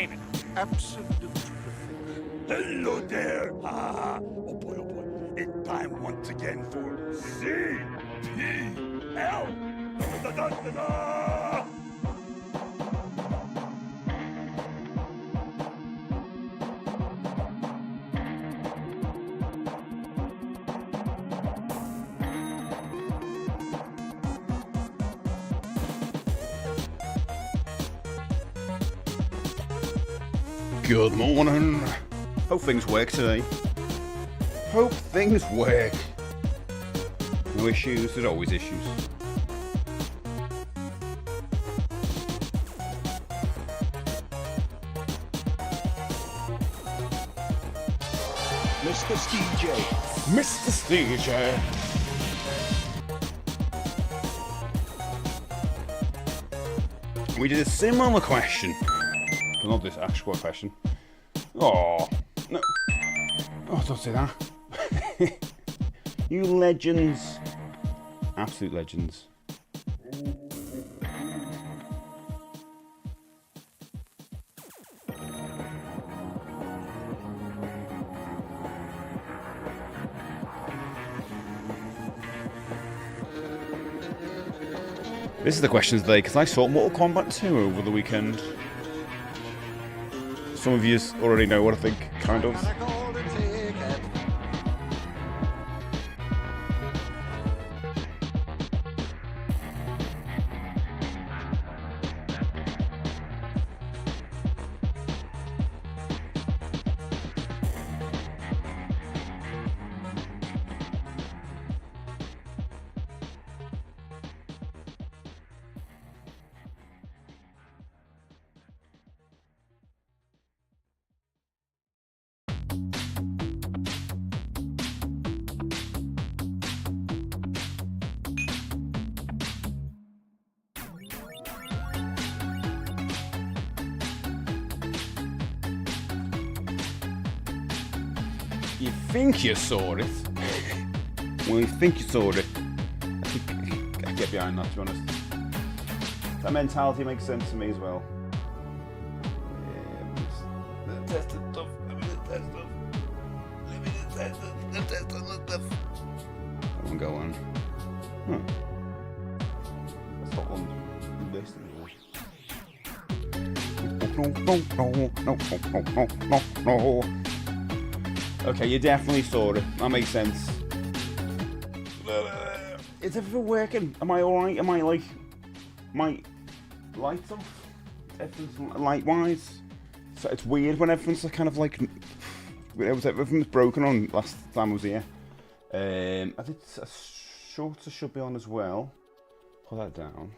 Name it. Absolutely. Hello there! Ah, oh boy, it's time once again for C-P-L! Da-da-da-da-da! Good morning. Hope things work today. Hope things work. No issues, there's always issues. Mr. CJ. Mr. Stager. We did a similar question. But not this actual question. Oh, no. Oh, don't say that. You legends. Absolute legends. This is the questions today, because I saw Mortal Kombat 2 over the weekend. Some of you already know what I think, kind of. You think you saw it. Well, you think you saw it. I get behind that, to be honest. That mentality makes sense to me as well. Yeah, the test of stuff. Let me test stuff. Let me test stuff. That one go on. Huh. That's not on the list. No. Okay, you definitely saw it. That makes sense. Is everything working? Am I alright? Am I like... my lights off? Everything's light-wise? So it's weird when everything's kind of like... everything was broken on last time I was here. I think a shorter should be on as well. Pull that down.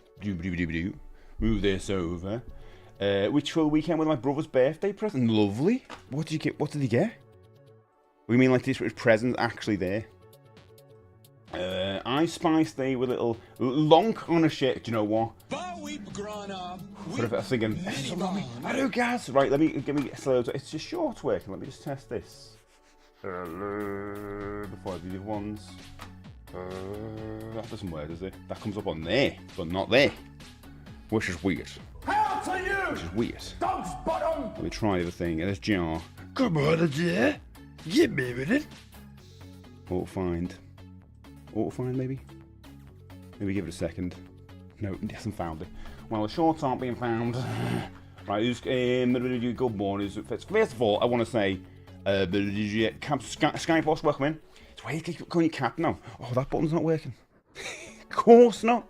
Move this over. Which for the weekend with my brother's birthday present. Lovely. What did you get? What did he get? We mean like this was present actually there. I Spice Day with a little long corner shit. Do you know what? But we've grown up. I was thinking, I do gas. Right, give me slow. It's just short working. Let me just test this. Before I do the other ones. That doesn't work, does it? That comes up on there, but not there. Which is weird. Hell to you! Which is weird. Dog's bottom! Let me try the thing in this jar. Come on, dear. Get me with it. Auto find, maybe? Maybe give it a second. No, it hasn't found it. Well, the shorts aren't being found. Right, who's good morning? First of all, I want to say, Skyboss, welcome in. It's why you keep calling your cap now. Oh, that button's not working. Of course not.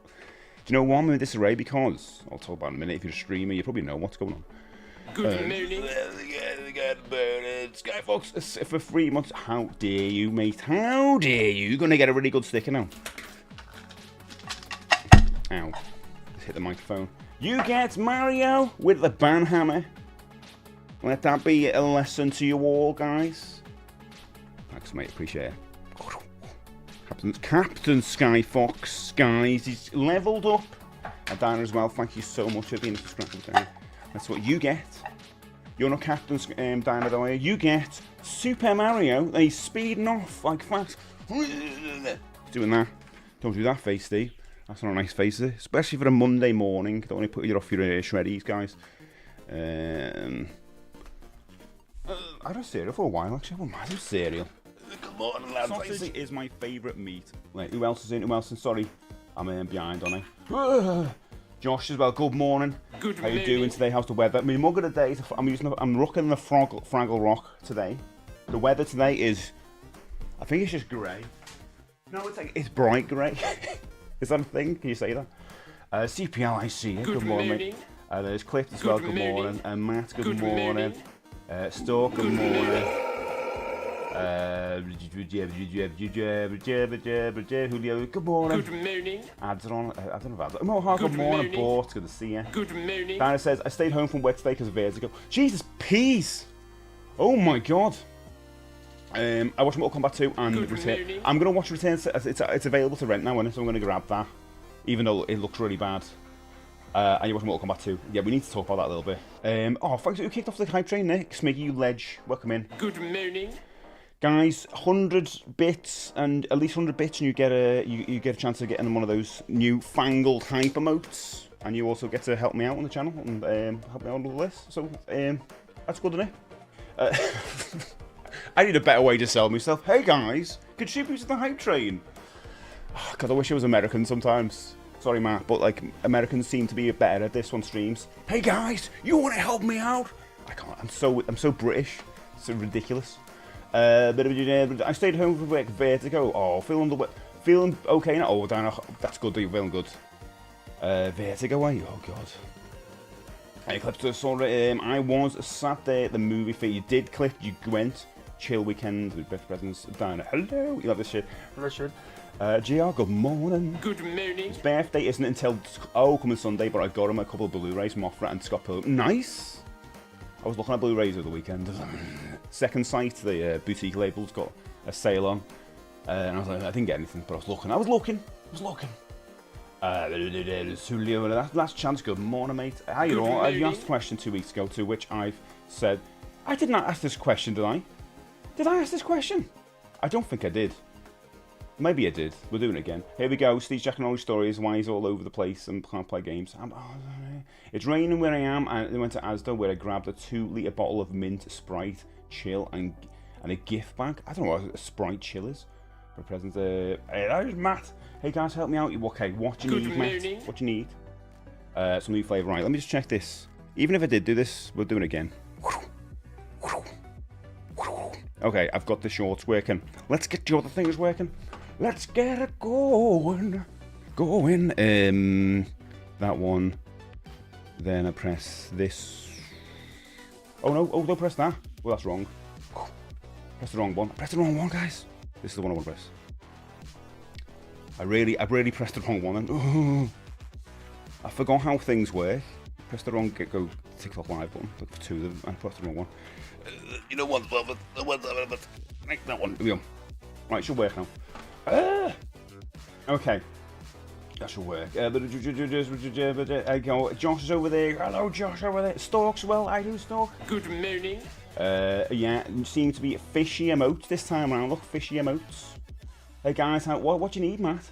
Do you know why I'm in disarray? Because, I'll talk about it in a minute, if you're a streamer, you probably know what's going on. Good morning. Skyfox for 3 months. How dare you, mate? How dare you? You're going to get a really good sticker now. Ow. Just hit the microphone. You get Mario with the banhammer. Let that be a lesson to you all, guys. Thanks, mate. Appreciate it. Captain Skyfox, guys. He's leveled up. And Diana as well. Thank you so much for being a subscriber. That's what you get. You're not Captain Diana, though, are you? You get Super Mario. He's speeding off like fast. Doing that. Don't do that face, Steve. That's not a nice face, is it? Especially for a Monday morning. Don't want to put you off your shreddies, guys. had a cereal for a while actually. Well, massive cereal. Good morning, lads. Sausage is my favourite meat. Wait, who else is in? Who else is? Sorry, I'm behind on it. Josh as well. Good morning. Good How you doing today? How's the weather? My mug of the day is I'm rocking the Fraggle Rock today. The weather today is, I think it's just grey. No, it's bright grey. Is that a thing? Can you say that? CPLIC. Good morning. Mate. There's Cliff as well. Good morning. Matt. Good morning. Stork. Good morning. Julio, good morning. Good morning. Adron, I don't know about that. Mohawk, good morning. Bort, good to see you. Good morning. Dana says, I stayed home from work today because of Vertigo. Jesus, peace! Oh my god. I watched Mortal Kombat 2 and Return. I'm going to watch Return. It's available to rent now, isn't it? So I'm going to grab that. Even though it looks really bad. And you watch Mortal Kombat 2. Yeah, we need to talk about that a little bit. Oh, thanks. Who kicked off the hype train, Nick? Smiggy, Ledge, welcome in. Good morning. Guys, 100 bits and at least 100 bits, and you get a chance of getting one of those new fangled hype emotes, and you also get to help me out on the channel and help me out with all this. So that's good, isn't it? I need a better way to sell myself. Hey guys, contribute to the hype train. Oh, God, I wish I was American sometimes. Sorry, Matt, but like Americans seem to be better at this on streams. Hey guys, you want to help me out? I can't. I'm so British. It's ridiculous. I stayed home for work. Vertigo. Oh, feeling okay now. Oh, Dana, that's good. You're feeling good. Vertigo, are you? Oh God. Hey, Clip, sorry. I was sat there at the movie theater. You did, Clip. You went. Chill weekend with birthday presents. Dana, hello. You love this shit. GR, good morning. Good morning. His birthday isn't until coming Sunday, but I got him a couple of Blu-rays, Mothra and Scott Pilgrim. Nice. I was looking at Blu-rays over the weekend. Second Sight, the boutique label's got a sale on, and I was like, I didn't get anything, but I was looking. Last chance. Good morning, mate. How you doing? You asked a question 2 weeks ago, to which I've said, I did not ask this question, did I? Did I ask this question? I don't think I did. Maybe I did. We're doing it again. Here we go. Steve's checking all his stories. Why he's all over the place and can't play games. It's raining where I am, and I went to Asda where I grabbed a 2-litre bottle of mint Sprite chill and a gift bag. I don't know what a Sprite chill is for a present. Hey, that is Matt. Hey guys, help me out. Okay, what you need, Matt? What you need? Some new flavour. Right, let me just check this. Even if I did do this, we'll do it again. Okay, I've got the shorts working. Let's get the other things working. Let's get it going. That one. Then I press this. Oh no, don't press that. Well, that's wrong. Press the wrong one. I pressed the wrong one, guys. This is the one I want to press. I really pressed the wrong one. And I forgot how things work. Press the wrong go TikTok live button. Look for two of them. I pressed the wrong one. You know what? That one. Here we go. Right, it should work now. Okay. That should work. Josh is over there. Hello, Josh over there. Stork's well. I do, Stork. Good morning. Yeah, seem to be fishy emotes this time around. Look, fishy emotes. Hey guys, what do you need, Matt?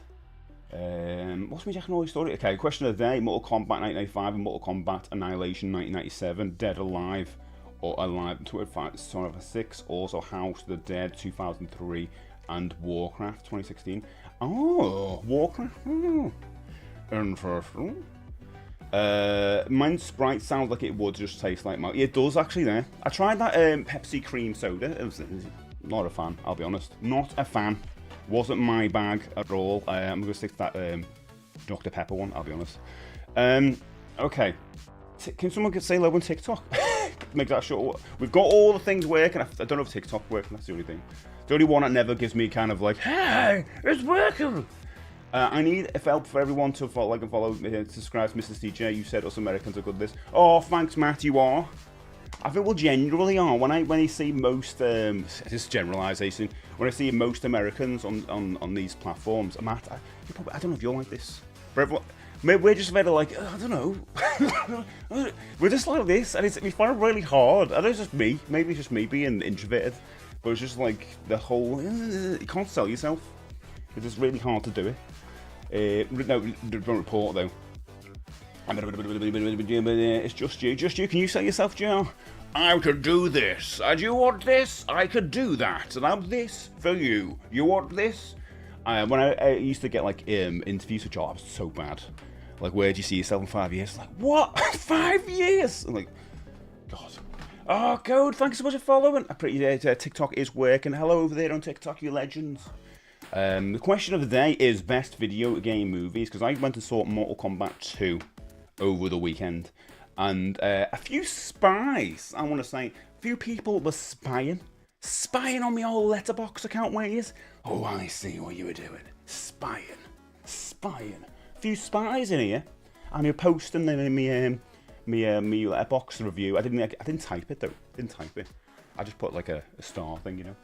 What's me checking all your story? Okay, question of the day: Mortal Kombat 1995 and Mortal Kombat Annihilation 1997. Dead Alive or Alive 2006. Also House of the Dead 2003 and Warcraft 2016. Oh, Warcraft. Interesting. Mine Sprite sounds like it would just taste like milk. It does actually. There, I tried that Pepsi cream soda. It was not a fan. I'll be honest. Not a fan. Wasn't my bag at all. I'm gonna stick to that Dr. Pepper one. I'll be honest. Okay. Can someone say hello on TikTok? Make that short. We've got all the things working. I don't know if TikTok works. That's the only thing. The only one that never gives me kind of like, hey, it's working. I need help for everyone to follow, subscribe to Mrs. DJ. You said us Americans are good at this. Oh, thanks, Matt. You are. I think we generally are. When I see most, this generalisation, when I see most Americans on these platforms, Matt, I don't know if you're like this. For everyone, we're just very like, I don't know. We're just like this, and we find it really hard. I know it's just me. Maybe it's just me being introverted, but it's just like the whole. You can't sell yourself. It's just really hard to do it. No, don't report though. It's just you. Just you. Can you say yourself, Joe? I could do this. Do you want this? I could do that. And I'm this for you. You want this? When I used to get like interviews for jobs, so bad. Like, where do you see yourself in 5 years? Like, what? 5 years? I'm like, God. Oh, Code, thanks so much for following. I'm pretty TikTok is working. Hello over there on TikTok, you legends. The question of the day is best video game movies, because I went and saw Mortal Kombat 2 over the weekend. And a few spies, I want to say, a few people were spying on my old letterbox account ways. Oh, I see what you were doing. Spying. A few spies in here, and you're posting them in me letterbox review. I didn't type it though. I just put like a star thing, you know.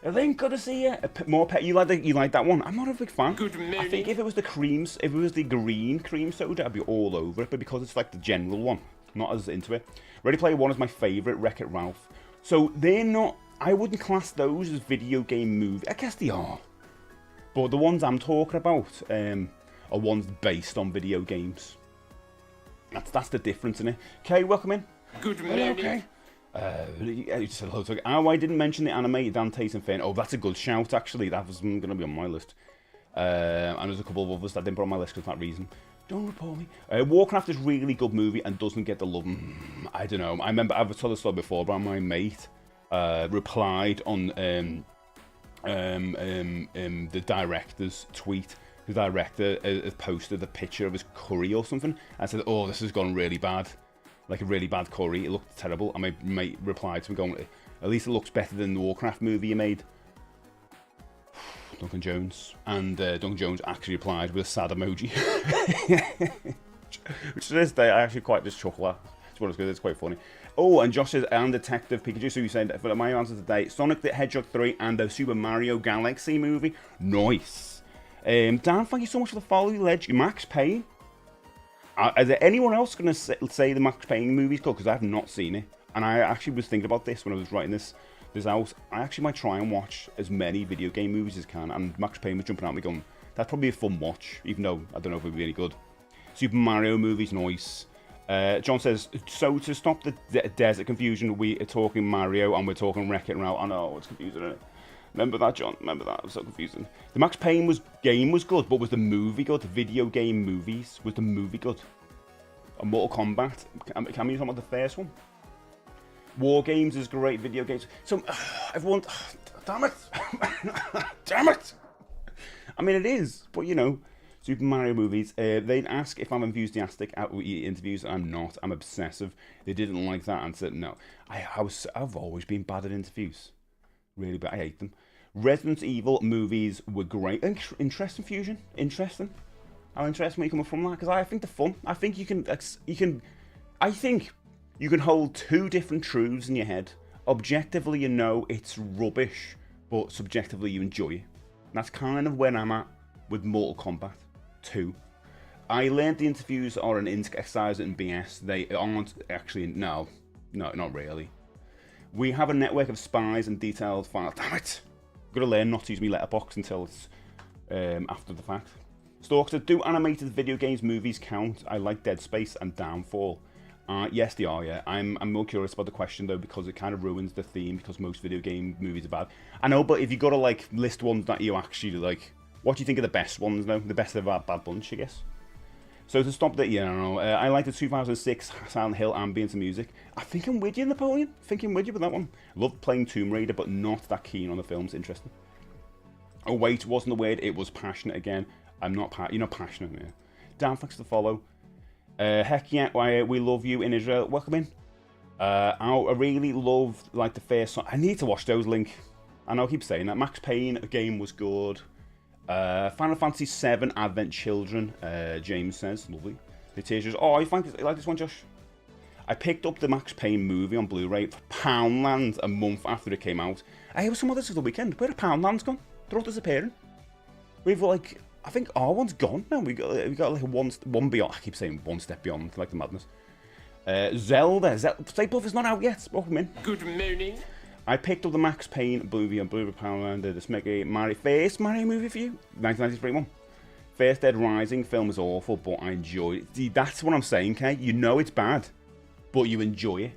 Link, good to see you. More pet. You like that one? I'm not a big fan. Good morning. I think if it was the green cream soda, I'd be all over it. But because it's like the general one, not as into it. Ready Player One is my favourite. Wreck-It Ralph. So they're not. I wouldn't class those as video game movies. I guess they are. But the ones I'm talking about are ones based on video games. That's the difference in it. Okay, welcome in. Good morning. Okay. I didn't mention the animated Dante's Inferno. Oh, that's a good shout, actually. That was going to be on my list. And there's a couple of others that I didn't put on my list because of that reason. Don't report me. Warcraft is a really good movie and doesn't get the love. I don't know. I remember I've told this story before, but my mate replied on the director's tweet. The director has posted a picture of his curry or something and said, "Oh, this has gone really bad, like a really bad curry. It looked terrible." And my mate replied to me, going, "At least it looks better than the Warcraft movie you made." Duncan Jones. And Duncan Jones actually replied with a sad emoji. Which to this day, I actually quite just chuckle at. It's quite funny. Oh, and Josh says, and Detective Pikachu. So you said, for my answer today, Sonic the Hedgehog 3 and the Super Mario Galaxy movie. Nice. Dan, thank you so much for the follow, Ledge. Max Payne. Is there anyone else going to say the Max Payne movie's good? Because I have not seen it. And I actually was thinking about this when I was writing this out. I actually might try and watch as many video game movies as I can. And Max Payne was jumping out at me going, that's probably a fun watch, even though I don't know if it would be any good. Super Mario movie's nice. John says, so to stop the desert confusion, we are talking Mario and we're talking Wreck-It Ralph. I know, it's confusing, isn't it? Remember that, John? Remember that? It was so confusing. The Max Payne game was good, but was the movie good? The video game movies, was the movie good? And Mortal Kombat, can we talk about the first one? War Games is great, video games. So, everyone, damn it! Damn it! I mean, it is, but you know, Super Mario movies, they'd ask if I'm enthusiastic at interviews, and I'm not. I'm obsessive. They didn't like that and said no. I've always been bad at interviews. Really bad. I hate them. Resident Evil movies were great. Interesting fusion. Interesting. How interesting are you coming from that? Because I think they're fun. I think you can hold two different truths in your head. Objectively, you know it's rubbish, but subjectively, you enjoy it. And that's kind of where I'm at with Mortal Kombat 2. I learned the interviews are an exercise in BS. They aren't actually. No, not really. We have a network of spies and detailed files. Damn it! I've got to learn not to use my letterbox until it's after the fact. Stalker, do animated video games movies count? I like Dead Space and Downfall. Yes, they are, yeah. I'm more curious about the question, though, because it kind of ruins the theme, because most video game movies are bad. I know, but if you got to, like, list ones that you actually like, what do you think are the best ones, though? The best of a bad bunch, I guess. So to stop that, yeah, I don't know. I like the 2006 Silent Hill ambience music. I think I'm with you, Napoleon. I think I'm with you with that one. Love playing Tomb Raider, but not that keen on the films. Interesting. Oh, wait, wasn't the word. It was passionate again. I'm not you're not passionate, yeah. Dan, thanks for the follow. Heck yeah, we love you in Israel. Welcome in. I really love, like, the first song. I need to watch those, Link. I know I keep saying that. Max Payne, game was good. Final Fantasy VII Advent Children, James says, lovely. The tears. Oh, you like this one, Josh? I picked up the Max Payne movie on Blu-ray for Poundland a month after it came out. I heard some of this over the weekend. Where are Poundland's gone? They're all disappearing. We've like, I think our one's gone now. We got like a one beyond. I keep saying one step beyond, like the madness. Zelda. Stay Puff is not out yet. Welcome in. Good morning. I picked up the Max Payne movie on Blu-ray Poundland. This mega first Mario movie for you. 1993 one. First Dead Rising film is awful, but I enjoy it. See, that's what I'm saying, Kay. You know it's bad, but you enjoy it.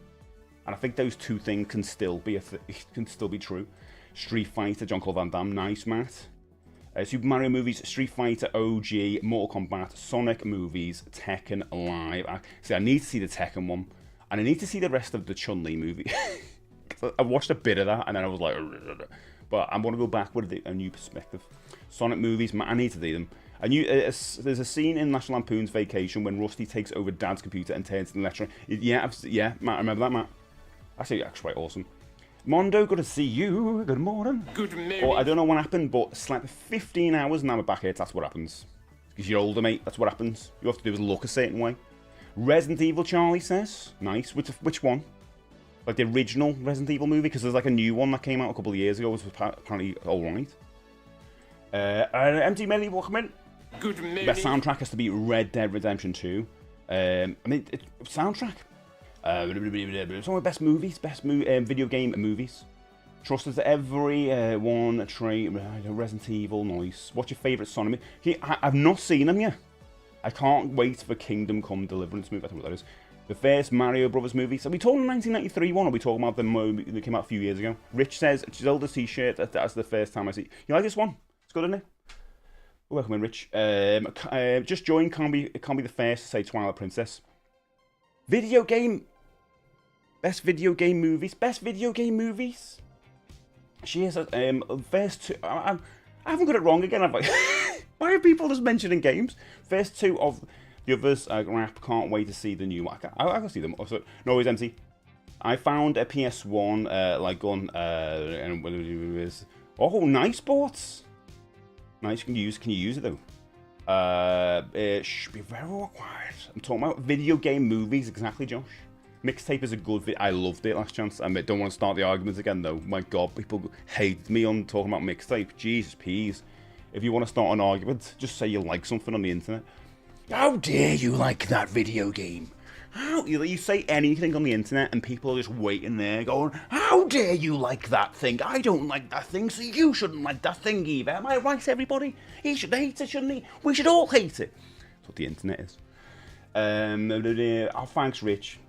And I think those two things can still be true. Street Fighter, John Claude Van Damme, nice, Matt. Super Mario movies, Street Fighter, OG, Mortal Kombat, Sonic movies, Tekken Live. I need to see the Tekken one, and I need to see the rest of the Chun-Li movie. I watched a bit of that, and then I was like, but I want to go back with a new perspective. Sonic movies, I need to see them. There's a scene in National Lampoon's Vacation when Rusty takes over Dad's computer and turns to an electron. Yeah, Matt, I remember that, Matt. Actually, quite awesome. Mondo, good to see you. Good morning. Good morning. Well, I don't know what happened, but slept 15 hours and now we're back here. That's what happens. Because you're older, mate. That's what happens. You have to do is look a certain way. Resident Evil, Charlie says. Nice. Which one? Like the original Resident Evil movie? Because there's like a new one that came out a couple of years ago. It was apparently alright. Empty Melly, welcome in. Good morning. Best soundtrack has to be Red Dead Redemption 2. Soundtrack. Some of the best movies, video game movies. Trust us every one. Resident Evil, nice. What's your favourite Sonic movie? I've not seen them yet. I can't wait for Kingdom Come Deliverance movie. I don't know what that is. The first Mario Brothers movie. So are we talking 1993 one, or are we talking about the movie that came out a few years ago? Rich says, Zelda t-shirt. That's the first time I see. You like this one? It's good, isn't it? Welcome in, Rich. Just join. Can't be the first to say Twilight Princess. Video game. Best video game movies. Best video game movies. She is first two. I haven't got it wrong again. Why are people just mentioning games? First two of the others. Rap. Can't wait to see the new one. I can see them. Also, no, it's empty. I found a PS1 gun and it was nice sports. Nice. Can you use it though? It should be very quiet. I'm talking about video game movies. Exactly, Josh. Mixtape is a good video. I loved it last chance. I don't want to start the arguments again though. My God, people hate me on talking about Mixtape. Jesus, please. If you want to start an argument, just say you like something on the internet. How dare you like that video game? How you say anything on the internet and people are just waiting there going, how dare you like that thing? I don't like that thing, so you shouldn't like that thing either. Am I right, everybody? He should hate it, shouldn't he? We should all hate it. That's what the internet is. Thanks, Rich.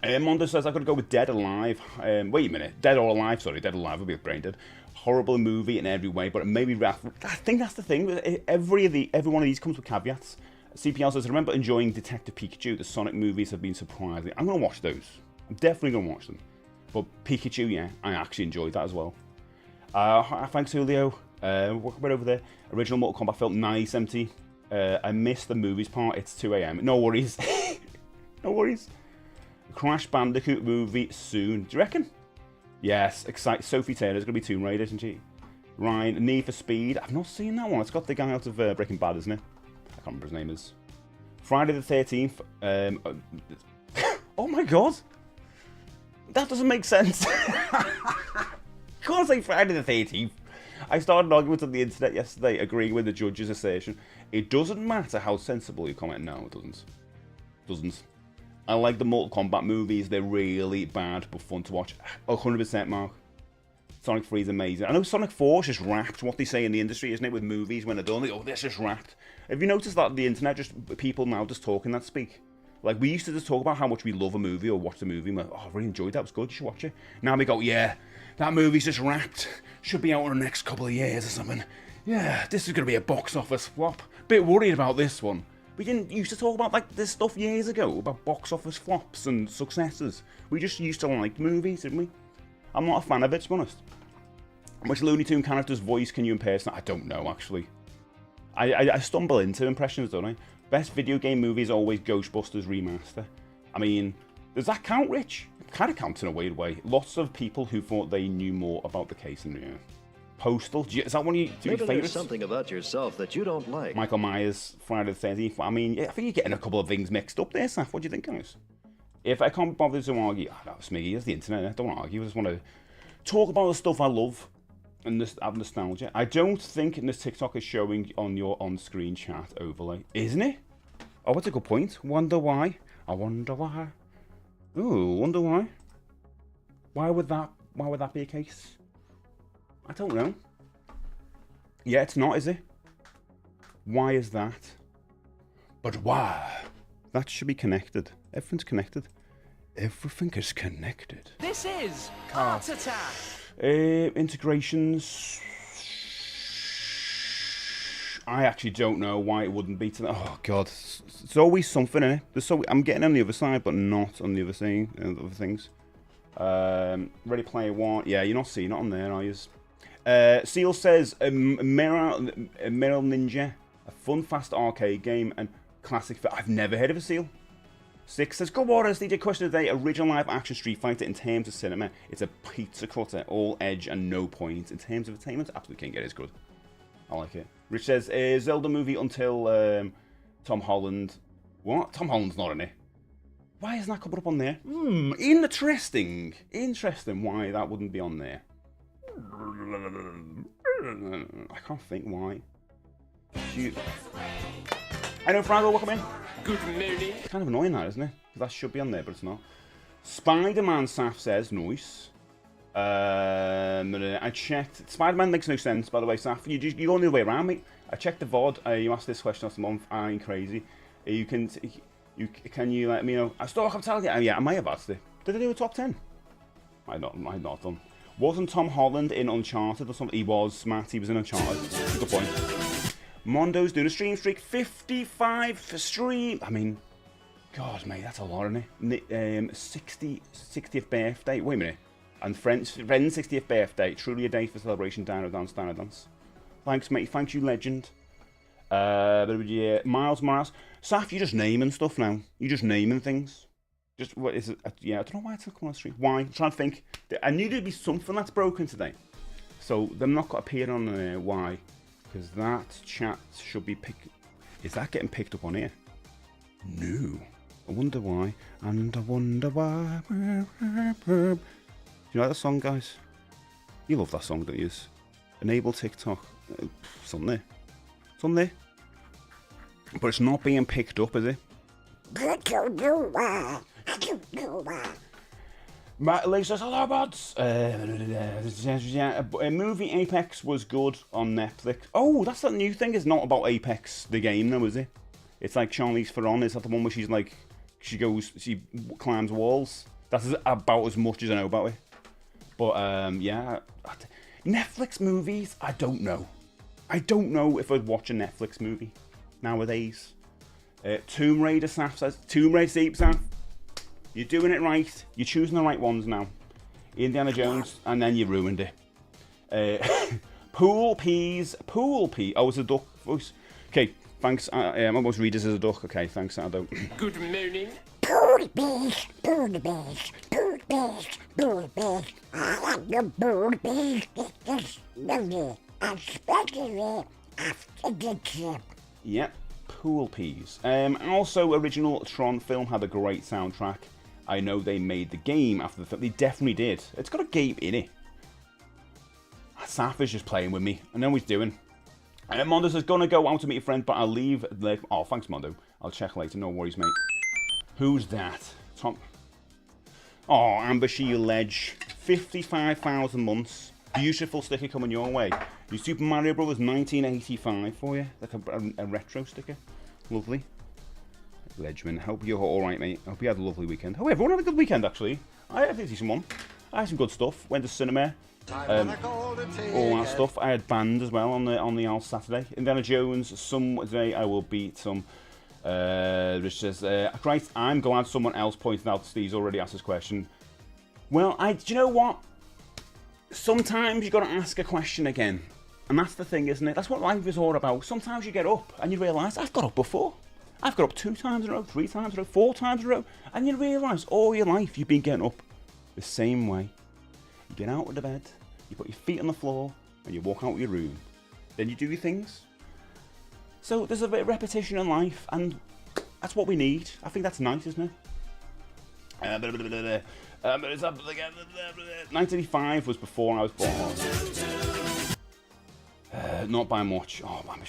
Mondo says I've got to go with Dead Alive. Wait a minute. Dead or Alive? Sorry, Dead Alive would be brain dead. Horrible movie in every way, but it made me laugh. I think that's the thing. Every one of these comes with caveats. CPL says, I remember enjoying Detective Pikachu. The Sonic movies have been surprising. I'm going to watch those. I'm definitely going to watch them. But Pikachu, yeah, I actually enjoyed that as well. Thanks, Julio. Welcome right over there. Original Mortal Kombat felt nice, empty. I missed the movies part. It's 2 a.m. No worries. No worries. Crash Bandicoot movie soon. Do you reckon? Yes. Sophie Turner's going to be Tomb Raider, isn't she? Ryan, Need for Speed. I've not seen that one. It's got the guy out of Breaking Bad, isn't it? I can't remember his name is. Friday the 13th. Oh my God. That doesn't make sense. You can't say Friday the 13th. I started an argument on the internet yesterday agreeing with the judge's assertion. It doesn't matter how sensible you comment. No, it doesn't. I like the Mortal Kombat movies. They're really bad but fun to watch. 100% Mark. Sonic 3 is amazing. I know Sonic 4 is just wrapped, what they say in the industry, isn't it, with movies when they're done. They go, this is wrapped. Have you noticed that on the internet, just people now just talking that speak? Like, we used to just talk about how much we love a movie or watch the movie. And we're, I really enjoyed that. It was good. You should watch it. Now they go, yeah, that movie's just wrapped. Should be out in the next couple of years or something. Yeah, this is going to be a box office flop. Bit worried about this one. We didn't used to talk about like this stuff years ago, about box office flops and successes. We just used to like movies, didn't we? I'm not a fan of it, to be honest. Which Looney Tunes character's voice can you impersonate? I don't know, actually. I stumble into impressions, don't I? Best video game movie is always Ghostbusters Remaster. I mean, does that count, Rich? It kind of counts in a weird way. Lots of people who thought they knew more about the case than you. Postal, is that one of your Maybe favourites? there's something about yourself that you don't like. Michael Myers, Friday the 13th. I mean, yeah, I think you're getting a couple of things mixed up there, Saf. What do you think, guys? If I can't bother to argue, that's me, it's the internet. I don't want to argue. I just want to talk about the stuff I love and just have nostalgia. I don't think this TikTok is showing on your on-screen chat overlay, isn't it? Oh, that's a good point. Wonder why? I wonder why. Ooh, wonder why. Why would that be a case? I don't know. Yeah, it's not, is it? Why is that? But why? That should be connected. Everything's connected. Everything is connected. This is Heart Attack. Integrations. I actually don't know why it wouldn't be. Oh God, it's always something in it. I'm getting on the other side, but not on the other things. Ready Player One. Yeah, you're not seeing it on there, are you? Seal says Meryl Ninja, a fun, fast arcade game and classic. I've never heard of a Seal. 6 says, Good Waters, DJ question of the day, original live action Street Fighter in terms of cinema. It's a pizza cutter, all edge and no point. In terms of attainment, absolutely can't get it, it's good. I like it. Rich says, Zelda movie until Tom Holland. What? Tom Holland's not in it. Why isn't that coming up on there? Interesting. Interesting why that wouldn't be on there. I can't think why. Shoot. I know, Franco, welcome in. Good morning. It's kind of annoying that, isn't it? Because that should be on there, but it's not. Spider-Man Saf says, nice. I checked. Spider-Man makes no sense, by the way, Saf. You're going the other way around, mate. I checked the VOD. You asked this question last month. I ain't crazy. Can you let me know? I still can't tell you. Yeah, I might have asked it. Did I do a top 10? I might not done. Wasn't Tom Holland in Uncharted or something? He was, Matt. He was in Uncharted. Good point. Mondo's doing a stream streak. 55 for stream. I mean, God, mate, that's a lot, isn't it? 60th birthday. Wait a minute. And friend's 60th birthday. Truly a day for celebration. Dino Dance, Dino Dance. Thanks, mate. Thanks, you legend. Yeah, Miles Morales. Saf, you're just naming stuff now. You're just naming things. Just, what is it? Yeah, I don't know why it's not coming on the stream. Why? I'm trying to think. I knew there'd be something that's broken today. So, they're not got appeared on why. Because that chat should be picked. Is that getting picked up on here? No. I wonder why. And I wonder why. Do you like that song, guys? You love that song, don't you? Enable TikTok. It's on there. It's on there. But it's not being picked up, is it? I don't know why. I don't know why. Matt Lee says, hello, buds. Movie Apex was good on Netflix. Oh, that's that new thing. It's not about Apex, the game, though, is it? It's like Charlize Theron. Is that the one where she's like, she climbs walls? That's about as much as I know about it. But, yeah. Netflix movies, I don't know. I don't know if I'd watch a Netflix movie nowadays. Tomb Raider, Saf says. Tomb Raider, Saf. You're doing it right. You're choosing the right ones now. Indiana Jones, and then you ruined it. Pool peas. Oh, it's a duck voice. Okay, thanks. I'm almost read this as a duck. Okay, thanks, I don't. Good morning. Pool peas, pool peas, pool peas, pool peas. I like the pool peas. It's lovely, especially after the trip. Yep, pool peas. Also, original Tron film had a great soundtrack. I know they made the game after the film. They definitely did. It's got a game in it. Saf is just playing with me. I know what he's doing. Mondo says, gonna go out to meet a friend, but I'll leave later. Oh, thanks, Mondo. I'll check later. No worries, mate. Who's that? Tom. Oh, Amber Shield Ledge. 55,000 months. Beautiful sticker coming your way. New Super Mario Bros. 1985 for you. Like a retro sticker. Lovely. Ledgeman, hope you're alright, mate. Hope you had a lovely weekend. Hope everyone had a good weekend, actually. I had a decent one. I had some good stuff. Went to cinema. All that stuff. I had band as well on the Al Saturday. Indiana Jones. Some day I will beat some. Rich says, Christ, I'm glad someone else pointed out Steve's already asked this question. Well, do you know what? Sometimes you got to ask a question again. And that's the thing, isn't it? That's what life is all about. Sometimes you get up and you realise, I've got up before. I've got up 2 times in a row, 3 times in a row, 4 times in a row. And you realise all your life you've been getting up the same way. You get out of the bed, you put your feet on the floor, and you walk out of your room. Then you do your things. So there's a bit of repetition in life, and that's what we need. I think that's nice, isn't it? 1985 was before I was born. Not by much. Oh, man,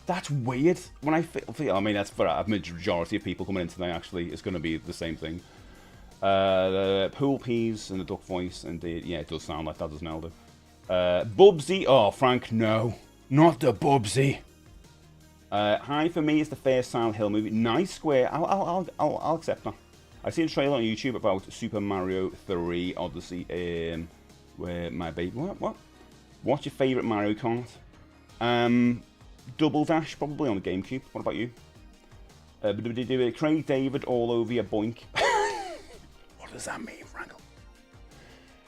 that's weird. When I feel, I mean, that's for a majority of people coming in today, actually, it's going to be the same thing. The pool peas and the duck voice, indeed. Yeah, it does sound like that, doesn't it, Aldo? Bubsy. Oh, Frank, no. Not the Bubsy. Hi for me is the first Silent Hill movie. Nice square. I'll accept that. I seen a trailer on YouTube about Super Mario 3 Odyssey. Where my baby. What? What's your favourite Mario Kart? Double Dash, probably on the GameCube. What about you? Craig David all over your boink. What does that mean, Frankel?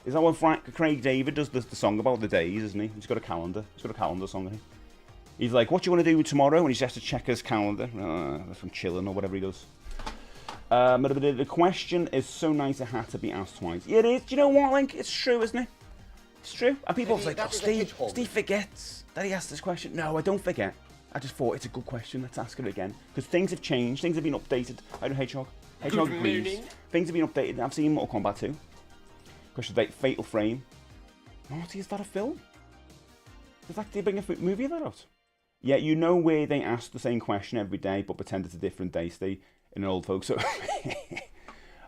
Is that what Craig David does the song about the days, isn't he? He's got a calendar. He's got a calendar song, isn't he? He's like, what do you want to do tomorrow? And he just has to check his calendar. From chilling or whatever he does. The question is so nice it had to be asked twice. Yeah, it is. Do you know what, Link? It's true, isn't it? It's true. And people are like, oh, Steve forgets that he asked this question. No, I don't forget. I just thought it's a good question. Let's ask it again. Because things have changed. Things have been updated. I don't Hedgehog. Hedgehog agrees. Things have been updated. I've seen Mortal Kombat 2. Question date, Fatal Frame. Marty, is that a film? Did they bring a movie of that out? Yeah, you know where they ask the same question every day, but pretend it's a different day, Steve, in an old folk. So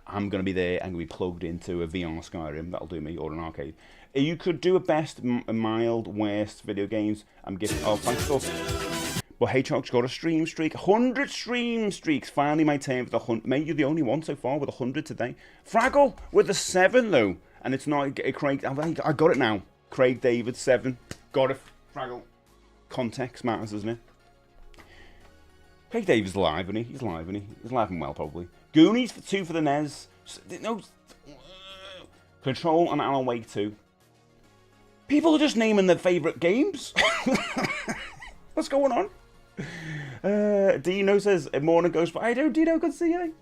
I'm going to be there. I'm going to be plugged into a VR Skyrim. That'll do me, or an arcade. You could do a best, mild, worst video games. I'm giving. Oh, thanks, stuff. But Hedgehog's got a stream streak. 100 stream streaks. Finally, my turn for the 100. Mate, you're the only one so far with 100 today. Fraggle with the 7, though. And it's not Craig. I got it now. Craig David, 7. Got it, Fraggle. Context matters, doesn't it? Craig David's live, isn't he? He's live, isn't he? He's live and well, probably. Goonies for 2 for the NES. No. Control and Alan Wake 2. People are just naming their favourite games. What's going on? Dino says, morning goes by. I don't, Dino, good to see you.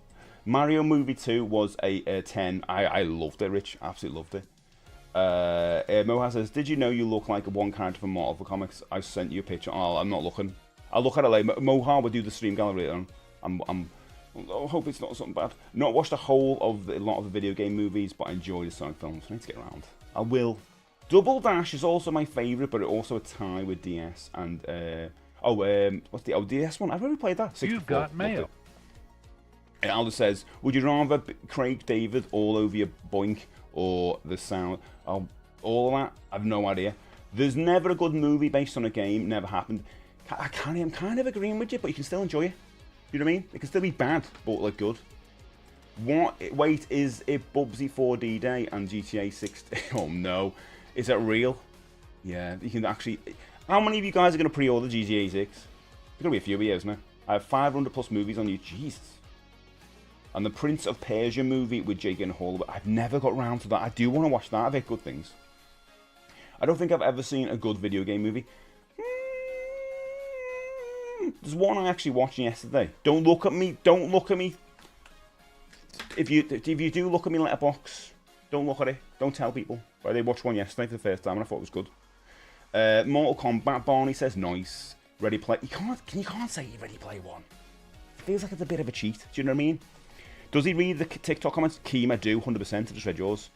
Mario Movie 2 was a 10. I loved it, Rich. Absolutely loved it. Moha says, did you know you look like one character from Marvel Comics? I sent you a picture. Oh, I'm not looking. I'll look at it later. Moha will do the stream gallery later on. I hope it's not something bad. Not watched a lot of the video game movies, but I enjoy the Sonic films. I need to get around. I will. Double Dash is also my favourite, but it also a tie with DS and what's the DS one? I've already played that. 64. You've got mail. Aldo says, would you rather Craig David all over your boink or the sound? Oh, all of that? I've no idea. There's never a good movie based on a game. Never happened. I'm kind of agreeing with you, but you can still enjoy it. You know what I mean? It can still be bad, but like good. Wait, is it Bubsy 4D Day and GTA 6? Oh no. Is that real? Yeah, you can actually... How many of you guys are going to pre-order GTA 6? There's going to be a few of you, isn't there? I have 500 plus movies on you. Jesus. And the Prince of Persia movie with Jake Gyllenhaal. But I've never got round to that. I do want to watch that. I've heard good things. I don't think I've ever seen a good video game movie. There's one I actually watched yesterday. Don't look at me. Don't look at me. If you do look at me letterbox, don't look at it. Don't tell people. But I watched one yesterday for the first time and I thought it was good. Mortal Kombat. Barney says nice. Ready Play. You can't say Ready Play 1. It feels like it's a bit of a cheat. Do you know what I mean? Does he read the TikTok comments? Keem, I do, 100%. I just read yours.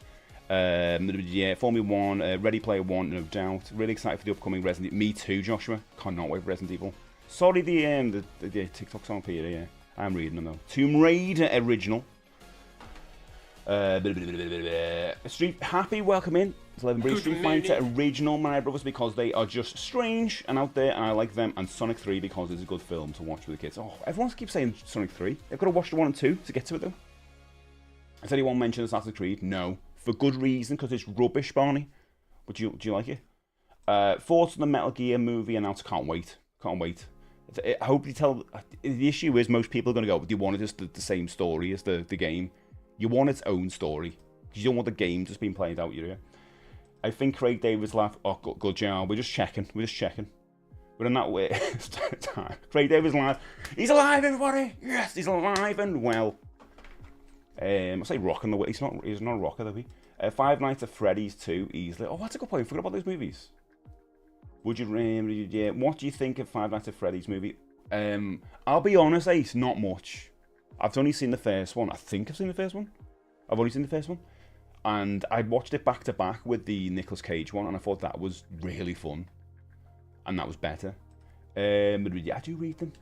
Yeah, Formula 1, Ready Player 1, no doubt. Really excited for the upcoming Resident Evil. Me too, Joshua. Cannot wait for Resident Evil. Sorry, the TikToks aren't here, yeah. I'm reading them though. Tomb Raider original. Street Happy, welcome in. 11 Breeze. Street Fighter original Mario Brothers because they are just strange and out there and I like them. And Sonic 3 because it's a good film to watch with the kids. Oh, everyone keeps saying Sonic 3. They've got to watch the 1 and 2 to get to it though. Has anyone mentioned Assassin's Creed? No. For good reason, because it's rubbish, Barney. But do you like it? Thoughts on the Metal Gear movie announced? Can't wait. Can't wait. I hope you tell... The issue is most people are going to go, do you want it just the same story as the game? You want its own story. You don't want the game just being played out, you know? I think Craig David's laugh... Oh, good job. We're just checking. We're in that way. Time. Craig David's alive. He's alive, everybody! Yes, he's alive and well. I say rocking the way. He's not a rocker, though, he? Five Nights at Freddy's 2, easily. Oh, that's a good point. I forgot about those movies. Would you... yeah. What do you think of Five Nights at Freddy's movie? I'll be honest, Ace, not much. I've only seen the first one. I think I've seen the first one. I've only seen the first one. And I watched it back to back with the Nicolas Cage one, and I thought that was really fun. And that was better. But yeah, I do read them.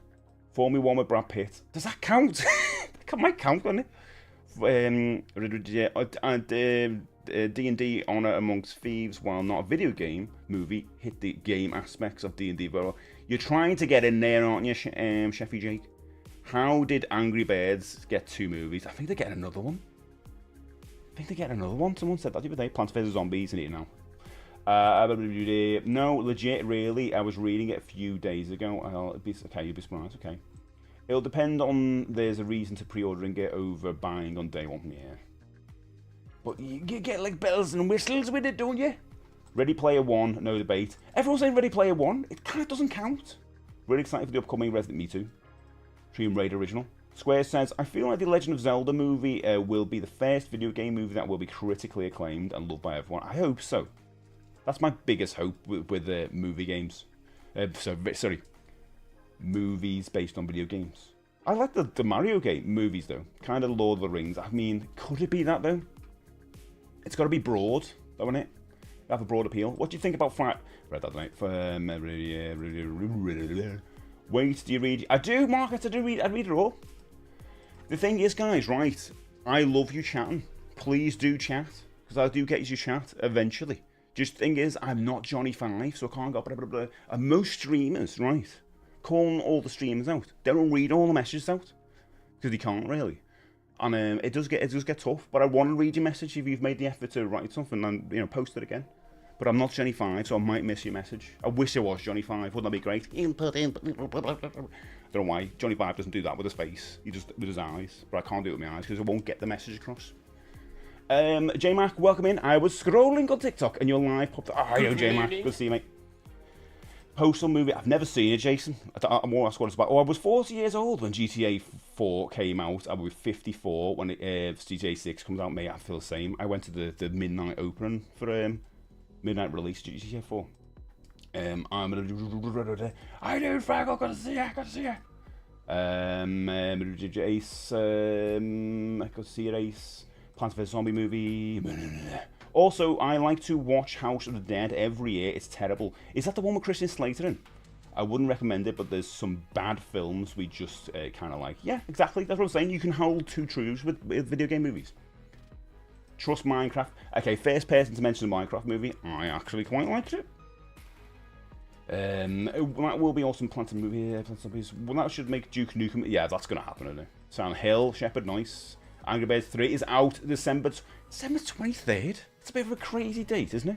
Formula 1 with Brad Pitt. Does that count? That might count, doesn't it? And D&D Honor Amongst Thieves, while not a video game movie, hit the game aspects of D&D very well. You're trying to get in there, aren't you, Sheffy Jake? How did Angry Birds get 2 movies? I think they're getting another one. Someone said that the other day. Plants vs Zombies in it now. No, legit, really. I was reading it a few days ago. Okay, you'll be surprised. Okay. It'll depend on there's a reason to pre-ordering it over buying on day 1. Yeah. But you get like bells and whistles with it, don't you? Ready Player 1, no debate. Everyone's saying Ready Player 1. It kind of doesn't count. Really excited for the upcoming Resident Me 2. Tomb Raider original. Square says, I feel like the Legend of Zelda movie will be the first video game movie that will be critically acclaimed and loved by everyone. I hope so. That's my biggest hope with movie games. Movies based on video games. I like the Mario game movies though. Kind of Lord of the Rings. I mean, could it be that though? It's got to be broad, don't it? Have a broad appeal. What do you think about Read that night. Wait, do you read? I do, Marcus. I read it all. The thing is, guys, right? I love you chatting. Please do chat, because I do get you to chat eventually. Just thing is, I'm not Johnny 5, so I can't go blah blah blah. And most streamers, right, calling all the streamers out. They don't read all the messages out because they can't really. And it does get tough. But I want to read your message if you've made the effort to write something and post it again. But I'm not Johnny 5, so I might miss your message. I wish I was Johnny 5. Wouldn't that be great? Input. I don't know why. Johnny 5 doesn't do that with his face. He just with his eyes. But I can't do it with my eyes because I won't get the message across. J-Mac, welcome in. I was scrolling on TikTok and your live popped up. Oh, yo, J-Mac. Good to see you, mate. Postal movie. I've never seen it, Jason. I'm more asked what it's about. Oh, I was 40 years old when GTA 4 came out. I was 54 when GTA 6 comes out. Mate, I feel the same. I went to the midnight opening for midnight release GTA 4. I do, Frank. I gotta see you. Ace. I could see it, Ace. Plants vs Zombie movie. Also, I like to watch House of the Dead every year. It's terrible. Is that the one with Christian Slater in? I wouldn't recommend it, but there's some bad films we just kind of like. Yeah, exactly. That's what I'm saying. You can hold 2 truths with video game movies. Trust Minecraft. Okay, first person to mention the Minecraft movie. I actually quite liked it. That will be awesome. Planted movie. Well, that should make Duke Nukem. Yeah, that's going to happen, isn't it? Silent Hill, Shepherd, nice. Angry Birds 3 is out December 23rd. It's a bit of a crazy date, isn't it?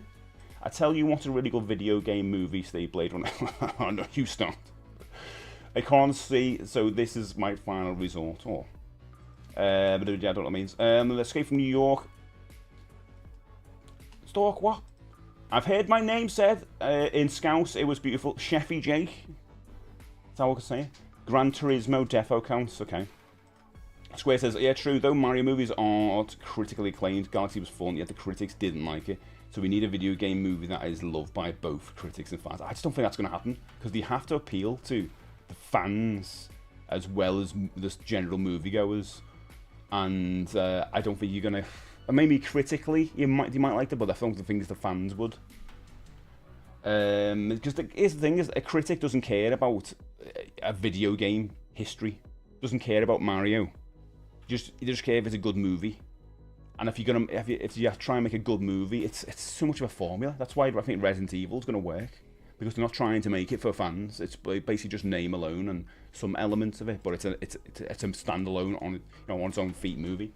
I tell you what, a really good video game movie, Stay Blade Runner. Oh, no, you start. I can't see, so this is my final resort. Oh. But I don't know what it means. Escape from New York. Stalk, what? I've heard my name said in Scouse. It was beautiful. Sheffy Jake. That's how I can say it. Gran Turismo Defo counts. Okay. Square says, yeah, true, though Mario movies aren't critically acclaimed. Galaxy was fun, yet the critics didn't like it. So we need a video game movie that is loved by both critics and fans. I just don't think that's going to happen, because they have to appeal to the fans as well as the general moviegoers. And I don't think you're going to... Maybe critically, they might like it, but I don't think the fans would. Because here's the thing, is a critic doesn't care about a video game history. Doesn't care about Mario. You just care if it's a good movie, and if you try and make a good movie, it's so much of a formula. That's why I think Resident Evil is going to work, because they're not trying to make it for fans. It's basically just name alone and some elements of it, but it's a standalone on its own feet movie.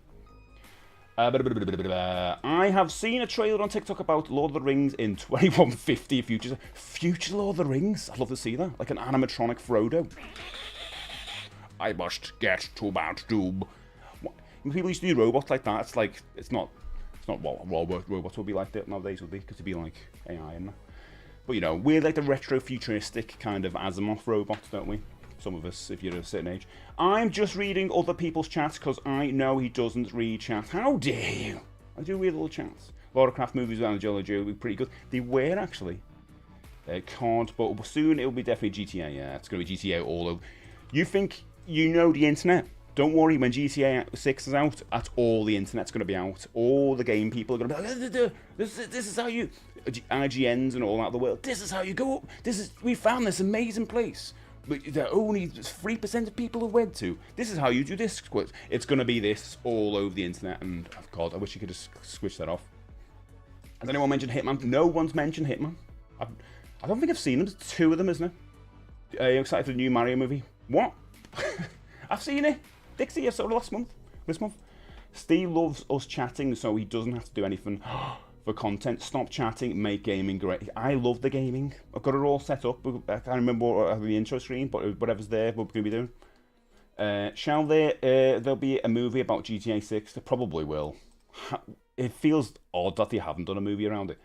I have seen a trailer on TikTok about Lord of the Rings in 2150 future Lord of the Rings. I'd love to see that, like an animatronic Frodo. I must get to Mount Doom. When people used to do robots like that, it's not what robots would be like that nowadays would be, because it'd be like AI and that. But we're like the retro futuristic kind of Asimov robots, don't we? Some of us, if you're a certain age. I'm just reading other people's chats because I know he doesn't read chat. How dare you? I do read little chats. Lara Croft movies with Angelina Jolie would be pretty good. They were actually. Can't, but soon it will be definitely GTA. Yeah, it's going to be GTA all over. You think you know the internet? Don't worry, when GTA 6 is out, that's all the internet's going to be out. All the game people are going to be like, this is how you... IGNs and all that of the world. This is how you go up. We found this amazing place. But there are only 3% of people who went to. This is how you do this. It's going to be this all over the internet. And, oh God, I wish you could just switch that off. Has anyone mentioned Hitman? No one's mentioned Hitman. I don't think I've seen them. There's 2 of them, isn't there? Are you excited for the new Mario movie? What? I've seen it. Dixie, I saw it last month. This month. Steve loves us chatting, so he doesn't have to do anything for content. Stop chatting, make gaming great. I love the gaming. I've got it all set up. I can't remember what the intro screen, but whatever's there, we're going to be doing. There'll be a movie about GTA 6? There probably will. It feels odd that they haven't done a movie around it.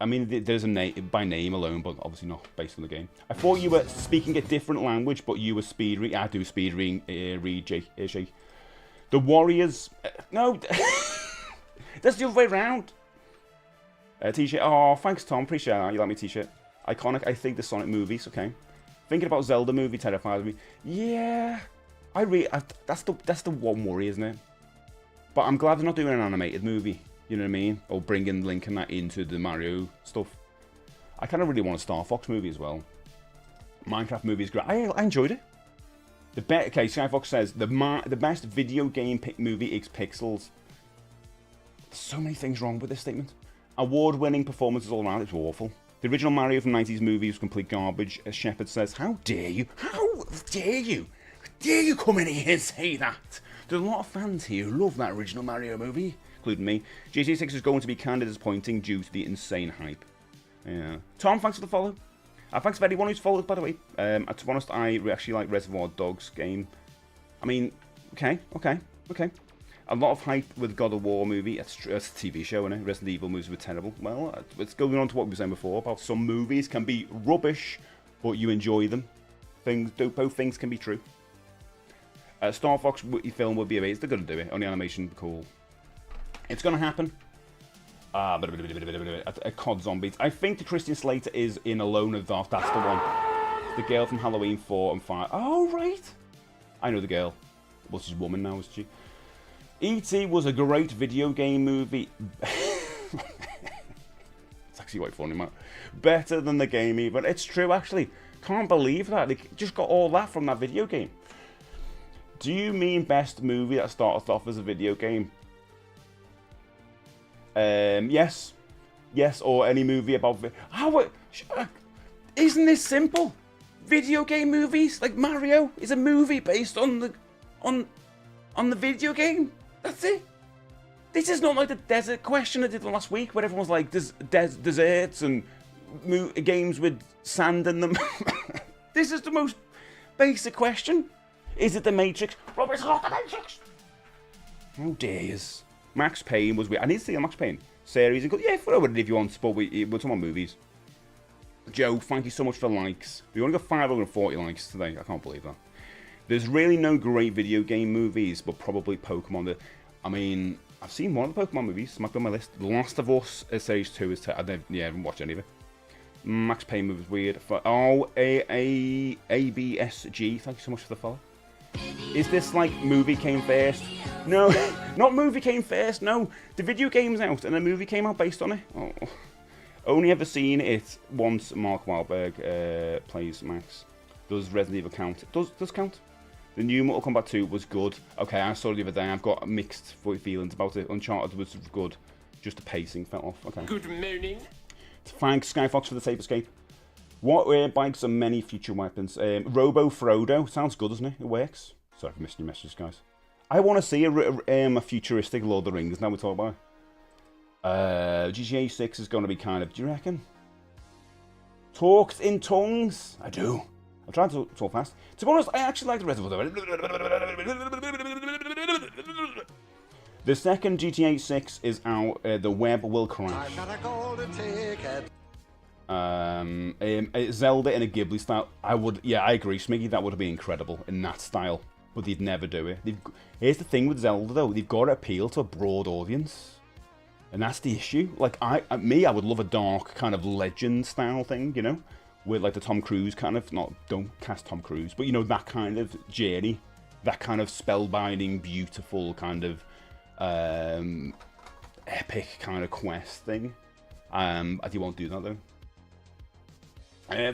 I mean, there's a name by name alone, but obviously not based on the game. I thought you were speaking a different language, but you were speed reading. I do speed read, Jake. The Warriors. No, that's the other way around. T-shirt. Oh, thanks, Tom. Appreciate that. You like my T-shirt. Iconic. I think the Sonic movies. Okay. Thinking about Zelda movie terrifies me. Yeah, that's the one worry, isn't it? But I'm glad they're not doing an animated movie. You know what I mean? Or bringing Link and that into the Mario stuff. I kind of really want a Star Fox movie as well. Minecraft movie is great. I enjoyed it. Okay, Sky Fox says the best video game movie is Pixels. There's so many things wrong with this statement. Award-winning performances all around. It's awful. The original Mario from the 90s movie was complete garbage. As Shepard says, how dare you? How dare you? How dare you come in here and say that? There's a lot of fans here who love that original Mario movie, including me. GTA 6 is going to be kind of disappointing due to the insane hype. Yeah. Tom, thanks for the follow. Thanks for anyone who's followed, by the way. To be honest, I actually like Reservoir Dogs game. I mean, okay. A lot of hype with God of War movie. That's a TV show, isn't it? Resident Evil movies were terrible. Well, it's going on to what we were saying before about some movies can be rubbish, but you enjoy them. Both things can be true. Star Fox film would be amazing. They're going to do it. Only animation, cool. It's going to happen. COD Zombies. I think the Christian Slater is in Alone in the Dark. That's the one. The girl from Halloween 4 and 5. Oh, right. I know the girl. Well, she's a woman now, isn't she? E.T. was a great video game movie. It's actually quite funny, man. Better than the game, even. It's true, actually. Can't believe that. They just got all that from that video game. Do you mean best movie that started off as a video game? Yes. Yes, or any movie about... Isn't this simple? Video game movies, like Mario, is a movie based on the video game. That's it. This is not like the desert question I did last week, where everyone was like, there's deserts and games with sand in them. This is the most basic question. Is it The Matrix? Rob, it's not The Matrix. Oh dear. Max Payne was weird. I need to see a Max Payne series. Yeah, throw it if you want, but we're talking about movies. Joe, thank you so much for the likes. We only got 540 likes today. I can't believe that. There's really no great video game movies, but probably Pokemon. I mean, I've seen one of the Pokemon movies. It's on my list. The Last of Us Stage 2 is... I haven't watched any of it. Max Payne movie was weird. ABSG, thank you so much for the follow. Is this like movie came first? No, not movie came first, no. The video game's out and a movie came out based on it. Oh. Only ever seen it once. Mark Wahlberg plays Max. Does Resident Evil count? Does count? The new Mortal Kombat 2 was good. Okay, I saw it the other day. I've got mixed feelings about it. Uncharted was good. Just the pacing fell off. Okay. Good morning. Thanks, Skyfox, for the safe escape. What bikes are many future weapons? Robo Frodo. Sounds good, doesn't it? It works. Sorry for missing your messages, guys. I want to see a futuristic Lord of the Rings. Now we're talking about. GTA 6 is going to be kind of... Do you reckon? Talks in tongues? I do. I'm trying to talk fast. To be honest, I actually like the Reservoir. The second GTA 6 is out. The web will crash. Zelda in a Ghibli style. I agree, Smiggy. That would be incredible in that style. But they'd never do it. Here's the thing with Zelda, though. They've got to appeal to a broad audience. And that's the issue. Like, I would love a dark kind of legend style thing, you know? With like the Tom Cruise kind of, don't cast Tom Cruise, but you know, that kind of journey. That kind of spellbinding, beautiful kind of epic kind of quest thing. They won't do that, though.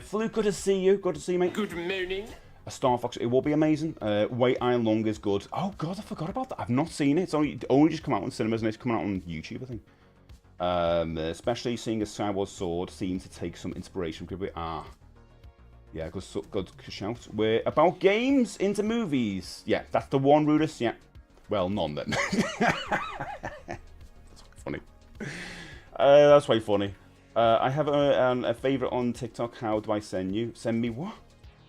Fluke, good to see you. Good to see you, mate. Good morning. A Star Fox, it will be amazing. Wait Iron Lung is good. Oh god, I forgot about that. I've not seen it. It's only just come out in cinemas and it's coming out on YouTube, I think. Especially seeing a Skyward Sword seems to take some inspiration from Ghibli. Yeah, good shout. We're about games into movies. Yeah, that's the one, Rudis. Yeah. Well, none then. That's funny. That's quite funny. I have a favourite on TikTok. How do I send you? Send me what?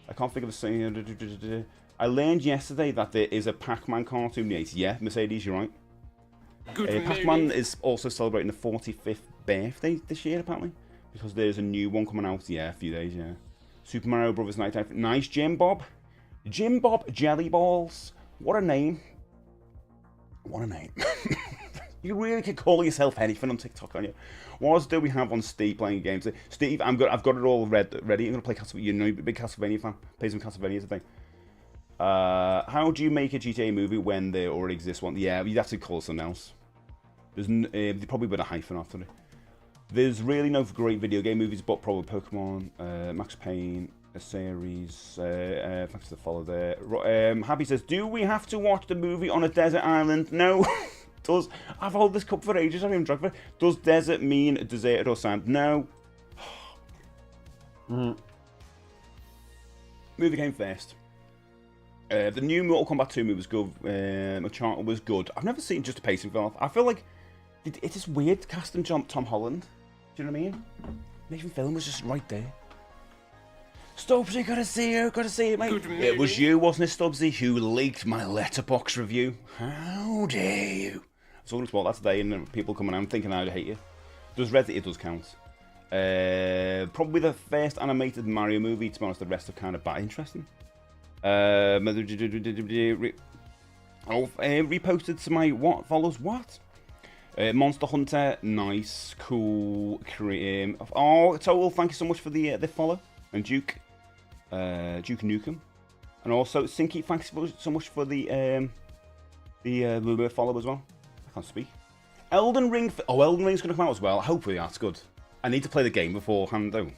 I can't think of the saying. I learned yesterday that there is a Pac-Man cartoon. Yeah, Mercedes, you're right. Pac-Man is also celebrating the 45th birthday this year, apparently. Because there's a new one coming out, yeah, a few days, yeah. Super Mario Brothers Night Out. Nice, Jim Bob. Jim Bob Jelly Balls. What a name. What a name. You really could call yourself anything on TikTok, can't you? What else do we have on Steve playing games? Steve, I've got it all ready. I'm going to play Castlevania. You know, you're a big Castlevania fan. Play some Castlevania today. How do you make a GTA movie when there already exists one? Yeah, you'd have to call it something else. There's probably been a hyphen after it. There's really no great video game movies, but probably Pokemon, Max Payne, a series. Thanks for the follow there. Happy says, do we have to watch the movie on a desert island? No. I've held this cup for ages, I haven't even drunk it. Does desert mean deserted or sand? No. Movie came first. The new Mortal Kombat 2 movie was good. Uncharted was good. I've never seen just a pacing film. I feel like it is weird casting Tom Holland. Do you know what I mean? Nathan Fillion was just right there. Stubbsy, gotta see it, mate. It was you, wasn't it, Stubbsy, who leaked my Letterboxd review? How dare you? I was talking about that today, and people coming out thinking I'd hate you. It does count. Probably the first animated Mario movie. To be honest, the rest are kind of bad. Interesting. Reposted to my what follows what? Monster Hunter, nice, cool, creative. Oh, Total, thank you so much for the follow, and Duke Nukem, and also Sinky, thanks so much for the follow as well. I can't speak. Elden Ring. Oh, Elden Ring's gonna come out as well. Hopefully that's good. I need to play the game beforehand though,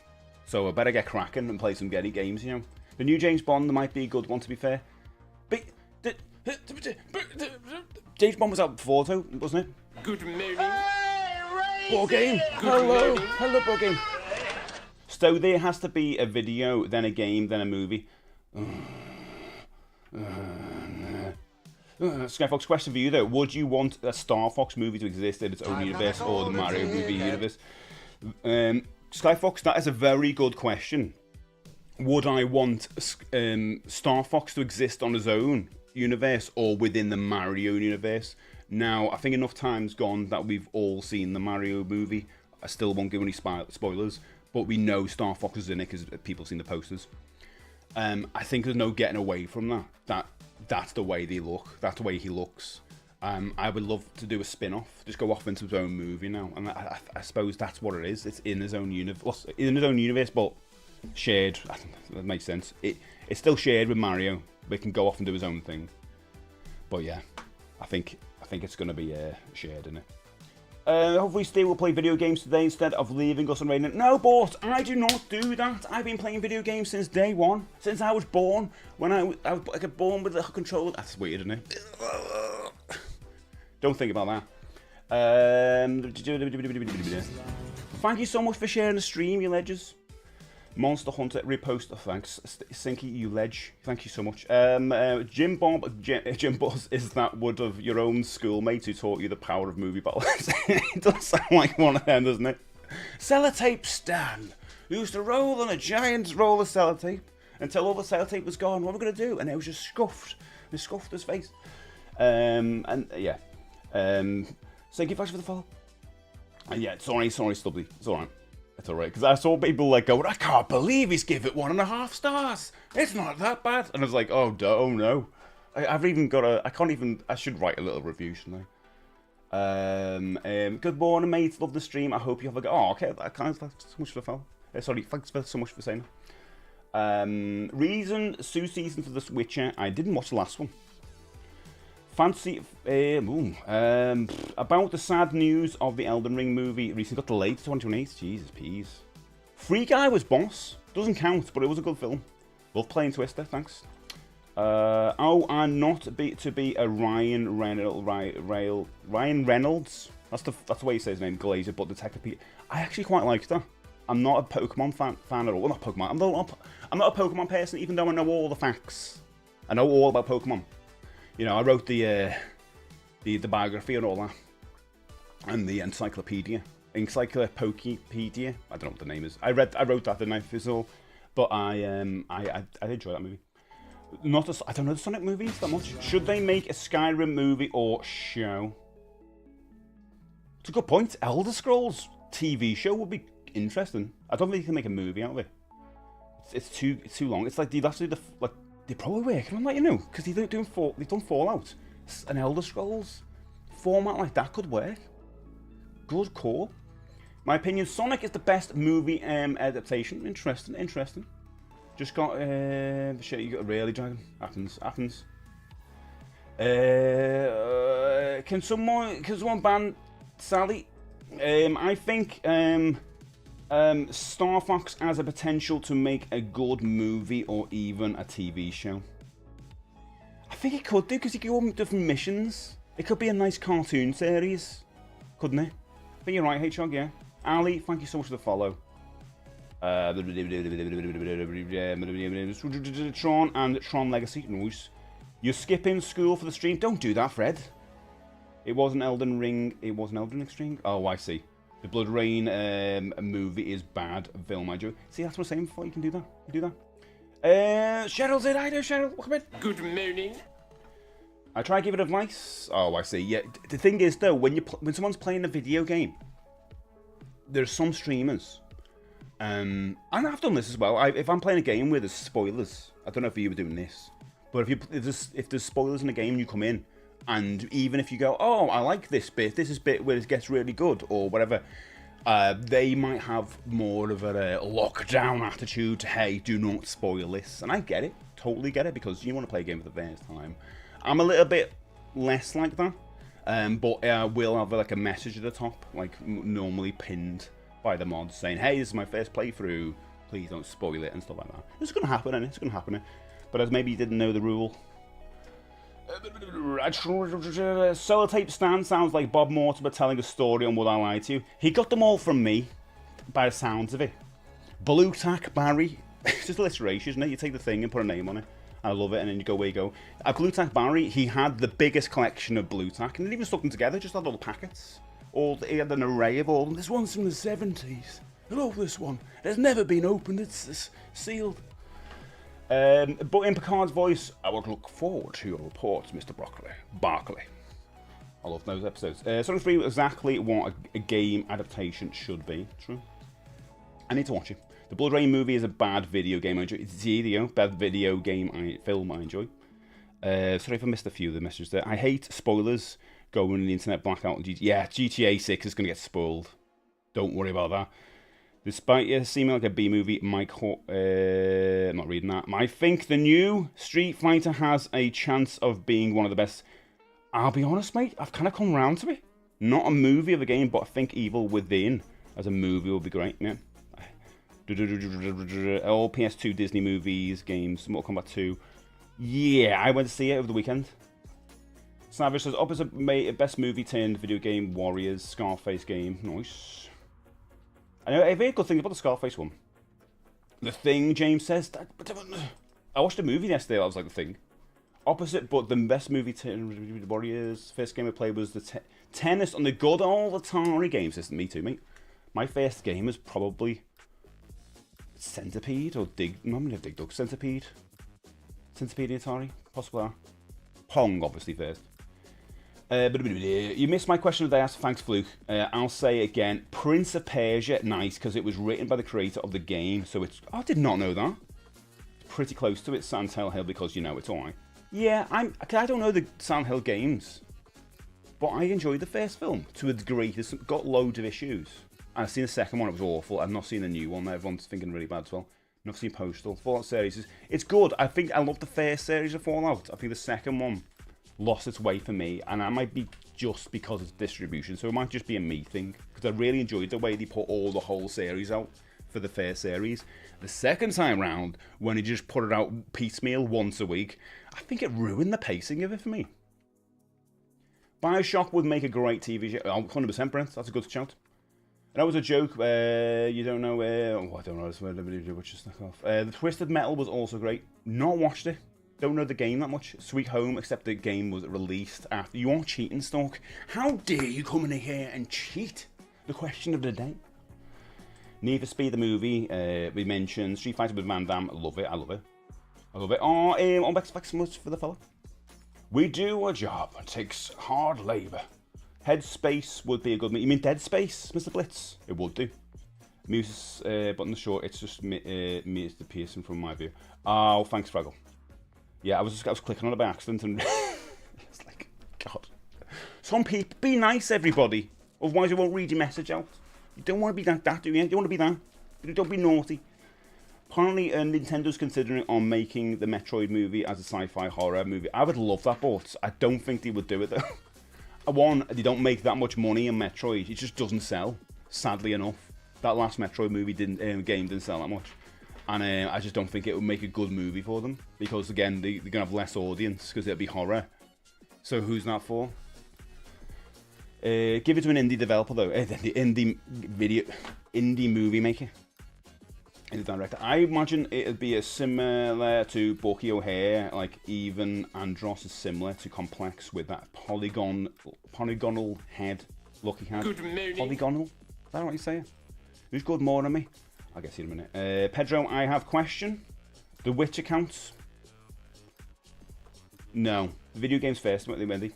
so I better get cracking and play some Getty games. You know, the new James Bond might be a good one to be fair. But James Bond was out before though, wasn't it? Good morning. Board game. Hello, board game. So there has to be a video, then a game, then a movie. Skyfox, question for you though: would you want a Star Fox movie to exist in its own universe, or the Mario movie universe? Skyfox, that is a very good question. Would I want Star Fox to exist on his own universe or within the Mario universe? Now, I think enough time's gone that we've all seen the Mario movie. I still won't give any spoilers, but we know Star Fox is in it because people have seen the posters. I think there's no getting away from that. That's the way they look. That's the way he looks. I would love to do a spin-off, just go off into his own movie now, and I suppose that's what it is. It's in his own universe, but shared. I think that makes sense. It's still shared with Mario, but he can go off and do his own thing. But yeah, I think it's going to be shared, isn't it? Hopefully Steve will play video games today instead of leaving us and raining. No, boss, I do not do that. I've been playing video games since day one, since I was born. When I was born with a controller. That's weird, isn't it? Don't think about that. Thank you so much for sharing the stream, you ledges. Monster Hunter repost. Thanks, Sinky, you ledge. Thank you so much. Jim Buzz is that wood of your own schoolmate who taught you the power of movie battles. It does sound like one of them, doesn't it? Sellotape Stan used to roll on a giant roll of sellotape until all the sellotape was gone. What are we gonna do? And it was just scuffed. They scuffed his face. And yeah. Sinky, thanks for the follow. And yeah, sorry, Stubby. It's alright. It's alright, because I saw people like going, I can't believe he's give it 1.5 stars. It's not that bad. And I was like, oh no. I've even got I should write a little review, shouldn't I? Good morning, mates. Love the stream. I hope you have a good... Oh, okay. Thanks so much for the follow. Sorry, thanks so much for saying that. Reason Sue season for The Witcher. I didn't watch the last one. Fancy about the sad news of the Elden Ring movie recently got delayed to 2028. Jesus peas. Free Guy was boss. Doesn't count, but it was a good film. Love playing Twister. Thanks. I'm not to be a Ryan Reynolds. That's the way he says his name, Glazer, but Detective Pete. I actually quite liked that. I'm not a Pokemon fan at all. Well, not Pokemon. I'm not a Pokemon person, even though I know all the facts. I know all about Pokemon. You know, I wrote the biography and all that, and the encyclopedia, Pokepedia. I don't know what the name is. I wrote that the night fizzle, but I enjoy that movie. I don't know the Sonic movies that much. Should they make a Skyrim movie or show? It's a good point. Elder Scrolls TV show would be interesting. I don't think you can make a movie out of it. It's too long. It's like they're probably working on that, you know, because they've done Fallout. An Elder Scrolls format like that could work. Good call. My opinion: Sonic is the best movie adaptation. Interesting. Just got shit. You got a really dragon. Happens. Can someone ban Sally? I think Star Fox has a potential to make a good movie or even a TV show. I think it could do, because you go on different missions. It could be a nice cartoon series, couldn't it? I think you're right, Hedgehog, yeah. Ali, thank you so much for the follow. Tron and Tron Legacy. Nice. You're skipping school for the stream. Don't do that, Fred. It was an Elden Ring stream. Oh, I see. The Blood Rain movie is bad. Film, I do. See, that's what I'm saying before. You can do that. Cheryl said, "Hi there, Cheryl. Welcome in." Good morning. I try to give it advice. Oh, I see. Yeah. The thing is, though, when someone's playing a video game, there's some streamers, and I've done this as well. If I'm playing a game where there's spoilers, I don't know if you were doing this, but if there's spoilers in the game, and you come in, and even if you go, "Oh, I like this bit. This is bit where it gets really good," or whatever. They might have more of a lockdown attitude. Hey, do not spoil this. And I get it, totally get it, because you want to play a game for the first time. I'm a little bit less like that, but I will have like a message at the top, like normally pinned by the mods, saying, "Hey, this is my first playthrough. Please don't spoil it," and stuff like that. It's gonna happen, and it's gonna happen. But as maybe you didn't know the rule. Solotape Stan sounds like Bob Mortimer telling a story on Would I Lie to You. He got them all from me, by the sounds of it. Blue Tack Barry. It's just alliteration, isn't it? You take the thing and put a name on it. I love it, and then you go where you go. Blue Tack Barry, he had the biggest collection of Blue Tack, and he even stuck them together, just had all the packets. He had an array of all of them. This one's from the 70s. I love this one. It's never been opened, it's sealed. But in Picard's voice, I would look forward to your reports, Mr. Barkley. I love those episodes. Sonic 3 exactly what a game adaptation should be. True. I need to watch it. The Blood Rain movie is a bad video game I enjoy. It's the bad video game film I enjoy. Sorry if I missed a few of the messages there. I hate spoilers going in the internet blackout. Yeah, GTA 6 is going to get spoiled. Don't worry about that. Despite it seeming like a B movie, I'm not reading that. I think the new Street Fighter has a chance of being one of the best. I'll be honest, mate, I've kind of come around to it. Not a movie of a game, but I think Evil Within as a movie would be great, yeah. All PS2 Disney movies, games, Mortal Kombat 2. Yeah, I went to see it over the weekend. Savage says, opposite best movie turned video game, Warriors, Scarface game. Nice. I know a very good thing about the Scarface one. The Thing, James says. I watched a movie yesterday that was like The Thing. Opposite, but the best movie Warriors. First game I played was the tennis on the good old Atari game system. Me too, mate. My first game was probably Centipede or Dig Dug. Centipede Atari, possibly that. Pong, obviously first. You missed my question of the day. Thanks, Fluke. I'll say it again. Prince of Persia, nice, because it was written by the creator of the game. So it's. I did not know that. It's pretty close to it. Silent Hill, because you know it's alright. Yeah, I don't know the Silent Hill games, but I enjoyed the first film to a degree. It's got loads of issues. I've seen the second one. It was awful. I've not seen the new one. Everyone's thinking really bad as well. Not seen Postal. Fallout series. It's good. I think I love the first series of Fallout. I think the second one lost its way for me, and that might be just because it's distribution, so it might just be a me thing, because I really enjoyed the way they put the whole series out for the first series. The second time round, when he just put it out piecemeal once a week, I think it ruined the pacing of it for me. Bioshock would make a great TV show. 100%, Brent, that's a good shout. That was a joke. You don't know. I don't know this word. Which is stuck off. The Twisted Metal was also great. Not watched it. Don't know the game that much. Sweet Home, except the game was released after. You are cheating, Stork. How dare you come in here and cheat? The question of the day. Need for Speed the movie. We mentioned Street Fighter with Van Damme. Love it. I love it. I love it. Oh, on back so much for the fella. We do a job. It takes hard labour. Headspace would be a good. You mean Dead Space, Mr. Blitz? It would do. Muse button the short. It's just Mr. Pearson from my view. Oh, thanks, Fraggle. Yeah, I was clicking on it by accident and it's like, God. Some people, be nice, everybody. Otherwise, I won't read your message out. You don't want to be that, do you? You don't want to be that. Don't be naughty. Apparently, Nintendo's considering on making the Metroid movie as a sci-fi horror movie. I would love that, but I don't think they would do it though. One, they don't make that much money in Metroid. It just doesn't sell. Sadly enough, that last Metroid movie game didn't sell that much, and I just don't think it would make a good movie for them because again, they're gonna have less audience because it'll be horror. So who's that for? Give it to an indie developer though. The indie movie maker. The director. I imagine it'd be a similar to Bucky O'Hare, like even Andros is similar to Complex with that polygonal head looking head. Good morning. Polygonal? Is that what you say? Who's good more than me? I'll get you in a minute. Pedro, I have question. The Witch accounts? No. The video games first, Wendy.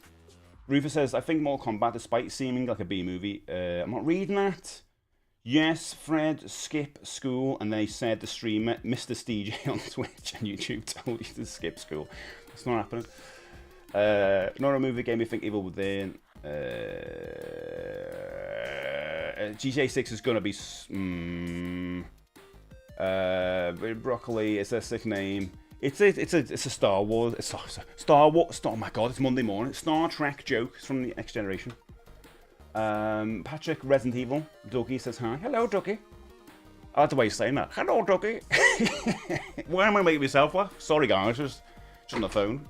Rufus says, I think Mortal Kombat, despite seeming like a B movie, I'm not reading that. Yes, Fred, skip school, and then he said the streamer, Mr. SteeJ on Twitch and YouTube told you to skip school. It's not happening. Not a movie game you think Evil Within. GTA 6 is going to be... Broccoli, it's a sick name. It's a Star Wars... Star Wars... Oh my god, it's Monday morning. Star Trek jokes from the Next Generation. Patrick, Resident Evil. Dougie says hi. Hello, Dougie. I like the way he's saying that. Hello, Dougie. Why am I making myself laugh? Sorry, guys. Just on the phone.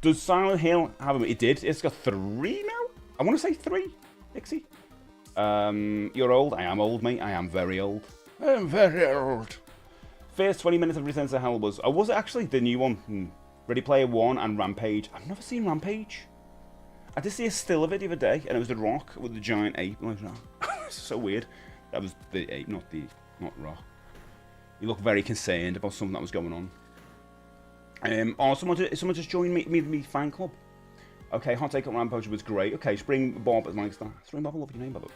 Does Silent Hill have a... It did. It's got 3 now? I want to say 3. Dixie. You're old. I am old, mate. I am very old. I am very old. First 20 minutes of Return to Hell was... was it actually the new one? Ready Player One and Rampage. I've never seen Rampage. I did see a still of it the other day, and it was The Rock with the giant ape. Like that. It's so weird. That was the ape, not Rock. He looked very concerned about something that was going on. Oh, someone just joined me fan club. Okay, Hot Take on Rampage was great. Okay, Spring Bob likes that. Spring Bob, I love your name, by the way.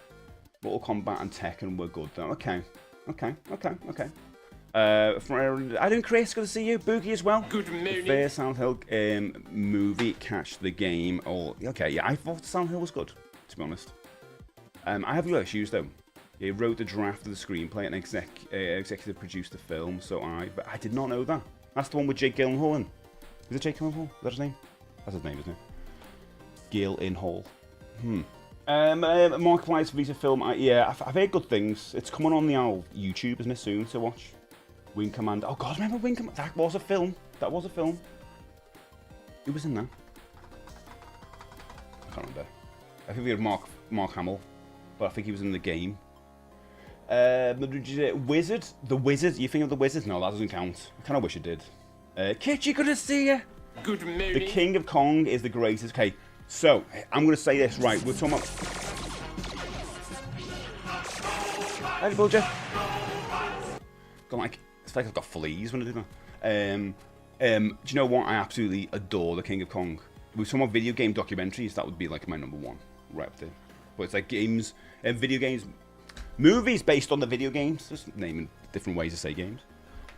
Mortal Kombat and Tekken were good though. Okay. I don't Chris, good to see you. Boogie as well. Good morning. The first Silent Hill movie, catch the game. Oh, okay, yeah, I thought Silent Hill was good, to be honest. I have little issues though. He wrote the draft of the screenplay and executive produced the film, but I did not know that. That's the one with Jake Gyllenhaal in. Is it Jake Gyllenhaal? Is that his name? That's his name, isn't it? Gyllenhaal. Markiplier's Visa film. I've heard good things. It's coming on the old YouTube, isn't it, soon to watch? Wing Commander. Oh God, remember Wing Commander? That was a film. Who was in that? I can't remember. I think we had Mark Hamill, but I think he was in the game. Wizard. The Wizard. You think of the Wizard? No, that doesn't count. I kind of wish it did. Kitchy, good to see you. Good morning. The King of Kong is the greatest. Okay, so I'm going to say this right. We're talking about. Hey, Bulger. It's like I've got fleas when I do that. Do you know what? I absolutely adore The King of Kong. If we're talking about video game documentaries, that would be like my number one, right up there. But it's like games and video games, movies based on the video games. Just naming different ways to say games.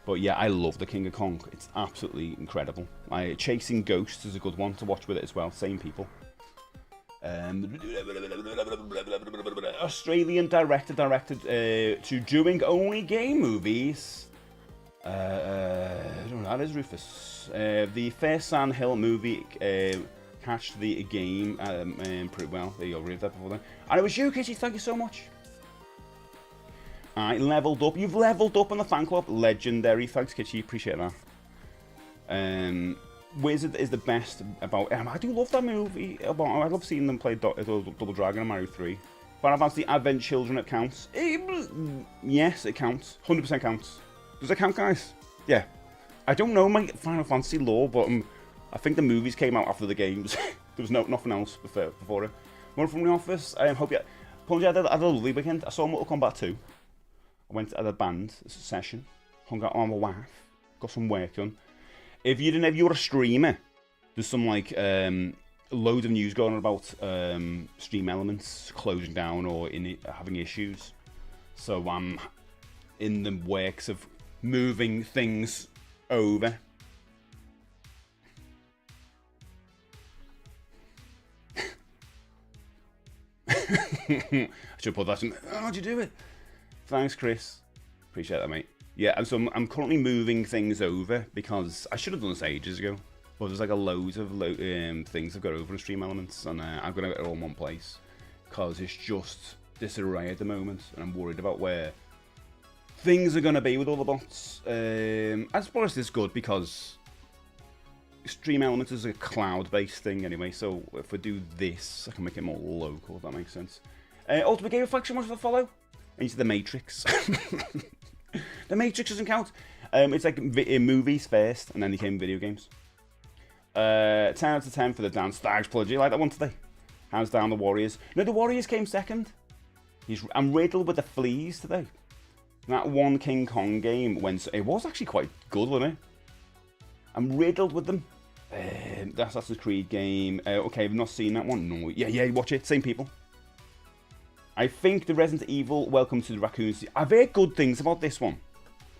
But yeah, I love The King of Kong. It's absolutely incredible. Chasing Ghosts is a good one to watch with it as well. Same people. Australian director directed to doing only game movies. I don't know, that is Rufus. The first Silent Hill movie catched the game pretty well. There you go, read that before then. And it was you, Kitty, thank you so much. I leveled up. You've leveled up in the fan club. Legendary. Thanks, Kitty. Appreciate that. Wizard is the best about... I do love that movie. I love seeing them play Double Dragon and Mario 3. Final Fantasy Advent Children, it counts. Yes, it counts. 100% counts. Does it count, guys? Yeah. I don't know my Final Fantasy lore, but I think the movies came out after the games. There was nothing else before it. More from the office. I hope you... I had a lovely weekend. I saw Mortal Kombat 2. I went at a band session. Hung out on my wife. Got some work done. If you're a streamer, there's some like loads of news going on about Stream Elements closing down or having issues. So I'm in the works of moving things over. I should put that in. How'd you do it? Thanks, Chris. Appreciate that, mate. Yeah, and so I'm currently moving things over because I should have done this ages ago. But there's like a loads of things I've got over in Stream Elements, and I'm going to get it all in one place because it's just disarray at the moment, and I'm worried about where things are going to be with all the bots. I suppose this is good because Stream Elements is a cloud-based thing anyway, so if we do this, I can make it more local, if that makes sense. Ultimate Game Reflection, what's the follow? Into the Matrix. The Matrix doesn't count. It's like movies first, and then they came video games. 10 out of 10 for the Dance Stags plug. Do you like that one today? Hands down the Warriors. No, the Warriors came second. I'm riddled with the fleas today. That one King Kong game, it was actually quite good, wasn't it? I'm riddled with them. The Assassin's Creed game. Okay, I've not seen that one. No, yeah, watch it. Same people. I think the Resident Evil Welcome to the Raccoon City. I've heard good things about this one.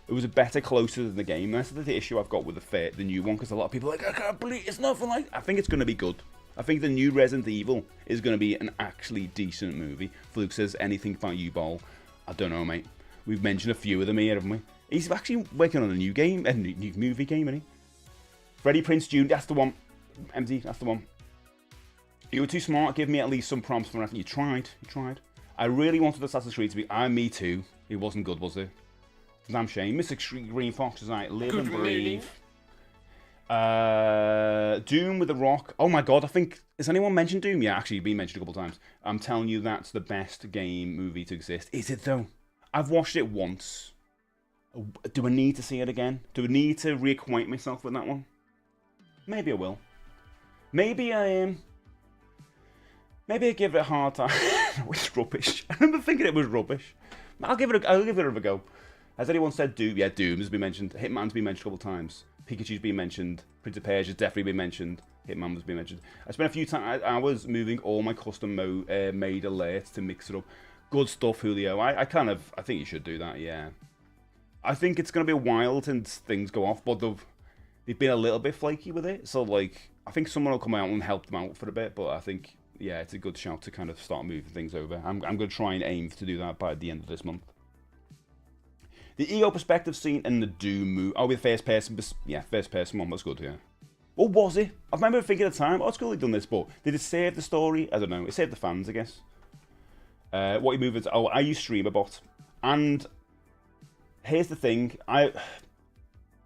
It was a better, closer than the game. That's the issue I've got with the new one, because a lot of people are like, I can't believe it's nothing like. I think it's going to be good. I think the new Resident Evil is going to be an actually decent movie. Fluke says, anything about you, Bol? I don't know, mate. We've mentioned a few of them here, haven't we? He's actually working on a new game, a new movie game, isn't he? Freddie Prinze Jr., that's the one. MZ, that's the one. You were too smart. Give me at least some prompts for anything. You tried. I really wanted Assassin's Creed to be. Me too. It wasn't good, was it? Damn shame. Mystic Green Fox is like live and breathe. Doom with the Rock. Oh my god, I think has anyone mentioned Doom? Yeah, actually been mentioned a couple times. I'm telling you, that's the best game movie to exist. Is it though? I've watched it once. Do I need to see it again? Do I need to reacquaint myself with that one? Maybe I will. Maybe I am. Maybe I give it a hard time. It's rubbish. I remember thinking it was rubbish. I'll give it a go. Has anyone said Doom? Yeah, Doom has been mentioned. Hitman's been mentioned a couple of times. Pikachu's been mentioned. Prince of Persia's definitely been mentioned. Hitman has been mentioned. I spent a few hours moving all my custom made alerts to mix it up. Good stuff, Julio. I think you should do that, yeah. I think it's going to be a while since things go off, but they've been a little bit flaky with it. So, like, I think someone will come out and help them out for a bit, but I think, yeah, it's a good shout to kind of start moving things over. I'm going to try and aim to do that by the end of this month. The ego perspective scene in the Doom movie. Oh, with first person one was good, yeah. Or was it? I remember thinking at the time, it's cool they've done this, but did it save the story? I don't know. It saved the fans, I guess. What you move into? Oh, I use StreamerBot, and here's the thing: I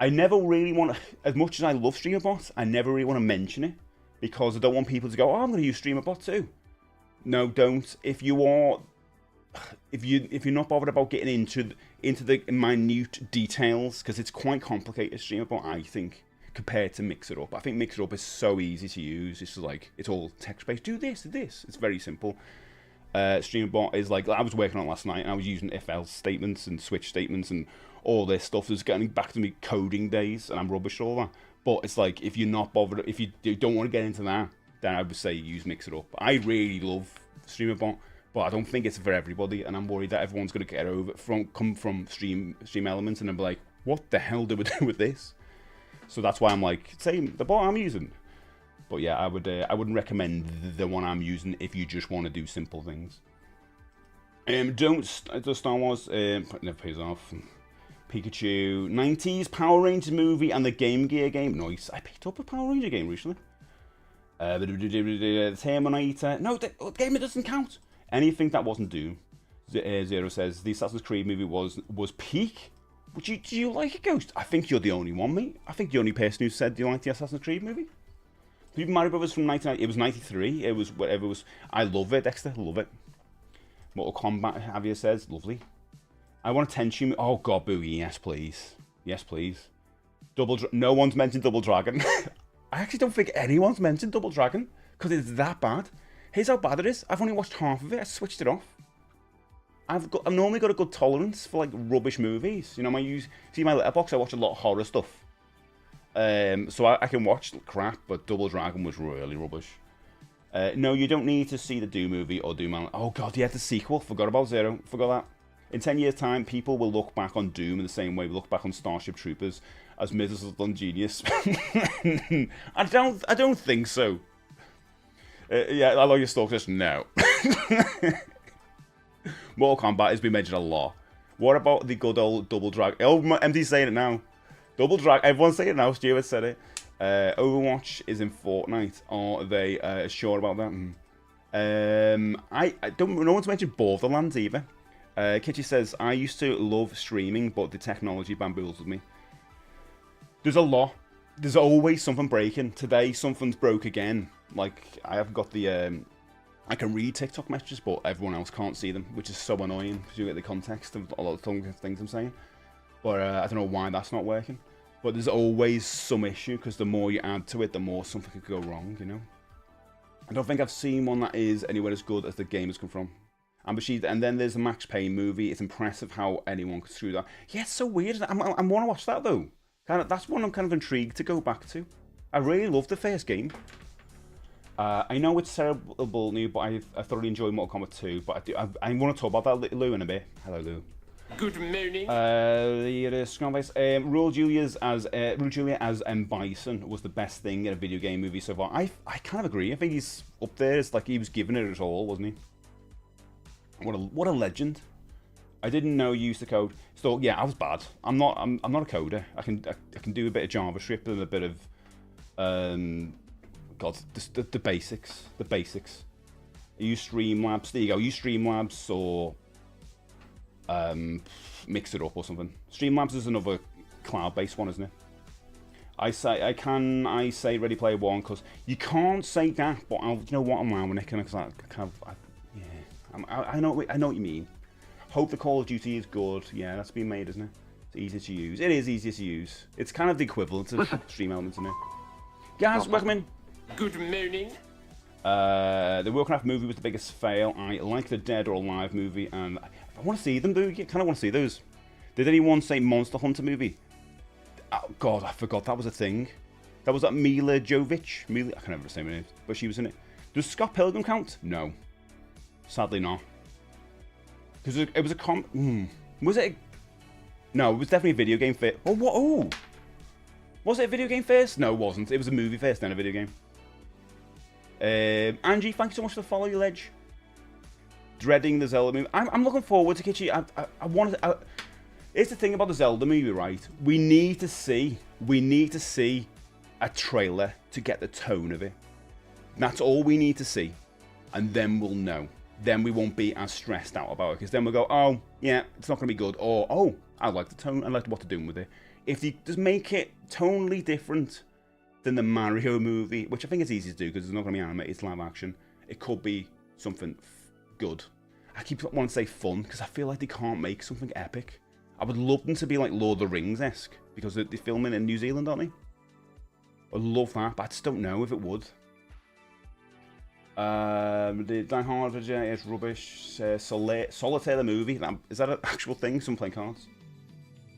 never really want to, as much as I love StreamerBot, I never really want to mention it because I don't want people to go, I'm going to use StreamerBot too. No, don't. If you're not bothered about getting into the minute details, because it's quite complicated, StreamerBot, I think, compared to Mix It Up. I think Mix It Up is so easy to use. It's just like, it's all text-based. Do this, do this. It's very simple. StreamerBot is like, I was working on it last night, and I was using if-else statements and switch statements and all this stuff. It's getting back to me coding days, and I'm rubbish at all that. But it's like, if you're not bothered, if you don't want to get into that, then I would say use Mix It Up. I really love StreamerBot, but I don't think it's for everybody, and I'm worried that everyone's going to get over come from Stream Elements and then be like, what the hell do we do with this? So that's why I'm like, same the bot I'm using. But yeah, I wouldn't recommend the one I'm using if you just want to do simple things. The Star Wars never pays off. Pikachu, 90s Power Rangers movie and the Game Gear game. Nice. I picked up a Power Ranger game recently. The Terminator. No, the game that doesn't count. Anything that wasn't Doom. Zero says the Assassin's Creed movie was peak. Do you like it, Ghost? I think you're the only one, mate. I think the only person who said you like the Assassin's Creed movie. Super Mario Brothers from 1990. It was 93. It was whatever it was. I love it, Dexter. Love it. Mortal Kombat, Javier says, lovely. I want a Tenchu. Oh God, Boogie, yes please, yes please. No one's mentioned Double Dragon. I actually don't think anyone's mentioned Double Dragon because it's that bad. Here's how bad it is. I've only watched half of it. I switched it off. I've normally got a good tolerance for like rubbish movies. You know, see my letterbox. I watch a lot of horror stuff. So I can watch crap, but Double Dragon was really rubbish. No, you don't need to see the Doom movie or Doom. Oh God, yeah, the sequel. Forgot about Zero. Forgot that. In 10 years' time, people will look back on Doom in the same way we look back on Starship Troopers as miserable genius. I don't think so. Yeah, I like your stalk just no. Mortal Kombat has been mentioned a lot. What about the good old Double Dragon? Oh, MD's saying it now. Double Dragon. Everyone's saying it now. Stuart said it. Overwatch is in Fortnite. Are they sure about that? I don't. No one's mentioned Borderlands either. Kitty says I used to love streaming, but the technology bamboozled me. There's a lot. There's always something breaking. Today something's broke again. Like I haven't got the. I can read TikTok messages, but everyone else can't see them, which is so annoying because you get the context of a lot of things I'm saying. But I don't know why that's not working. But there's always some issue because the more you add to it, the more something could go wrong, you know? I don't think I've seen one that is anywhere as good as the game has come from. And then there's the Max Payne movie. It's impressive how anyone could screw that. Yeah, it's so weird. I want to watch that, though. That's one I'm kind of intrigued to go back to. I really loved the first game. I know it's terrible new, but I thoroughly enjoyed Mortal Kombat 2. But I want to talk about that, Lou, in a bit. Hello, Lou. Good morning. The Scumface. Rule Julia as Bison was the best thing in a video game movie so far. I kind of agree. I think he's up there. It's like he was giving it all, wasn't he? What a legend. I didn't know you used the code. So yeah, I was bad. I'm not a coder. I can do a bit of JavaScript and a bit of God, the basics. The basics. I use Streamlabs. There you go. Use Streamlabs or mix it up or something. Streamlabs is another cloud-based one, isn't it? I say Ready Player One because you can't say that, but you know what? I'm allowing it because I know what you mean. Hope the Call of Duty is good. Yeah, that's been made, isn't it? It's easy to use. It is easy to use. It's kind of the equivalent of Stream Elements, isn't it? Guys, welcome in. Good morning. The Warcraft movie was the biggest fail. I like the Dead or Alive movie, and I want to see them, dude. I kind of want to see those. Did anyone say Monster Hunter movie? Oh, God, I forgot that was a thing. That was that Mila Jovovich. I can never say her name, but she was in it. Does Scott Pilgrim count? No. Sadly not. Because it was a Was it? No, it was definitely a video game first. Oh, what? Oh! Was it a video game first? No, it wasn't. It was a movie first, then a video game. Angie, thanks so much for the follow, you ledge. Dreading the Zelda movie. I'm looking forward to Kitchi. I want to. It's the thing about the Zelda movie, right? We need to see a trailer to get the tone of it. That's all we need to see, and then we'll know. Then we won't be as stressed out about it because then we'll go, oh yeah, it's not going to be good, or oh, I like the tone, I like what they're doing with it. If you just make it tonally different than the Mario movie, which I think is easy to do because it's not going to be animated, it's live action, it could be something good. I keep wanting to say fun because I feel like they can't make something epic. I would love them to be like Lord of the Rings-esque because they're filming in New Zealand, aren't they? I'd love that, but I just don't know if it would. The Die Hard is rubbish. Solitaire the movie, is that an actual thing? Someone playing cards?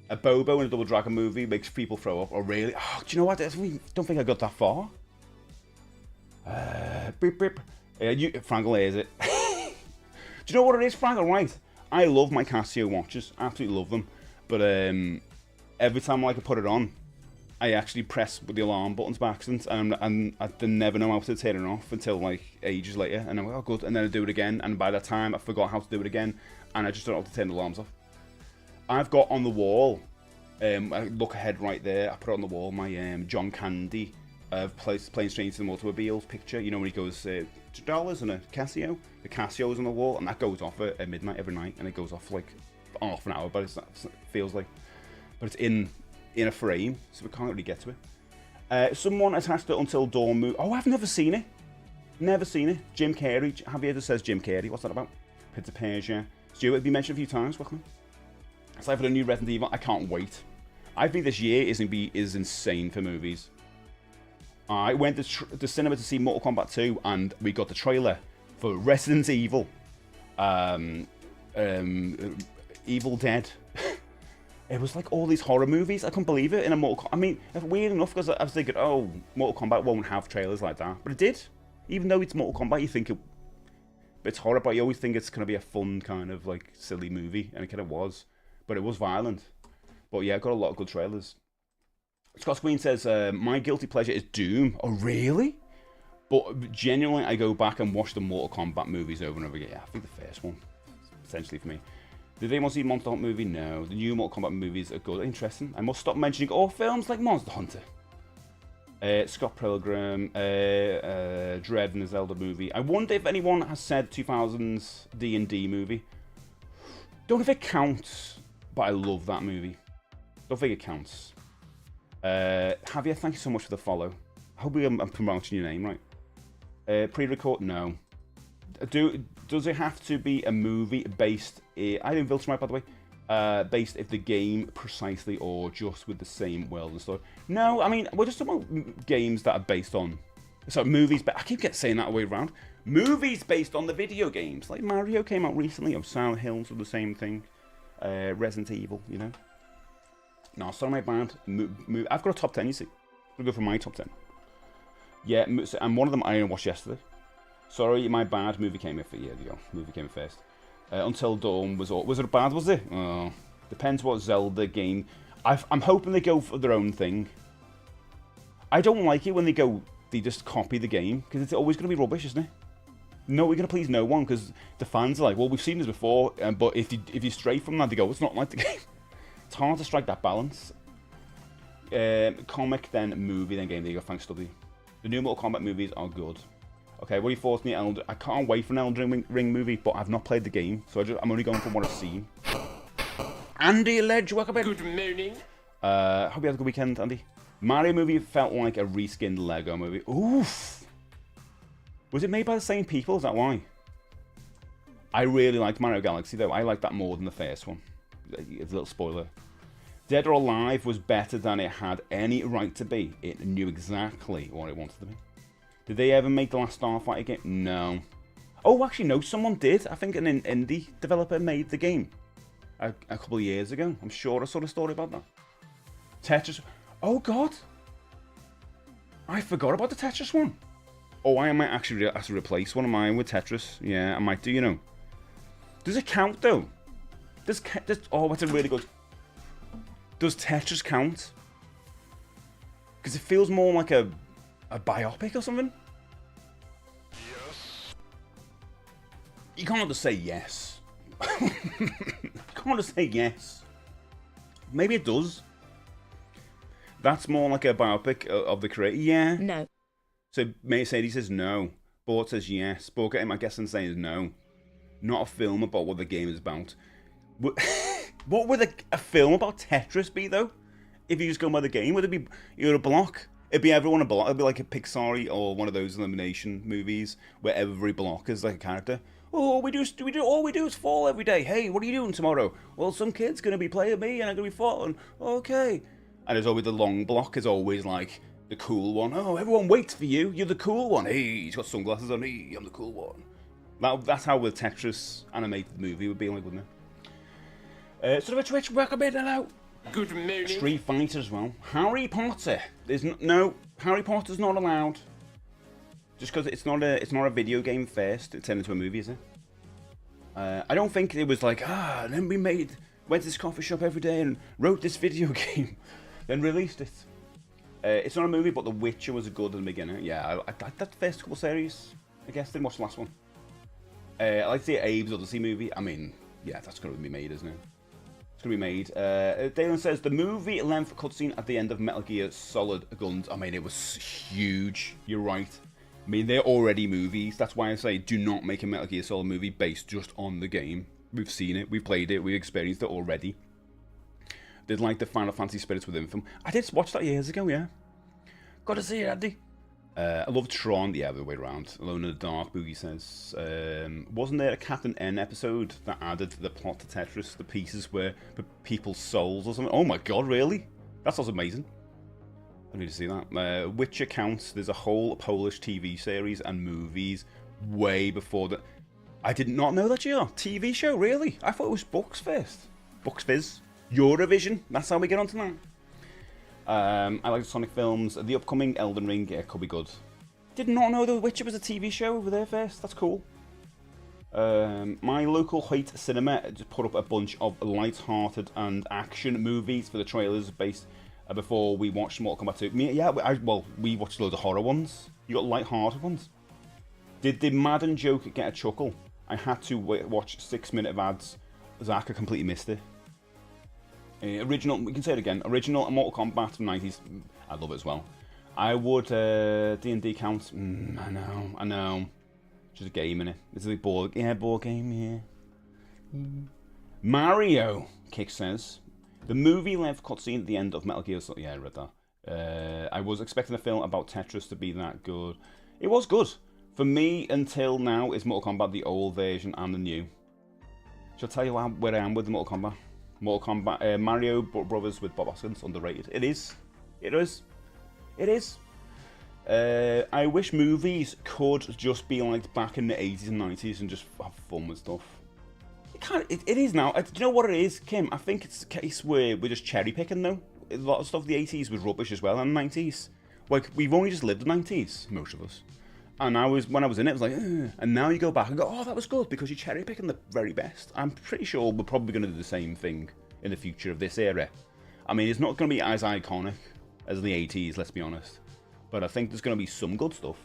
A Bobo in a Double Dragon movie makes people throw up. Oh, really? Oh, do you know what? I don't think I got that far. Beep, beep. Frankel hears it. Do you know what it is, Frankel? Right. I love my Casio watches. Absolutely love them. But every time I put it on, I actually press the alarm buttons by accident, and I never know how to turn it off until like ages later. And I'm like, oh, good. And then I do it again, and by that time, I forgot how to do it again, and I just don't know how to turn the alarms off. I've got on the wall, I look ahead right there, I put it on the wall, my John Candy playing Strange to the Automobiles picture, you know, when he goes $2 and a Casio. The Casio's on the wall, and that goes off at midnight every night, and it goes off like half an hour, but it feels like, but it's in a frame, so we can't really get to it. Someone attached it Until Dawn movie. Oh, I've never seen it. Never seen it. Jim Carrey. Javier just says Jim Carrey. What's that about? Prince of Persia. Stuart, have been mentioned a few times, welcome. Aside for the new Resident Evil, I can't wait. I think this year is insane for movies. I went to the cinema to see Mortal Kombat 2, and we got the trailer for Resident Evil. Evil Dead. It was like all these horror movies. I couldn't believe it in a Mortal Kombat. I mean, weird enough, because I was thinking, oh, Mortal Kombat won't have trailers like that. But it did. Even though it's Mortal Kombat, you think it's horror, but you always think it's going to be a fun kind of like silly movie. And it kind of was. But it was violent. But yeah, it got a lot of good trailers. Scott Queen says, my guilty pleasure is Doom. Oh, really? But genuinely, I go back and watch the Mortal Kombat movies over and over again. Yeah, I think the first one, essentially for me. Did anyone see Monster Hunter movie? No. The new Mortal Kombat movies are good. Interesting. I must stop mentioning all films like Monster Hunter. Scott Pilgrim, Dread and the Zelda movie. I wonder if anyone has said 2000's D&D movie. Don't know if it counts, but I love that movie. Don't think it counts. Javier, thank you so much for the follow. I hope I'm promoting your name right. Pre-record? No. Does it have to be a movie based? I didn't filter right, by the way. Based if the game precisely, or just with the same world and story. No, I mean we're just talking about games that are based on. So movies, but I keep saying that way around. Movies based on the video games, like Mario came out recently, or Silent Hills, or the same thing. Resident Evil, you know. No, sorry, my bad. I've got a top 10, you see. I'm going to go for my top 10. Yeah, and one of them I only watched yesterday. Sorry, my bad. Movie came in for a year ago. Movie came in first. Until Dawn was it bad, was it? Oh, depends what Zelda game. I'm hoping they go for their own thing. I don't like it when they just copy the game, because it's always going to be rubbish, isn't it? No, we're going to please no one, because the fans are like, well, we've seen this before, but if you stray from that, they go, it's not like the game. It's hard to strike that balance. Comic, then movie, then game. There you go, thanks, W. The new Mortal Kombat movies are good. Okay, what are your thoughts on the I can't wait for an Elden Ring movie, but I've not played the game, so I'm only going from what I've seen. Andy Ledge, welcome in. Good morning. Hope you had a good weekend, Andy. Mario movie felt like a reskinned Lego movie. Oof. Was it made by the same people? Is that why? I really liked Mario Galaxy, though. I liked that more than the first one. It's a little spoiler. Dead or Alive was better than it had any right to be. It knew exactly what it wanted to be. Did they ever make the last Starfighter game? No. Oh, actually, no, someone did. I think an indie developer made the game a couple of years ago. I'm sure I saw a story about that. Tetris. Oh, God. I forgot about the Tetris one. Oh, I might actually have to replace one of mine with Tetris. Yeah, I might do, you know. Does it count, though? Oh, that's a really good... Does Tetris count? Because it feels more like a biopic or something. Yes. You can't just say yes. You can't just say yes. Maybe it does. That's more like a biopic of the creator. Yeah. No. So Mercedes says no. Bort says yes. Bort, I'm guessing saying no. Not a film about what the game is about. What would a film about Tetris be, though? If you just go by the game, would it be you're a block? It'd be everyone a block. It'd be like a Pixar or one of those elimination movies where every block is like a character. Oh, all we do is fall every day. Hey, what are you doing tomorrow? Well, some kid's gonna be playing me and I'm gonna be falling. Okay. And there's always the long block is always like the cool one. Oh, everyone waits for you. You're the cool one. Hey, he's got sunglasses on. Hey, I'm the cool one. That's how the Tetris animated movie would be like, wouldn't it? Rich, welcome in, hello. Good morning. Street Fighter as well. Harry Potter. No, Harry Potter's not allowed. Just because it's not a video game first. It turned into a movie, is it? I don't think it was like, and then we went to this coffee shop every day and wrote this video game, then released it. It's not a movie, but The Witcher was good in the beginning. Yeah, I liked that first couple series. I guess didn't watch the last one. I like to see Abe's Odyssey movie. I mean, yeah, that's going to be made, isn't it? It's going to be made. Dalen says, the movie length cutscene at the end of Metal Gear Solid Guns. I mean, it was huge. You're right. I mean, they're already movies. That's why I say do not make a Metal Gear Solid movie based just on the game. We've seen it. We've played it. We've experienced it already. Did like the Final Fantasy spirits within film. I did watch that years ago, yeah. Got to see it, Andy. I love Tron, the other way around. Alone in the Dark, Boogie says. Wasn't there a Captain N episode that added to the plot to Tetris? The pieces were for people's souls or something? Oh my god, really? That sounds amazing. I need to see that. Which accounts, there's a whole Polish TV series and movies way before that. I did not know that, Gio. TV show, really? I thought it was books first. Books Fizz. Eurovision. That's how we get onto that. I like the Sonic films. The upcoming Elden Ring, yeah, could be good. Did not know The Witcher was a TV show over there first. That's cool. My local Hoyt cinema just put up a bunch of light-hearted and action movies for the trailers based before we watched Mortal Kombat 2. Yeah, we watched loads of horror ones. You got light-hearted ones. Did the Madden joke get a chuckle? I had to watch 6-minute ads. Zach, I completely missed it. Original, we can say it again. Original Mortal Kombat from the 90s. I love it as well. I would D&D count. I know. Just a game, innit? This is a board game, yeah. Mario, Kick says. The movie length cutscene at the end of Metal Gear Solid. Yeah, I read that. I was expecting a film about Tetris to be that good. It was good. For me, until now, is Mortal Kombat the old version and the new. Shall I tell you where I am with the Mortal Kombat? Mortal Kombat, Mario Brothers with Bob Hoskins, underrated. It is. I wish movies could just be like back in the 80s and 90s and just have fun with stuff. It is now. Do you know what it is, Kim? I think it's a case where we're just cherry picking though. A lot of stuff the 80s was rubbish as well, and the 90s. Like, we've only just lived the 90s, most of us. And when I was in it, I was like, ugh. And now you go back and go, oh, that was good, because you're cherry picking the very best. I'm pretty sure we're probably going to do the same thing in the future of this era. I mean, it's not going to be as iconic as the 80s, let's be honest. But I think there's going to be some good stuff.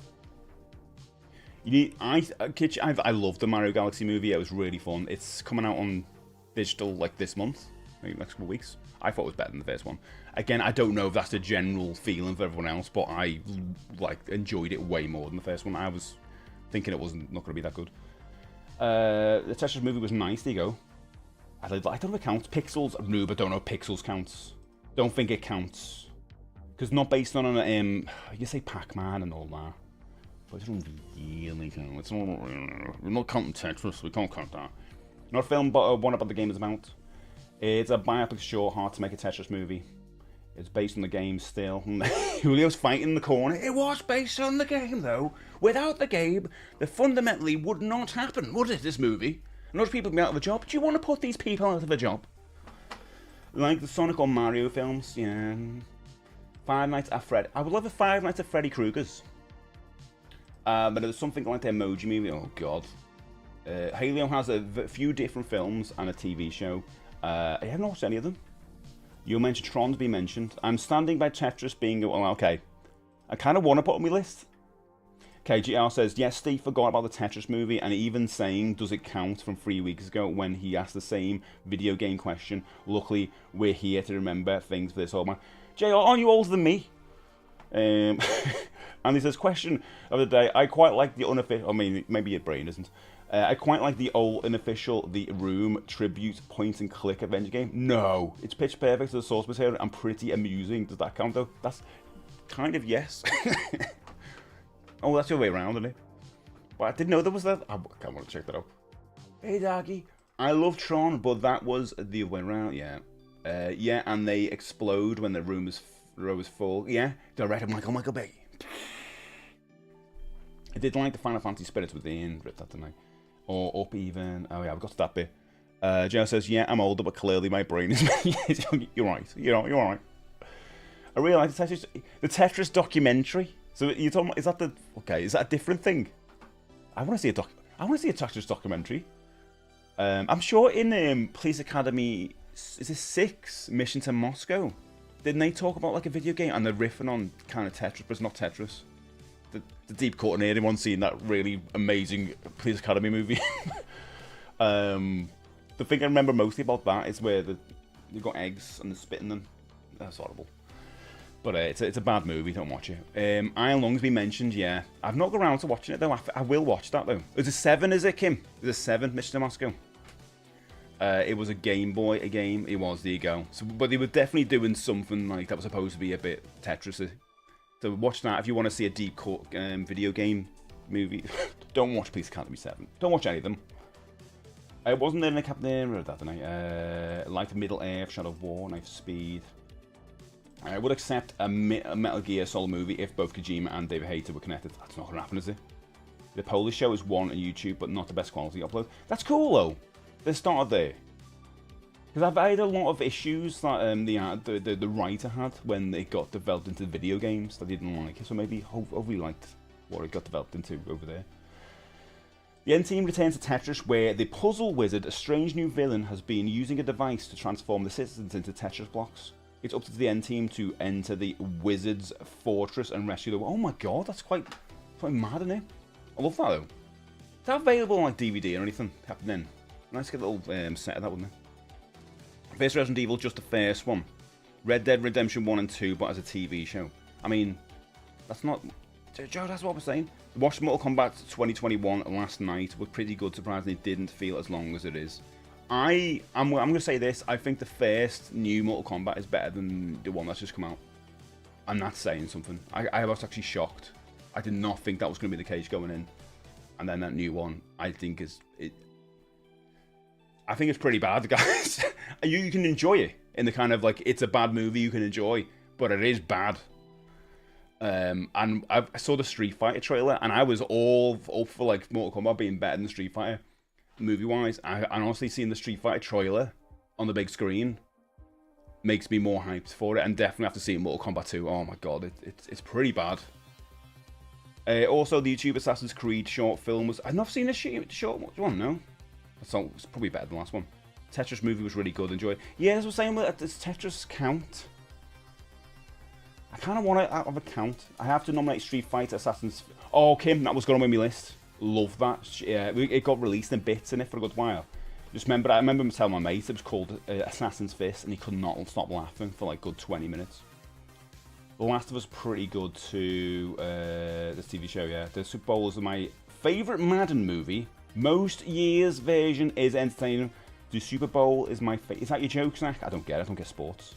I love the Mario Galaxy movie. It was really fun. It's coming out on digital like this month, maybe next couple of weeks. I thought it was better than the first one. Again, I don't know if that's the general feeling for everyone else, but I enjoyed it way more than the first one. I was thinking it wasn't not going to be that good. The Tetris movie was nice. There you go. I don't know if it counts. Pixels, noob. I don't know if Pixels counts. Don't think it counts because not based on an you say Pac-Man and all that, but it doesn't really count. It's not. We're not counting Tetris. We can't count that. Not a film, but one about the game is about. It's a biopic short, hard to make a Tetris movie. It's based on the game still. Julio's fighting in the corner. It was based on the game, though. Without the game, the fundamentally would not happen, would it, this movie? And those people would be out of a job. Do you want to put these people out of a job? Like the Sonic or Mario films, yeah. Five Nights at Freddy. I would love a Five Nights at Freddy Krueger's. But there's something like the Emoji Movie. Oh, God. Halio has a few different films and a TV show. I haven't watched any of them. You mentioned Tron to be mentioned. I'm standing by Tetris being... Well, okay. I kind of want to put on my list. KGR says, yes, Steve forgot about the Tetris movie and even saying, does it count from 3 weeks ago when he asked the same video game question. Luckily, we're here to remember things for this old man. JR, aren't you older than me? And he says, question of the day. I quite like the unofficial... I mean, maybe your brain isn't. I quite like the old unofficial The Room tribute point-and-click adventure game. No, it's pitch perfect to the source material and pretty amusing. Does that count, though? That's kind of yes. Oh, that's the way around, isn't it? But I didn't know there was that. I kind of want to check that out. Hey, doggy. I love Tron, but that was the way around, yeah. Yeah, and they explode when the room is full. Yeah, direct. I'm like, oh my god, baby. I did like the Final Fantasy Spirits Within, ripped that tonight. Or Up even. Oh yeah, I've got to that bit. Joe says, yeah, I'm older, but clearly my brain is... You're right. You're right. I really like the Tetris documentary. So you're talking about, is that the... Okay, is that a different thing? I want to see a Tetris documentary. I'm sure in Police Academy... Is it 6? Mission to Moscow? Didn't they talk about like a video game and they're riffing on kind of Tetris, but it's not Tetris? The deep cut in anyone seen that really amazing Police Academy movie? The thing I remember mostly about that is where they've got eggs and they're spitting them. That's horrible. But it's a bad movie, don't watch it. Iron Lung's been mentioned, yeah. I've not got around to watching it though. I will watch that though. Is it 7, is it, Kim? Is it 7, Mr. Moscow? It was a Game Boy, a game. It was, there you go. So, but they were definitely doing something like that was supposed to be a bit Tetris-y. So watch that if you want to see a deep cut video game movie. Don't watch Police Academy 7. Don't watch any of them. I wasn't there in the Captain that night. Like Middle Earth, Shadow of War, Knife Speed. I would accept a Metal Gear Solid movie if both Kojima and David Hayter were connected. That's not going to happen, is it? The Polish show is one on YouTube, but not the best quality upload. That's cool, though. They started there. Because I had a lot of issues that the writer had when it got developed into video games that they didn't like. So maybe hopefully liked what it got developed into over there. The End Team returns to Tetris, where the puzzle wizard, a strange new villain, has been using a device to transform the citizens into Tetris blocks. It's up to the End Team to enter the wizard's fortress and rescue the... Oh my god, that's quite mad, isn't it? I love that, though. Is that available on like DVD or anything happening? Nice to get a little set of that, wouldn't it? First Resident Evil, just the first one. Red Dead Redemption 1 and 2, but as a TV show. I mean, that's not... Joe, that's what we're saying. I watched Mortal Kombat 2021 last night. Was pretty good, surprisingly. It didn't feel as long as it is. I'm going to say this. I think the first new Mortal Kombat is better than the one that's just come out. And that's saying something. I was actually shocked. I did not think that was going to be the case going in. And then that new one, I think is... I think it's pretty bad, guys. You can enjoy it in the kind of like, it's a bad movie you can enjoy, but it is bad. And I saw the Street Fighter trailer, and I was all up for like Mortal Kombat being better than Street Fighter, movie-wise. And honestly, seeing the Street Fighter trailer on the big screen makes me more hyped for it, and definitely after seeing Mortal Kombat 2, oh my god, it's pretty bad. Also, the YouTube Assassin's Creed short film was... I've not seen this short one, no? So it's probably better than the last one. Tetris movie was really good, enjoyed. Yeah, as I was saying, does Tetris count? I kind of want to have a count. I have to nominate Street Fighter, Assassin's... Oh, Kim, that was going on my list. Love that. Yeah, it got released in bits in it for a good while. I remember him telling my mate it was called Assassin's Fist, and he could not stop laughing for like good 20 minutes. The Last of Us pretty good too. This TV show, yeah. The Super Bowl is my favourite Madden movie. Most years' version is entertaining. The Super Bowl is my favorite. Is that your joke, Zach? I don't get it. I don't get sports.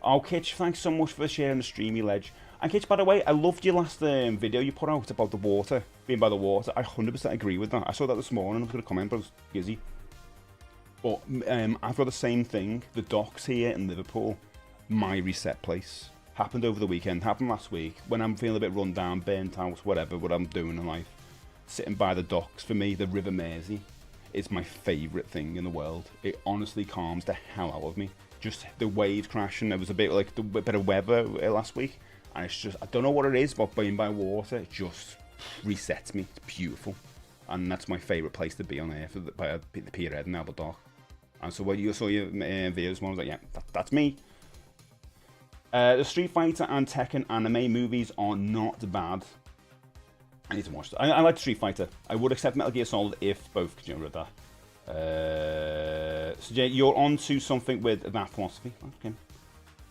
Oh, Kitch, thanks so much for sharing the streamy ledge. And Kitch, by the way, I loved your last video you put out about the water, being by the water. I 100% agree with that. I saw that this morning. I was going to comment, but I was busy. But I've got the same thing. The docks here in Liverpool, my reset place. Happened over the weekend, happened last week. When I'm feeling a bit run down, burnt out, whatever, what I'm doing in life. Sitting by the docks, for me, the River Mersey is my favourite thing in the world. It honestly calms the hell out of me. Just the waves crashing. There was a bit like a bit of weather last week, and it's just, I don't know what it is, but being by water, it just resets me. It's beautiful, and that's my favourite place to be on earth, by the Pierhead and Albert Dock. And so when you saw your videos, I was like, yeah, that's me. The Street Fighter and Tekken anime movies are not bad. I need to watch that. I like Street Fighter. I would accept Metal Gear Solid if both could read that. So Jay, you're on to something with that philosophy. Okay.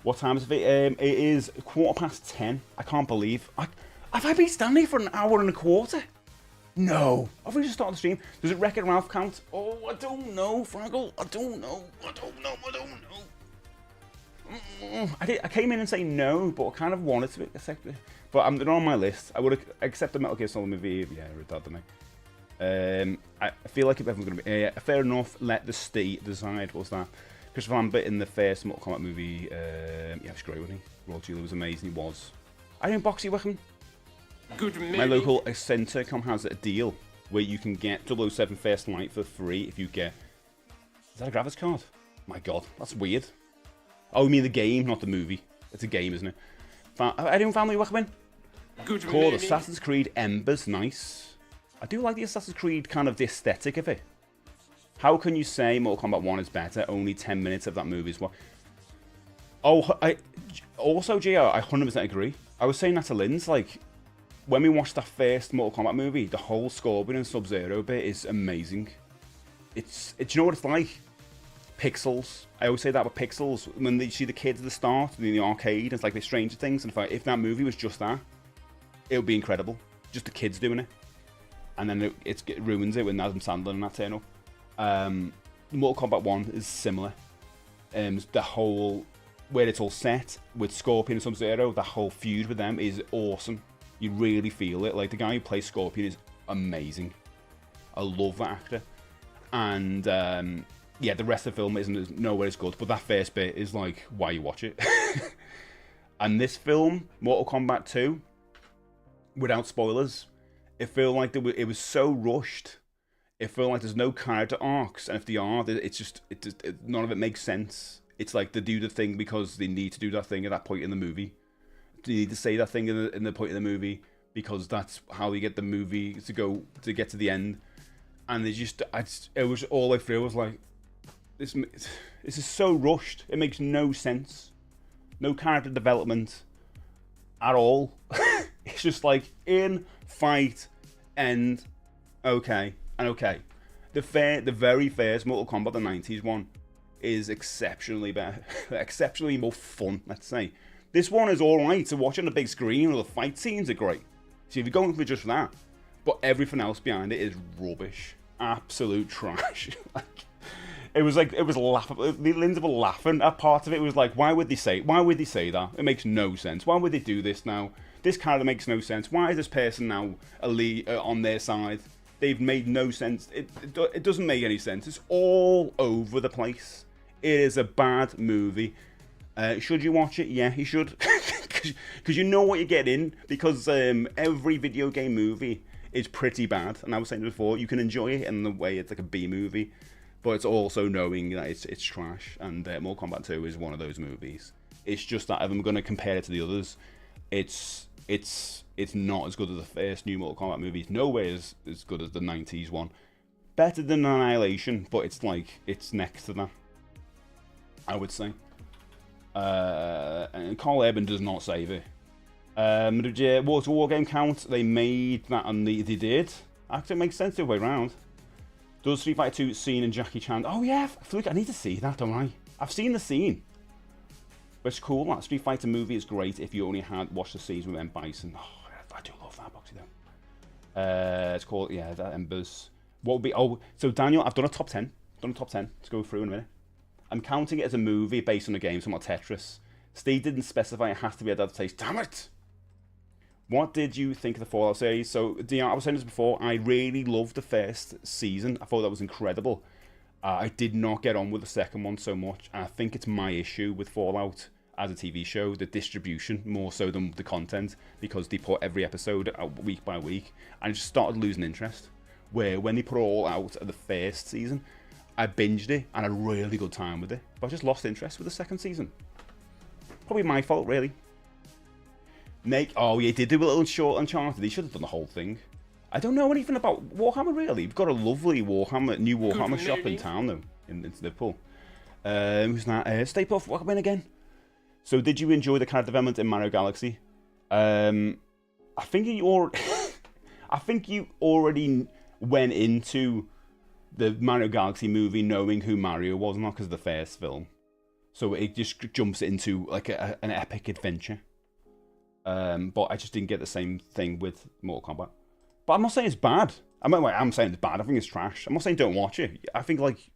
What time is it? It is 10:15. I can't believe. Have I been standing for an hour and a quarter? No. Have we just started the stream? Does it Wreck-It Ralph count? Oh, I don't know, Fraggle. I don't know. I came in and say no, but I kind of wanted to accept it. But they're on my list. I would accept the Metal Gear Solid movie. Yeah, I read that, didn't I? I feel like if everyone's going to be... fair enough, let the state decide. What was that? Christopher Lambert in the first Mortal Kombat movie. Yeah, he was great, wasn't he? Raw Julia was amazing, he was. I don't boxy with him. Good morning. My local Centrecom has a deal where you can get 007 First Light for free if you get... Is that a graphics card? My god, that's weird. Oh, you mean the game, not the movie. It's a game, isn't it? Anyone family welcome in? Good Called morning. Assassin's Creed Embers, nice. I do like the Assassin's Creed kind of the aesthetic of it. How can you say Mortal Kombat 1 is better? Only 10 minutes of that movie is what... Oh, also, JR, I 100% agree. I was saying that to Linz, like, when we watched that first Mortal Kombat movie, the whole Scorpion and Sub-Zero bit is amazing. It's you know what it's like? Pixels. I always say that with Pixels. When you see the kids at the start in the arcade, it's like the Stranger Things. And if that movie was just that, it would be incredible. Just the kids doing it. And then it ruins it when Adam Sandler and that turn up. Mortal Kombat 1 is similar. The whole where it's all set with Scorpion and Sub-Zero, the whole feud with them is awesome. You really feel it. Like, the guy who plays Scorpion is amazing. I love that actor. And yeah, the rest of the film isn't nowhere as good, but that first bit is like why you watch it. And this film, Mortal Kombat 2, without spoilers, it felt like it was so rushed. It felt like there's no character arcs, and if they are, none of it makes sense. It's like they do the thing because they need to do that thing at that point in the movie. They need to say that thing in the point in the movie because that's how you get the movie to get to the end. And they just, it was all the way through. I was like, this is so rushed. It makes no sense. No character development at all. It's just like in, fight, end, okay, and okay. The very first Mortal Kombat, the 90s one, is exceptionally better, exceptionally more fun, let's say. This one is alright to watch on the big screen, or the fight scenes are great. So if you're going for just that, but everything else behind it is rubbish. Absolute trash. It was laughable. The Linda were laughing at part of it. It was like, why would they say that? It makes no sense. Why would they do this now? This character makes no sense. Why is this person now on their side? They've made no sense. It doesn't make any sense. It's all over the place. It is a bad movie. Should you watch it? Yeah, you should. Because you know what you're getting. Because every video game movie is pretty bad. And I was saying before, you can enjoy it in the way it's like a B movie. But it's also knowing that it's trash. And Mortal Kombat 2 is one of those movies. It's just that if I'm going to compare it to the others, it's not as good as the first new Mortal Kombat movie. It's nowhere as good as the 90s one. Better than Annihilation, but it's next to that, I would say. And Carl Urban does not save it. What's War Game count? They made that, and they did. Actually, it makes sense the other way around. Does Street Fighter 2 scene and Jackie Chan? Oh yeah, I need to see that, don't I? I've seen the scene. But it's cool. That Street Fighter movie is great if you only had watched the scenes with M. Bison. Oh, I do love that boxy though. It's called, yeah, that Embers. What would be? Oh, so Daniel, I've done a top 10. To go through in a minute. I'm counting it as a movie based on a game, somewhat Tetris. Steve didn't specify it has to be adaptation. Damn it! What did you think of the Fallout series? So, Dion, I was saying this before. I really loved the first season. I thought that was incredible. I did not get on with the second one so much. And I think it's my issue with Fallout as a TV show, the distribution more so than the content, because they put every episode out week by week. And I just started losing interest. Where when they put it all out at the first season, I binged it and had a really good time with it. But I just lost interest with the second season. Probably my fault, really. Oh, yeah, they did a little short Uncharted. They should have done the whole thing. I don't know anything about Warhammer, really. We've got a lovely new Warhammer shop in town, though, in Liverpool. Who's that? Stay Puft, welcome in again. So, did you enjoy the character development in Mario Galaxy? I think you already went into the Mario Galaxy movie knowing who Mario was, not because of the first film. So it just jumps into like an epic adventure. But I just didn't get the same thing with Mortal Kombat. But I'm not saying it's bad. I'm saying it's bad. I think it's trash. I'm not saying don't watch it. I think like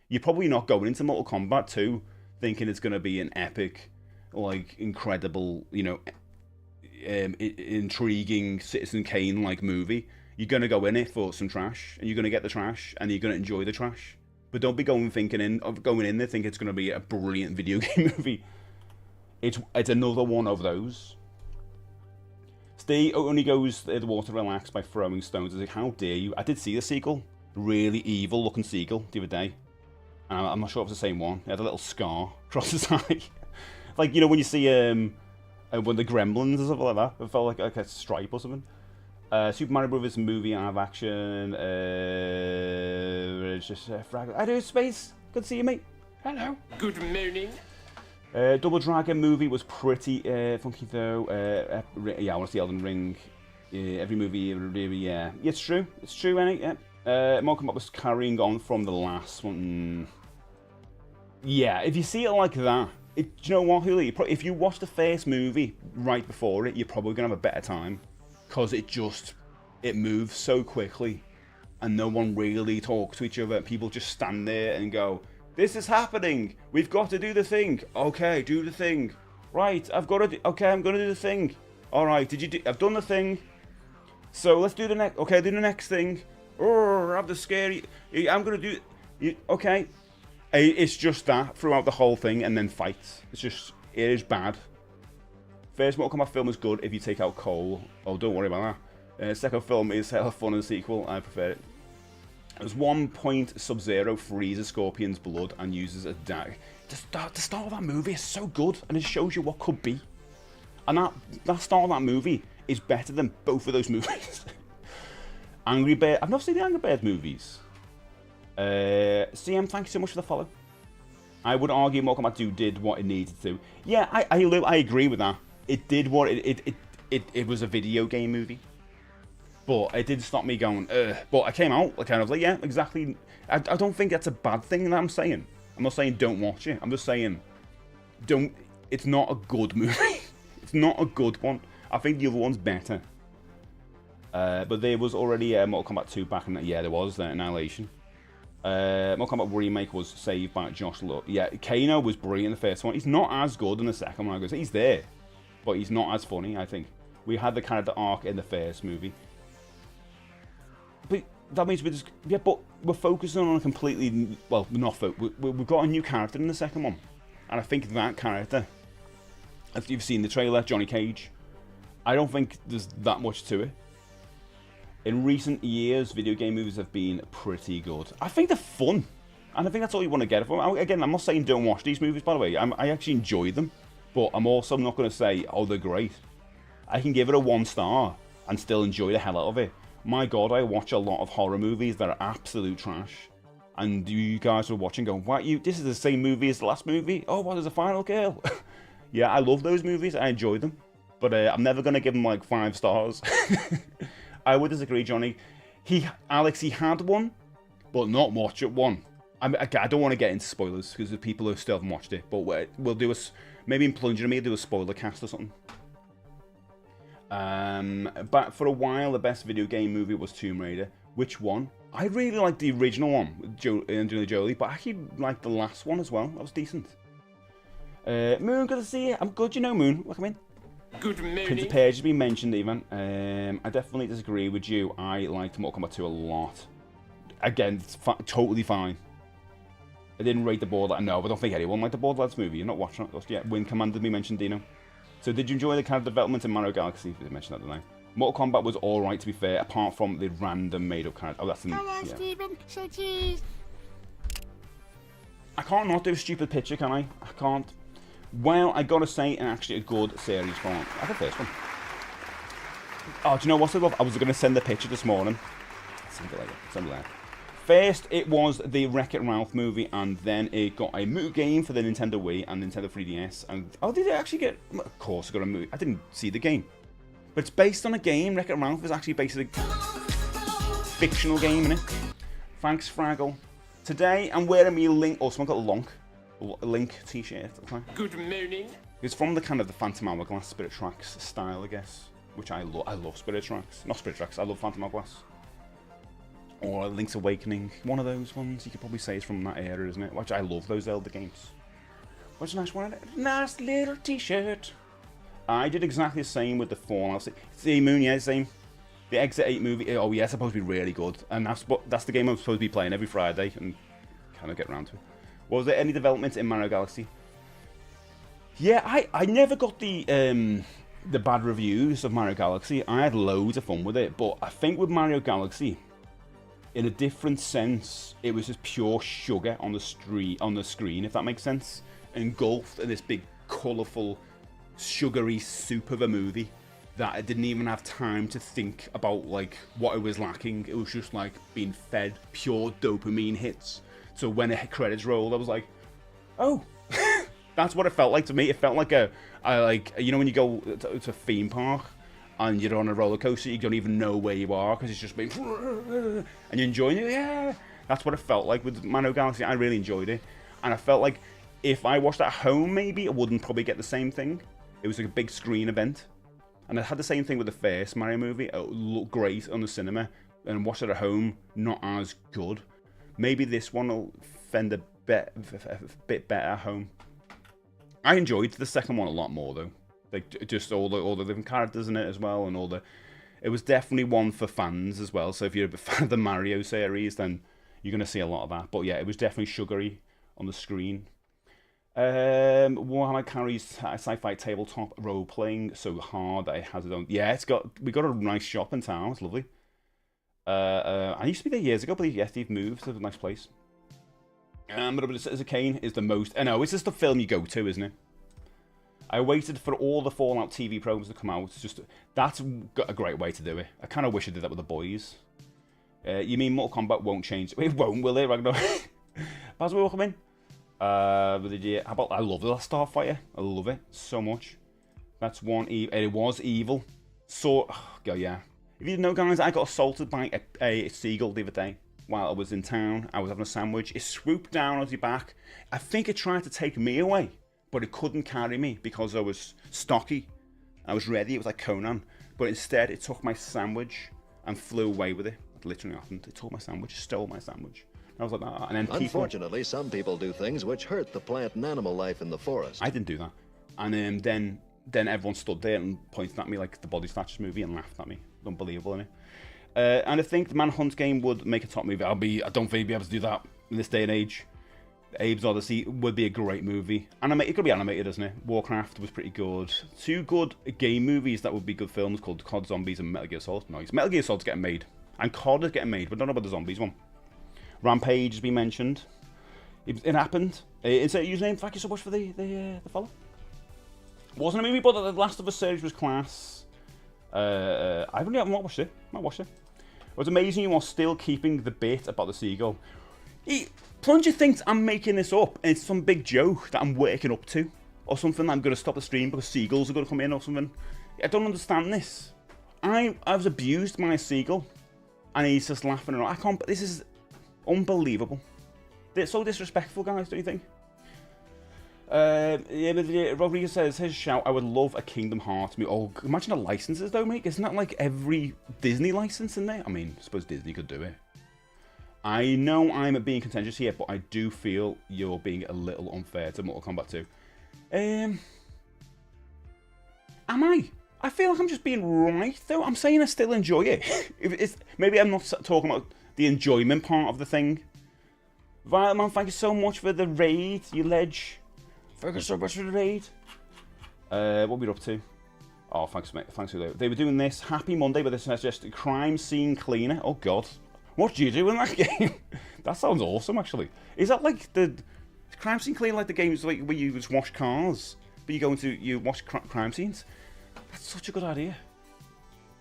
you're probably not going into Mortal Kombat 2 thinking it's going to be an epic, like incredible, intriguing Citizen Kane like movie. You're going to go in it for some trash, and you're going to get the trash, and you're going to enjoy the trash. But don't be going in there thinking it's going to be a brilliant video game movie. It's another one of those. Steve only goes in the water to relax by throwing stones. I was like, how dare you? I did see the seagull. Really evil looking seagull the other day. And I'm not sure if it's the same one. It had a little scar across his eye. Like, when you see when the Gremlins or something like that. It felt like a stripe or something. Super Mario Brothers movie live action. I do space. Good to see you, mate. Hello. Good morning. Double Dragon movie was pretty funky though. Yeah, I want to see Elden Ring. Every movie, really, yeah. It's true. It's true, ain't it? Yeah. Mortal Kombat was carrying on from the last one. Yeah, if you see it like that, do you know what, Huli? If you watch the first movie right before it, you're probably gonna have a better time. Because it moves so quickly and no one really talks to each other. People just stand there and go, This is happening. We've got to do the thing. Okay, do the thing. Right, I've got to do... Okay, I'm going to do the thing. All right, I've done the thing. So let's do the next... Okay, do the next thing. Oh, have the scary... I'm going to do... Okay. It's just that throughout the whole thing and then fights. It's just... It is bad. First Mortal Kombat film is good if you take out Cole. Oh, don't worry about that. Second film is hell of fun in the sequel. I prefer it. There's one point Sub-Zero freezes Scorpion's blood and uses a dagger. The start of that movie is so good, and it shows you what could be. And that start of that movie is better than both of those movies. Angry Bird. I've never seen the Angry Bird movies. CM, thanks so much for the follow. I would argue Mortal Kombat 2 did what it needed to. Yeah, I agree with that. It did what it was a video game movie. But it did stop me going, ugh. But I came out kind of like, yeah, exactly. I don't think that's a bad thing that I'm saying. I'm not saying don't watch it. I'm just saying, it's not a good movie. It's not a good one. I think the other one's better. But there was already Mortal Kombat 2 back in that. Yeah, there was Annihilation. Mortal Kombat Remake was saved by Josh Luck. Yeah, Kano was brilliant in the first one. He's not as good in the second one. I guess he's there, but he's not as funny. I think we had the character arc in the first movie. But that means but we're focusing on a completely, well, not we've got a new character in the second one, and I think that character, if you've seen the trailer, Johnny Cage, I don't think there's that much to it. In recent years, video game movies have been pretty good. I think they're fun, and I think that's all you want to get from them. Again, I'm not saying don't watch these movies, by the way. I actually enjoy them, but I'm also not going to say, oh, they're great. I can give it a 1 star and still enjoy the hell out of it. My God, I watch a lot of horror movies that are absolute trash. And you guys were watching going, what, this is the same movie as the last movie? Oh, what, there's a final kill? Yeah, I love those movies. I enjoy them. But I'm never going to give them like 5 stars. I would disagree, Johnny. Alex, he had one, but not much at one. I don't want to get into spoilers because the people who still haven't watched it. But we'll do maybe in Plunger Me, do a spoiler cast or something. But for a while, the best video game movie was Tomb Raider. Which one? I really liked the original one with Angelina Jolie, but I actually liked the last one as well. That was decent. Moon, good to see you. I'm good, you know, Moon. Welcome in. Good Prince morning. of Persia has been mentioned even. I definitely disagree with you. I liked Mortal Kombat 2 a lot. Again, it's totally fine. I didn't rate the Borderlands. No, I don't think anyone liked the Borderlands movie. You're not watching it. Yeah, Wing Commander me mentioned, Dino. So did you enjoy the kind of development in Mario Galaxy? I mentioned that, didn't I? Mortal Kombat was alright, to be fair, apart from the random made-up character. Oh, that's Hello, Stephen. So cheese. I can't not do a stupid picture, can I? I can't. Well, I gotta say, actually a good series for the first one. Oh, do you know what I love? I was gonna send the picture this morning. Something like that. Something like that. First, it was the Wreck-It Ralph movie, and then it got a movie game for the Nintendo Wii and Nintendo 3DS. And oh, did it actually get? Of course, it got a movie. I didn't see the game, but it's based on a game. Wreck-It Ralph is actually based on a fictional game, innit? Thanks, Fraggle. Today, I'm wearing me Link. Oh, someone got a Link T-shirt. Okay. Good morning. It's from the kind of the Phantom Hourglass Spirit Tracks style, I guess, which I love. I love Spirit Tracks, not Spirit Tracks. I love Phantom Hourglass. Or Link's Awakening, one of those ones you could probably say is from that era, isn't it? Which I love those Zelda games. What's a nice one? Nice little T-shirt. I did exactly the same with the Fallout. See, Moon, yeah, same. The Exit 8 movie. Oh yeah, it's supposed to be really good, and that's the game I'm supposed to be playing every Friday, and kind of get around to it. Was there any development in Mario Galaxy? Yeah, I never got the bad reviews of Mario Galaxy. I had loads of fun with it, but I think with Mario Galaxy, in a different sense, it was just pure sugar on the screen, if that makes sense, engulfed in this big, colourful, sugary soup of a movie that I didn't even have time to think about like what it was lacking. It was just like being fed pure dopamine hits. So when the credits rolled, I was like, oh, that's what it felt like to me. It felt like you know when you go to a theme park and you're on a roller coaster, you don't even know where you are because it's just been, and you're enjoying it. Yeah, that's what it felt like with Mario Galaxy. I really enjoyed it, and I felt like if I watched at home, maybe I wouldn't probably get the same thing. It was like a big screen event, and I had the same thing with the first Mario movie. It looked great on the cinema, and watched it at home, not as good. Maybe this one will fend a bit better at home. I enjoyed the second one a lot more though. Like just all the different characters in it as well, and it was definitely one for fans as well. So if you're a fan of the Mario series, then you're gonna see a lot of that. But yeah, it was definitely sugary on the screen. Warhammer carries sci-fi tabletop role playing so hard that it has its own. Yeah, we got a nice shop in town. It's lovely. I used to be there years ago, but yes, they've moved to a nice place. But Citizen Kane is the most. I know it's just the film you go to, isn't it? I waited for all the Fallout TV programs to come out. That's a great way to do it. I kind of wish I did that with the boys. You mean Mortal Kombat won't change? It won't, will it, Ragnar? How's we coming? How about I love the last Starfighter. I love it so much. That's one. It was evil. So, yeah. If you didn't know, guys, I got assaulted by a seagull the other day while I was in town. I was having a sandwich. It swooped down on your back. I think it tried to take me away, but it couldn't carry me because I was stocky. I was ready. It was like Conan. But instead, it took my sandwich and flew away with it. It literally happened. It took my sandwich, stole my sandwich. I was like, ah. And then unfortunately, some people do things which hurt the plant and animal life in the forest. I didn't do that. And then everyone stood there and pointed at me like the Body Snatchers movie and laughed at me. Unbelievable, innit? And I think the Manhunt game would make a top movie. I don't think he'd be able to do that in this day and age. Abe's Odyssey would be a great movie. It could be animated, isn't it? Warcraft was pretty good. Two good game movies that would be good films called COD Zombies and Metal Gear Solid. Nice. Metal Gear Solid's getting made. And COD is getting made, but I don't know about the Zombies one. Rampage has been mentioned. It happened. Is that a username? Thank you so much for the follow. Wasn't a movie, but the Last of Us series was class. I've not watched it. It was amazing you are still keeping the bit about the seagull. Plunger thinks I'm making this up, and it's some big joke that I'm working up to, or something that I'm going to stop the stream because seagulls are going to come in or something. I don't understand this. I was abused by a seagull, and he's just laughing around. I can't. This is unbelievable. They're so disrespectful, guys. Don't you think? Rodriguez says, his shout, I would love a Kingdom Hearts movie. Oh, imagine the licenses though, mate. Isn't that like every Disney license in there? I mean, I suppose Disney could do it. I know I'm being contentious here, but I do feel you're being a little unfair to Mortal Kombat 2. Am I? I feel like I'm just being right though. I'm saying I still enjoy it. Maybe I'm not talking about the enjoyment part of the thing. Violet Man, thank you so much for the raid, you ledge. Thank you so much for the raid. What are we up to? Oh, thanks, mate. Thanks for that. They were doing this. Happy Monday, but this is just a crime scene cleaner. Oh, God. What do you do in that game? That sounds awesome, actually. Is that like the crime scene cleaner, like the games like where you just wash cars, but you wash crime scenes? That's such a good idea.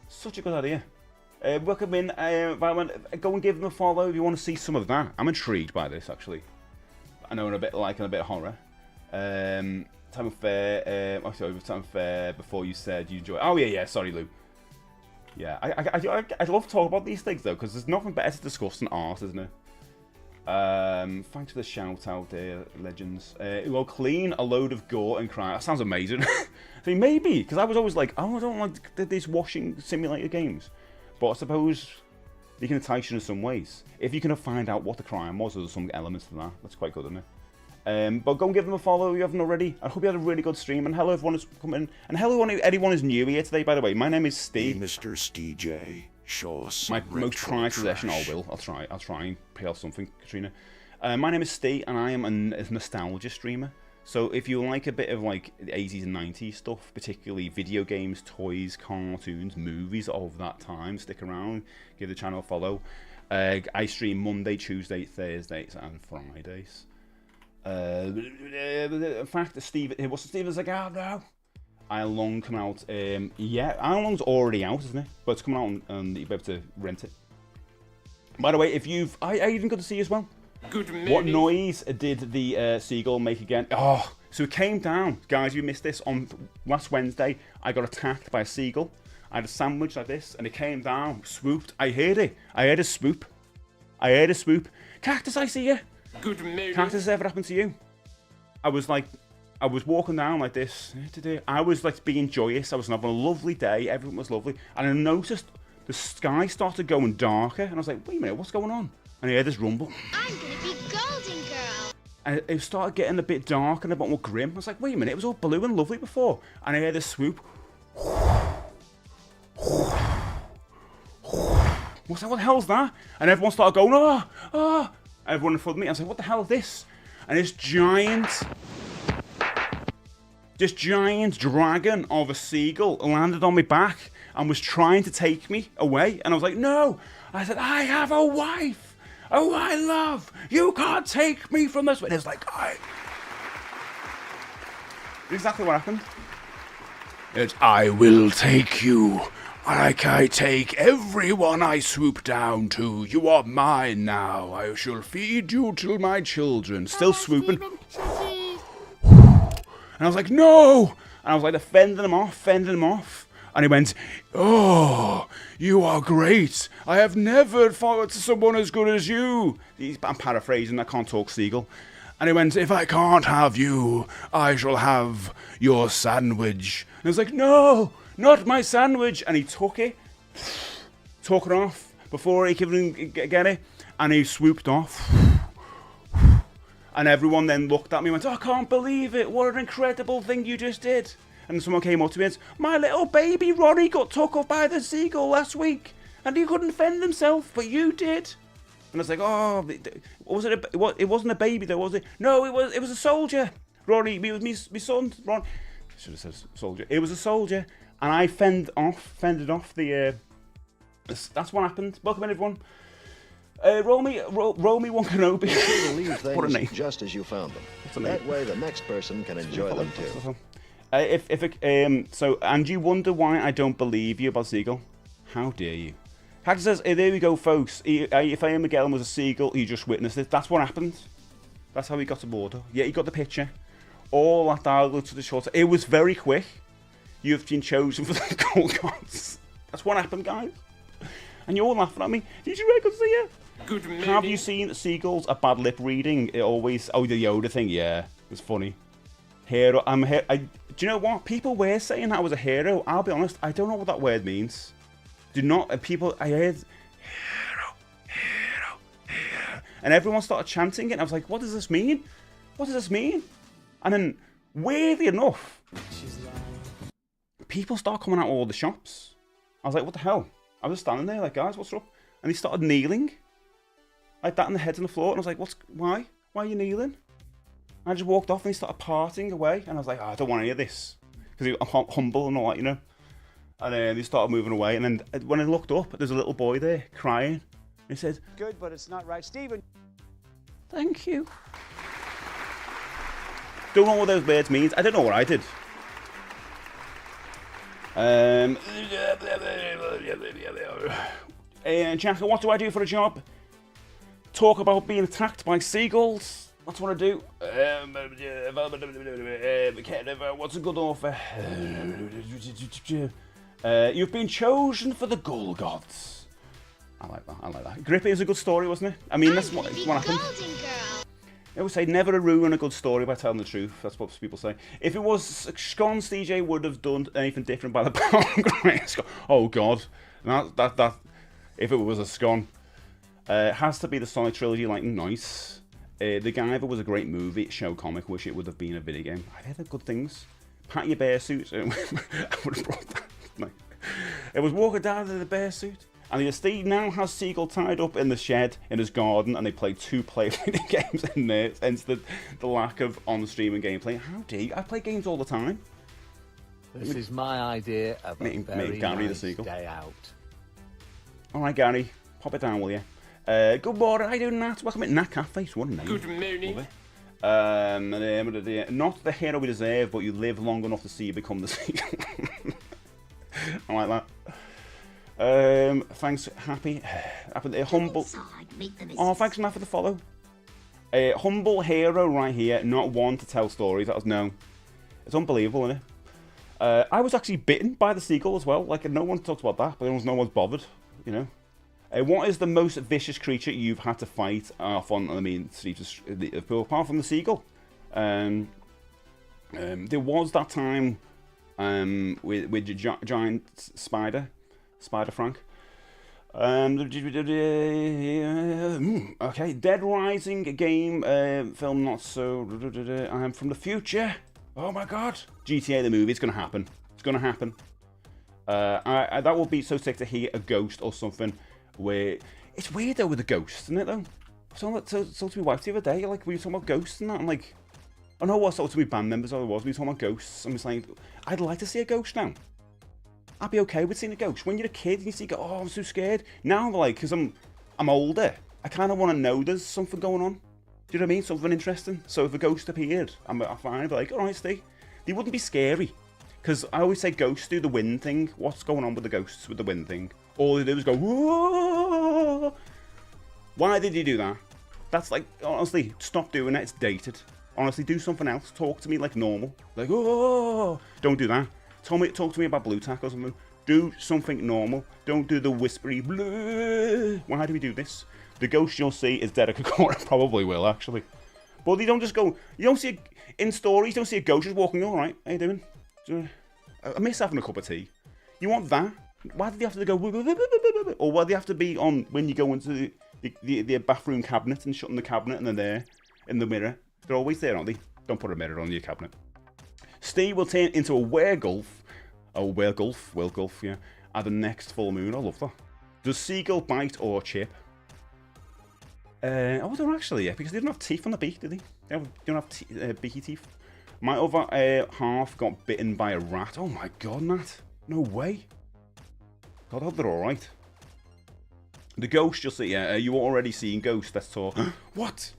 Such a good idea. Welcome in. Go and give them a follow if you want to see some of that. I'm intrigued by this, actually. I know, a bit of horror. Time of fair. Sorry, time of fair. Before you said you enjoy. Oh yeah. Sorry, Lou. Yeah, I love talking about these things though, because there's nothing better to discuss than art, isn't it? Thanks for the shout out there, legends. Well, clean a load of gore and crime. That sounds amazing. I mean, maybe because I was always like, oh, I don't like these washing simulator games, but I suppose they can entice you in some ways if you can find out what the crime was. There's some elements to that. That's quite good, isn't it? But go and give them a follow if you haven't already. I hope you had a really good stream. And hello everyone who's coming. And hello anyone who's new here today, by the way. My name is Steve. Hey, Mr. Steve. Show us my most prized possession. I'll try and pay off something, Katrina. My name is Steve, and I am a nostalgia streamer. So if you like a bit of like the 80s and 90s stuff, particularly video games, toys, cartoons, movies of that time, stick around. Give the channel a follow. I stream Monday, Tuesday, Thursdays, and Fridays. In fact, what's Steven's like, oh no, Long come out. Yeah, Long's already out, isn't it? But it's coming out and you'll be able to rent it. By the way, if you've, I even got to see as well. Good What noise did the seagull make again? Oh, so it came down, guys. You missed this on last Wednesday. I got attacked by a seagull. I had a sandwich like this, and it came down, swooped. I heard it. I heard a swoop. Cactus, I see you. Good morning. Cactus, ever happened to you? I was walking down like this. I was like being joyous. I was having a lovely day. Everything was lovely. And I noticed the sky started going darker. And I was like, wait a minute, what's going on? And I heard this rumble. I'm gonna be golden girl. And it started getting a bit dark and a bit more grim. I was like, wait a minute, it was all blue and lovely before. And I heard this swoop. What the hell's that? And everyone started going, oh, oh. Everyone in front of me. I was like, what the hell is this? And this giant dragon of a seagull landed on my back and was trying to take me away. And I was like, no. I said, I have a wife. Oh, I love. You can't take me from this. And it was like, exactly what happened. It's, I will take you. Like I take everyone I swoop down to. You are mine now. I shall feed you till my children. Still swooping. And I was like, no. And I was like, fending him off. And he went, oh, you are great. I have never fought someone as good as you. I'm paraphrasing, I can't talk seagull. And he went, if I can't have you, I shall have your sandwich. And I was like, no, not my sandwich. And he took it off before he could even get it. And he swooped off. And everyone then looked at me and went, oh, I can't believe it. What an incredible thing you just did. And someone came up to me and said, my little baby Ronnie got took off by the seagull last week. And he couldn't fend himself, but you did. And I was like, oh, it wasn't a baby though, was it? No, it was a soldier. Ronnie, it was my son. Ron. I should have said soldier. It was a soldier. And I fended off the... that's what happened. Welcome in, everyone. Roll me one Kenobi. Leave What a name. things just as you found them. What's the name? That way the next person can enjoy them too. And you wonder why I don't believe you about seagull? How dare you? Hector says, there we go, folks. If Ian McGellen was a seagull, you just witnessed it. That's what happened. That's how he got to border. Yeah, he got the picture. All that dialogue to the short. It was very quick. You've been chosen for the gold gods. That's what happened, guys. And you're all laughing at me. Did you reckon see it? Good morning. Have you seen seagulls a bad lip reading? It always... Oh, the Yoda thing, yeah. It's funny. Hero. I'm here. Do you know what? People were saying that I was a hero. I'll be honest, I don't know what that word means. Do not... People... I heard... Hero. And everyone started chanting it. And I was like, what does this mean? What does this mean? And then, weirdly enough, people start coming out of all the shops. I was like, what the hell? I was standing there like, guys, what's up? And they started kneeling. Like that, and their heads on the floor. And I was like, why? Why are you kneeling? And I just walked off and he started parting away. And I was like, oh, I don't want any of this. Because I'm humble and all that, you know. And then they started moving away. And then when I looked up, there's a little boy there crying. And he said, good, but it's not right. Stephen. Thank you. Don't know what those words means. I don't know what I did. Jack, what do I do for a job? Talk about being attacked by seagulls. That's what I do. What's a good offer? You've been chosen for the Gull Gods. I like that. Grippy is a good story, wasn't it? I mean, that's what happened. I always say never ruin a good story by telling the truth. That's what people say. If it was Scones, DJ would have done anything different by the power of grace. Oh God, that if it was a scone, it has to be the Sonic trilogy. Like nice. The Guyver was a great movie, show comic. Wish it would have been a video game. I've heard good things. Pat your bear suit. I would have brought that. No. It was walking down in the bear suit. And the estate now has Seagull tied up in the shed in his garden, and they play 2-player games in there, hence the lack of on-streaming gameplay. How dare you? I play games all the time. This is my idea of a very Gary nice the Seagull. day out. All right, Gary, pop it down, will you? Good morning, how you doing, Nat? Welcome in Nat Cafe. What a name. Good morning. Not the hero we deserve, but you live long enough to see you become the Seagull. I like that. Thanks, Happy. Humble. Oh, thanks, Matt, for the follow. Humble hero right here, not one to tell stories. That was no. It's unbelievable, isn't it? I was actually bitten by the seagull as well. Like, no one talks about that, but no one's bothered, you know. What is the most vicious creature you've had to fight off on, streets of Liverpool, apart from the seagull? There was that time with the giant Spider Frank. Okay, Dead Rising game, film not so. I am from the future. Oh my god, GTA the movie. It's gonna happen. It's gonna happen. That would be so sick to hear a ghost or something. Where it's weird though with the ghosts, isn't it though? So to my wife the other day, like we were talking about ghosts and that. I'm like, oh no, what's to my band members? We were talking about ghosts. I'm just like, I'd like to see a ghost now. I'd be okay with seeing a ghost. When you're a kid, you see, oh, I'm so scared. Now I'm like, because I'm older, I kind of want to know there's something going on. Do you know what I mean? Something interesting. So if a ghost appeared, I'm fine. I'd be like, all right, stay. They wouldn't be scary. Because I always say ghosts do the wind thing. What's going on with the ghosts with the wind thing? All they do is go, whoa. Why did you do that? That's like, honestly, stop doing that. It's dated. Honestly, do something else. Talk to me like normal. Like, oh, don't do that. Talk to me about blue tack or something. Do something normal. Don't do the whispery blue. Why do we do this? The ghost you'll see is Derek Okora. Probably will, actually. But they don't just go... You don't see... In stories, you don't see a ghost just walking, all right, how you doing? I miss having a cup of tea. You want that? Why do they have to go... Or why do they have to be on when you go into the bathroom cabinet and shutting the cabinet and they're there in the mirror? They're always there, aren't they? Don't put a mirror on your cabinet. Steve will turn into a werewolf. Oh, werewolf, yeah. At the next full moon. I love that. Does seagull bite or chip? Oh, they're actually, yeah, because they don't have teeth on the beak, do they? They don't have beaky teeth. My other half got bitten by a rat. Oh my god, Nat. No way. God, I hope they're alright. The ghost, just say, yeah, you were already seeing ghosts. Let's talk. What?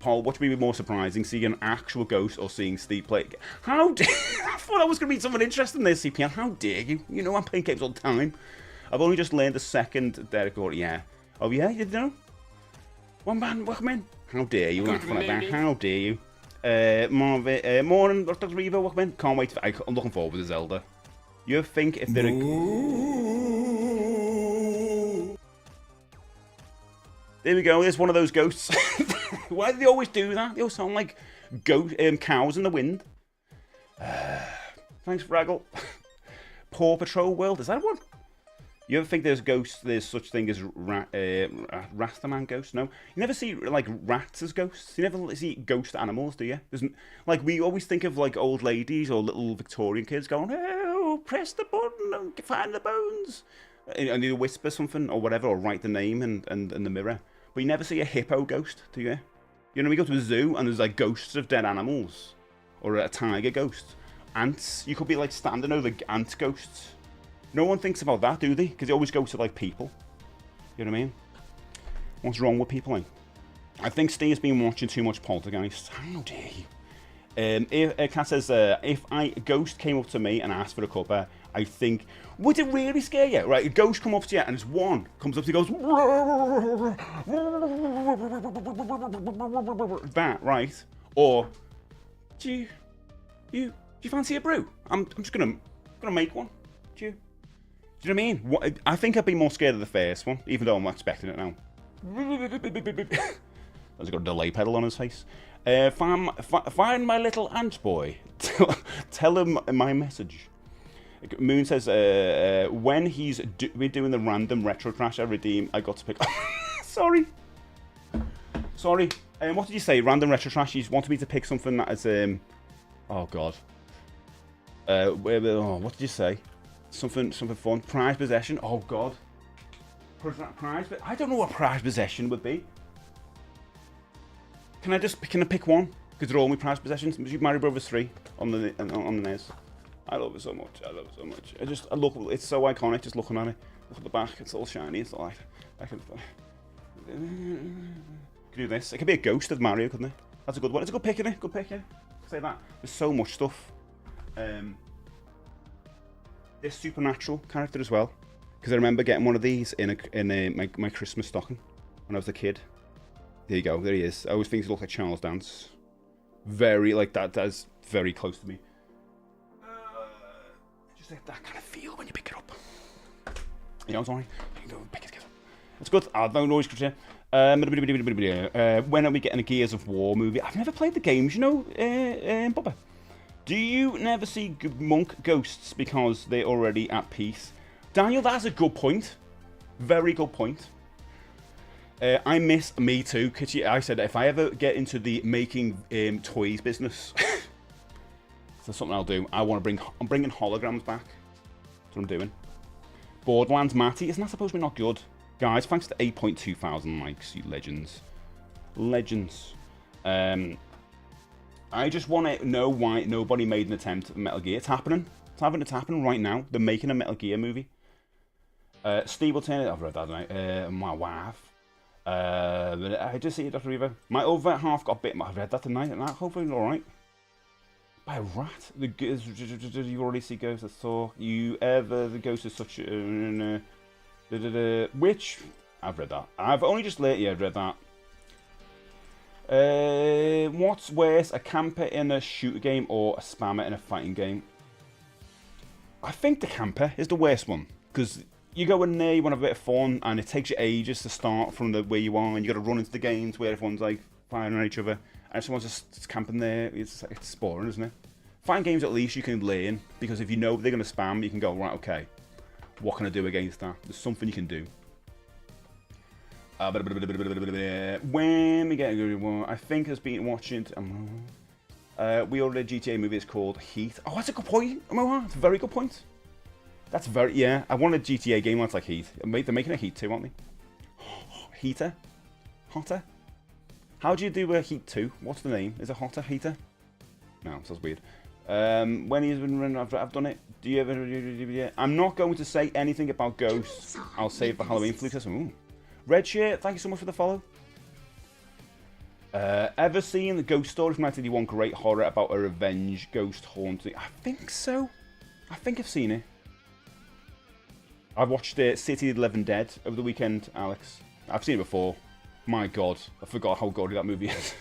Paul, what would be more surprising, seeing an actual ghost or seeing Steve play? How dare I thought I was going to be something interesting there, CPN. How dare you? You know I'm playing games all the time. I've only just learned the second Derek or yeah. Oh yeah, you didn't know? One man, welcome in. How dare you laugh like that? How dare you? Marvin, morning, Dr. Revo, welcome in. Can't wait. I'm looking forward to Zelda. You think if they're There we go, there's one of those ghosts. Why do they always do that? They all sound like cows in the wind. Thanks, Fraggle. Paw Patrol World, is that one? You ever think there's such thing as Rastaman ghosts? No? You never see, like, rats as ghosts? You never see ghost animals, do you? Like, we always think of, like, old ladies or little Victorian kids going, oh, press the button and find the bones. And you whisper something or whatever, or write the name in the mirror. But you never see a hippo ghost, do you? You know, we go to a zoo and there's like ghosts of dead animals. Or a tiger ghost. Ants. You could be like standing over ant ghosts. No one thinks about that, do they? Because they always go to like people. You know what I mean? What's wrong with people, like? I think Steve's been watching too much Poltergeist. How dare you? Kat says, if a ghost came up to me and asked for a cuppa, I think, would it really scare you? Right, a ghost come up to you and it's one comes up to you and goes, that, right? Or, do you fancy a brew? I'm just gonna make one. Do you know what I mean? I think I'd be more scared of the first one, even though I'm not expecting it now. Has got a delay pedal on his face. Find my little ant boy. Tell him my message. Moon says, when we're doing the random retro crash I redeem, I got to pick... Sorry. What did you say? Random retro trash? You wanted me to pick something that is... Oh, God. What did you say? Something fun. Prize possession. Oh, God. I don't know what prize possession would be. Can I pick one? Because they're all my prize possessions. Mario Brothers 3 on the NES. I love it so much. I look. It's so iconic. Just looking at it. Look at the back. It's all shiny. It's all like. I can do this. It could be a ghost of Mario, couldn't it? That's a good one. It's a good pick, isn't it? Good pick, yeah. Say that. There's so much stuff. This supernatural character as well, because I remember getting one of these in my Christmas stocking when I was a kid. There you go. There he is. I always think he looks like Charles Dance. Very like that. That's very close to me. Just like that kind of feel when you pick it up. You know, sorry. You can go pick it together. It's good. No noise control. When are we getting a Gears of War movie? I've never played the games, you know, Bubba. Do you never see monk ghosts because they're already at peace? Daniel, that's a good point. Very good point. I miss Me Too. Kitty, I said if I ever get into the making toys business, that's something I'll do. I'm bringing holograms back. That's what I'm doing. Borderlands Matty, isn't that supposed to be not good? Guys, thanks to 8.2 thousand likes, you legends. Legends. I just want to know why nobody made an attempt at Metal Gear. It's happening. It's happening right now. They're making a Metal Gear movie. Steve will turn it. I've read that tonight. My wife. I just see it, Dr. Reaver. My other half got bit. I've read that tonight, and that hopefully alright. By a rat. You already see ghosts. I saw you ever. The ghost is such a. Which I've read that. I've only just lately read that. What's worse, a camper in a shooter game or a spammer in a fighting game? I think the camper is the worst one, because you go in there, you want to have a bit of fun, and it takes you ages to start from where you are, and you got to run into the games where everyone's like firing at each other, and someone's just camping there. It's boring, isn't it? Fighting games, at least you can learn, because if you know they're going to spam, you can go, right, okay, what can I do against that? There's something you can do. When we get a good one, I think has been watching. We ordered a GTA movie. It's called Heat. Oh, that's a good point. That's a very good point. That's very yeah. I want a GTA game that's like Heat. They're making a Heat 2, aren't they? Heater, hotter. How do you do a Heat 2? What's the name? Is it hotter, heater? No, sounds weird. When he's been running, I've done it. Do you ever? Yeah. I'm not going to say anything about ghosts. I'll save the Halloween fleece. Ooh. Red Shirt, thank you so much for the follow. Ever seen the Ghost Story from 1981? Great horror about a revenge ghost haunting. I think so. I think I've seen it. I've watched City of the Living Dead over the weekend, Alex. I've seen it before. My God, I forgot how godly that movie is.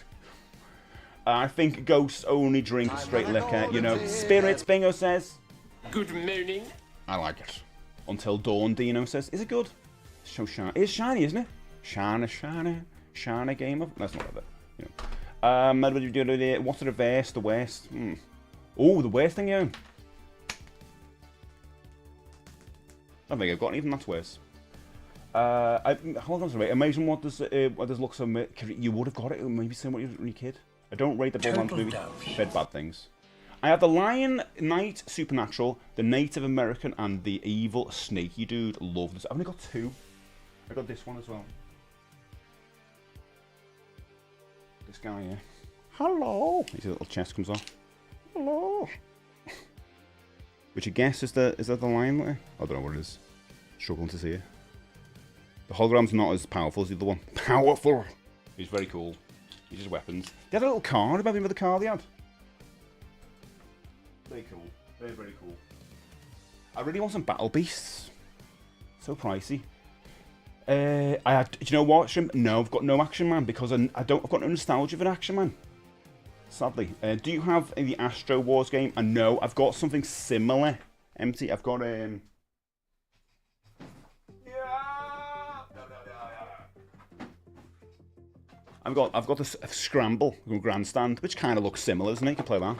I think ghosts only drink straight liquor, you know. Spirits, Bingo says. Good morning. I like it. Until Dawn, Dino says. Is it good? So shiny. It's shiny, isn't it? Shiny game of. That's not like that. You know. What's the reverse? The worst. Oh, the worst thing, yeah. I don't think I've got anything that's worse. Hold on a minute. Imagine what does look so. You would have got it. Maybe seen what you were when you were a kid. I don't rate the Borderlands movie. Said bad things. I have the Lion Knight Supernatural, the Native American, and the Evil Snaky Dude. Love this. I've only got 2. I got this one as well. This guy here. Hello. His little chest comes off. Hello. Which I guess is that the lion there? I don't know what it is. Struggling to see it. The hologram's not as powerful as the other one. Powerful. He's very cool. He's just weapons. They had a little car. Remember the car they had? Very cool. Very, very cool. I really want some battle beasts. So pricey. Do you know what, Shrimp? No, I've got no Action Man because I've got no nostalgia for Action Man. Sadly. Do you have the Astro Wars game? And no, I've got something similar. Empty. I've got I've got this Scramble Grandstand, which kind of looks similar, doesn't it? You can play that.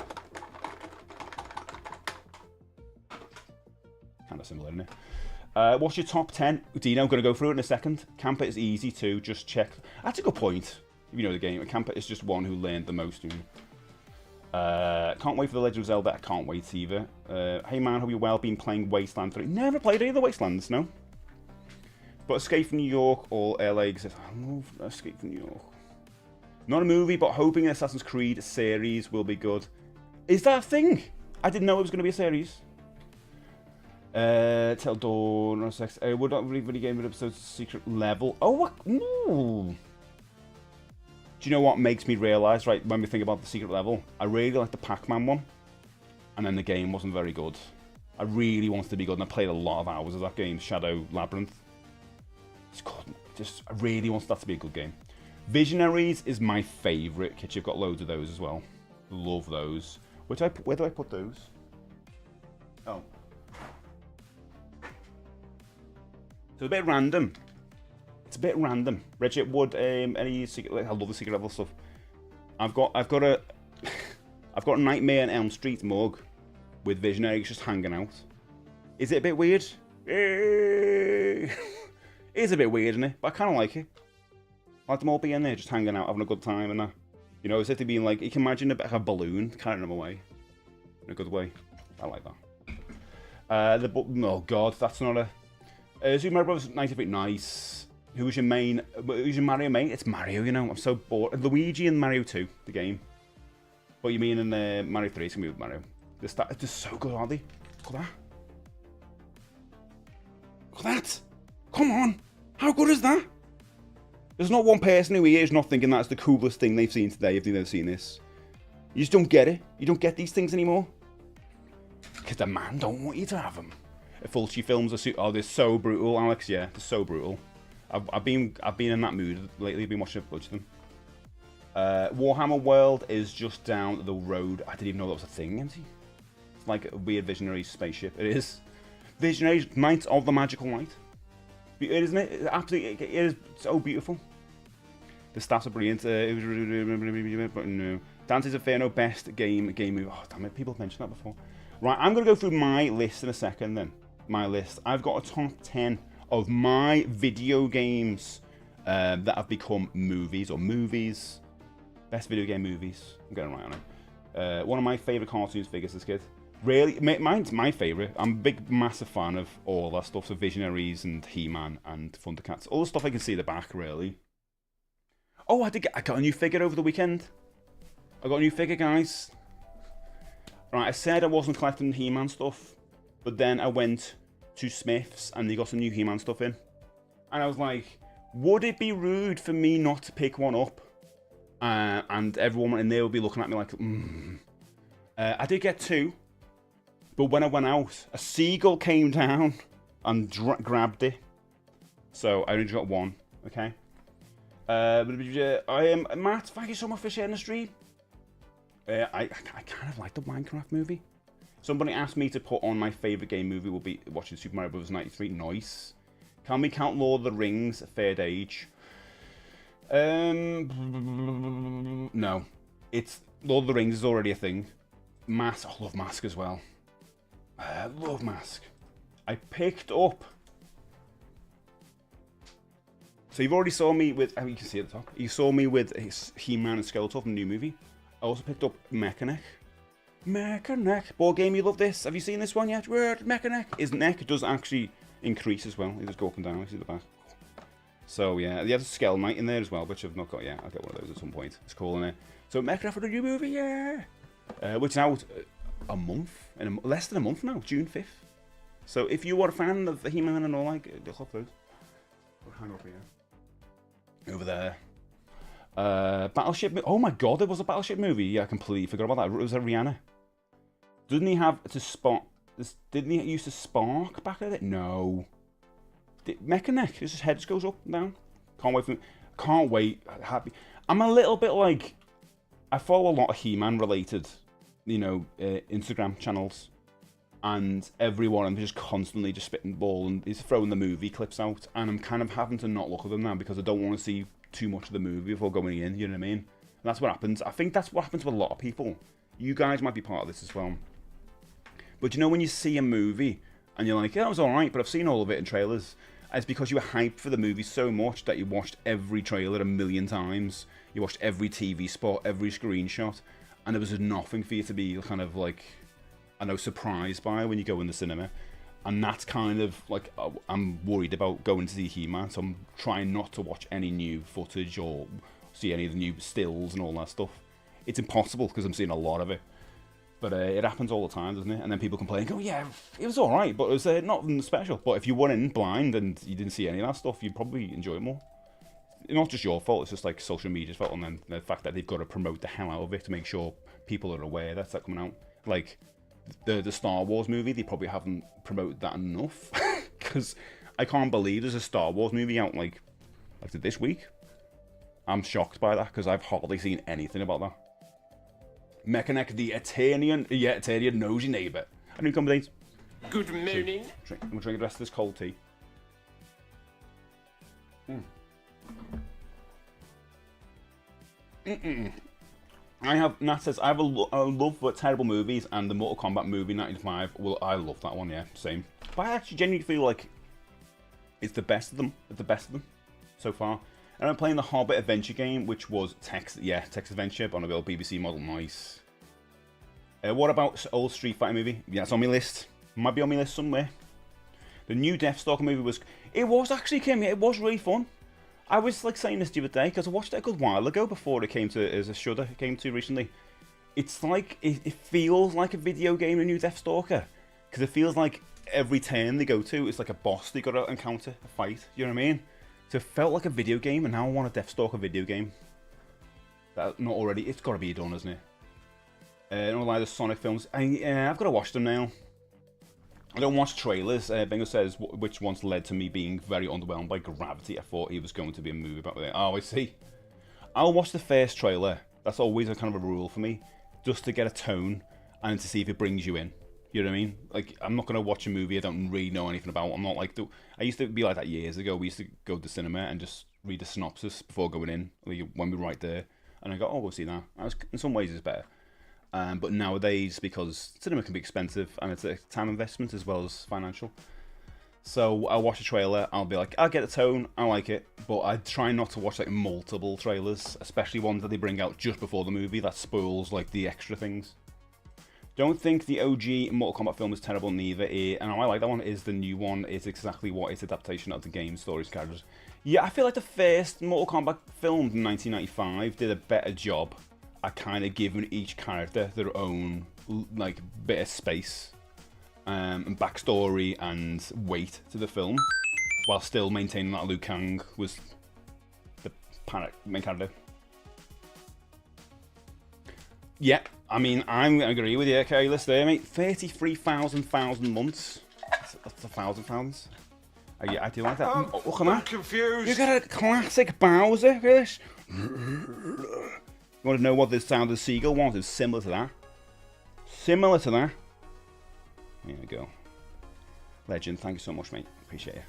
Kind of similar, isn't it? What's your top 10? Dino, I'm going to go through it in a second. Camper is easy too, just check. That's a good point. If you know the game, Camper is just one who learned the most. Can't wait for the Legend of Zelda. I can't wait either. Hey man, hope you're well. Been playing Wasteland 3. Never played any of the Wastelands, no. But Escape from New York or LA. I love Escape from New York. Not a movie, but hoping an Assassin's Creed series will be good. Is that a thing? I didn't know it was going to be a series. Tell Dawn or sex. Would not really game with episodes secret level. Oh, what? Ooh. Do you know what makes me realise, right, when we think about the secret level? I really like the Pac-Man one. And then the game wasn't very good. I really wanted to be good, and I played a lot of hours of that game, Shadow Labyrinth. It's good. I really wanted that to be a good game. Visionaries is my favourite. Kitch, I've got loads of those as well. Love those. Where do I put those? Oh. So a bit random. It's a bit random. Richard, would any secret? Like, I love the secret level stuff. I've got a Nightmare on Elm Street mug with Visionaries just hanging out. Is it a bit weird? It's It is a bit weird, isn't it? But I kind of like it. I like them all being there, just hanging out, having a good time and that. You know, as if they're being like, you can imagine a balloon carrying them away. In a good way. I like that. Oh god, that's not a... Super Mario Bros. 98 nice. Who's your Mario main? It's Mario, you know. I'm so bored. Luigi and Mario 2, the game. What you mean in Mario 3 is going to be with Mario. They're just so good, aren't they? Look at that. Look at that. Come on. How good is that? There's not one person who is not thinking that's the coolest thing they've seen today if they've never seen this. You just don't get it. You don't get these things anymore. Because the man don't want you to have them. Fulci films are they're so brutal, Alex. Yeah, they're so brutal. I've been in that mood lately. I've been watching a bunch of them. Warhammer World is just down the road. I didn't even know that was a thing, empty. It's like a weird visionary spaceship. It is. Visionary Knights of the Magical Light. Isn't it? Absolutely, it is so beautiful. The stats are brilliant. But no. Dante's Inferno, best game movie. Oh, damn it, people have mentioned that before. Right, I'm going to go through my list in a second then. My list. I've got a top 10 of my video games that have become movies or movies. Best video game movies. I'm getting right on it. One of my favourite cartoons figures as a kid. Really, mine's my favourite. I'm a big, massive fan of all that stuff. So Visionaries and He-Man and Thundercats. All the stuff I can see at the back, really. Oh, I got a new figure over the weekend. I got a new figure, guys. Right, I said I wasn't collecting He-Man stuff. But then I went to Smith's and they got some new He-Man stuff in. And I was like, would it be rude for me not to pick one up? And everyone in there would be looking at me like, I did get two. But when I went out, a seagull came down and grabbed it. So I only got one, okay? Matt, thank you so much for sharing the stream. I kind of like the Minecraft movie. Somebody asked me to put on my favourite game movie will be watching Super Mario Bros. 93. Nice. Can we count Lord of the Rings third age? No. It's Lord of the Rings is already a thing. Mask. I love Mask as well. I love Mask. I picked up. So you've already saw me with. You can see at the top. You saw me with He-Man and Skeletor from the new movie. I also picked up Mechaneck. Board game, you love this. Have you seen this one yet? Mechaneck. His neck does actually increase as well. He does go up and down. You see the back. So yeah, he has a Skull Knight in there as well, which I've not got yet. I'll get one of those at some point. It's cool, isn't it? So Mechaneck for the new movie, yeah. Which is out a month, less than a month now, June 5th. So if you are a fan of the He-Man and all, like, look up those. We'll hang up here. Over there. Battleship. Oh my god, there was a Battleship movie. Yeah, I completely forgot about that. It was a Rihanna. Didn't he have to spot? Didn't he use to spark back at it? No. Mechaneck. His head just goes up and down. Can't wait for. Can't wait. Happy. I'm a little bit like. I follow a lot of He-Man related, Instagram channels, and everyone I'm just constantly just spitting the ball and he's throwing the movie clips out, and I'm kind of having to not look at them now because I don't want to see too much of the movie before going in. You know what I mean? And that's what happens. I think that's what happens with a lot of people. You guys might be part of this as well. But when you see a movie and you're like, yeah, that was alright, but I've seen all of it in trailers. It's because you were hyped for the movie so much that you watched every trailer a million times. You watched every TV spot, every screenshot, and there was nothing for you to be kind of like, surprised by when you go in the cinema. And that's kind of like, I'm worried about going to see He-Man, so I'm trying not to watch any new footage or see any of the new stills and all that stuff. It's impossible because I'm seeing a lot of it. But it happens all the time, doesn't it? And then people complain, go, yeah, it was alright, but it was nothing special. But if you went in blind and you didn't see any of that stuff, you'd probably enjoy it more. It's not just your fault, it's just like social media's fault, and then the fact that they've got to promote the hell out of it to make sure people are aware that's coming out. Like, the Star Wars movie, they probably haven't promoted that enough. Because I can't believe there's a Star Wars movie out, like this week. I'm shocked by that, because I've hardly seen anything about that. Mechaneck, the Eternian. Yeah, Eternian knows your neighbour. Any complaints? Good morning. I'm going to drink the rest of this cold tea. Nat says, I have a love for terrible movies, and the Mortal Kombat movie, 95, well, I love that one, yeah, same. But I actually genuinely feel like It's the best of them. It's the best of them so far. And I'm playing the Hobbit adventure game, which was Text Adventure, but on a old BBC model. Nice. What about old Street Fighter movie? Yeah, it's on my list. Might be on my list somewhere. The new Deathstalker movie was... It was actually, Kim, it was really fun. I was like saying this the other day, because I watched it a good while ago before it came to, as a Shudder, it came to recently. It's like, it feels like a video game, the new Deathstalker. Because it feels like every turn they go to, it's like a boss they got to encounter, a fight, you know what I mean? So it felt like a video game, and now I want a Deathstalker video game. That, not already, it's got to be done, isn't it? Not like the Sonic films. I've got to watch them now. I don't watch trailers. Bingo says which ones led to me being very underwhelmed by Gravity. I thought he was going to be a movie about it. Oh, I see. I'll watch the first trailer. That's always a kind of a rule for me, just to get a tone and to see if it brings you in. You know what I mean? Like, I'm not gonna watch a movie I don't really know anything about. I'm not like I used to be like that years ago. We used to go to the cinema and just read the synopsis before going in, when we were right there, and I go, "Oh, we'll see that." In some ways, it's better. But nowadays, because cinema can be expensive and it's a time investment as well as financial, so I'll watch a trailer, I'll be like, I'll get the tone, I like it, but I try not to watch like multiple trailers, especially ones that they bring out just before the movie that spoils like the extra things. Don't think the OG Mortal Kombat film is terrible neither, and I like that one, is the new one, it's exactly what its adaptation of the game, stories, characters. Yeah, I feel like the first Mortal Kombat film in 1995 did a better job at kind of giving each character their own like bit of space and backstory and weight to the film, while still maintaining that Liu Kang was the main character. Yeah, I mean, I agree with you, okay, list there, mate. 33,000 months. That's 1,000. Yeah, I do like that. Look at that. Confused. You got a classic Bowser, look at this. You want to know what the sound of the seagull was? It's similar to that. Similar to that. There we go. Legend, thank you so much, mate. Appreciate you.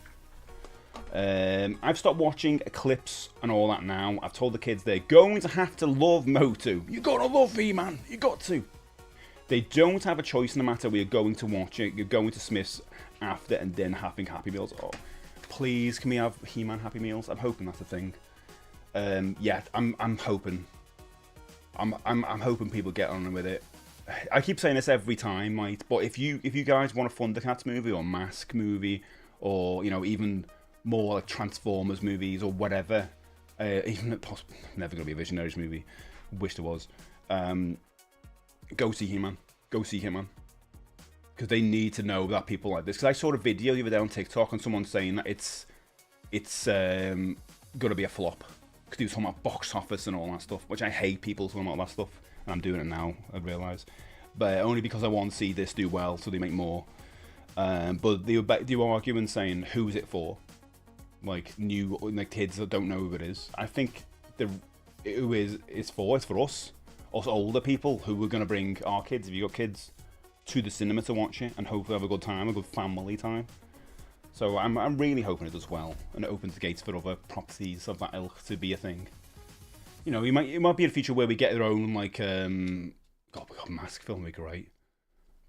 I've stopped watching clips and all that now. I've told the kids they're going to have to love Motu. You gotta love me, man. You got to. They don't have a choice no matter where you're going to watch it. You're going to Smith's after and then having Happy Meals. Oh, please, can we have He-Man Happy Meals? I'm hoping that's a thing. Yeah, I'm hoping. I'm hoping people get on with it. I keep saying this every time, mate, but if you guys want a Thundercats movie or Mask movie, or even more like Transformers movies or whatever, even never gonna be a Visionaries movie. Wish there was. Go see He-Man. Go see He-Man. Because they need to know that people like this. Because I saw a video the other day on TikTok and someone saying that it's gonna be a flop. Because he was talking about box office and all that stuff, which I hate people talking about that stuff. And I'm doing it now, I realise. But only because I want to see this do well, so they make more. But they were arguing saying, who's it for? Like kids that don't know who it is. I think it's for us. Us older people who are going to bring our kids, if you got kids, to the cinema to watch it and hopefully have a good time, a good family time. So I'm really hoping it does well and it opens the gates for other properties of that ilk to be a thing. It might be a future where we get our own God, Mask film would be great.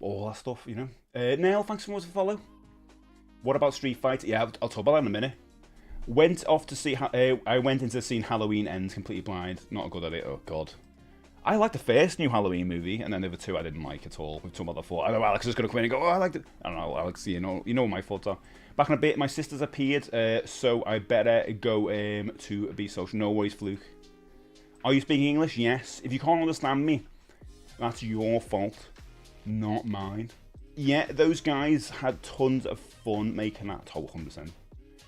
All that stuff, Neil, thanks so much for follow. What about Street Fighter? Yeah, I'll talk about that in a minute. Went off to see. I went into seeing Halloween Ends completely blind. Not a good idea. Oh God. I liked the first new Halloween movie, and then the other two I didn't like at all. We've talked about that before. I know Alex is going to come in and go, "Oh, I liked it." I don't know, Alex. You know what my thoughts are. Back in a bit, my sister's appeared, so I better go to be social. No worries, Fluke. Are you speaking English? Yes. If you can't understand me, that's your fault, not mine. Yeah, those guys had tons of fun making that. 100%.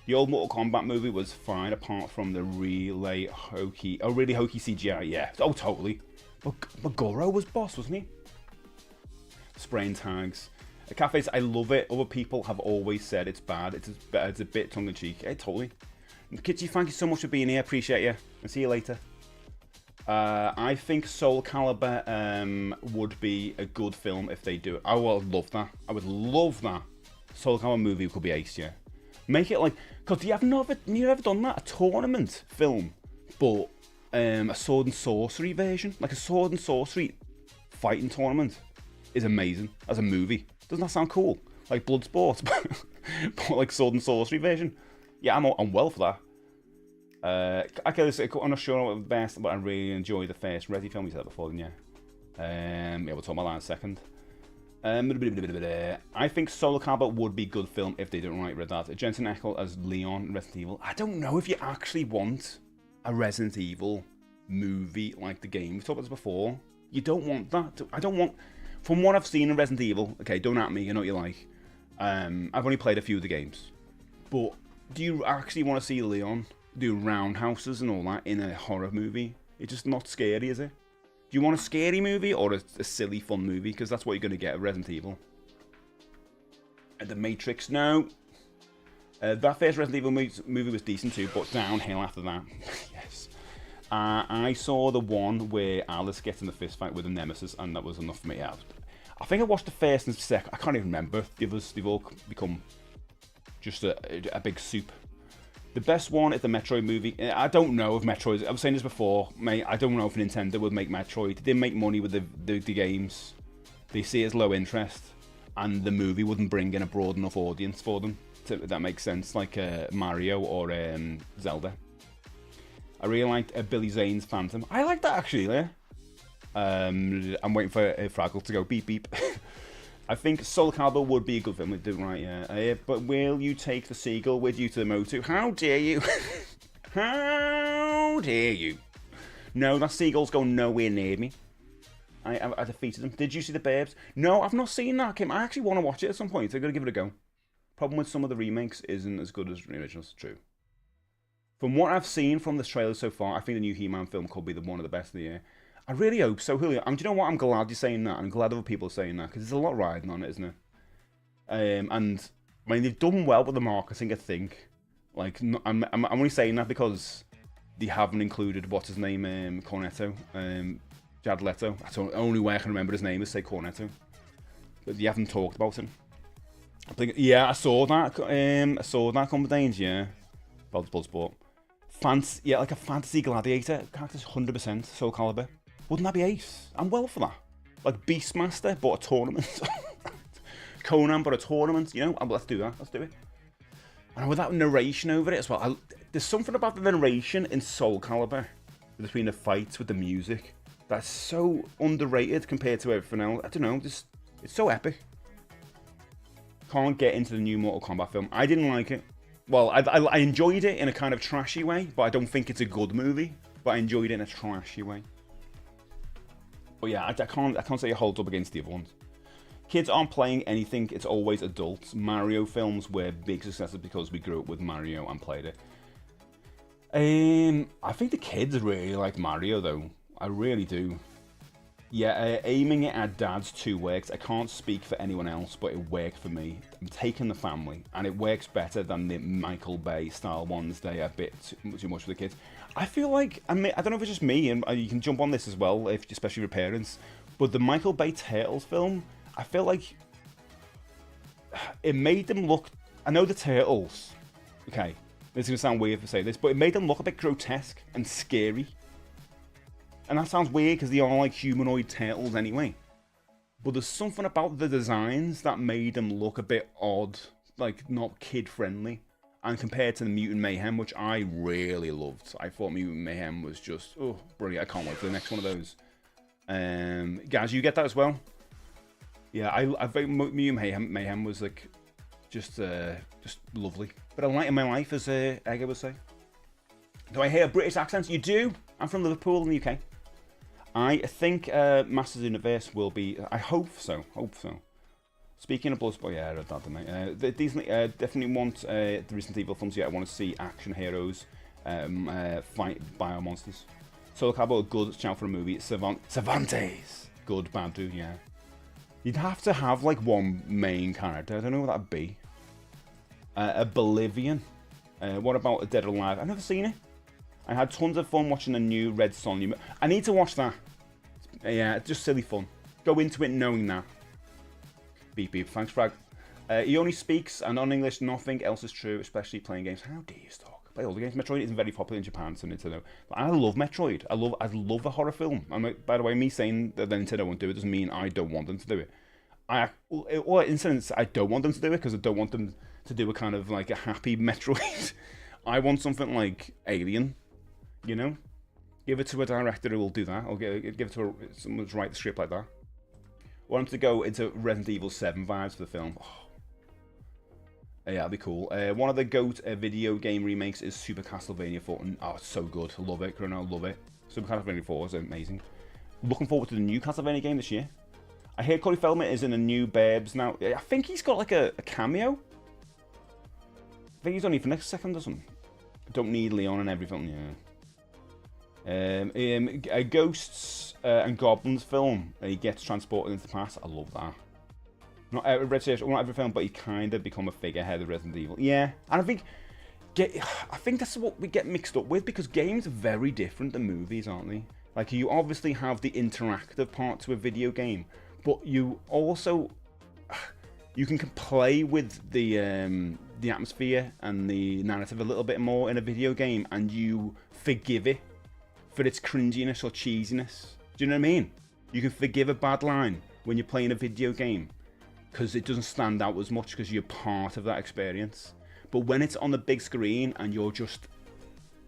The old Mortal Kombat movie was fine, apart from the really hokey CGI. Yeah. Oh, totally. But Goro was boss, wasn't he? Spraying tags. Cafes, I love it. Other people have always said it's bad. It's a bit tongue-in-cheek. Yeah, totally. Kitty, thank you so much for being here. Appreciate you. And see you later. I think Soul Calibur would be a good film if they do it. I would love that. I would love that. Soul Calibur movie could be ace, yeah. Make it like, because you've never done that, a tournament film, but a sword and sorcery version, like a sword and sorcery fighting tournament, is amazing as a movie. Doesn't that sound cool? Like Bloodsport, but like sword and sorcery version. Yeah, I'm well for that. Okay, I'm not sure what the best, but I really enjoyed the first Resi film. You said that before, didn't you? Yeah, we'll talk about that in a second. I think Soul Calibur would be a good film if they did it right with that. Jensen Ackles as Leon in Resident Evil. I don't know if you actually want a Resident Evil movie like the game. We've talked about this before. You don't want that. I don't want... From what I've seen in Resident Evil, okay, don't at me, you know what you like. I've only played a few of the games. But do you actually want to see Leon do roundhouses and all that in a horror movie? It's just not scary, is it? Do you want a scary movie or a silly, fun movie? Because that's what you're going to get at Resident Evil. And The Matrix, no. That first Resident Evil movie was decent too, but downhill after that. Yes. I saw the one where Alice gets in the fist fight with a nemesis, and that was enough for me. I think I watched the first and second. I can't even remember. They've all become just a big soup. The best one is the Metroid movie. I don't know if Metroid... I was saying this before, mate. I don't know if Nintendo would make Metroid. They didn't make money with the games. They see it as low interest, and the movie wouldn't bring in a broad enough audience for them. If that makes sense, like Mario or Zelda. I really liked Billy Zane's Phantom. I like that actually. Yeah. I'm waiting for Fraggle to go beep beep. I think Soul Calibur would be a good film. We do right, yeah. But will you take the seagull with you to the Motu? How dare you? How dare you? No, that seagull's going nowhere near me. I defeated them. Did you see the Babes? No, I've not seen that, Kim. I actually want to watch it at some point. I'm going to give it a go. Problem with some of the remakes isn't as good as the originals. True. From what I've seen from this trailer so far, I think the new He-Man film could be one of the best of the year. I really hope so, Julio. And do you know what? I'm glad you're saying that. I'm glad other people are saying that, because there's a lot riding on it, isn't it? And I mean, they've done well with the marketing, I think. Like, I'm only saying that because they haven't included what's his name, Cornetto, Jared Leto. That's the only way I can remember his name is say Cornetto. But you haven't talked about him. I think, yeah, I saw that. I saw that couple of days, yeah. About Bloodsport. Yeah, like a fantasy gladiator character's 100% Soul Calibur. Wouldn't that be ace? I'm well for that. Like Beastmaster, but a tournament. Conan, but a tournament. You know, let's do that. Let's do it. And with that narration over it as well. There's something about the narration in Soul Calibur between the fights with the music that's so underrated compared to everything else. I don't know. It's so epic. Can't get into the new Mortal Kombat film. I didn't like it. Well, I enjoyed it in a kind of trashy way, but I don't think it's a good movie. But I enjoyed it in a trashy way. But yeah, I can't say it holds up against the other ones. Kids aren't playing anything, it's always adults. Mario films were big successes because we grew up with Mario and played it. I think the kids really like Mario though. I really do. Yeah, aiming it at Dad's 2 works. I can't speak for anyone else, but it worked for me. I'm taking the family, and it works better than the Michael Bay style ones. They are a bit too much for the kids. I feel like, I don't know if it's just me, and you can jump on this as well, especially for parents, but the Michael Bay Turtles film, I feel like it made them look, I know the Turtles, okay, this is going to sound weird to say this, but it made them look a bit grotesque and scary. And that sounds weird because they are like humanoid turtles anyway. But there's something about the designs that made them look a bit odd, like not kid friendly. And compared to the Mutant Mayhem, which I really loved. I thought Mutant Mayhem was just, oh, brilliant. I can't wait for the next one of those. Guys, you get that as well? Yeah, I think Mutant Mayhem was like, just lovely. But I like in my life, as Egger would say. Do I hear British accents? You do? I'm from Liverpool in the UK. I think Masters of the Universe will be... I hope so. Speaking of Bloodsport, yeah, I read that, didn't I? Definitely want the Resident Evil films. Yeah, I want to see action heroes fight bio monsters. Soul Calibur, a good shout for a movie. Cervantes. Good, bad dude, yeah. You'd have to have like one main character. I don't know what that'd be. A Bolivian. What about A Dead or Alive? I've never seen it. I had tons of fun watching the new Red Sonja. I need to watch that. Yeah, it's just silly fun. Go into it knowing that. Beep beep. Thanks, Frag. He only speaks and on English. Nothing else is true, especially playing games. How dare you talk? Play all the games. Metroid isn't very popular in Japan, so Nintendo. But I love Metroid. I love a horror film. And by the way, me saying that Nintendo won't do it doesn't mean I don't want them to do it. Well, in a sense, I don't want them to do it because I don't want them to do a kind of like a happy Metroid. I want something like Alien, you know? Give it to a director who will do that, or give it to someone to write the script like that. I want them to go into Resident Evil 7 vibes for the film. Oh. Yeah, that'd be cool. One of the GOAT video game remakes is Super Castlevania 4. Oh, it's so good. Love it, Chrono, love it. Super Castlevania 4 is amazing. Looking forward to the new Castlevania game this year. I hear Corey Feldman is in a new Babes now. I think he's got like a cameo. I think he's only for next second or something. Don't need Leon and everything, yeah. A Ghosts and Goblins film. He gets transported into the past. I love that. Not every film, but he kind of become a figurehead of Resident Evil. Yeah, and I think that's what we get mixed up with, because games are very different than movies, aren't they? Like, you obviously have the interactive part to a video game, but you also you can play with the atmosphere and the narrative a little bit more in a video game, and you forgive it for its cringiness or cheesiness. Do you know what I mean? You can forgive a bad line when you're playing a video game, because it doesn't stand out as much because you're part of that experience. But when it's on the big screen and you're just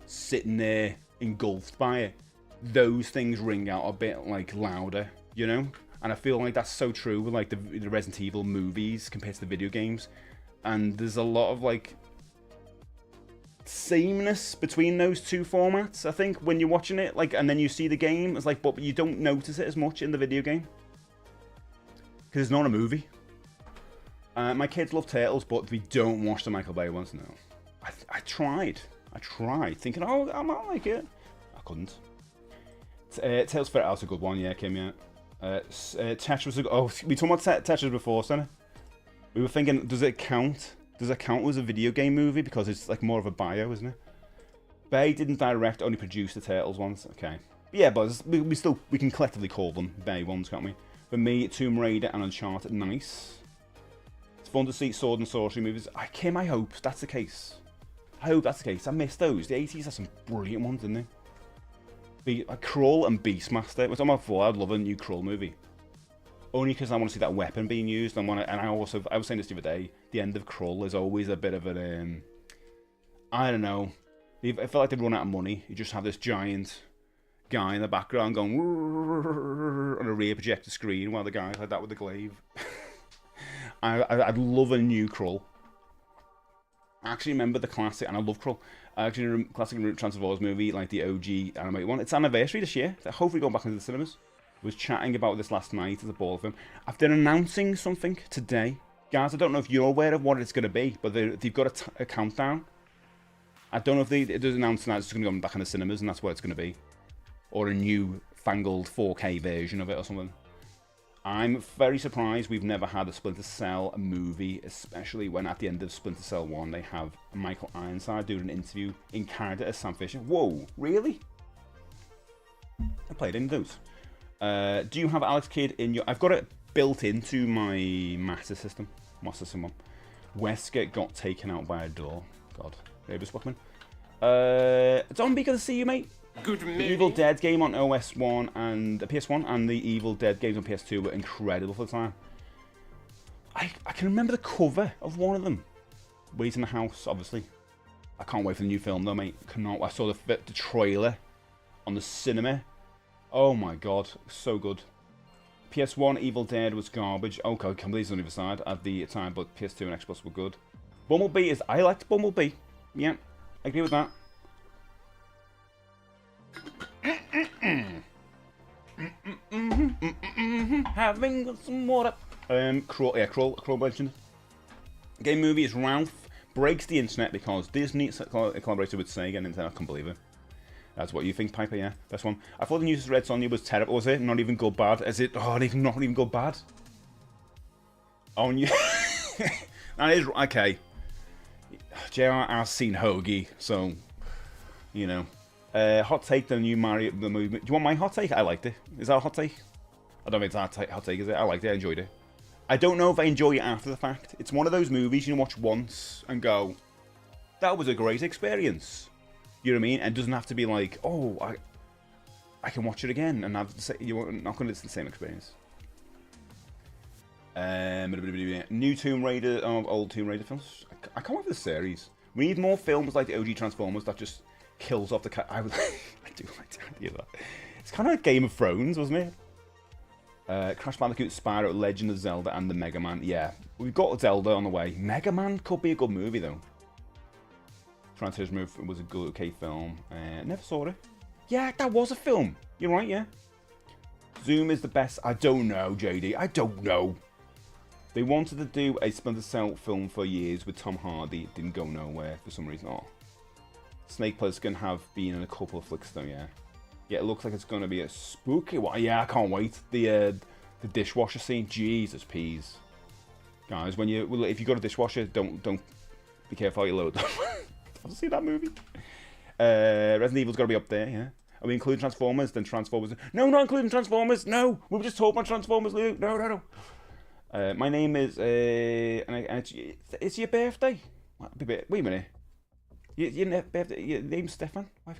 sitting there engulfed by it, those things ring out a bit like louder, you know? And I feel like that's so true with like the Resident Evil movies compared to the video games. And there's a lot of like sameness between those two formats, I think, when you're watching it, like, and then you see the game, it's like, but you don't notice it as much in the video game because it's not a movie. My kids love Turtles, but we don't watch the Michael Bay ones now. I tried, thinking, oh, I might like it. I couldn't. Tales for Out's a good one, yeah, Kim, yeah. Tetris was a good... Oh, we talked about Tetris before, Senna. We were thinking, does it count? Does it count as a video game movie? Because it's like more of a bio, isn't it? Bay didn't direct, only produce the Turtles ones. Okay. But yeah, but we can collectively call them Bay ones, can't we? For me, Tomb Raider and Uncharted, nice. It's fun to see sword and sorcery movies. Kim, I hope that's the case. I hope that's the case. I miss those. The 80s had some brilliant ones, didn't they? Krull and Beastmaster. Which I'm up for. I'd love a new Krull movie. Only because I want to see that weapon being used. I was saying this the other day. The end of Krull is always a bit of an I don't know. I feel like they've run out of money. You just have this giant guy in the background going on a rear projector screen while the guy's like that with the glaive. I'd love a new Krull. I actually remember the classic, and I love Krull. I actually remember classic Transformers movie, like the OG animated one. It's anniversary this year. So hopefully going back into the cinemas. I was chatting about this last night at the ball film. They're announcing something today. Guys, I don't know if you're aware of what it's going to be, but they've got a countdown. I don't know if they're announcing that it's going to go back in the cinemas and that's what it's going to be. Or a new fangled 4K version of it or something. I'm very surprised we've never had a Splinter Cell movie, especially when at the end of Splinter Cell 1 they have Michael Ironside doing an interview in character as Sam Fisher. Whoa, really? I played any of those. Do you have Alex Kidd in your... I've got it built into my Master System 1. Wesker got taken out by a door. God, Davis Buckman. Zombie, good to see you, mate. Good The movie. Evil Dead game on OS1 and PS1 and the Evil Dead games on PS2 were incredible for the time. I can remember the cover of one of them. Wait in the House, obviously. I can't wait for the new film though, mate. Cannot. I saw the trailer on the cinema. Oh my god, so good. PS1 Evil Dead was garbage. Okay, I can't believe it's on the other side at the time, but PS2 and Xbox were good. Bumblebee is... I liked Bumblebee. Yeah, I agree with that. Having some water. Krull mentioned. Game movie is Ralph breaks the internet because Disney collaborated with Sega and Nintendo. I can't believe it. That's what you think, Piper, yeah? Best one. I thought the news Red Sonja was terrible, was it? Not even good bad. Is it? Oh, not even good bad. Oh, yeah. That is... Okay. JR has seen Hoagie, so... You know. Hot take, the new Mario the movie. Do you want my hot take? I liked it. Is that a hot take? I don't think it's a hot take, is it? I liked it, I enjoyed it. I don't know if I enjoy it after the fact. It's one of those movies you can watch once and go, that was a great experience. You know what I mean? And it doesn't have to be like, oh, I can watch it again and have to say, you're not going to it's the same experience. New Tomb Raider, old Tomb Raider films. I can't wait for the series. We need more films like the OG Transformers that just kills off the cat. I do like the idea of that. It's kind of like Game of Thrones, wasn't it? Crash Bandicoot, Spyro, Legend of Zelda, and the Mega Man. Yeah, we've got Zelda on the way. Mega Man could be a good movie though. Turismo was a good, okay film. Never saw it. Yeah, that was a film. You're right, yeah. Zoom is the best. I don't know, JD. I don't know. They wanted to do a Splinter Cell film for years with Tom Hardy. It didn't go nowhere for some reason. Oh. Snake Plissken have been in a couple of flicks though, yeah. Yeah, it looks like it's going to be a spooky one. Yeah, I can't wait. The dishwasher scene. Jesus peas. Guys, if you got a dishwasher, don't be careful how you load them. I've seen that movie. Resident Evil's got to be up there, yeah. Are we including Transformers? Then Transformers. No, not including Transformers. No, we were just talking about Transformers, Luke. No. My name is, it's your birthday. Wait a minute. Your birthday. Your name's Stefan. Well,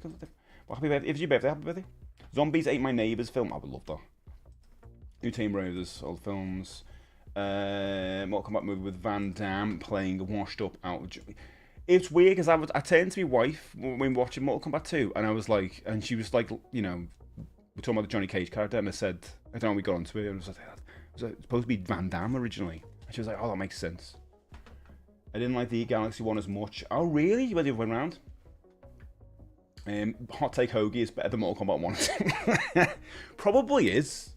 happy birthday. If it's your birthday, happy birthday. Zombies Ate My Neighbours film. I would love that. New Tomb Raiders, old films. Mortal Kombat movie with Van Damme playing a washed up out. It's weird because I turned to my wife when watching Mortal Kombat 2, and I was like, and she was like, you know, we're talking about the Johnny Cage character, and I said, I don't know, we got onto it, and I was like, it was supposed to be Van Damme originally. And she was like, oh, that makes sense. I didn't like the Galaxy one as much. Oh, really? You went the other way around? Hot Take Hoagie is better than Mortal Kombat 1. Probably is.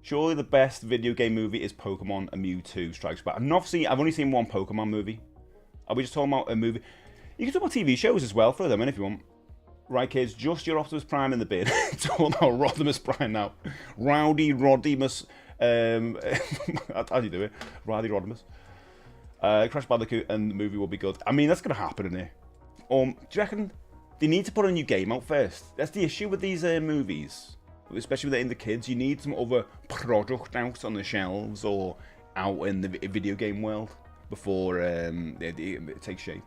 Surely the best video game movie is Pokemon and Mewtwo Strikes Back. I've only seen one Pokemon movie. Are we just talking about a movie? You can talk about TV shows as well for them, if you want. Right, kids, just your Optimus Prime in the bin. Talking about Rodimus Prime now. Rowdy Rodimus. How do you do it? Rowdy Rodimus. Crash Bandicoot and the movie will be good. I mean, that's going to happen, isn't it? Do you reckon they need to put a new game out first? That's the issue with these movies. Especially with it in the kids. You need some other product out on the shelves or out in the video game world before it takes shape.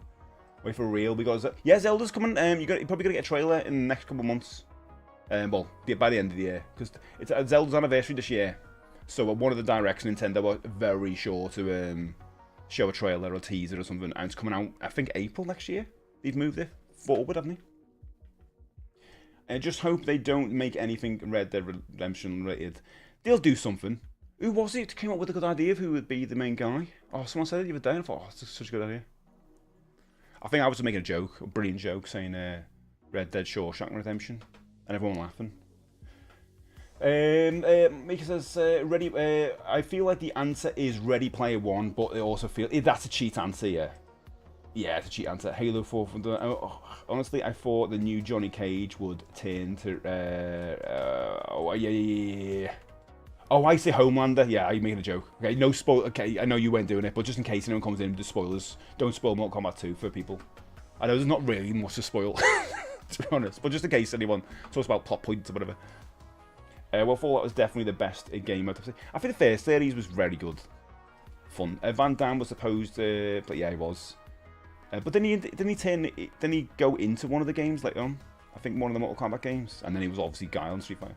Wait for real, because yeah, Zelda's coming. You're probably gonna get a trailer in the next couple of months. Well, by the end of the year, because it's Zelda's anniversary this year. So one of the directs, Nintendo were very sure to show a trailer or a teaser or something, and it's coming out, I think, April next year. They've moved it forward, haven't they? I just hope they don't make anything Red Dead Redemption related. They'll do something. Who was it that came up with a good idea of who would be the main guy? Oh, someone said it the other day, and I thought, oh, that's such a good idea. I think I was making a joke, a brilliant joke, saying Red Dead Shawshank Redemption, and everyone laughing. Mika says, I feel like the answer is Ready Player One, but I also feel that's a cheat answer, yeah. Yeah, it's a cheat answer. Halo 4. Honestly, I thought the new Johnny Cage would turn to. Yeah. Oh, I say Homelander. Yeah, I'm making a joke. Okay, no spoil. Okay, I know you weren't doing it, but just in case anyone comes in with the spoilers, don't spoil Mortal Kombat 2 for people. I know there's not really much to spoil, to be honest, but just in case anyone talks about plot points or whatever. Well, Fallout was definitely the best game out of it. I think the first series was very good, fun. Van Damme was supposed to, but yeah, he was. But then he go into one of the games later on. I think one of the Mortal Kombat games, and then he was obviously Guile in Street Fighter.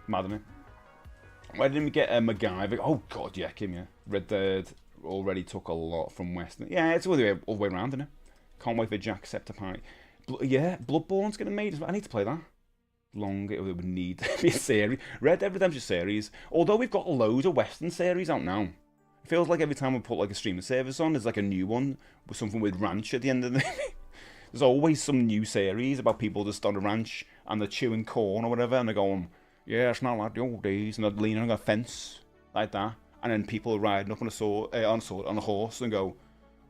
Mad at me. Why didn't we get MacGyver? Oh god, yeah, Kim, yeah. Red Dead already took a lot from Western. Yeah, it's all the way around, isn't it? Can't wait for Jacksepticeye. Yeah, Bloodborne's getting made as well. I need to play that. It would need to be a series. Red Dead Redemption series. Although we've got loads of Western series out now. It feels like every time we put like a streaming service on, there's like a new one with something with ranch at the end of the There's always some new series about people just on a ranch and they're chewing corn or whatever, and they're going, yeah, it's not like the old days, and they're leaning on a fence like that, and then people are riding up on a horse and go,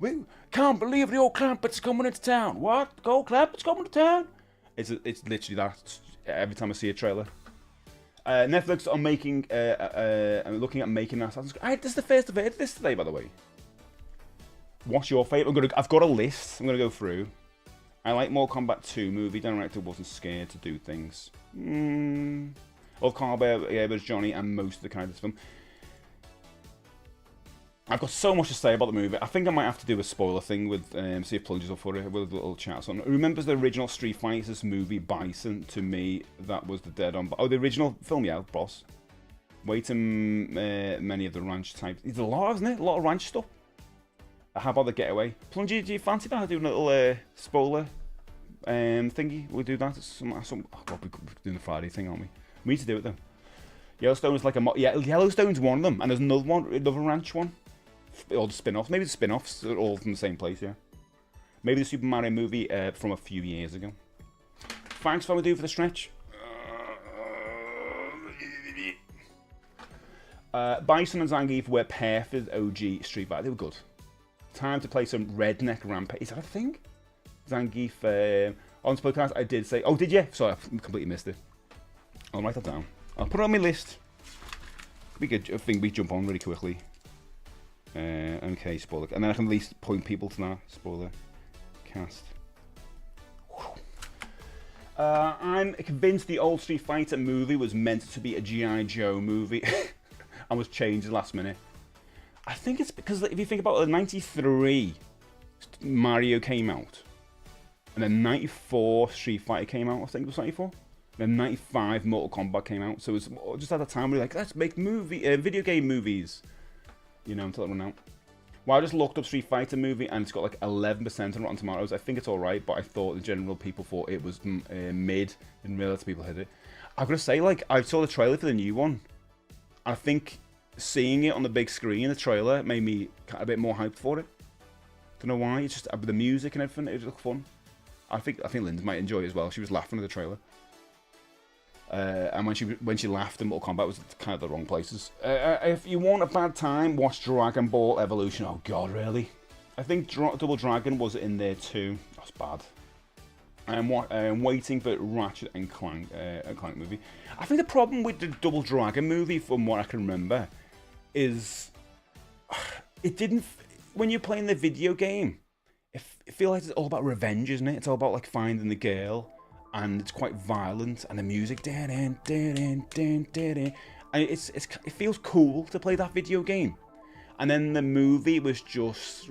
we can't believe the old Clampett's coming into town. What? The old Clampett's coming to town? It's literally that every time I see a trailer. Netflix are making, looking at making Assassin's Creed. This is the first I've heard of this today, by the way. What's your favourite? I've got a list. I'm gonna go through. I like Mortal Kombat 2 movie. Director wasn't scared to do things. Of Carber, yeah, there's Johnny and most of the characters from. I've got so much to say about the movie. I think I might have to do a spoiler thing with see if plunges up for it with a little chat. So, remembers the original Street Fighters movie Bison? To me, that was the dead on. Oh, the original film, yeah, boss. Way too many of the ranch types. There's a lot, isn't it? A lot of ranch stuff. How about the getaway? Plungy, do you fancy that? Do a little spoiler thingy? We'll do that. Oh God, we're doing the Friday thing, aren't we? We need to do it though. Yellowstone is like a Yellowstone's one of them, and there's another one, another ranch one. All the spin-offs. Maybe the spin-offs are all from the same place, yeah. Maybe the Super Mario movie from a few years ago. Thanks for what we do for the stretch. Bison and Zangief were perfect OG Street Fighter. They were good. Time to play some Redneck Rampage. Is that a thing? Zangief. On the podcast, I did say. Oh, did you? Sorry, I completely missed it. I'll write that down. I'll put it on my list. We could, I think we jump on really quickly. Okay, spoiler. And then I can at least point people to that. Spoiler. Cast. I'm convinced the old Street Fighter movie was meant to be a G.I. Joe movie and was changed last minute. I think it's because if you think about it, 93 Mario came out, and then 94 Street Fighter came out. I think it was 94. Then 95 Mortal Kombat came out. So it was just at the time we were like, let's make video game movies. You know, until it ran out. Well, I just looked up Street Fighter movie and it's got like 11% on Rotten Tomatoes. I think it's alright, but I thought the general people thought it was mid. Didn't realise people hit it. I've got to say, like, I saw the trailer for the new one. I think seeing it on the big screen, the trailer, made me a bit more hyped for it. Don't know why. It's just the music and everything. It just looked fun. I think Linda might enjoy it as well. She was laughing at the trailer. And when she laughed in Mortal Kombat, it was kind of the wrong places. If you want a bad time, watch Dragon Ball Evolution. Oh God, really? I think Double Dragon was in there too. That's bad. I'm waiting for Ratchet and Clank movie. I think the problem with the Double Dragon movie, from what I can remember, is it didn't. When you're playing the video game, it feels like it's all about revenge, isn't it? It's all about like finding the girl. And it's quite violent, and the music, and it feels cool to play that video game. And then the movie was just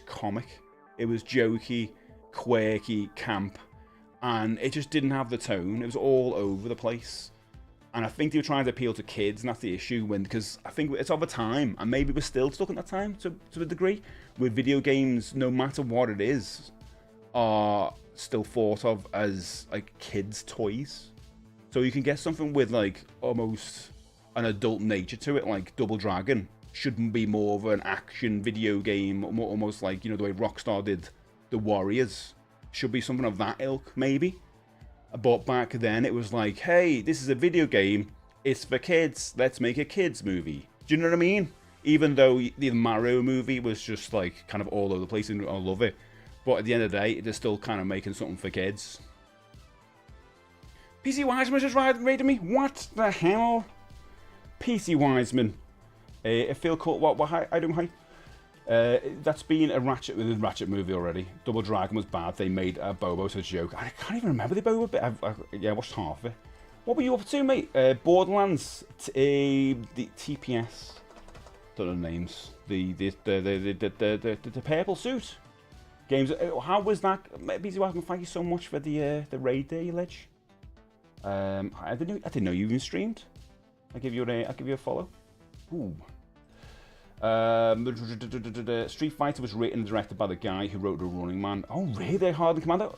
comic. It was jokey, quirky, camp, and it just didn't have the tone. It was all over the place. And I think they were trying to appeal to kids, and that's the issue. Because I think it's of a time, and maybe we're still stuck at that time to a degree, with video games, no matter what it is, are still thought of as like kids' toys. So you can get something with like almost an adult nature to it, like Double Dragon shouldn't be more of an action video game, almost like, you know, the way Rockstar did the Warriors. Should be something of that ilk, maybe. But back then it was like, hey, this is a video game, it's for kids, let's make a kids movie. Do you know what I mean? Even though the Mario movie was just like kind of all over the place, and I love it. But at the end of the day, they're still kind of making something for kids. PC Wiseman just raided me. What the hell? PC Wiseman. I feel cool. What I don't hype. That's been a Ratchet movie already. Double Dragon was bad. They made a Bobo to a joke. I can't even remember the Bobo bit. I watched half of it. What were you up to, mate? Borderlands. The TPS. Don't know the names. The purple suit. Games. How was that? PC Wiseman, thank you so much for the raid there, you ledge. I didn't know you even streamed. I'll give you a follow. Ooh. Street Fighter was written and directed by the guy who wrote The Running Man. Oh, really? Hardened Commander?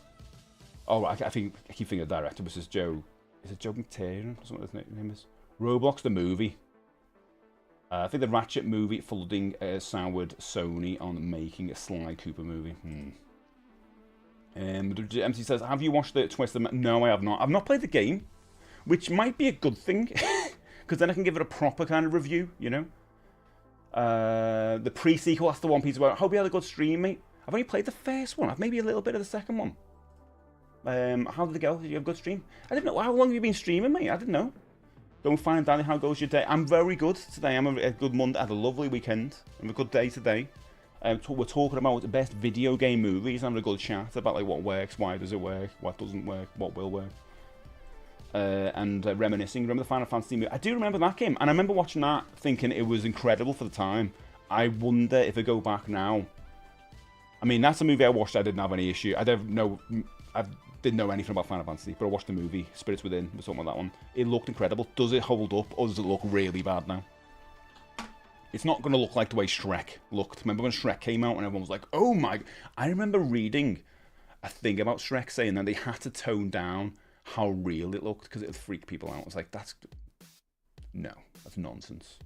Oh, I keep thinking the director was Joe. Is it Joe McTiernan or something? His name is. Roblox the movie. I think the Ratchet movie flooding soured Sony on making a Sly Cooper movie. MC says, have you watched the Twisted? No, I have not. I've not played the game, which might be a good thing, because then I can give it a proper kind of review, you know? The pre-sequel, that's the one piece about. I hope you had a good stream, mate. I've only played the first one. I've maybe a little bit of the second one. How did it go? Did you have a good stream? I didn't know. How long have you been streaming, mate? I didn't know. Don't find Danny, how goes your day? I'm very good today. I'm a good Monday. I had a lovely weekend. I'm a good day today. We're talking about the best video game movies. I'm having a good chat about like what works, why does it work, what doesn't work, what will work. And reminiscing. Remember the Final Fantasy movie? I do remember that game, and I remember watching that, thinking it was incredible for the time. I wonder if I go back now. I mean, that's a movie I watched. I didn't have any issue. I don't know. didn't know anything about Final Fantasy, but I watched the movie, Spirits Within, or something like that one. It looked incredible. Does it hold up, or does it look really bad now? It's not going to look like the way Shrek looked. Remember when Shrek came out and everyone was like, oh my... I remember reading a thing about Shrek saying that they had to tone down how real it looked because it would freak people out. I was like, that's... No, that's nonsense.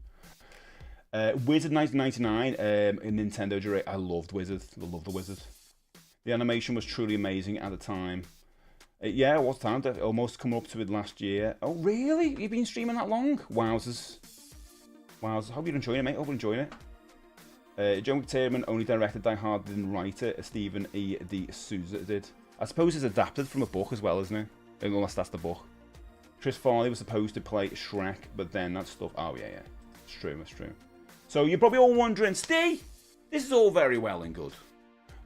Wizard 1999 in Nintendo Direct. I loved Wizard. I love the Wizard. The animation was truly amazing at the time. Yeah, it was time. Almost come up to it last year. Oh, really? You've been streaming that long? Wowzers. Wowzers. Hope you're enjoying it, mate. Hope you're enjoying it. Joe McTiernan only directed Die Hard, didn't write it. Stephen E. D. Souza did. I suppose it's adapted from a book as well, isn't it? Unless that's the book. Chris Farley was supposed to play Shrek, but then that stuff... Oh, yeah. It's true, it's true. So you're probably all wondering, Steve, this is all very well and good.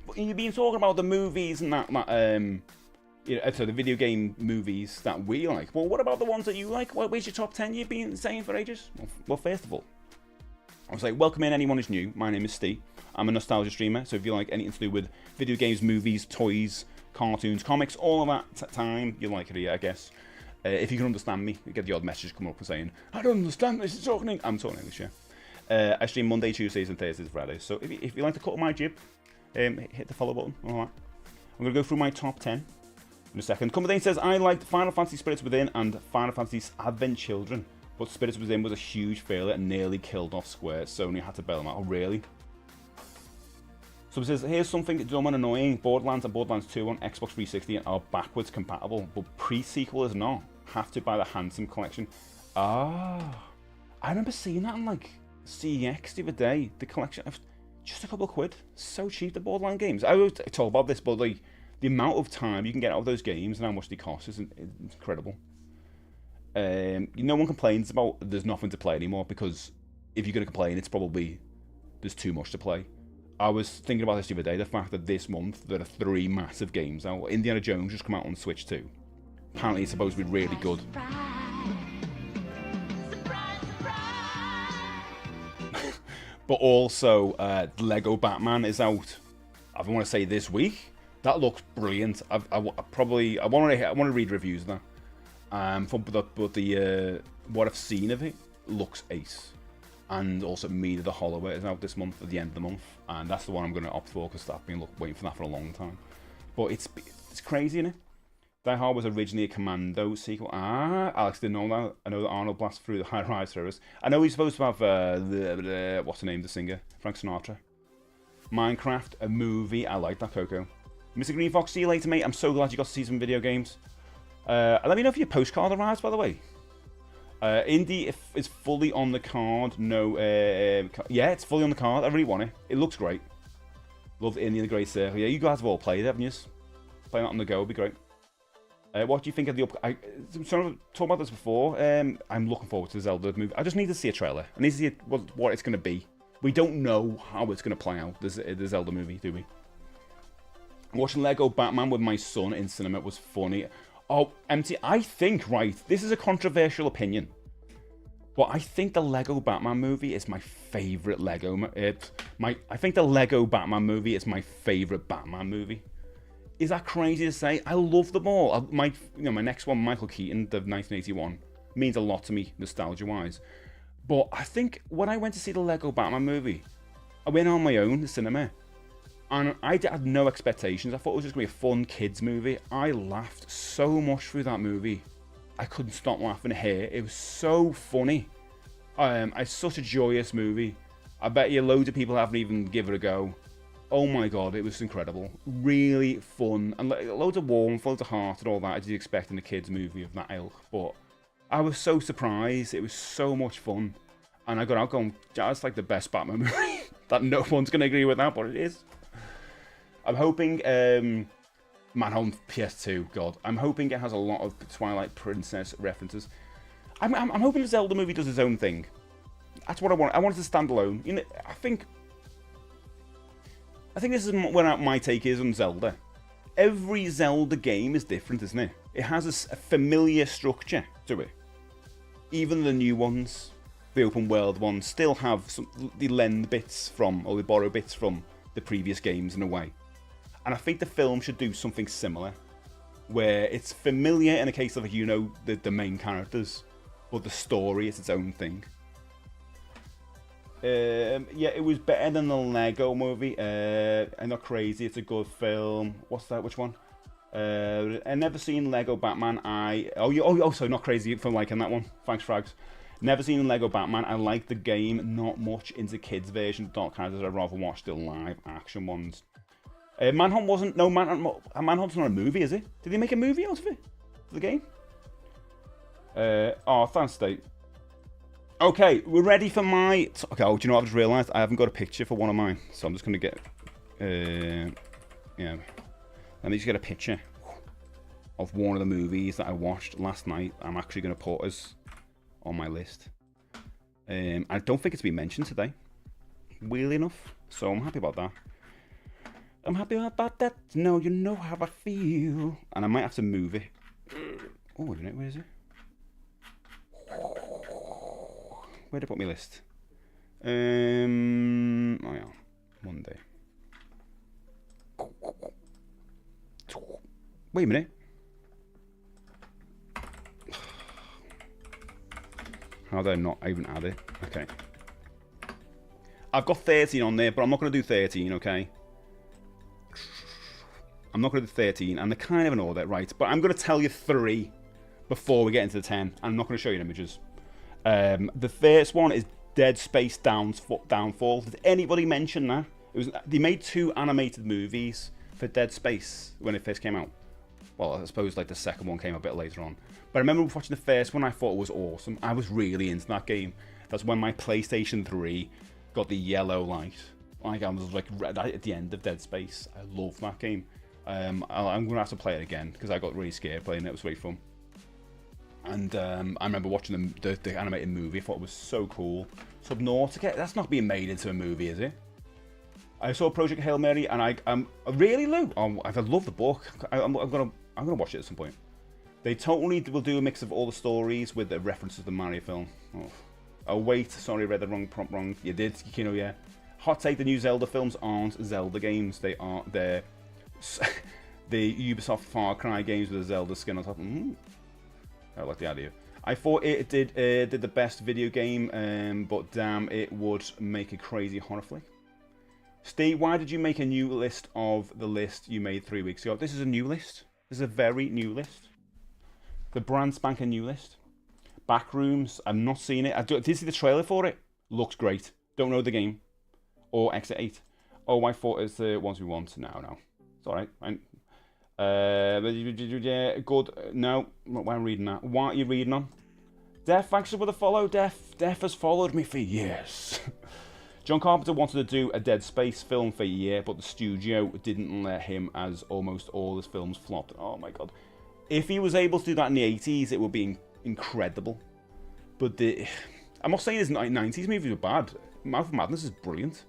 But you've been talking about the movies and that so the video game movies that we like. Well, what about the ones that you like? Where's your top 10 you've been saying for ages? Well, first of all, I was like, welcome in anyone who's new. My name is Steve. I'm a nostalgia streamer, so if you like anything to do with video games, movies, toys, cartoons, comics, all of that time, you like it here, I guess. If you can understand me, you get the odd message coming up and saying, I don't understand this, it's talking English. I'm talking English, yeah. I stream Monday, Tuesdays, and Thursdays, Fridays. So if you like to cut my jib, hit the follow button. All right. I'm going to go through my top 10 in a second. Commodane says, I liked Final Fantasy Spirits Within and Final Fantasy Advent Children, but Spirits Within was a huge failure and nearly killed off Square. Sony had to bail them out. Oh, really? So it says, here's something dumb and annoying. Borderlands and Borderlands 2 on Xbox 360 are backwards compatible, but pre-sequel is not. Have to buy the Handsome Collection. Ah. I remember seeing that on, like, CEX the other day. The collection of just a couple of quid. So cheap, the Borderlands games. I always talk about this, but, like, the amount of time you can get out of those games and how much they cost is incredible. No one complains about there's nothing to play anymore, because if you're going to complain, it's probably there's too much to play. I was thinking about this the other day, the fact that this month there are 3 massive games out. Indiana Jones just come out on Switch 2. Apparently it's supposed to be really good. But also, Lego Batman is out, I want to say this week. That looks brilliant. I want to read reviews of that. What I've seen of it looks ace. And also Media the Hollower is out this month, at the end of the month, and that's the one I'm going to opt for because I've been waiting for that for a long time. But it's crazy, isn't it? Die Hard was originally a Commando sequel. Ah, Alex didn't know that. I know that Arnold blasts through the high-rise service. I know he's supposed to have what's the name of the singer? Frank Sinatra. Minecraft, a movie. I like that, Coco. Mr. Green Fox, see you later, mate. I'm so glad you got to see some video games. Let me know if your postcard arrives, by the way. Indie is fully on the card. No, yeah, it's fully on the card. I really want it. It looks great. Love Indie in the Great Circle. Yeah, you guys have all played it, haven't you? Playing that on the go would be great. What do you think of the I'm talking about this before. I'm looking forward to the Zelda movie. I just need to see a trailer. I need to see what it's going to be. We don't know how it's going to play out, the Zelda movie, do we? Watching Lego Batman with my son in cinema was funny. Oh, empty. I think, right, this is a controversial opinion, but I think the Lego Batman movie is my favourite I think the Lego Batman movie is my favourite Batman movie. Is that crazy to say? I love them all. My next one, Michael Keaton, the 1981, means a lot to me, nostalgia-wise. But I think when I went to see the Lego Batman movie, I went on my own, the cinema, and I had no expectations. I thought it was just going to be a fun kids movie. I laughed so much through that movie. I couldn't stop laughing here. It was so funny. It's such a joyous movie. I bet you loads of people haven't even given it a go. Oh my god, it was incredible. Really fun. And loads of warmth, loads of heart and all that as you'd expect in a kids movie of that ilk. But I was so surprised. It was so much fun. And I got out going, that's like the best Batman movie. That no one's going to agree with that, but it is. I'm hoping, Manhunt PS2, God. I'm hoping it has a lot of Twilight Princess references. I'm hoping the Zelda movie does its own thing. That's what I want. I want it to stand alone. You know, I think this is where my take is on Zelda. Every Zelda game is different, isn't it? It has a familiar structure to it. Even the new ones, the open world ones, still have they lend bits from, or they borrow bits from the previous games in a way. And I think the film should do something similar. where it's familiar in a case of, like, you know, the main characters, but the story is its own thing. Yeah, it was better than the Lego movie. I'm not crazy. It's a good film. What's that? Which one? I never seen Lego Batman. So not crazy for liking that one. Thanks, Frags. Never seen Lego Batman. I like the game. Not much into kids' version of Dark Characters. I'd rather watch the live action ones. Manhunt wasn't. No, Manhunt's not a movie, is it? Did they make a movie out of it for the game? Oh, thanks, State. Okay, we're ready for my... Okay, do you know what I've just realised? I haven't got a picture for one of mine. So I'm just going to get... yeah. Let me just get a picture of one of the movies that I watched last night. I'm actually going to put as on my list. I don't think it's been mentioned today. Weirdly enough. So I'm happy about that. I'm happy about that. No, you know how I feel. And I might have to move it. Oh, wait a minute. Where is it? Where did I put my list? Oh yeah, Monday. Wait a minute. How did I not even add it? Okay. I've got 13 on there, but I'm not going to do 13, okay? I'm not going to do 13, and they're kind of in order, right? But I'm going to tell you 3 before we get into the 10. I'm not going to show you images. The first one is Dead Space Downfall. Did anybody mention that? They made 2 animated movies for Dead Space when it first came out. Well, I suppose like the second one came a bit later on. But I remember watching the first one. I thought it was awesome. I was really into that game. That's when my PlayStation 3 got the yellow light. Like I was like right at the end of Dead Space. I love that game. I'm gonna have to play it again because I got really scared playing it. It was really fun. And I remember watching the animated movie. I thought it was so cool. Subnautica, that's not being made into a movie, is it? I saw Project Hail Mary, and I'm really, Lou. I love the book. I'm gonna watch it at some point. They totally will do a mix of all the stories with the references to the Mario film. Oh wait, sorry, I read the wrong prompt wrong. You did, Kino, yeah. Hot take: the new Zelda films aren't Zelda games. They're the Ubisoft Far Cry games with a Zelda skin on top. I like the idea. I thought it did the best video game, but damn, it would make a crazy horror flick. Steve, why did you make a new list of the list you made 3 weeks ago? This is a new list. This is a very new list. The brand spanking new list. Backrooms, I've not seen it. Did you see the trailer for it? Looks great. Don't know the game. Or Exit 8. Oh, I thought it's the ones we want. No. It's alright. Yeah, good. No, why am I reading that? What are you reading on? Def, thanks for the follow. Def has followed me for years. John Carpenter wanted to do a Dead Space film for a year, but the studio didn't let him, as almost all his films flopped. Oh my god. If he was able to do that in the 80s, it would be incredible. But I'm not saying his 90s movies were bad. Mouth of Madness is brilliant.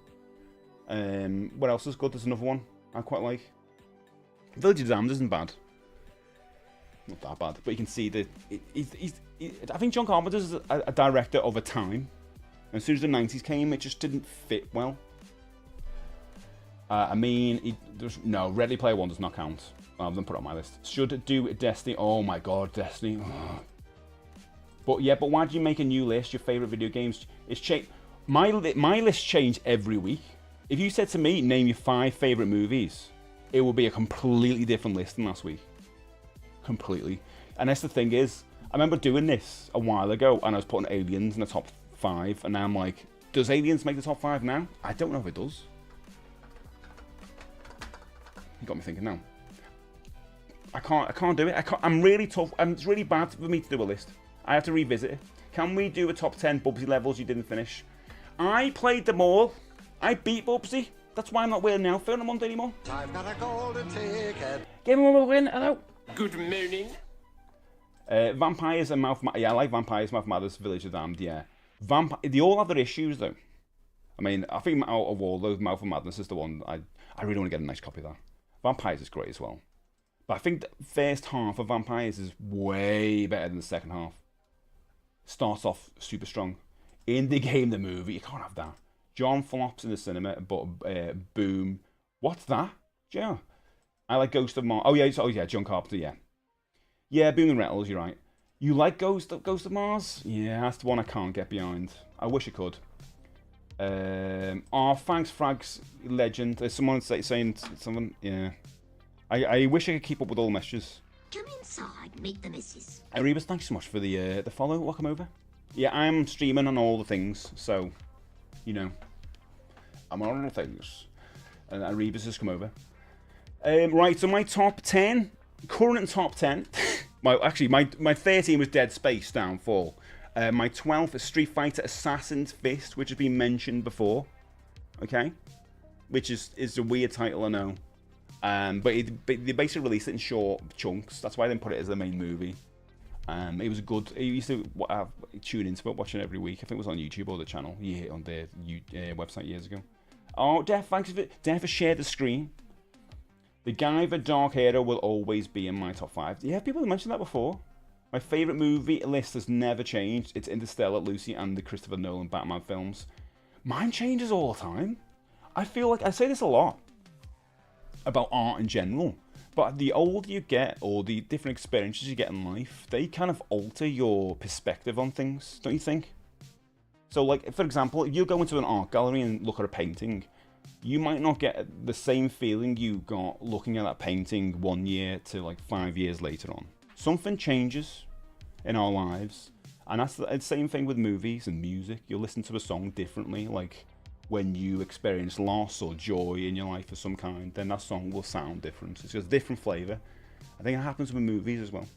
What else is good? There's another one I quite like. Village of Damned isn't bad. Not that bad, but you can see that I think John Carpenter's a director of a time. And as soon as the 90s came, it just didn't fit well. No, Ready Player One does not count. I've put it on my list. Should do Destiny. Oh my god, Destiny. But why do you make a new list? Your favourite video games? It's changed. My list change every week. If you said to me, name your 5 favourite movies, it would be a completely different list than last week. Completely. And that's the thing is, I remember doing this a while ago, and I was putting Aliens in the top 5, and now I'm like, does Aliens make the top 5 now? I don't know if it does. You got me thinking now. I can't do it. I'm really tough. It's really bad for me to do a list. I have to revisit it. Can we do a top 10 Bubsy levels you didn't finish? I played them all. I beat Bubsy. That's why I'm not wearing an outfit on a Monday anymore. I've got a golden ticket. Give me one win. Hello. Good morning. Vampires and I like Vampires, Mouth Madness, Village of Damned, yeah. They all have their issues, though. I mean, I think out of all those, Mouth of Madness is the one I really want to get a nice copy of that. Vampires is great as well. But I think the first half of Vampires is way better than the second half. Starts off super strong. In the game, the movie, you can't have that. John flops in the cinema, but boom. What's that? Yeah. I like Ghost of Mars. Oh yeah, John Carpenter, yeah. Yeah, Boom and Rattles, you're right. You like Ghost of Mars? Yeah, that's the one I can't get behind. I wish I could. Thanks Frags Legend. There's someone saying something. Yeah. I wish I could keep up with all the messages. Come inside, meet the missus. Erebus, thanks so much for the follow. Welcome over. Yeah, I'm streaming on all the things, so you know, I'm on all the things. And Erebus has come over. Right, so my top 10, current top 10. my 13 was Dead Space Downfall. My 12th is Street Fighter Assassin's Fist, which has been mentioned before. Okay, which is a weird title, I know. But they basically released it in short chunks. That's why I didn't put it as the main movie. It was good. I used to tune into it, watching it every week. I think it was on YouTube or the channel. On their website years ago. Oh, Def, thanks for Def for shared the screen. The Guy the Dark Hero will always be in my top 5. Yeah, people have mentioned that before. My favourite movie list has never changed. It's Interstellar, Lucy, and the Christopher Nolan Batman films. Mine changes all the time. I feel like I say this a lot about art in general, but the older you get, or the different experiences you get in life, they kind of alter your perspective on things, don't you think? So, like, for example, if you go into an art gallery and look at a painting, you might not get the same feeling you got looking at that painting 1 year to like 5 years later on. Something changes in our lives, and that's the same thing with movies and music. You'll listen to a song differently, like when you experience loss or joy in your life of some kind, then that song will sound different. It's just a different flavour. I think it happens with movies as well.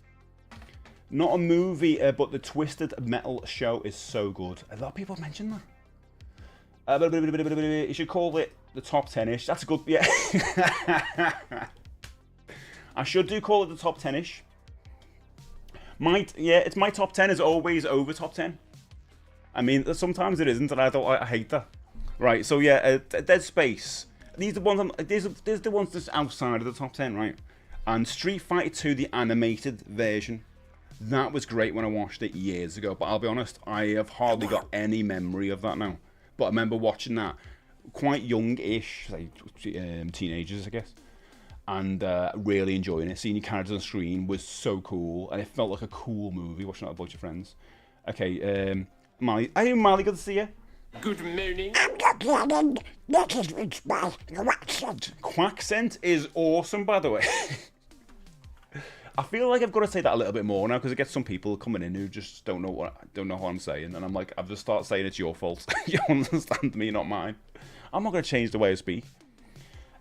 Not a movie, but the Twisted Metal show is so good. A lot of people mention that. You should call it the top 10-ish. That's a good, yeah. I should call it the top 10-ish. It's my top 10 is always over top 10. I mean, sometimes it isn't, and I hate that. Right, so yeah, Dead Space. These are the ones that's outside of the top 10, right? And Street Fighter 2, the animated version. That was great when I watched it years ago, but I'll be honest, I have hardly got any memory of that now. But I remember watching that quite young-ish, like teenagers, I guess, and really enjoying it. Seeing your characters on screen was so cool, and it felt like a cool movie watching it with a bunch of friends. Okay, Mali. Hey, Mali, good to see you. Good morning. I'm not getting this by the accent. Quaccent is awesome, by the way. I feel like I've got to say that a little bit more now because I get some people coming in who just don't know what I'm saying, and I'm like, I've just started saying it's your fault. You understand me, not mine. I'm not going to change the way I speak.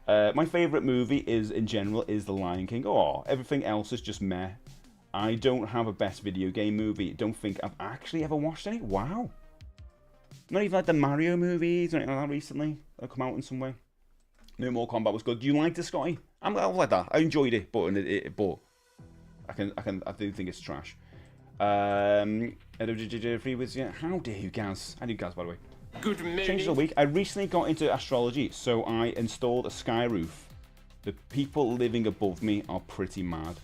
My favourite movie in general is The Lion King. Oh, everything else is just meh. I don't have a best video game movie. Don't think I've actually ever watched any. Wow. Not even like the Mario movies or anything like that recently that come out in some way. No More Combat was good. Do you like this, Scotty? I like that. I enjoyed it, but I do think it's trash. How dare you, Gaz? How do you, Gaz, by the way? Good morning. Changes of the week. I recently got into astrology, so I installed a sky roof. The people living above me are pretty mad.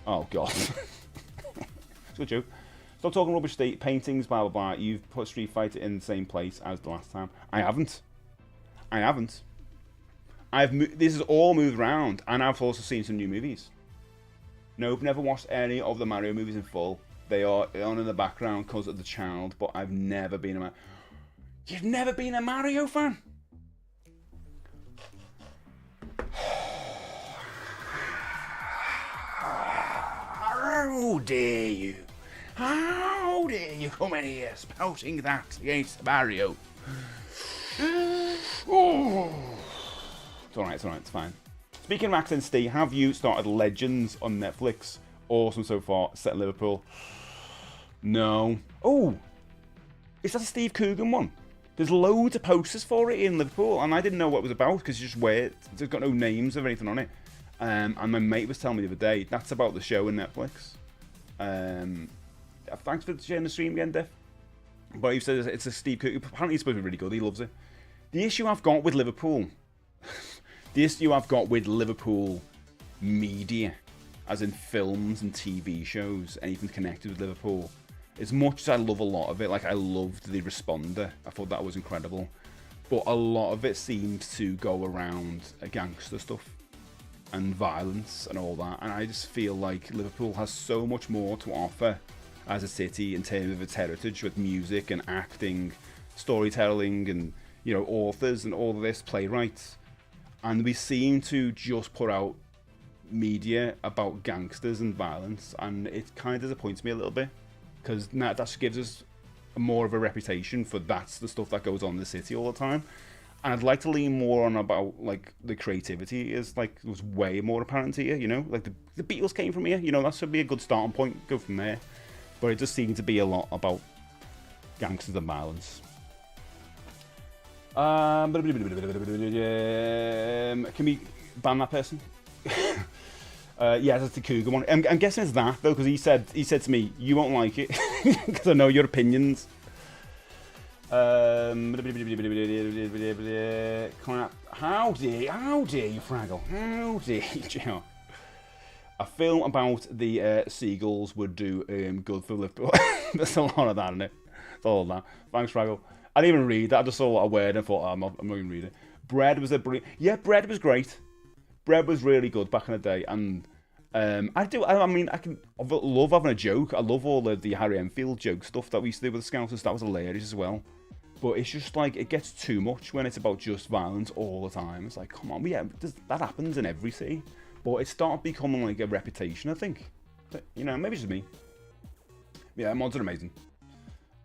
Oh, God. It's a good joke. Stop talking rubbish, state paintings, blah, blah, blah. You've put Street Fighter in the same place as the last time. I haven't. This has all moved around, and I've also seen some new movies. Nope, never watched any of the Mario movies in full. They are on in the background because of the child, but I've never been a You've never been a Mario fan? How dare you? How dare you come in here spouting that against Mario? Oh. It's alright, it's fine. Speaking of accents, Steve, have you started Legends on Netflix? Awesome so far. Set in Liverpool. No. Oh! Is that a Steve Coogan one? There's loads of posters for it in Liverpool, and I didn't know what it was about because it's just weird. It's got no names or anything on it. And my mate was telling me the other day, that's about the show in Netflix. Thanks for sharing the stream again, Def. But he said it's a Steve Coogan. Apparently it's supposed to be really good. He loves it. The issue I've got with Liverpool... media, as in films and TV shows, anything connected with Liverpool, as much as I love a lot of it, like I loved The Responder, I thought that was incredible, but a lot of it seems to go around gangster stuff. and violence and all that. And I just feel like Liverpool has so much more to offer as a city in terms of its heritage with music and acting, storytelling, and authors and all of this, playwrights. And we seem to just put out media about gangsters and violence, and it kind of disappoints me a little bit, because that just gives us more of a reputation for that's the stuff that goes on in the city all the time. And I'd like to lean more on about like the creativity is like was way more apparent here, like the Beatles came from here, that should be a good starting point, go from there. But it just seemed to be a lot about gangsters and violence. Can we ban that person? Yeah, that's the Cougar one. I'm guessing it's that though, because he said to me, "You won't like it," because I know your opinions. Crap. How dare you, Fraggle? How dare you? A film about the seagulls would do good for Liverpool. There's a lot of that in it. That's all of that. Thanks, Fraggle. I didn't even read that. I just saw a word and thought, I'm not going to read it. Bread was Bread was great. Bread was really good back in the day, and I love having a joke. I love all of the Harry Enfield joke stuff that we used to do with the Scousers. That was hilarious as well. But it's just like, it gets too much when it's about just violence all the time. It's like, come on, yeah, that happens in every city. But it started becoming like a reputation, I think. But, maybe it's just me. Yeah, mods are amazing.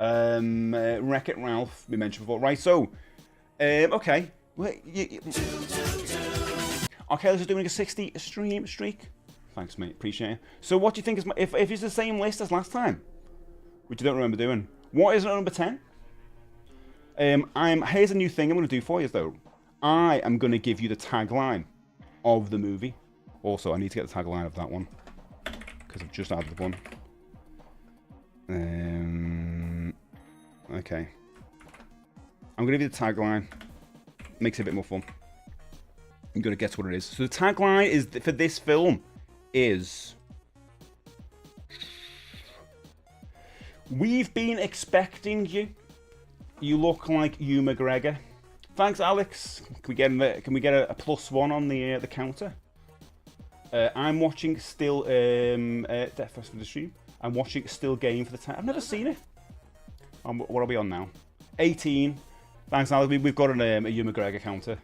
Wreck-It Ralph, we mentioned before. Right, so, okay. Okay, let's just doing a 60 stream streak. Thanks, mate, appreciate it. So what do you think is, if it's the same list as last time, which you don't remember doing, what is number 10? Here's a new thing I'm going to do for you, though. I am going to give you the tagline of the movie. Also, I need to get the tagline of that one, because I've just added one. Okay. I'm going to give you the tagline. Makes it a bit more fun. I'm going to guess what it is. So the tagline is for this film is... We've been expecting you. You look like Hugh McGregor. Thanks, Alex. Can we get a +1 on the counter? I'm watching still Death Fest for the stream. I'm watching still Game for the time. I've never seen it. What are we on now? 18. Thanks, Alex. We've got a Hugh McGregor counter.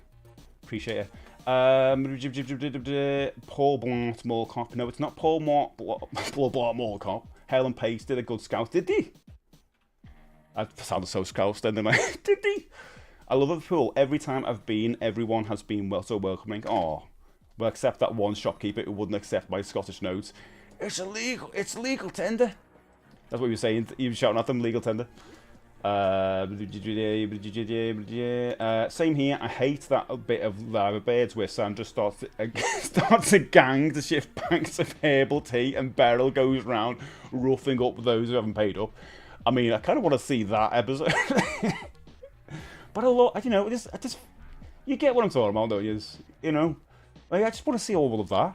Appreciate it. Paul Blart Mall Cop. No, it's not Paul Blart Mall Cop. Helen Pace did a good scout. Did he? I sounded so scoused then. Did he? I love Liverpool. Every time I've been, everyone has been so welcoming. Oh, well, except that one shopkeeper who wouldn't accept my Scottish notes. It's illegal. It's legal tender. That's what you were saying. You were shouting at them, legal tender. Same here. I hate that bit of Lava Birds where Sandra starts a gang to shift banks of herbal tea, and Beryl goes round roughing up those who haven't paid up. I mean, I kind of want to see that episode. But you get what I'm talking about, don't you? Like, I just want to see all of that.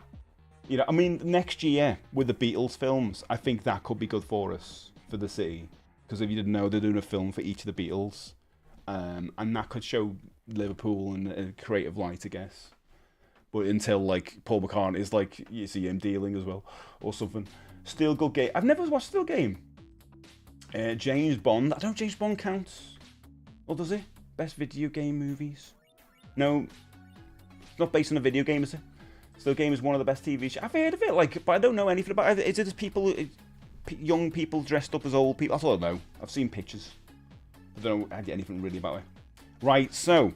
I mean, next year with the Beatles films, I think that could be good for us, for the city. Because if you didn't know, they're doing a film for each of the Beatles. And that could show Liverpool in a creative light, I guess. But until, like, Paul McCartney is, like, you see him dealing as well, or something. Still good game. I've never watched Still Game. James Bond. I don't know if James Bond counts. Or does it? Best video game movies? No. It's not based on a video game, is it? Still Game is one of the best TV shows. I've heard of it, but I don't know anything about it. Is it just young people dressed up as old people? That's all I know. I've seen pictures. I don't know anything really about it. Right, so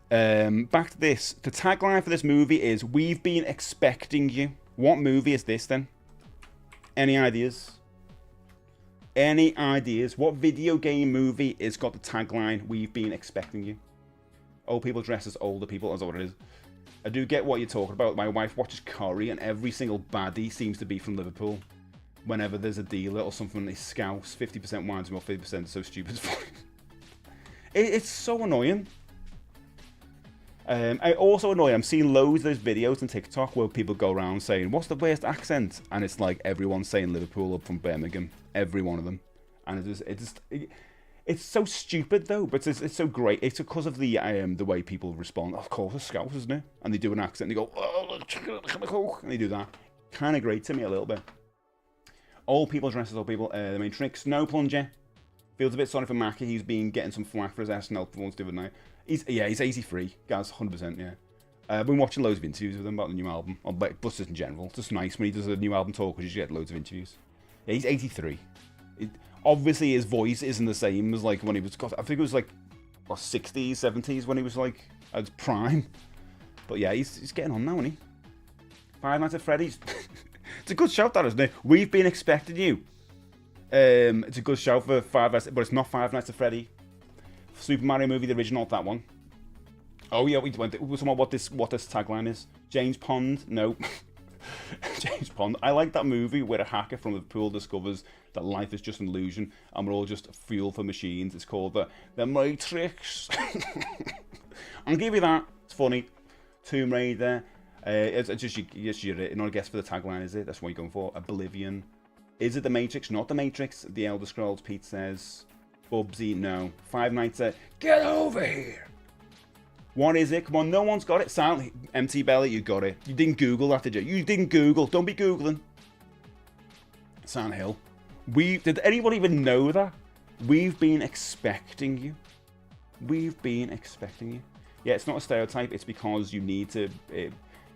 back to this. The tagline for this movie is, we've been expecting you. What movie is this then? Any ideas? Any ideas? What video game movie has got the tagline, we've been expecting you? Old people dressed as older people, that's what it is. I do get what you're talking about. My wife watches Corrie, and every single baddie seems to be from Liverpool. Whenever there's a dealer or something, they scouse. 50% winds more, 50% so stupid. It's so annoying. I also annoying. I'm seeing loads of those videos on TikTok where people go around saying, "What's the worst accent?" And it's like everyone's saying Liverpool up from Birmingham. Every one of them, and It's so stupid though, but it's so great. It's because of the way people respond. Of course, it's Scouse, isn't it? And they do an accent. And they go, oh, and they do that. Kind of great to me a little bit. Old people dressed as old people. The main tricks. No plunger. Feels a bit sorry for Mackie. He's been getting some flack for his SNL performance the other night. He's 83, guys. 100%. Yeah. I've been watching loads of interviews with him about the new album, or Busters in general. It's just nice when he does a new album talk because you get loads of interviews. Yeah, he's 83. Obviously, his voice isn't the same as like when he was. I think it was like 60s, 70s when he was like at his prime. But yeah, he's getting on now, isn't he? Five Nights at Freddy's. It's a good shout, that isn't it? We've been expecting you. It's a good shout for Five Nights, but it's not Five Nights at Freddy. Super Mario movie, the original, that one. Oh yeah, we went about what this tagline is. James Pond, no. James Pond. I like that movie where a hacker from the pool discovers that life is just an illusion and we're all just fuel for machines. It's called the Matrix. I'll give you that. It's funny. Tomb Raider. It's just you're not a guess for the tagline, is it? That's what you're going for. Oblivion. Is it the Matrix? Not the Matrix. The Elder Scrolls. Pete says. Bubsy, no. Five Nights at. Get over here. What is it? Come on, no one's got it. Silent empty belly, you got it. You didn't Google that, did you? You didn't Google. Don't be Googling. Silent Hill. Did anyone even know that? We've been expecting you. We've been expecting you. Yeah, it's not a stereotype. It's because you need to.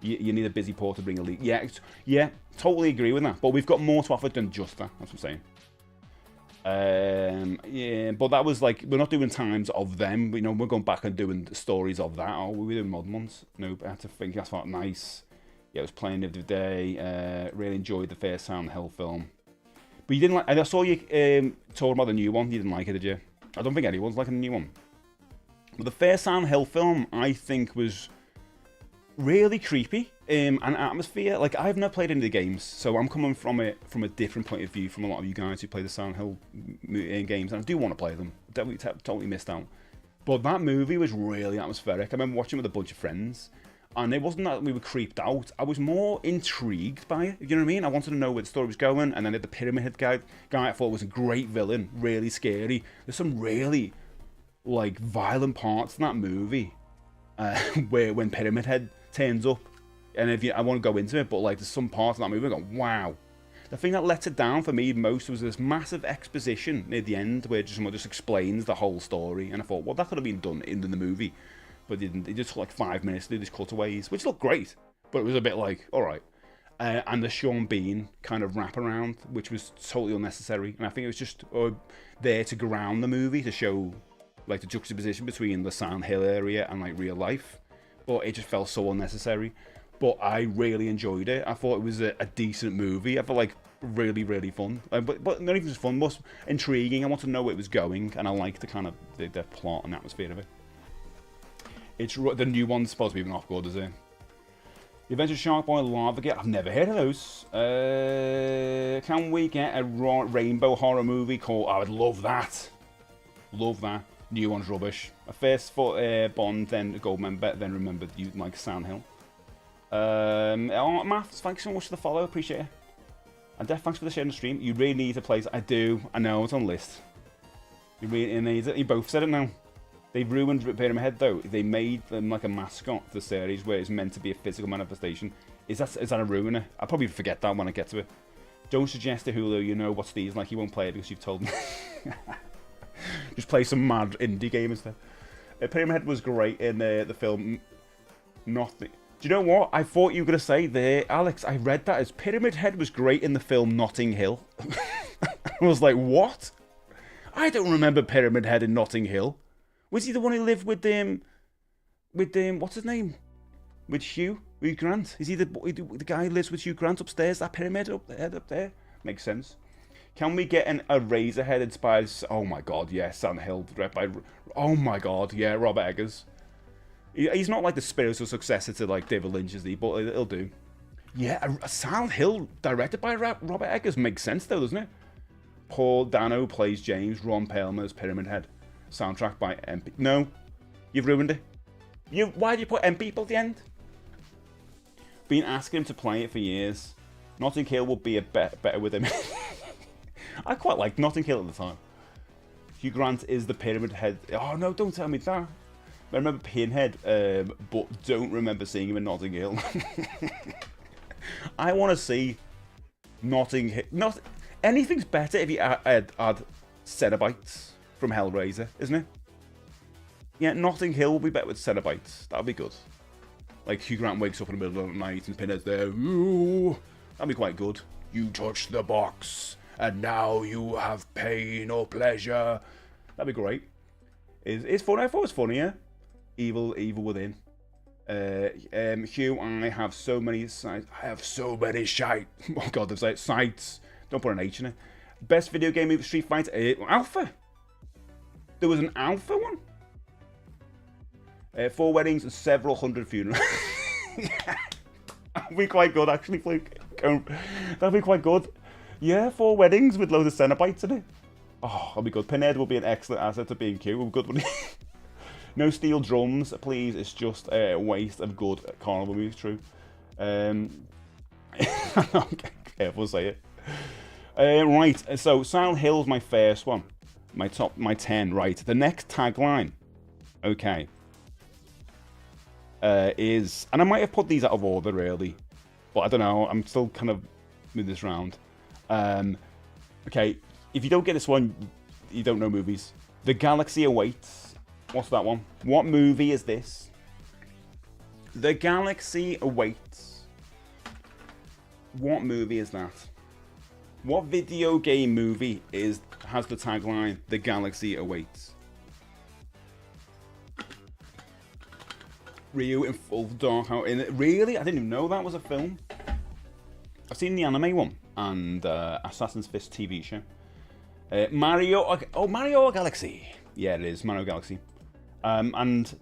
You need a busy port to bring a lead. Yeah, totally agree with that. But we've got more to offer than just that. That's what I'm saying. Yeah, but that was like, we're not doing times of them. We're going back and doing stories of that. Oh, we're doing modern ones. No, I had to think. That's not nice. Yeah, it was playing the other day. Really enjoyed the first Silent Hill film. But you didn't like. I saw you talking about the new one. You didn't like it, did you? I don't think anyone's liking the new one. But the first Silent Hill film, I think, was really creepy and atmosphere. Like, I've never played any of the games, so I'm coming from it from a different point of view from a lot of you guys who play the Silent Hill games, and I do want to play them. Totally missed out. But that movie was really atmospheric. I remember watching it with a bunch of friends, and it wasn't that we were creeped out. I was more intrigued by it. You know what I mean? I wanted to know where the story was going, and then the Pyramid Head guy I thought was a great villain, really scary. There's some really like violent parts in that movie where when Pyramid Head turns up, and I won't go into it, but like there's some parts of that movie I go, wow. The thing that let it down for me most was this massive exposition near the end where someone just explains the whole story, and I thought, well, that could have been done in the movie, but it didn't. It just took like 5 minutes to do these cutaways, which looked great, but it was a bit like, all right. And the Sean Bean kind of wraparound, which was totally unnecessary, and I think it was just there to ground the movie, to show like the juxtaposition between the Silent Hill area and like real life. But it just felt so unnecessary. But I really enjoyed it. I thought it was a decent movie. I felt like really, really fun. But not even just fun, more intriguing. I wanted to know where it was going, and I liked the kind of the plot and atmosphere of it. It's the new one's supposed to be even off good, is it? The Adventure Shark Boy Lava Gate. I've never heard of those. Can we get a rainbow horror movie called? I would love that. Love that. New one's rubbish. A first for Bond, then a gold member, then remembered you like Silent Hill. Maths, thanks so much for the follow, appreciate it. And Def, thanks for the share on the stream. You really need to play. I do. I know it's on the list. You really need it. You both said it now. They ruined Pyramid Head though. They made them like a mascot for the series where it's meant to be a physical manifestation. Is that a ruiner? I'll probably forget that when I get to it. Don't suggest to Hulu. You know what Steve's like. He won't play it because you've told me. Just play some mad indie game instead. Pyramid Head was great in the film. Nothing. Do you know what? I thought you were going to say there, Alex. I read that as Pyramid Head was great in the film Notting Hill. I was like, what? I don't remember Pyramid Head in Notting Hill. Was he the one who lived with what's his name? With Hugh Grant? Is he the guy who lives with Hugh Grant upstairs? That pyramid up there? Makes sense. Can we get a Razorhead inspired? Oh my god, yeah, Silent Hill directed by. Oh my god, yeah, Robert Eggers. He's not like the spiritual successor to like David Lynch, is he? But it'll do. Yeah, a Silent Hill directed by Robert Eggers makes sense though, doesn't it? Paul Dano plays James. Ron Perlman's Pyramid Head. Soundtrack by M. No, you've ruined it. Why do you put M people at the end? Been asking him to play it for years. Notting Hill would be better with him. I quite liked Notting Hill at the time. Hugh Grant is the Pyramid Head. Oh no, don't tell me that. I remember Pinhead, but don't remember seeing him in Notting Hill. I want to see Notting Hill. Anything's better if you add Cenobites from Hellraiser, isn't it? Yeah, Notting Hill will be better with Cenobites. That'd be good. Like Hugh Grant wakes up in the middle of the night and Pinhead's there. Ooh, that'd be quite good. You touched the box, and now you have pain or pleasure. That'd be great. It's fun. I thought it was funny, yeah. Evil within. Hugh, I have so many sites. I have so many shite. Oh god, there's like sites. Don't put an H in it. Best video game movie, Street Fighter. Alpha. There was an Alpha one. 4 weddings and several hundred funerals. That'd be quite good, actually, Fluke. That'd be quite good. Yeah, 4 weddings with loads of Cenobites in it. Oh, that'd be good. Pinhead will be an excellent asset to B&Q. Good one. No steel drums, please. It's just a waste of good carnival movies. True. I'm careful to say it. Right. So Silent Hill's my first one. My 10. Right. The next tagline. Okay. Is, and I might have put these out of order really, but I don't know. I'm still kind of moving this around. Okay. If you don't get this one, you don't know movies. The Galaxy Awaits. What's that one? What movie is this? The Galaxy Awaits. What movie is that? What video game movie has the tagline The Galaxy Awaits? Ryu in full dark out in it. Really? I didn't even know that was a film. I've seen the anime one and Assassin's Fist TV show. Mario Galaxy. Yeah, it is Mario Galaxy. And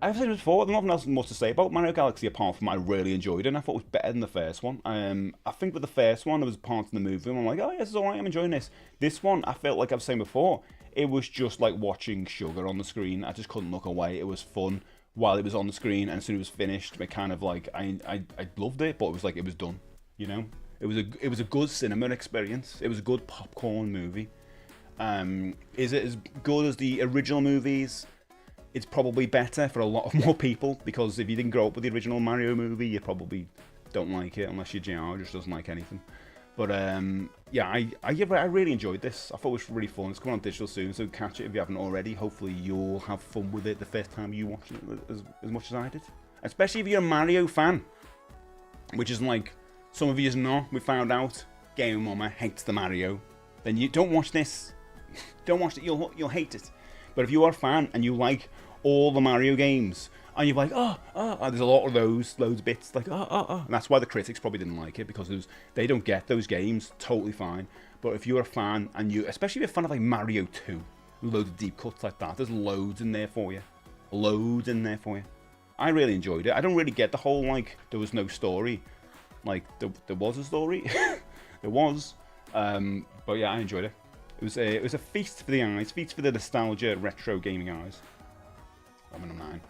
I've said it before, there's nothing else much to say about Mario Galaxy apart from I really enjoyed it and I thought it was better than the first one. I think with the first one, there was parts in the movie and I'm like, oh, yes, it's alright, I'm enjoying this. This one, I felt like I was saying before, it was just like watching sugar on the screen. I just couldn't look away. It was fun while it was on the screen, and as soon as it was finished, it kind of like, I loved it, but it was like, it was done, you know? It was a good cinema experience. It was a good popcorn movie. Is it as good as the original movies? It's probably better for a lot of more people, because if you didn't grow up with the original Mario movie, you probably don't like it, unless your JR just doesn't like anything. But yeah, I really enjoyed this. I thought it was really fun. It's coming on digital soon, so catch it if you haven't already. Hopefully you'll have fun with it the first time you watch it as much as I did. Especially if you're a Mario fan, which is like, some of you is not. We found out Game Mama hates the Mario. Then you don't watch this. Don't watch it. You'll hate it. But if you are a fan and you like all the Mario games, and you're like, there's a lot of those, loads of bits, like, and that's why the critics probably didn't like it, because they don't get those games, totally fine. But if you're a fan, and especially if you're a fan of like Mario 2, loads of deep cuts like that, there's loads in there for you. Loads in there for you. I really enjoyed it. I don't really get the whole, like, there was no story. Like, there was a story. There was. But yeah, I enjoyed it. It was a feast for the eyes, feast for the nostalgia retro gaming eyes. I'm in a 9.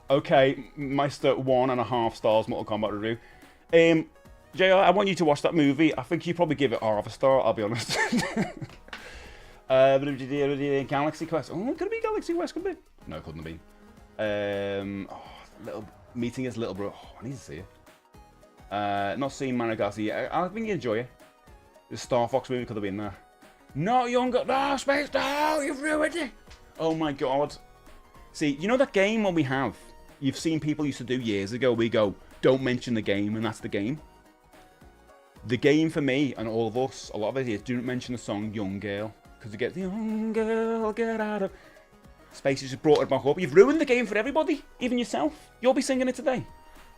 Okay, Meister 1.5 stars Mortal Kombat review. JR, I want you to watch that movie. I think you probably give it half a star, I'll be honest. Galaxy Quest. Oh, could it be Galaxy Quest? Could it be? No, it couldn't have been. Little meeting his little bro. Oh, I need to see it. Not seen Mario Galaxy. I think you enjoy it. The Star Fox movie could have been there. No, younger. No, Space. No, you've ruined it. Oh my god. See, you know that game when we have, you've seen people used to do years ago, we go, don't mention the game, and that's the game. The game for me, and all of us, a lot of it is, don't mention the song Young Girl, because it gets, young girl, get out of... Space just brought it back up. You've ruined the game for everybody, even yourself. You'll be singing it today.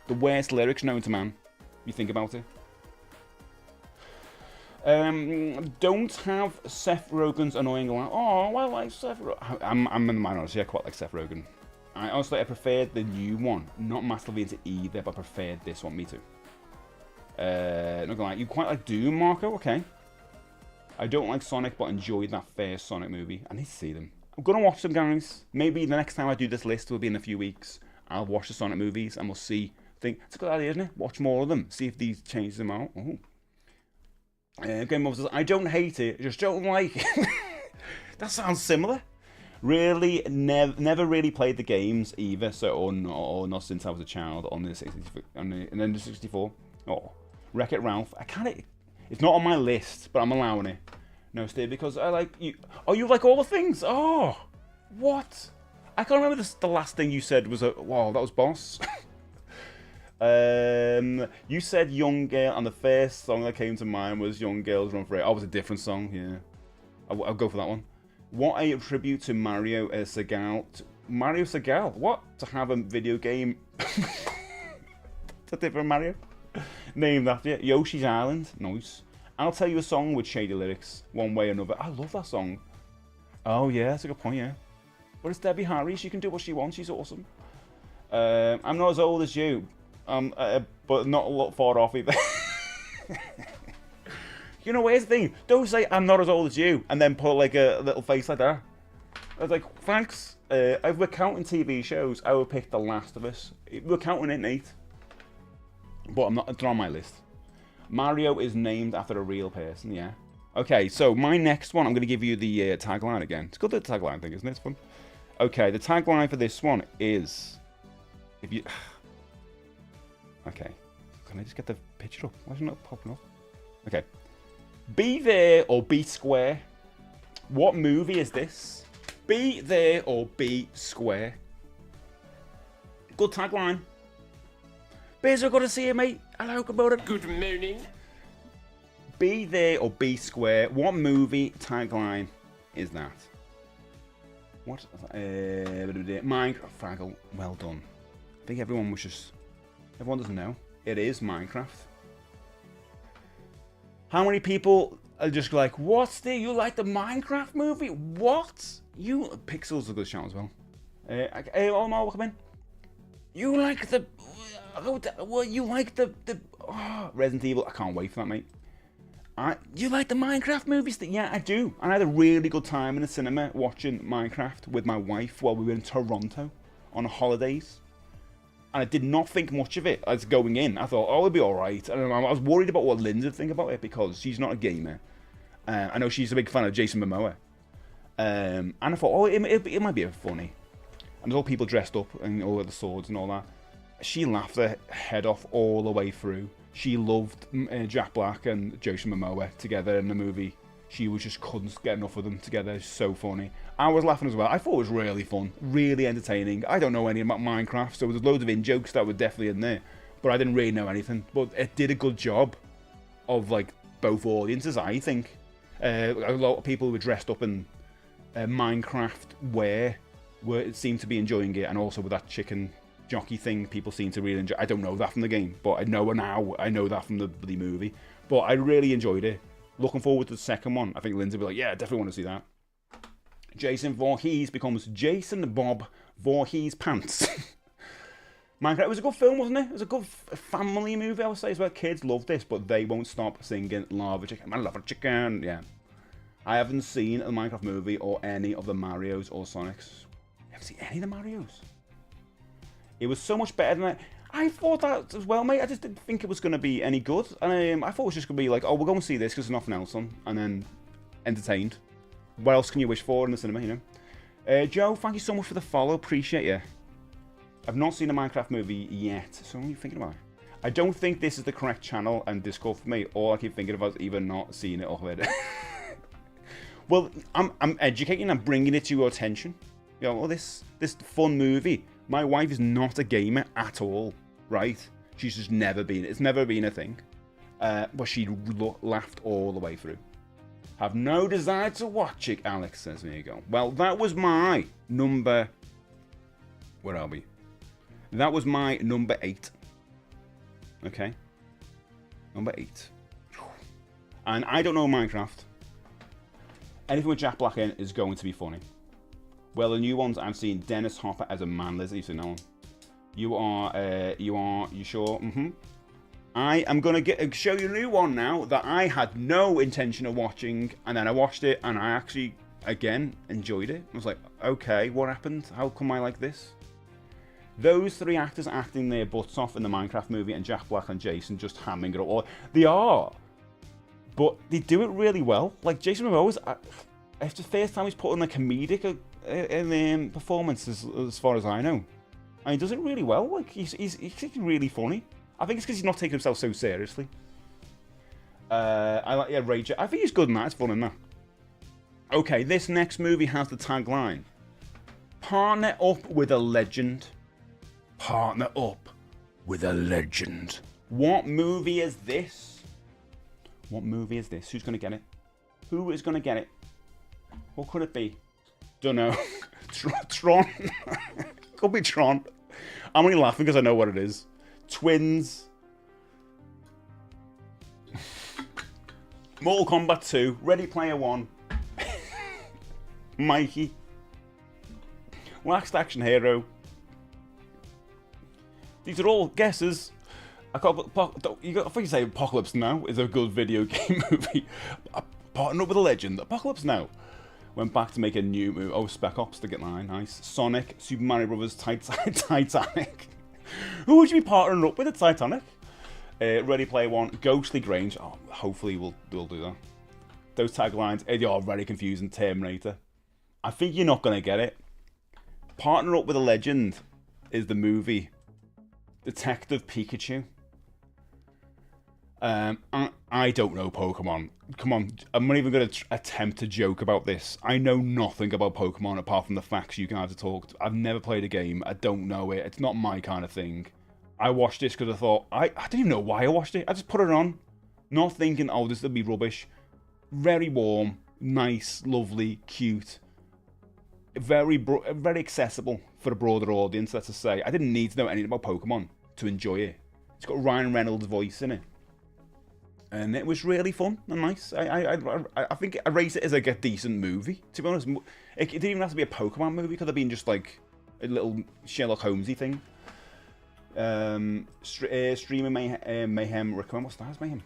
The worst lyrics known to man. You think about it. Don't have Seth Rogen's annoying line. Oh, well, I like Seth Rogen. I'm in the minority. I quite like Seth Rogen. I preferred the new one. Not massively into either, but I preferred this one. Me too. Not gonna lie. You quite like Doom, Marco? Okay. I don't like Sonic, but enjoyed that first Sonic movie. I need to see them. I'm gonna watch them, guys. Maybe the next time I do this list will be in a few weeks. I'll watch the Sonic movies and we'll see. Think it's a good idea, isn't it? Watch more of them. See if these change them out. Ooh. Game Over says, I don't hate it, just don't like it. That sounds similar. Really, never really played the games either. So, or not since I was a child on the 64. Oh, Wreck-It Ralph. It's not on my list, but I'm allowing it. No, Steve, because I like you. Oh, you like all the things. Oh, what? I can't remember the last thing you said was wow, that was boss. You said Young Girl, and the first song that came to mind was Young Girls Run For It. Oh, it was a different song, yeah. I'll go for that one. What a tribute to Mario Segal. Mario Segal? What? To have a video game... It's a different Mario? Named after it. Yoshi's Island. Nice. I'll tell you a song with shady lyrics, one way or another. I love that song. Oh, yeah, that's a good point, yeah. But it's Debbie Harry. She can do what she wants. She's awesome. I'm not as old as you, but not a lot far off either. You know, here's the thing. Don't say I'm not as old as you and then put like a little face like that. I was like, thanks. If we're counting TV shows, I would pick The Last of Us. We're counting it, Nate. But I'm not. It's not on my list. Mario is named after a real person. Yeah. Okay. So my next one, I'm going to give you the tagline again. It's good, the tagline thing, isn't it? It's fun. Okay. The tagline for this one is, if you. Okay. Can I just get the picture up? Why is it not popping up? Okay. Be there or be square. What movie is this? Be there or be square. Good tagline. Beers, I've got to see you, mate. Hello, good morning. Good morning. Be there or be square. What movie tagline is that? What? Minecraft. Fraggle. Well done. I think everyone doesn't know. It is Minecraft. How many people are just like, what's the? You like the Minecraft movie? What? You Pixels a good shout as well. Hey, Omar, welcome in. You like the? What you like the Resident Evil? I can't wait for that, mate. You like the Minecraft movies? Yeah, I do. I had a really good time in the cinema watching Minecraft with my wife while we were in Toronto on holidays. And I did not think much of it as going in. I thought, oh, it'll be alright. And I was worried about what Linda would think about it because she's not a gamer. I know she's a big fan of Jason Momoa. And I thought, oh, it might be funny. And there's all people dressed up and all the swords and all that. She laughed her head off all the way through. She loved Jack Black and Jason Momoa together in the movie. She just couldn't get enough of them together. It's so funny. I was laughing as well. I thought it was really fun, really entertaining. I don't know any about Minecraft, so there's loads of in-jokes that were definitely in there. But I didn't really know anything. But it did a good job of like both audiences, I think. A lot of people who were dressed up in Minecraft wear seemed to be enjoying it, and also with that chicken jockey thing, people seem to really enjoy. I don't know that from the game, but I know now. I know that from the movie. But I really enjoyed it. Looking forward to the second one. I think Lindsay will be like, yeah, I definitely want to see that. Jason Voorhees becomes Jason Bob Voorhees Pants. Minecraft, it was a good film, wasn't it? It was a good family movie, I would say. It's where kids love this, but they won't stop singing Lava Chicken. I love a chicken. Yeah. I haven't seen a Minecraft movie or any of the Marios or Sonics. You haven't seen any of the Marios? It was so much better than that. I thought that as well, mate. I just didn't think it was going to be any good. And I thought it was just going to be like, oh, we'll go and see this because there's nothing else on. And then entertained. What else can you wish for in the cinema, you know? Joe, thank you so much for the follow. Appreciate you. I've not seen a Minecraft movie yet. So what are you thinking about? I don't think this is the correct channel and Discord for me. All I keep thinking about is either not seeing it or heard it. Well, I'm educating. I'm bringing it to your attention. You know, well, this fun movie. My wife is not a gamer at all, right? She's just never been. It's never been a thing. But she laughed all the way through. Have no desire to watch it, Alex says. There you go. Well, that was my number... Where are we? That was my number 8. Okay? Number 8. And I don't know Minecraft. Anything with Jack Black in is going to be funny. Well, the new ones I've seen Dennis Hopper as a man lizard. You've seen that one. You sure? Mm-hmm. I am going to show you a new one now that I had no intention of watching, and then I watched it, and I actually, again, enjoyed it. I was like, okay, what happened? How come I like this? Those 3 actors acting their butts off in the Minecraft movie, and Jack Black and Jason just hamming it up. They are, but they do it really well. Like, Jason Momoa It's the first time he's put in a comedic performance, as far as I know. And he does it really well. Like he's really funny. I think it's because he's not taking himself so seriously. I like Rage. I think he's good in that. It's fun in that. Okay, this next movie has the tagline: "Partner up with a legend." Partner up with a legend. What movie is this? What movie is this? Who's gonna get it? Who is gonna get it? What could it be? Don't know. Tron. Could be Tron. I'm only laughing because I know what it is. Twins. Mortal Kombat 2. Ready Player One. Mikey. Last Action Hero. These are all guesses. I think you say Apocalypse Now is a good video game movie. Partner up with a legend. Apocalypse Now went back to make a new movie. Oh, Spec Ops to get line. Nice. Sonic, Super Mario Brothers, Titanic. Who would you be partnering up with at Titanic? Ready Player One, Ghostly Grange. Oh, hopefully we'll do that. Those taglines are very confusing. Terminator. I think you're not gonna get it. Partner Up with a Legend is the movie. Detective Pikachu. I don't know Pokemon. Come on, I'm not even going to attempt to joke about this. I know nothing about Pokemon apart from the facts you guys have talked. I've never played a game. I don't know it. It's not my kind of thing. I watched this because I thought, I didn't even know why I watched it. I just put it on. Not thinking, oh, this will be rubbish. Very warm, nice, lovely, cute. Very accessible for a broader audience, let's just say. I didn't need to know anything about Pokemon to enjoy it. It's got Ryan Reynolds' voice in it. And it was really fun and nice. I think I rate it as like a decent movie, to be honest. It didn't even have to be a Pokemon movie. It could have been just like a little Sherlock Holmesy thing. Streamer Mayhem recommend. What's that? Mayhem.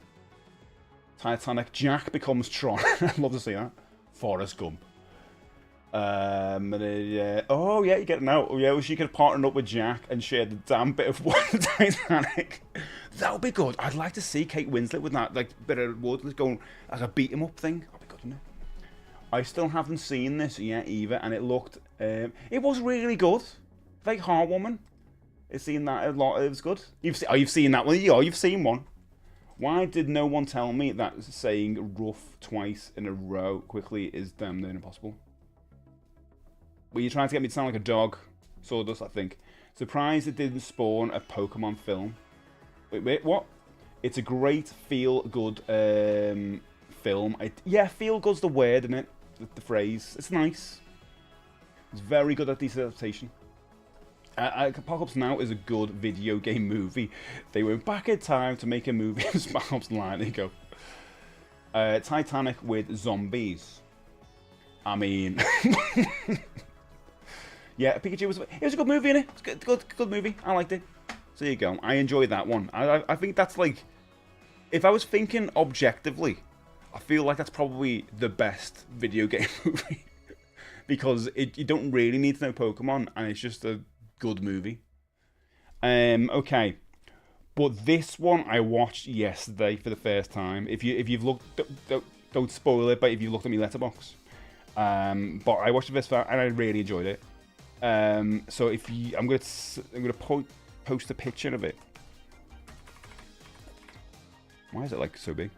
Titanic. Jack becomes Tron. I'd love to see that. Forrest Gump. Oh yeah, you get it now. Oh yeah, she could have partnered up with Jack and shared the damn bit of wood Titanic. That would be good. I'd like to see Kate Winslet with that like bit of wood. Let's go like a beat 'em up thing. That'd be good, wouldn't it? I still haven't seen this yet either, and it looked. It was really good. Very heartwarming. I've seen that a lot. It was good. You've seen that one. Yeah, you've seen one. Why did no one tell me that saying rough twice in a row quickly is damn near impossible? Were you trying to get me to sound like a dog? Sawdust, I think. Surprised it didn't spawn a Pokemon film. Wait, what? It's a great feel-good film. Yeah, feel-good's the word, isn't it? The phrase. It's nice. It's very good at this adaptation. Apocalypse Now is a good video game movie. They went back in time to make a movie of Spec Line. There you go. Titanic with zombies. I mean... Yeah, Pikachu was a good movie, innit? It's a good movie. I liked it. So there you go. I enjoyed that one. I think that's like, if I was thinking objectively, I feel like that's probably the best video game movie because you don't really need to know Pokemon, and it's just a good movie. Okay, but this one I watched yesterday for the first time. If you've looked, don't spoil it, but if you looked at my letterbox, but I watched it this far and I really enjoyed it. So I'm gonna post a picture of it. Why is it like so big?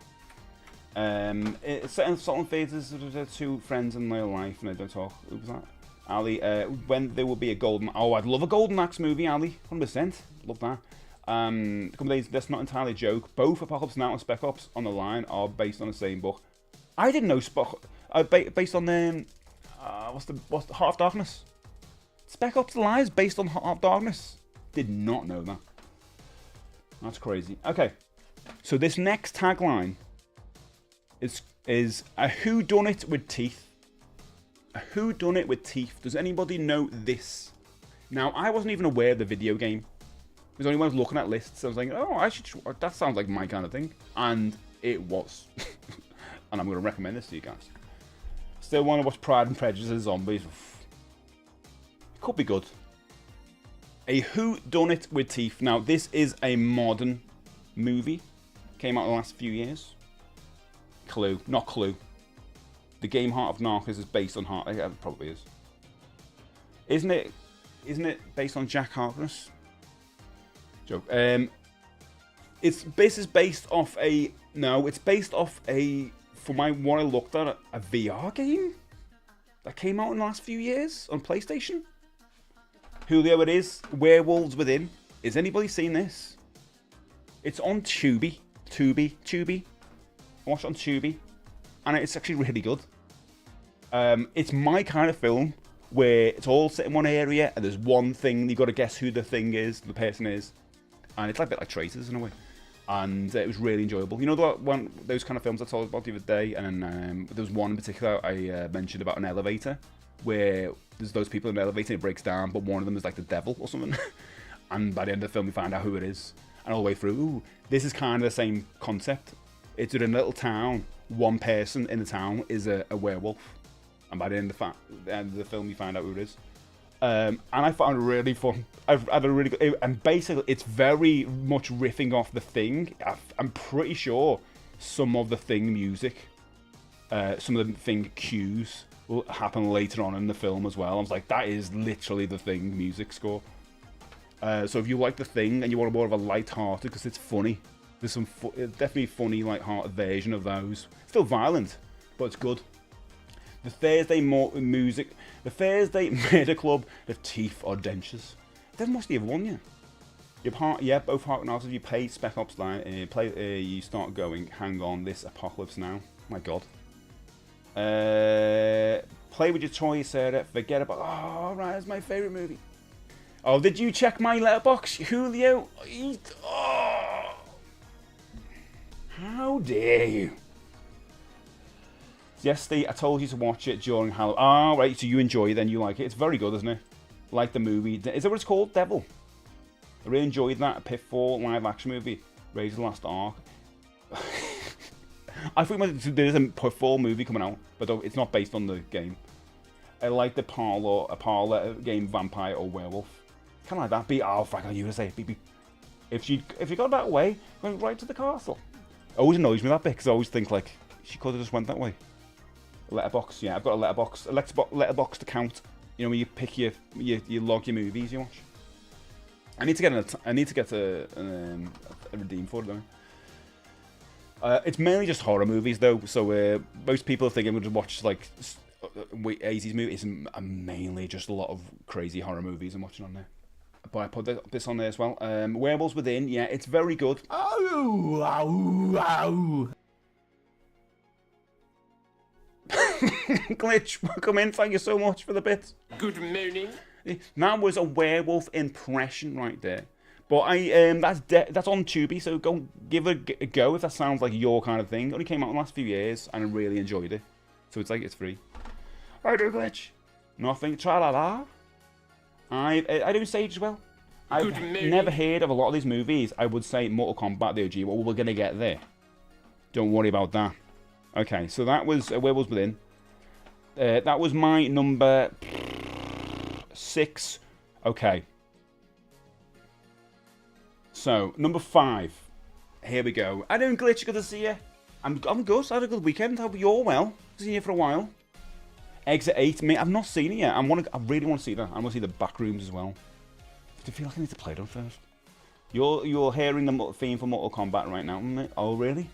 It's set in Salt and Faders, two friends in real life, and they don't talk. Who was that? Ali. When there will be a golden. Oh, I'd love a Golden Axe movie, Ali. 100%. Love that. That's not entirely a joke. Both Apocalypse Now and Spec Ops on the Line are based on the same book. I didn't know based on what's the Heart of Darkness. Spec Ops: The Line is based on Heart of Darkness. Did not know that. That's crazy. Okay, so this next tagline is a whodunit with teeth. A whodunit with teeth. Does anybody know this? Now, I wasn't even aware of the video game. It was only when I was looking at lists, I was like, oh, that sounds like my kind of thing. And it was. And I'm going to recommend this to you guys. Still want to watch Pride and Prejudice and Zombies. Could be good. A whodunit with teeth. Now, this is a modern movie. Came out in the last few years. Clue. Not Clue. the game Heart of Narcos is based on Heart. Yeah, it probably is. Isn't it? Isn't it based on Jack Harkness? Joke. This is based off a no. It's based off a what I looked at a VR game that came out in the last few years on PlayStation. Julio, it is Werewolves Within. Is anybody seen this? It's on Tubi. I watched it on Tubi, and it's actually really good. It's my kind of film where it's all set in one area, and there's one thing you got to guess who the person is, and it's like a bit like Traitors in a way. And it was really enjoyable. You know those kind of films I told about the other day, and there was one in particular I mentioned about an elevator where there's those people in the elevator, it breaks down, but one of them is like the devil or something. And by the end of the film, we find out who it is. And all the way through, this is kind of the same concept. It's in a little town. One person in the town is a werewolf. And by the end of the film, you find out who it is. And I found it really fun. I've had a really good... And basically, it's very much riffing off The Thing. I'm pretty sure some of The Thing music, some of the Thing cues will happen later on in the film as well. I was like, that is literally The Thing music score. So if you like The Thing and you want more of a light-hearted, because it's funny, there's some definitely funny, light-hearted version of those. Still violent, but it's good. The Thursday music, the Thursday Murder Club, the Teeth or Dentures. Then what's the other one? Yeah, both Heart and Heart. If you play Spec Ops Line, you start going. Hang on, this apocalypse now. My God. Play with your toys, Sarah. Forget about. Oh, right, it's my favorite movie. Oh, did you check my letterbox, Julio? Oh, how dare you? Yes, Steve, I told you to watch it during Halloween. Ah, right, so you enjoy it, then you like it. It's very good, isn't it? Like the movie. Is that what it's called? Devil. I really enjoyed that Pitfall live action movie. Raise the Last Ark. I think there is a Pitfall movie coming out, but it's not based on the game. I like the parlor game Vampire or Werewolf. Kind of like that. Oh, Frank, you to say it. If you got that way, going right to the castle. It always annoys me that bit, because I always think, like, she could have just went that way. Letterbox, yeah, I've got a letterbox to count. You know, when you pick you log your movies you watch. I need to get a redeem for it though. It's mainly just horror movies though, so most people think I'm going to watch like 80s movies. It's mainly just a lot of crazy horror movies I'm watching on there. But I put this on there as well. Werewolves Within, yeah, it's very good. Oh, ow, ow. Glitch, welcome in. Thank you so much for the bits. Good morning. That was a werewolf impression right there. But that's on Tubi, so go give it a go if that sounds like your kind of thing. It only came out in the last few years, and I really enjoyed it. So it's free. I do, Glitch. Nothing. Tra-la-la. I do Sage as well. I've never heard of a lot of these movies. I would say Mortal Kombat, the OG. Well, we're going to get there. Don't worry about that. Okay, so that was Werewolves Within. That was my number 6. Okay. So, number 5. Here we go. I don't Glitch, good to see you. I'm good. I had a good weekend. Hope you're well. Seen you for a while. Exit 8. Mate, I've not seen it yet. I really want to see that. I want to see the back rooms as well. I feel like I need to play them first. You're hearing the theme for Mortal Kombat right now, mate. Oh, really?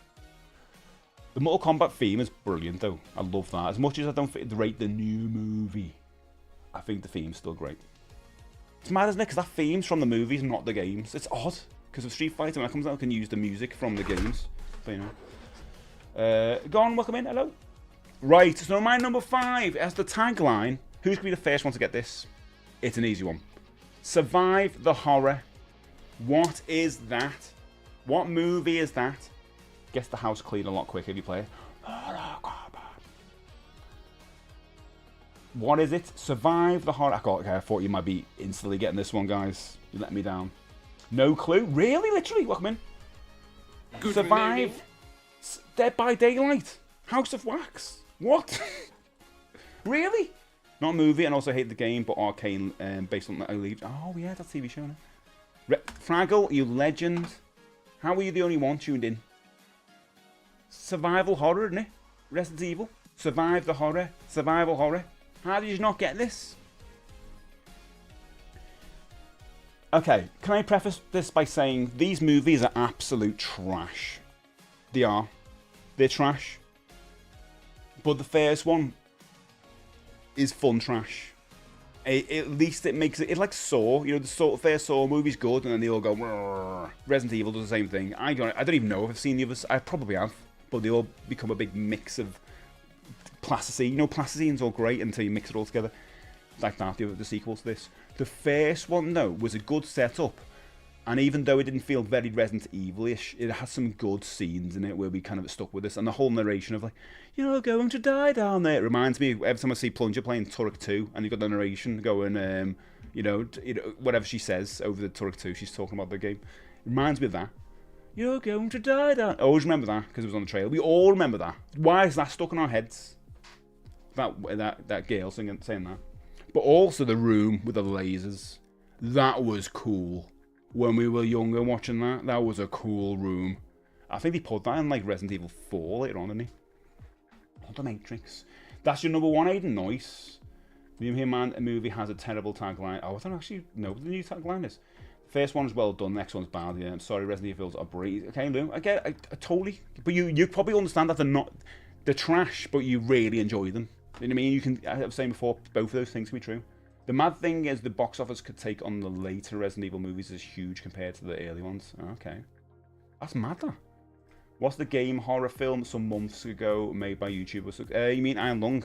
The Mortal Kombat theme is brilliant, though. I love that. As much as I don't rate the new movie, I think the theme's still great. It's mad, isn't it? Because that theme's from the movies, not the games. It's odd. Because of Street Fighter, when it comes out, I can use the music from the games. So, you know. Go on, welcome in. Hello. Right, so my number 5 as the tagline. Who's going to be the first one to get this? It's an easy one. Survive the horror. What is that? What movie is that? Gets the house clean a lot quicker if you play it. What is it? Survive the horror. Okay, I thought you might be instantly getting this one, guys. You let me down. No clue. Really? Literally? Welcome in. Good Survive. morning. Dead by Daylight. House of Wax. What? Really? Not a movie, and also hate the game, but arcane based on the Olive. Oh yeah, that's a TV show now. Fraggle, you legend. How were you the only one tuned in? Survival horror, isn't it? Resident Evil. Survive the horror. Survival horror. How did you not get this? Okay, can I preface this by saying these movies are absolute trash. They are. They're trash. But the first one is fun trash. At least it makes it like Saw. You know, the first Saw movie's good, and then they all go. Rrr. Resident Evil does the same thing. I don't even know if I've seen the others. I probably have, but they all become a big mix of plasticine. You know, plasticine's all great until you mix it all together. Like that, the sequel to this. The first one, though, was a good setup. And even though it didn't feel very Resident Evil-ish, it had some good scenes in it where we kind of stuck with this. And the whole narration of like, you're going to die down there. It reminds me, every time I see Plunger playing Turok 2, and you've got the narration going, whatever she says over the Turok 2, she's talking about the game. It reminds me of that. You're going to die down. I always remember that, because it was on the trailer. We all remember that. Why is that stuck in our heads? That girl saying that. But also the room with the lasers. That was cool. When we were younger watching that was a cool room. I think they put that in like Resident Evil 4 later on, didn't he? Or The Matrix. That's your number one, Aiden. Nice. The Man movie has a terrible tagline. Oh, I don't actually know what the new tagline is. First one's well done, next one's bad. Yeah, I'm sorry, Resident Evil's a breeze. Okay, Lou, I get it, I totally. But you probably understand that they're trash, but you really enjoy them. You know what I mean? You can. I was saying before, both of those things can be true. The mad thing is the box office could take on the later Resident Evil movies is huge compared to the early ones. Okay. That's mad, that. What's the game horror film some months ago made by YouTubers? You mean Iron Lung?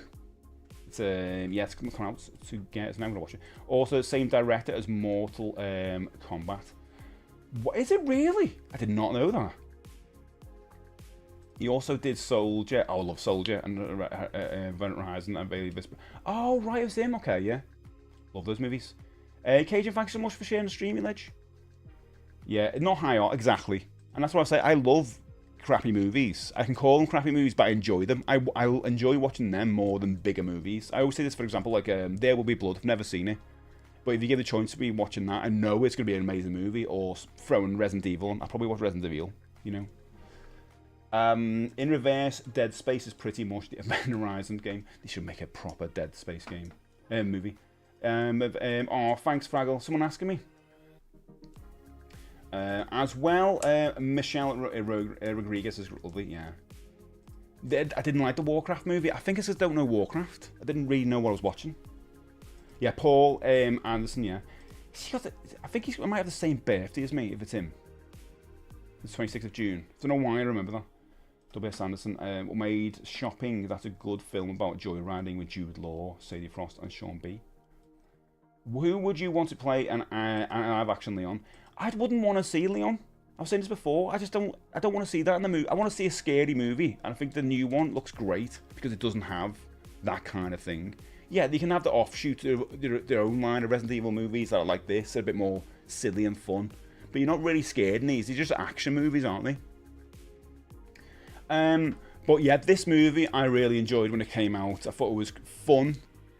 It's it's coming out to get it. Now I'm going to watch it. Also, same director as Mortal Kombat. What is it really? I did not know that. He also did Soldier. Oh, I love Soldier and Event Horizon and Bailey Visper. Oh, right, it was him. Okay, yeah. Love those movies. Cajun, thanks so much for sharing the stream, Ledge. Yeah, not high art, exactly. And that's what I say. I love crappy movies. I can call them crappy movies, but I enjoy them. I enjoy watching them more than bigger movies. I always say this, for example, like There Will Be Blood. I've never seen it. But if you give the choice to be watching that, I know it's going to be an amazing movie. Or throwing Resident Evil on. I'll probably watch Resident Evil, you know. In reverse, Dead Space is pretty much the Event Horizon game. They should make a proper Dead Space game. Movie. Oh, thanks, Fraggle. Someone asking me. As well, Michelle Rodriguez is lovely, yeah. I didn't like the Warcraft movie. I think it's just don't know Warcraft. I didn't really know what I was watching. Yeah, Paul Anderson, yeah. I think he might have the same birthday as me, if it's him. It's 26th of June. Don't know why I remember that. W.S. Anderson made Shopping. That's a good film about joyriding with Jude Law, Sadie Frost, and Sean B. Who would you want to play an live-action Leon? I wouldn't want to see Leon. I was saying this before. I don't want to see that in the movie. I want to see a scary movie, and I think the new one looks great because it doesn't have that kind of thing. Yeah, they can have the offshoot, their own line of Resident Evil movies that are like this, they're a bit more silly and fun. But you're not really scared in these. They're just action movies, aren't they? But yeah, this movie I really enjoyed when it came out. I thought it was fun.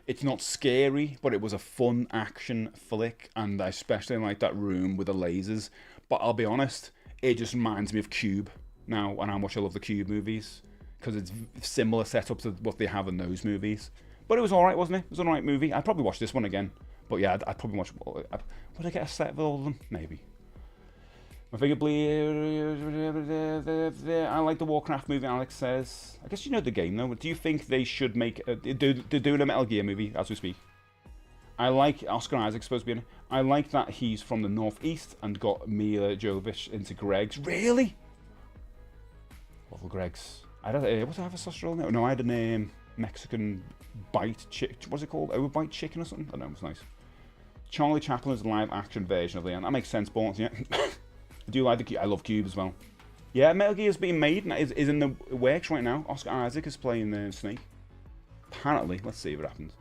It's not scary, but it was a fun action flick, and I especially like that room with the lasers. But I'll be honest, it just reminds me of Cube now, and how much I love the Cube movies, because it's similar setup to what they have in those movies. But it was alright, wasn't it? It was an alright movie. I'd probably watch this one again. But yeah, I'd probably watch... Would I get a set of all of them? Maybe. I think I like the Warcraft movie, Alex says. I guess you know the game, though. Do you think they should make... They're doing a Metal Gear movie as we speak. I like Oscar Isaac's supposed to be in it. I like that he's from the Northeast and got Mila Jovovich into Greg's. Really? Awful Greg's. I don't what did I have a sausage roll now? No, I had a Mexican bite chick. What's it called? Overbite chicken or something? I don't know, it was nice. Charlie Chaplin is a live action version of Leon. That makes sense, Bones, yeah. I do like the... I love Cube as well. Yeah, Metal Gear is being made. Is in the works right now. Oscar Isaac is playing Snake. Apparently. Let's see what happens.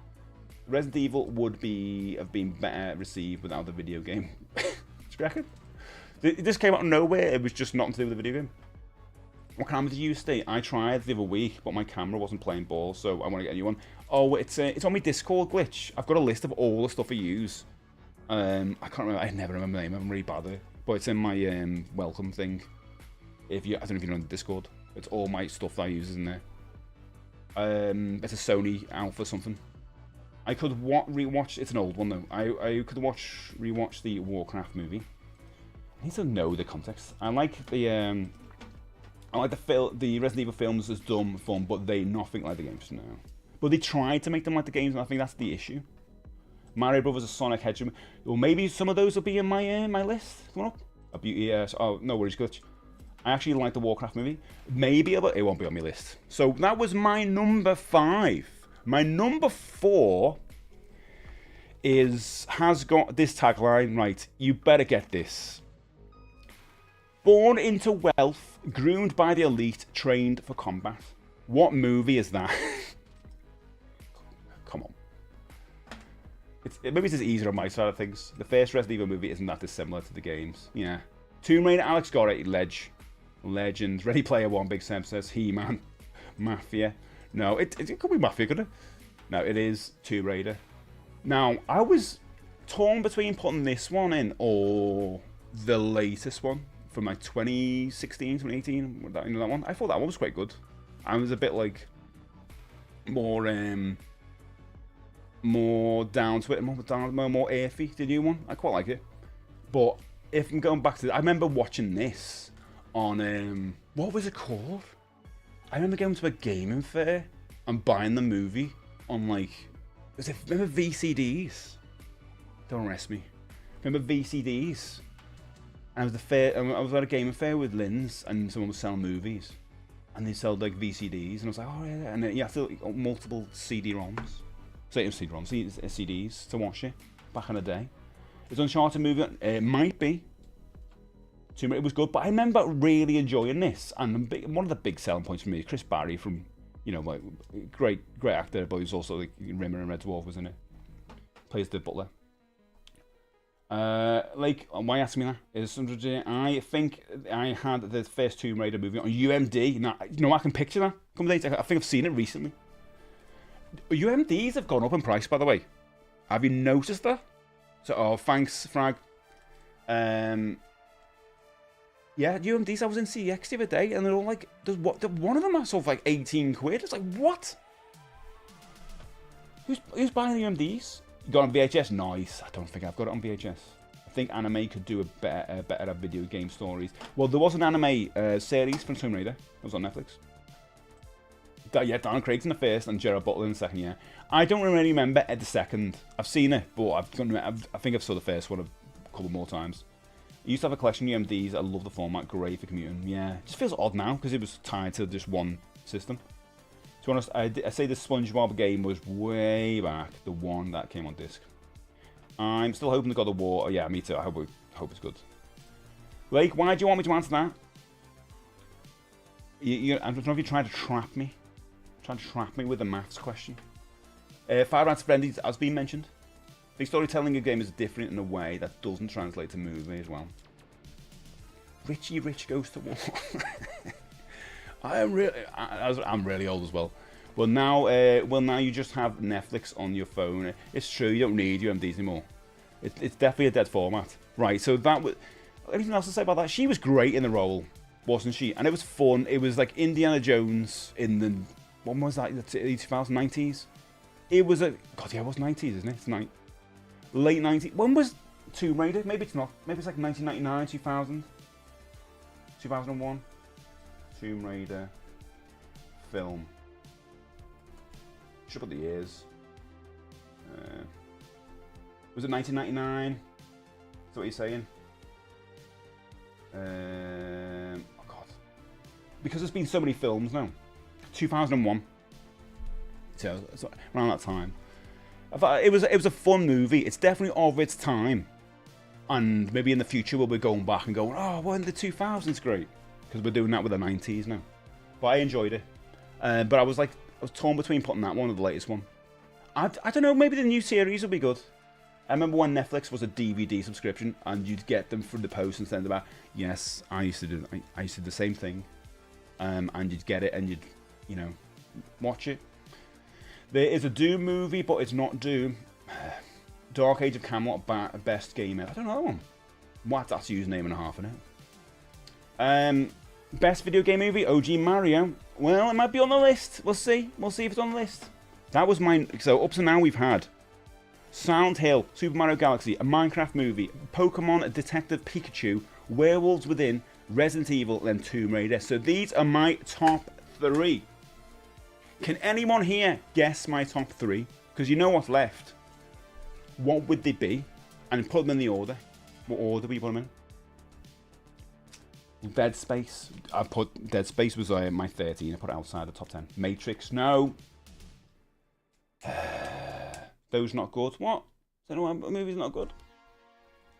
Resident Evil would have been better received without the video game. Do you reckon? This came out of nowhere. It was just nothing to do with the video game. What camera did you use today? I tried the other week, but my camera wasn't playing ball, so I want to get a new one. Oh, it's on my Discord glitch. I've got a list of all the stuff I use. I can't remember. I never remember the name. I'm really bad at it. But it's in my welcome thing. I don't know if you're on the Discord. It's all my stuff that I use in there. It's a Sony Alpha something. I could rewatch. It's an old one though. I could rewatch the Warcraft movie. I need to know the context. I like the Resident Evil films as dumb fun, but they nothing like the games now. But they tried to make them like the games, and I think that's the issue. Mario Brothers, a Sonic Hedgehog. Well, maybe some of those will be in my my list coming up. A beauty. Oh, no worries, Glitch. I actually like the Warcraft movie. Maybe, but it won't be on my list. So that was my number 5. My number 4 has got this tagline, right? You better get this. Born into wealth, groomed by the elite, trained for combat. What movie is that? Come on. Maybe it's just easier on my side of things. The first Resident Evil movie isn't that dissimilar to the games. Yeah. Tomb Raider, Alex got it. Legend. Ready Player One, Big Sam says. He-Man. Mafia. No, it could be Mafia, couldn't it? No, it is Tomb Raider. Now, I was torn between putting this one in or the latest one from like 2016, 2018. You know that one? I thought that one was quite good. I was a bit like more down to it, more earthy, the new one. I quite like it. But if I'm going back to I remember watching this on what was it called? I remember going to a gaming fair and buying the movie on remember VCDs? Don't arrest me. Remember VCDs? And I was at a gaming fair with Lynn's and someone was selling movies. And they sold like VCDs and I was like, oh yeah, and then you have to multiple CD-ROMs. CDs to watch it back in the day. It's Uncharted movie. It might be. It was good, but I remember really enjoying this. And one of the big selling points for me is Chris Barry from, like great actor, but he's also like Rimmer and Red Dwarf, was in it. Plays the butler. Why ask me that? I think I had the first Tomb Raider movie on UMD. Now, I can picture that. I think I've seen it recently. UMDs have gone up in price, by the way. Have you noticed that? So, thanks, Frag. Yeah, UMDs, I was in CX the other day, and they're all like, one of them I sold for like 18 quid. It's like, what? Who's buying the UMDs? You got it on VHS? Nice. I don't think I've got it on VHS. I think anime could do a better at video game stories. Well, there was an anime series from Tomb Raider. It was on Netflix. Yeah, Dan Craig's in the first and Gerard Butler in the second, yeah. I don't really remember the second. I've seen it, but I think I've saw the first one a couple more times. I used to have a collection of UMDs. I love the format. Great for commuting. Yeah, it just feels odd now because it was tied to just one system. To be honest, I say the SpongeBob game was way back, the one that came on disc. I'm still hoping the God of War. Oh, yeah, me too. I hope it's good. Blake, why do you want me to answer that? I don't know if you're trying to trap me. Trying to trap me with a maths question. Fire Rats Friendly has been mentioned. I think storytelling a game is different in a way that doesn't translate to movie as well. Richie Rich Goes to War. I'm really old as well. Well now you just have Netflix on your phone. It's true, you don't need UMDs anymore. It's definitely a dead format. Right, so that was... Anything else to say about that? She was great in the role, wasn't she? And it was fun. It was like Indiana Jones in the... When was that? The 2090s? It was a... God, yeah, it was 90s, isn't it? It's late 90s. When was Tomb Raider? Maybe it's not. Maybe it's like 1999, 2000, 2001. Tomb Raider film. Should put the years. Was it 1999? Is that what you're saying? Oh God. Because there's been so many films now. 2001. So around that time. I thought it was a fun movie. It's definitely of its time. And maybe in the future we'll be going back and going, oh, well, in the 2000s, great. Because we're doing that with the 90s now. But I enjoyed it. But I was torn between putting that one or the latest one. I don't know, maybe the new series will be good. I remember when Netflix was a DVD subscription and you'd get them through the post and send them out. Yes, I used to do the same thing. And you'd get it and you'd, watch it. There is a Doom movie, but it's not Doom. Dark Age of Camelot, best game ever. I don't know that one. What? That's a username and a half in it. Best video game movie, OG Mario. Well, it might be on the list. We'll see. We'll see if it's on the list. That was mine. So up to now we've had Silent Hill, Super Mario Galaxy, a Minecraft movie, Pokemon Detective Pikachu, Werewolves Within, Resident Evil, and Tomb Raider. So these are my top 3. Can anyone here guess my top 3? Because you know what's left. What would they be? And put them in the order. What order we put them in? Dead Space. I put Dead Space was my 13. I put it outside the top 10. Matrix. No. Those not good. What? I don't know. A movie's not good.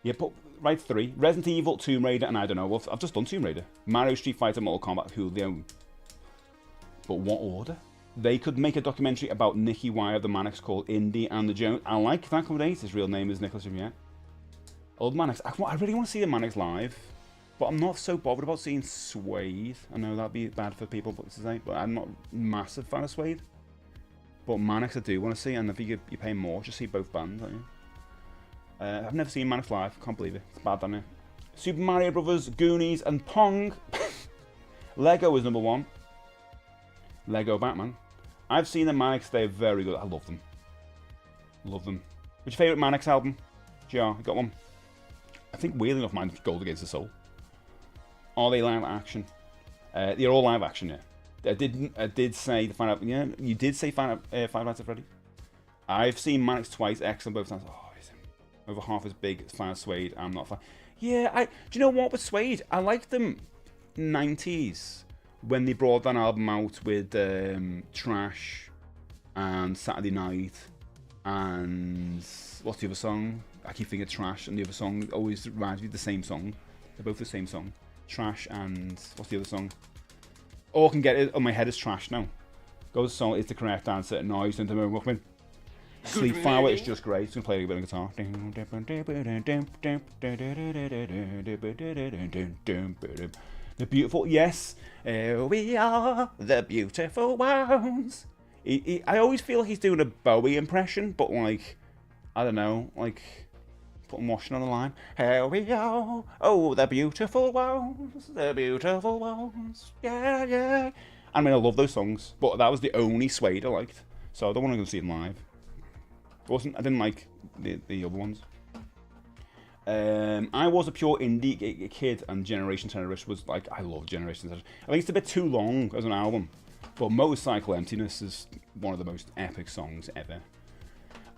Yeah, put right 3. Resident Evil, Tomb Raider, and I don't know. Well, I've just done Tomb Raider. Mario, Street Fighter, Mortal Kombat, Julio. But what order? They could make a documentary about Nicky Wire of the Manics called Indy and the Jones. I like that combination. His real name is Nicholas Riviere. Old Manics. I really want to see the Manics live. But I'm not so bothered about seeing Suede. I know that'd be bad for people to say, but I'm not a massive fan of Suede. But Manics I do want to see, and if you pay more, just see both bands, don't you? I've never seen Manics live. Can't believe it. It's bad, doesn't it? Super Mario Brothers, Goonies, and Pong. Lego is number 1. Lego Batman. I've seen the Manics. They're very good. I love them. Love them. What's your favourite Manics album? GR, you got one? I think weirdly enough mine's Gold Against the Soul. Are they live action? They're all live action, yeah. I did say the Final. Yeah, you did say Five Nights at Freddy. I've seen Manics twice. Excellent both times. Oh, he's over half as big as Final Suede. I'm not a fan. Yeah, do you know what with Suede? I liked them 90s when they brought that album out with Trash and Saturday Night and what's the other song? I keep thinking Trash, and the other song always reminds me of the same song. They're both the same song. Trash and what's the other song? All I can get it on my head is Trash now. Goes the song, it's the correct answer. Noise into Moon Walkman. Sleep Flower is just great. It's gonna play a bit of guitar. The beautiful, yes, we are the beautiful ones. I always feel like he's doing a Bowie impression, but like, I don't know, like putting washing on the line. Here we are, oh, the beautiful ones, yeah, yeah. I mean, I love those songs, but that was the only Suede I liked, so I don't want to go see them live. I didn't like the other ones. I was a pure indie kid, and Generation Terrorist was like, I love Generation Terrorist. I think it's a bit too long as an album, but Motorcycle Emptiness is one of the most epic songs ever.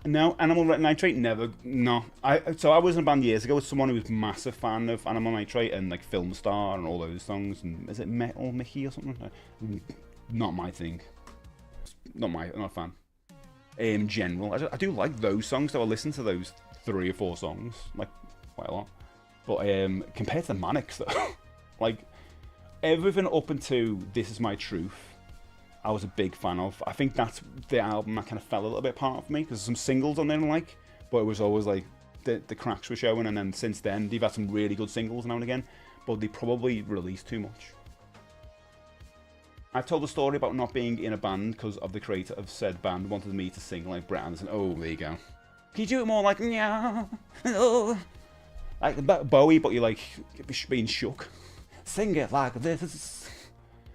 No, Animal Nitrate, never, no. So I was in a band years ago with someone who was a massive fan of Animal Nitrate and like Film Star and all those songs, and is it Metal Mickey or something? Not my thing. I'm not a fan. In general, I do like those songs, so I listen to those 3 or 4 songs, like, quite a lot. But compared to the Manics, though, like, everything up until This Is My Truth, I was a big fan of. I think that's the album that kind of fell a little bit apart for me, because there's some singles on there I like, but it was always like, the cracks were showing, and then since then, they've had some really good singles now and again, but they probably released too much. I've told the story about not being in a band because of the creator of said band wanted me to sing like Brett Anderson. Oh, there you go. Can you do it more like, yeah, oh, like Bowie, but you're like being shook? Sing it like this.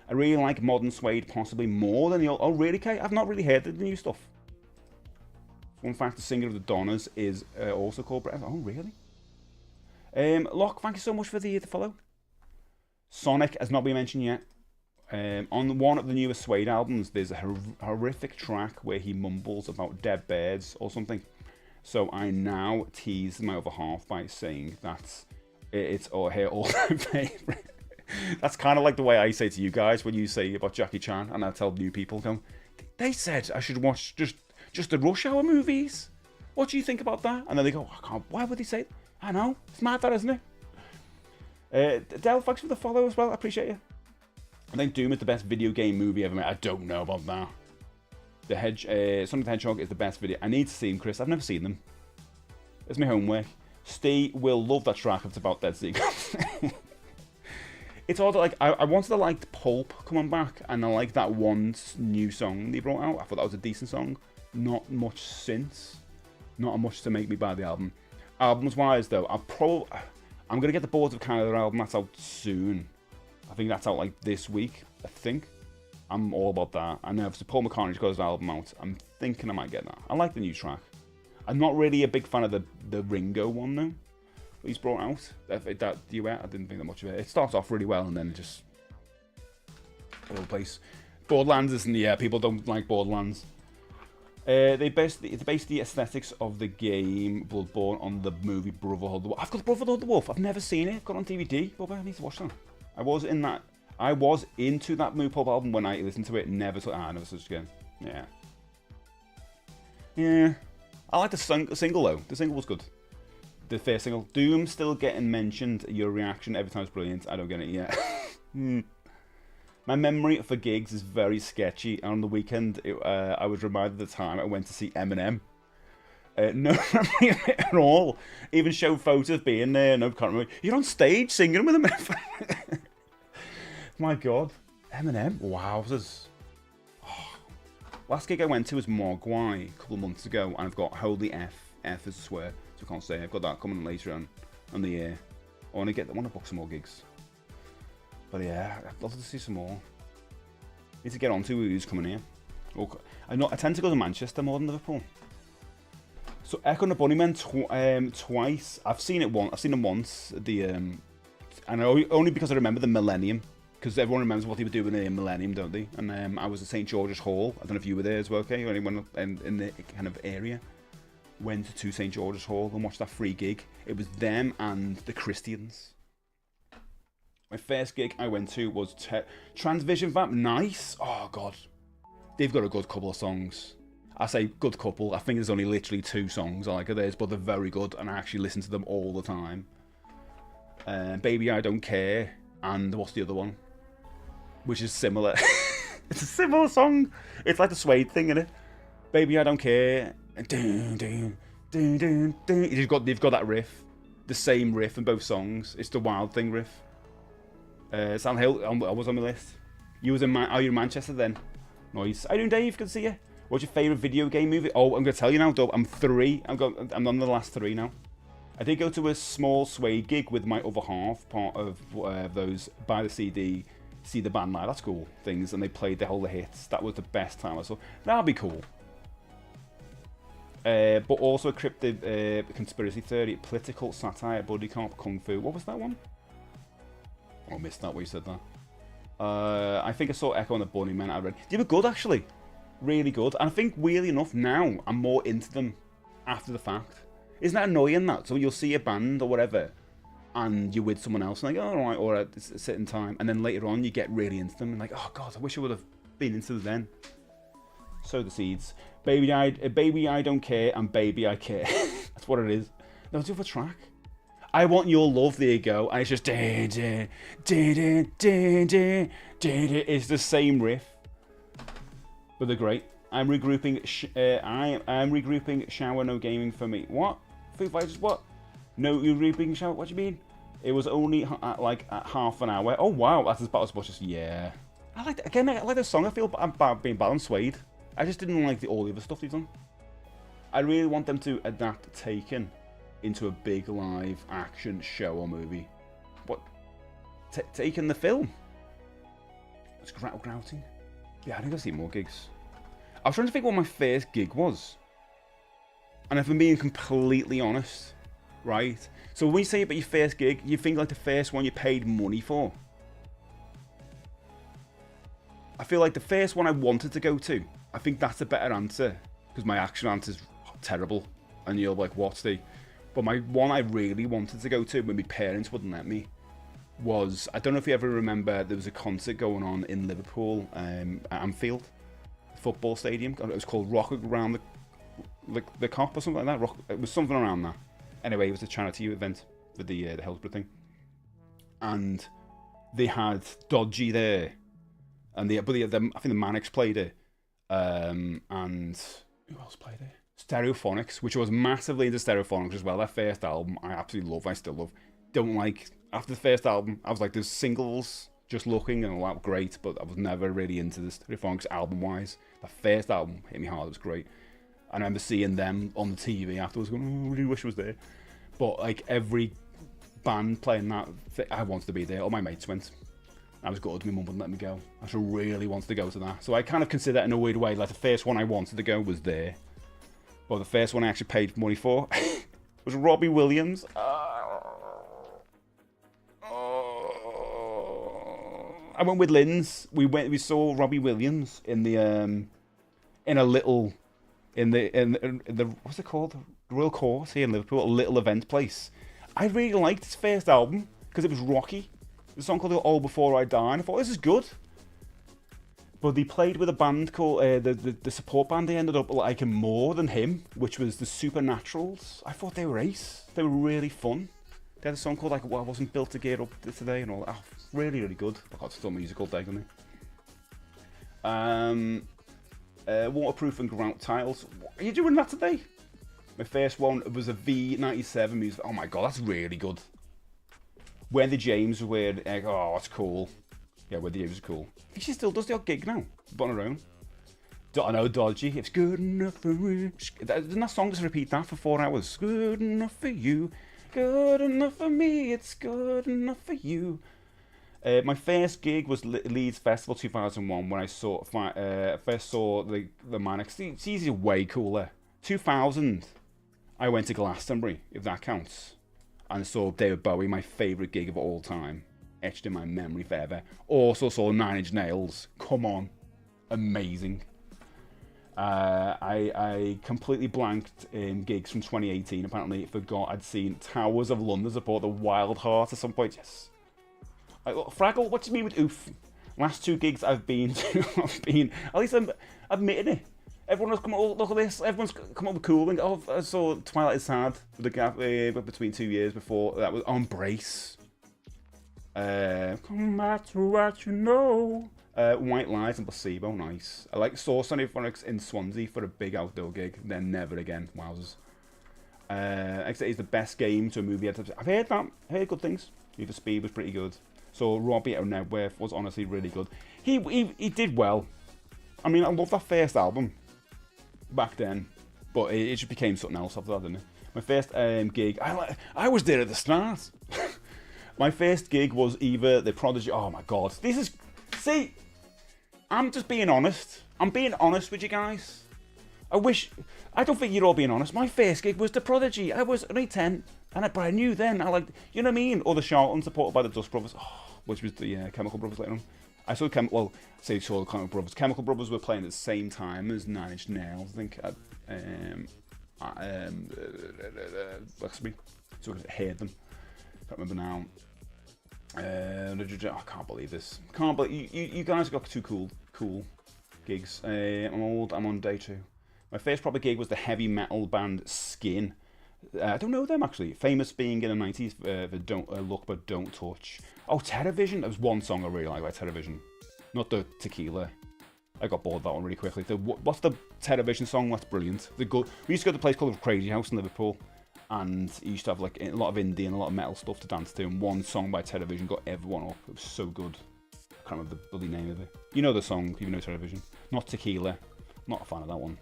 I really like modern Suede, possibly more than the old. Oh, really, Kate? I've not really heard the new stuff. Fun fact: the singer of the Donnas is also called Brett. Oh, really? Locke, thank you so much for the follow. Sonic has not been mentioned yet. On one of the newest Suede albums, there's a horrific track where he mumbles about dead birds or something. So I now tease my other half by saying that it's her all-time favourite. That's kind of like the way I say to you guys when you say about Jackie Chan, and I tell new people, they said I should watch just the Rush Hour movies. What do you think about that? And then they go, I can't. Why would they say it? I know. It's mad, that, isn't it? Del, thanks for the follow as well. I appreciate you. I think Doom is the best video game movie ever made. I don't know about that. Sonic the Hedgehog is the best video. I need to see them, Chris. I've never seen them. It's my homework. Steve will love that track if it's about Dead Seagulls. It's all like I wanted to like Pulp coming back, and I like that one new song they brought out. I thought that was a decent song. Not much since. Not much to make me buy the album. Albums wise though, I'm gonna get the Boards of Canada album. That's out soon. I think that's out like this week, I think. I'm all about that. And then if Paul McCartney's got his album out, I'm thinking I might get that. I like the new track. I'm not really a big fan of the Ringo one though. He's brought out. That duet, I didn't think that much of it. It starts off really well and then it just all over the place. Borderlands isn't, yeah, people don't like Borderlands. They based the aesthetics of the game Bloodborne on the movie Brotherhood of the Wolf. I've got Brotherhood of the Wolf. I've never seen it. I've got it on DVD. But I need to watch that. I was into that Moo Pop album when I listened to it. Never switched again. Yeah. Yeah. I like the single though. The single was good. The first single. Doom still getting mentioned. Your reaction every time is brilliant. I don't get it yet. My memory for gigs is very sketchy. And on the weekend, I was reminded of the time I went to see Eminem. No memory of it at all. Even showed photos of being there. No, can't remember. You're on stage singing with him. My God. Eminem. Wowzers. Oh. Last gig I went to was Mogwai a couple of months ago. And I've got Holy F. F as a swear. So I can't say. I've got that coming later on the year. I want to book some more gigs. But yeah, I'd love to see some more. Need to get on to who's coming here. Okay. I tend to go to Manchester more than Liverpool. So Echo and the Bunnymen twice. I've seen them once. And only because I remember the Millennium, because everyone remembers what they were doing in the Millennium, don't they? And I was at St George's Hall. I don't know if you were there as well, okay? Or anyone in the kind of area went to St George's Hall and watched that free gig. It was them and the Christians. My first gig I went to was Transvision Vamp. Nice. Oh, God. They've got a good couple of songs. I say good couple. I think there's only literally 2 songs I like of theirs, but they're very good, and I actually listen to them all the time. Baby I Don't Care, and what's the other one? Which is similar. It's a similar song. It's like the Suede thing, innit? Baby I Don't Care. Dun, dun, dun, dun, dun. They've got that riff. The same riff in both songs. It's the Wild Thing riff. Sam Hill, I was on my list. You was in are you in Manchester then? Nice. How you doing, Dave? Good to see you. What's your favourite video game movie? Oh, I'm going to tell you now, Dub. I'm 3. I'm on the last 3 now. I did go to a small Suede gig with my other half, part of those buy the CD, see the band live. That's cool things, and they played the whole hits. That was the best time I saw. That'll be cool. But also a cryptid conspiracy theory, political satire, buddy cop, kung fu. What was that one? Oh, I missed that when you said that. I think I saw Echo and the Bunnymen. I read. They were good, actually. Really good. And I think, weirdly enough, now I'm more into them after the fact. Isn't that annoying, that? So you'll see a band or whatever, and you're with someone else, and like, oh, all right, or at a certain time, and then later on you get really into them, and like, oh, God, I wish I would have been into them then. Sow the seeds. Baby I Don't Care, and Baby I Care. That's what it is. No, it's the other track. I Want Your Love, there you go. And it's just it's the same riff, but they're great. I'm regrouping. I'm regrouping. Shower, no gaming for me. What? Foo Fighters? What? No, you're regrouping shower. What do you mean? It was only like half an hour. Oh wow, that's about as much as yeah. I like again. I like the song. I feel I'm being bad on Suede. I just didn't like all the other stuff they've done. I really want them to adapt Taken into a big live action show or movie. What? Taken the film? It's grouting. Yeah, I think I'll see more gigs. I was trying to think what my first gig was. And if I'm being completely honest, right? So when you say about your first gig, you think like the first one you paid money for. I feel like the first one I wanted to go to, I think that's a better answer. Because my actual answer is terrible. And you're like, what's the... But my one I really wanted to go to, when my parents wouldn't let me, was... I don't know if you ever remember, there was a concert going on in Liverpool, at Anfield football stadium. It was called Rock Around the Cop or something like that. It was something around that. Anyway, it was a charity event for the Hillsborough thing. And they had Dodgy there. And I think the Manics played it. And who else played it? Stereophonics, which I was massively into Stereophonics as well. Their first album, I absolutely love. I still love. Don't like. After the first album, I was like, there's singles just looking and all that great, but I was never really into the Stereophonics album-wise. The first album hit me hard. It was great. I remember seeing them on the TV afterwards, going, oh, I really wish I was there. But like every band playing that, I wanted to be there. All my mates went. I was gutted my mum wouldn't let me go. I just really wanted to go to that. So I kind of consider it in a weird way. Like the first one I wanted to go was there. But the first one I actually paid money for was Robbie Williams. I went with Lynn's. We saw Robbie Williams in the in a little in the what's it called? The Royal Course here in Liverpool, a little event place. I really liked his first album because it was rocky. There's a song called All Before I Die, and I thought this is good. But they played with a band called the support band. They ended up liking more than him, which was the Supernaturals. I thought they were ace. They were really fun. They had a song called like "Well, I Wasn't Built to Get Up Today" and all that. Oh, really, really good. I got still musical day on me. Waterproof and grout tiles. What are you doing that today? My first one was a V97 music. Oh my god, that's really good. Wendy James was weird. Oh, that's cool. Yeah, Wendy James is cool. I think she still does the odd gig now. On her own. I know, Dodgy. It's good enough for you. Didn't that song just repeat that for 4 hours? Good enough for you. Good enough for me. It's good enough for you. My first gig was Leeds Festival 2001 when I first saw the Manics. It's easy, way cooler. 2000, I went to Glastonbury, if that counts, and saw David Bowie, my favourite gig of all time, etched in my memory forever. Also saw 9 Inch Nails. Come on, amazing. I completely blanked in gigs from 2018. Apparently, forgot I'd seen Towers of London support the Wild Heart at some point. Yes. Fraggle, what do you mean with oof? Last 2 gigs I've been to, at least I'm admitting it. Everyone has come, oh, look at this. Everyone's come up with cool things. Oh, I saw Twilight is Sad with the gap between 2 years before. That was Embrace. Come back to what you know. White Lies and Placebo, nice. I like saw Sonny Phonics in Swansea for a big outdoor gig. Then never again. Wowzers. Except it's the best game to a movie. I've heard that. Heard good things. Need for Speed was pretty good. So Robbie at Networth was honestly really good. He did well. I mean, I love that first album back then, but it just became something else after that, didn't it? My first gig, I was there at the start. My first gig was either The Prodigy. Oh my god, see, I'm just being honest. I'm being honest with you guys. I don't think you're all being honest. My first gig was The Prodigy. I was only 10, but I knew then. You know what I mean? Or the Charlton, supported by the Dust Brothers, which was the Chemical Brothers later on. I saw saw the Chemical Brothers. Chemical Brothers were playing at the same time as 9 Inch Nails, I think. Luxembourg. Sort of heard them. Can't remember now. I can't believe this. Can't believe you guys got 2 cool gigs. I'm old. I'm on day 2. My first proper gig was the heavy metal band Skin. I don't know them actually. Famous being in the 90s for Don't Look But Don't Touch. Oh, Television. There was one song I really like by Television. Not the Tequila. I got bored of that one really quickly. What's the Television song? That's brilliant. We used to go to a place called Crazy House in Liverpool, and you used to have like a lot of indie and a lot of metal stuff to dance to, and one song by Television got everyone up. It was so good. I can't remember the bloody name of it. You know the song, even know Television. Not Tequila. Not a fan of that one.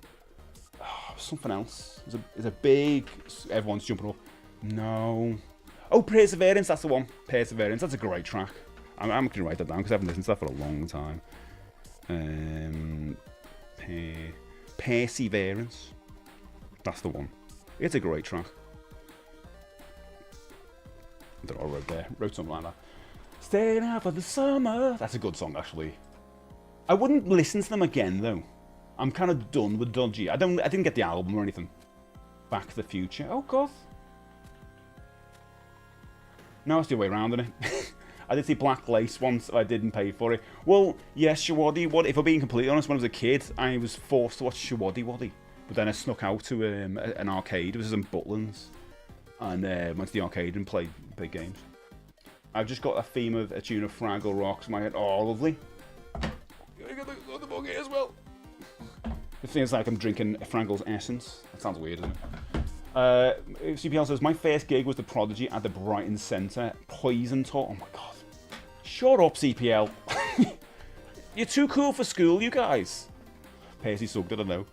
Oh, something else. There's a big... Everyone's jumping up. No. Oh, Perseverance, that's the one. Perseverance, that's a great track. I'm going to write that down because I haven't listened to that for a long time. Perseverance. That's the one. It's a great track. I don't know what I wrote there. Wrote something like that. Staying out for the summer. That's a good song, actually. I wouldn't listen to them again, though. I'm kind of done with Dodgy. I didn't get the album or anything. Back to the Future. Oh, God. No, it's the other way around, isn't it? I did see Black Lace once. I didn't pay for it. Well, yes, Shawaddy Waddy. If I'm being completely honest, when I was a kid, I was forced to watch Shawaddy Waddy. But then I snuck out to an arcade. It was in Butlins. And went to the arcade and played games. I've just got a theme of a tune of Fraggle Rocks in my head. Oh, lovely. I got the buggy as well. It feels like I'm drinking Fraggle's essence. That sounds weird, doesn't it? CPL says, my first gig was The Prodigy at the Brighton Centre. Poison Tour. Oh my god. Shut up, CPL. You're too cool for school, you guys. Percy sucked, I don't know.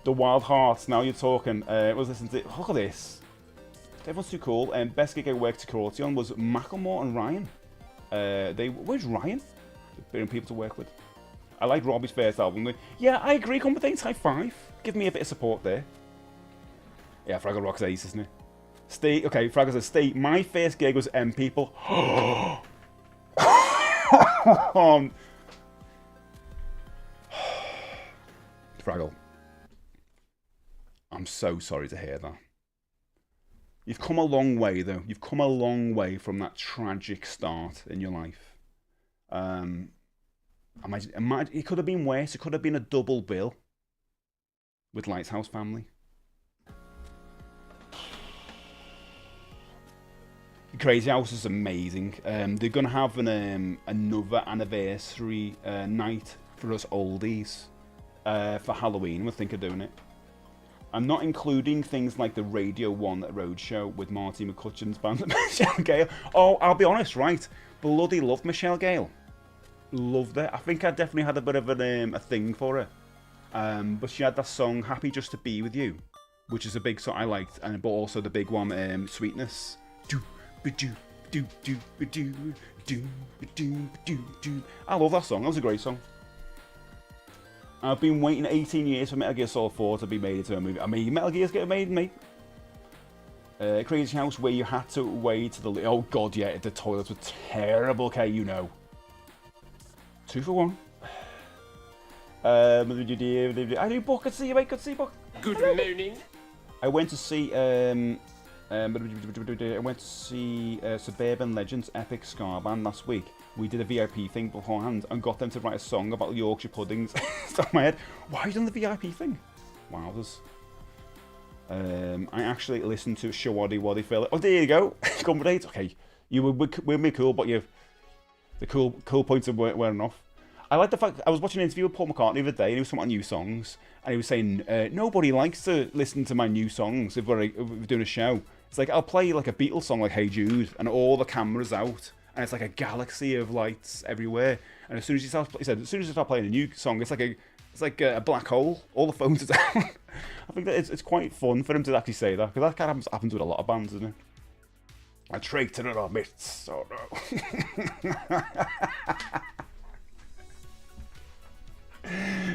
The Wild Hearts, now you're talking. Was listening to... Look at this. Everyone's too cool. Best gig I worked security on was Macklemore and Ryan. Where's Ryan? Brilliant people to work with. I like Robbie's first album. Yeah, I agree. Competence high five. Give me a bit of support there. Yeah, Fraggle Rock's ace, isn't it? Stay. Okay, Fraggle says, stay. My first gig was M People. Fraggle. I'm so sorry to hear that. You've come a long way, though. You've come a long way from that tragic start in your life. Imagine, it could have been worse. It could have been a double bill with Lighthouse Family. Crazy House is amazing. They're going to have another anniversary night for us oldies for Halloween. We're thinking of doing it. I'm not including things like the Radio 1 Roadshow with Marty McCutcheon's band and Michelle Gale. Oh, I'll be honest, right? Bloody loved Michelle Gale. Loved it. I think I definitely had a bit of a thing for her. But she had that song, Happy Just to Be With You, which is a big song I liked, but also the big one, Sweetness. I love that song. That was a great song. I've been waiting 18 years for Metal Gear Solid 4 to be made into a movie. I mean, Metal Gear's getting made, mate. Crazy House where you had to wade to the... Oh, God, yeah, the toilets were terrible, okay, you know. 2 for 1. I do book. Good to see you, mate. Good to see you, book. Good morning. I went to see... Suburban Legends Epic Ska Band last week. We did a VIP thing beforehand and got them to write a song about Yorkshire puddings. Stuck in my head. Why are you doing the VIP thing? Wowzers. I actually listened to Shawaddy Waddy Phil. Oh, there you go. Accommodate. Okay, you were me cool, but the cool points are wearing off. I like the fact I was watching an interview with Paul McCartney the other day, and he was talking about new songs, and he was saying nobody likes to listen to my new songs if we're doing a show. It's like I'll play like a Beatles song like Hey Jude, and all the cameras out, and it's like a galaxy of lights everywhere. And as soon as he start playing a new song, it's like a black hole. All the phones are down. I think that it's quite fun for him to actually say that, because that kind of happens with a lot of bands, isn't it? A traitor in our midst. Oh no.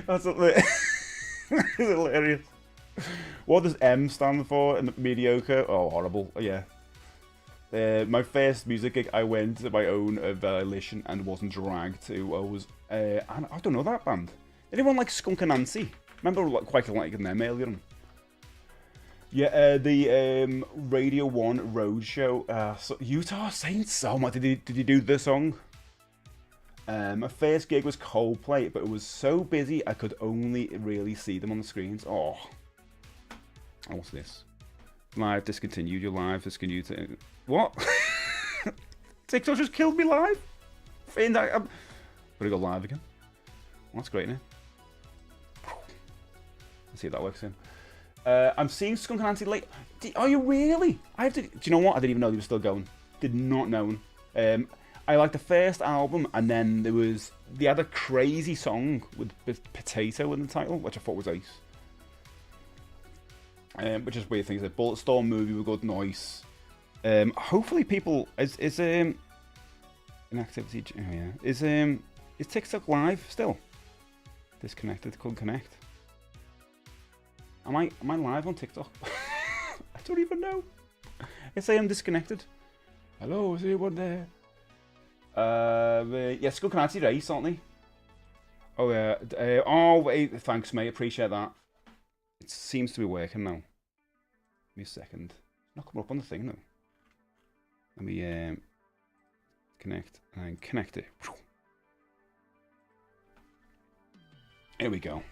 That's hilarious. What does M stand for in mediocre? Oh, horrible. Yeah. My first music gig, I went to my own volition and wasn't dragged to. I don't know that band. Anyone like Skunk and Nancy? Remember quite liking them earlier on. Yeah, the Radio 1 Roadshow. So Utah Saints. Oh my, did he do the song? My first gig was Coldplay, but it was so busy I could only really see them on the screens. Oh, what's this? Live discontinued. Your live discontinued. What? TikTok just killed me live. I'm gonna go live again. Well, that's great, isn't it? Let's see if that works in. I'm seeing Skunk and Nancy late. Are you really? Do you know what? I didn't even know they were still going. Did not know. I liked the first album, and then they had a crazy song with Potato in the title, which I thought was ace. Which is weird things. Like Bulletstorm movie with good noise. Hopefully people is inactivity. Oh yeah, is TikTok live still? Disconnected. Couldn't connect. Am I live on TikTok? I don't even know. It's saying I'm disconnected. Hello, is anyone there? Yeah, Skunk and Nancy race, aren't they? Oh yeah. Oh wait, thanks mate, appreciate that. It seems to be working now. Give me a second. It's not coming up on the thing though. Let me connect and connect it. Here we go.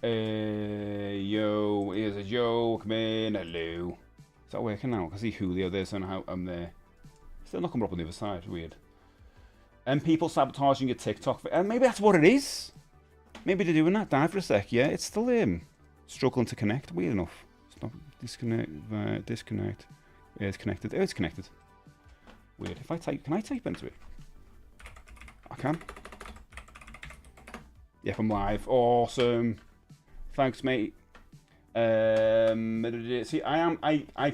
Yo, here's a Joe. Come in, hello. Is that working now? I see Julio there, so now I'm there. Still not coming up on the other side. Weird. And people sabotaging your TikTok. And maybe that's what it is. Maybe they're doing that. Die for a sec. Yeah, it's still struggling to connect. Weird enough. Stop. Disconnect. Disconnect. Yeah, it's connected. Oh, it's connected. Weird. If I type, can I type into it? I can. Yeah, I'm live. Awesome. Thanks, mate. See, I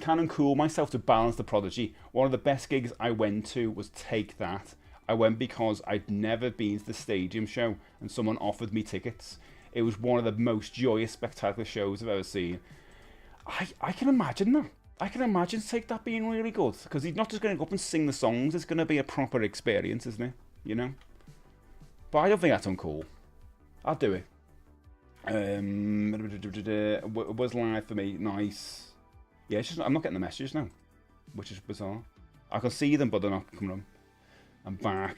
can uncool myself to balance the Prodigy. One of the best gigs I went to was Take That. I went because I'd never been to the stadium show and someone offered me tickets. It was one of the most joyous, spectacular shows I've ever seen. I can imagine that. I can imagine Take That being really good, because he's not just going to go up and sing the songs, it's going to be a proper experience, isn't it? You know? But I don't think that's uncool. I'll do it. It was live for me, nice. Yeah, it's just, I'm not getting the messages now, which is bizarre. I can see them, but they're not coming on. I'm back.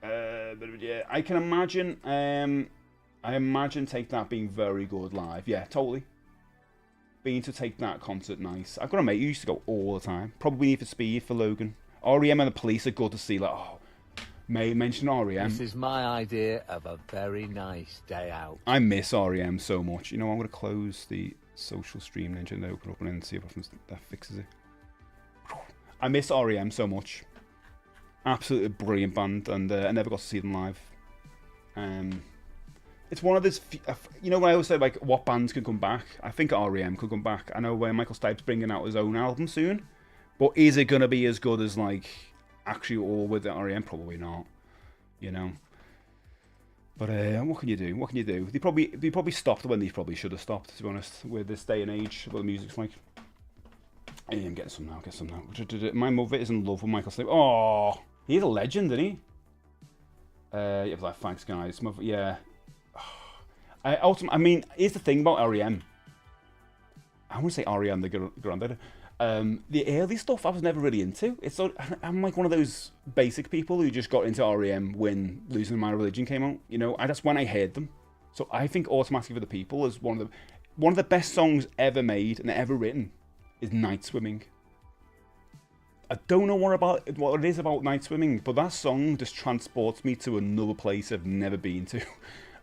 Yeah, I can imagine, I imagine Take That being very good live. Yeah, totally. Being to Take That concert, nice. I've got a mate who used to go all the time. Probably Need for Speed for Logan. REM and the Police are good to see. Like, oh, May mention REM. This is my idea of a very nice day out. I miss REM so much. You know, I'm going to close the social stream engine and open up and see if that fixes it. I miss REM so much. Absolutely brilliant band, and I never got to see them live. It's one of those, you know, when I always say, like, what bands can come back? I think REM could come back. I know Michael Stipe's bringing out his own album soon, but is it going to be as good as, like, actually all with the REM? Probably not, you know. But what can you do? What can you do? They probably stopped when they probably should have stopped, to be honest, with this day and age, what the music's like. Hey, I'm getting some now, My mother is in love with Michael Stipe. Oh, he's a legend, isn't he? Yeah, like, thanks, guys. Yeah. I mean, here's the thing about REM. I want to say REM, the granddad. The early stuff I was never really into. I'm like one of those basic people who just got into REM when Losing My Religion came out. You know, that's when I heard them. So I think Automatically for the People is one of the best songs ever made and ever written. Is Night Swimming. I don't know what it is about Night Swimming, but that song just transports me to another place I've never been to.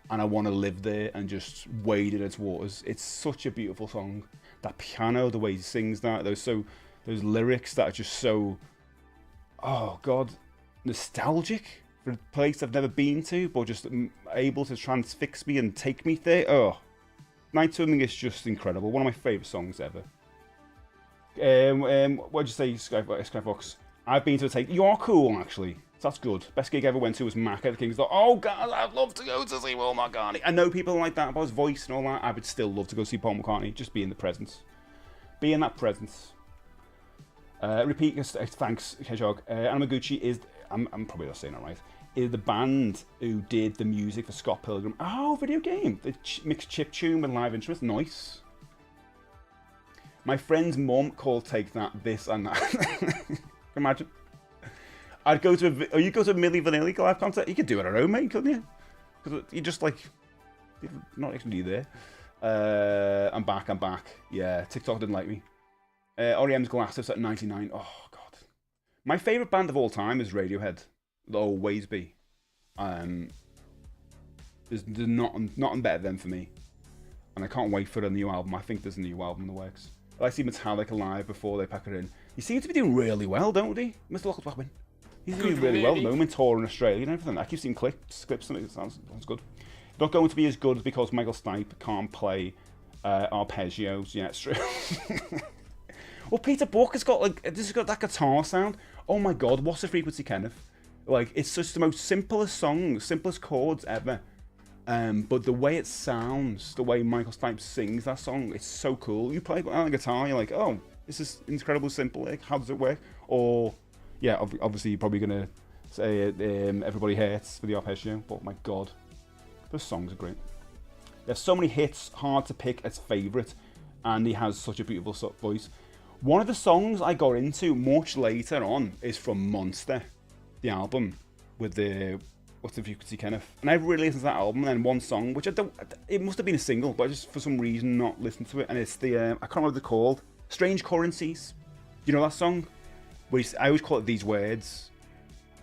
And I want to live there and just wade in its waters. It's such a beautiful song. That piano, the way he sings that, those lyrics that are just so, oh God, nostalgic for a place I've never been to, but just able to transfix me and take me there. Oh, Night Swimming is just incredible. One of my favourite songs ever. What'd you say, Skyfox? I've been to You are cool, actually. So that's good. Best gig I ever went to was Mac at the King's Door. Oh, God, I'd love to go to see Paul McCartney. I know people like that about his voice and all that. I would still love to go see Paul McCartney. Just be in the presence. Be in that presence. Repeat, thanks, Hedgehog. Anamaguchi is, I'm probably not saying that right, is the band who did the music for Scott Pilgrim. Oh, video game. The mixed chiptune with live instruments. Nice. My friend's mum called Take That, this and that. Imagine. I'd go to you go to a Milli Vanilli live concert. You could do it at home, mate, couldn't you? Because you just like, not actually there. I'm back. Yeah, TikTok didn't like me. REM's Glass at 99. Oh God, my favorite band of all time is Radiohead. They'll always be. There's nothing better than for me, and I can't wait for a new album. I think there's a new album in the works. I see Metallica live before they pack it in. You seem to be doing really well, don't they, Mr. Lockwood? He's doing really well at the moment, touring Australia and everything. I keep seeing clips and it sounds good. Not going to be as good because Michael Stipe can't play arpeggios. Yeah, it's true. Well, Peter Buck has got that guitar sound. Oh my God, what's the frequency, Kenneth? Like, it's just the most simplest songs, simplest chords ever. But the way it sounds, the way Michael Stipe sings that song, it's so cool. You play on the guitar, you're like, oh, this is incredibly simple. Like, how does it work? Or, yeah, obviously you're probably gonna say Everybody Hurts for the arpeggio, but my God, those songs are great. There's so many hits, hard to pick as favourite, and he has such a beautiful voice. One of the songs I got into much later on is from Monster, the album with the What's the Frequency, Kenneth? And I really listened to that album, and then one song, which it must have been a single, but I just for some reason not listened to it, and it's the I can't remember what they're called. Strange Currencies. You know that song? I always call it These Words.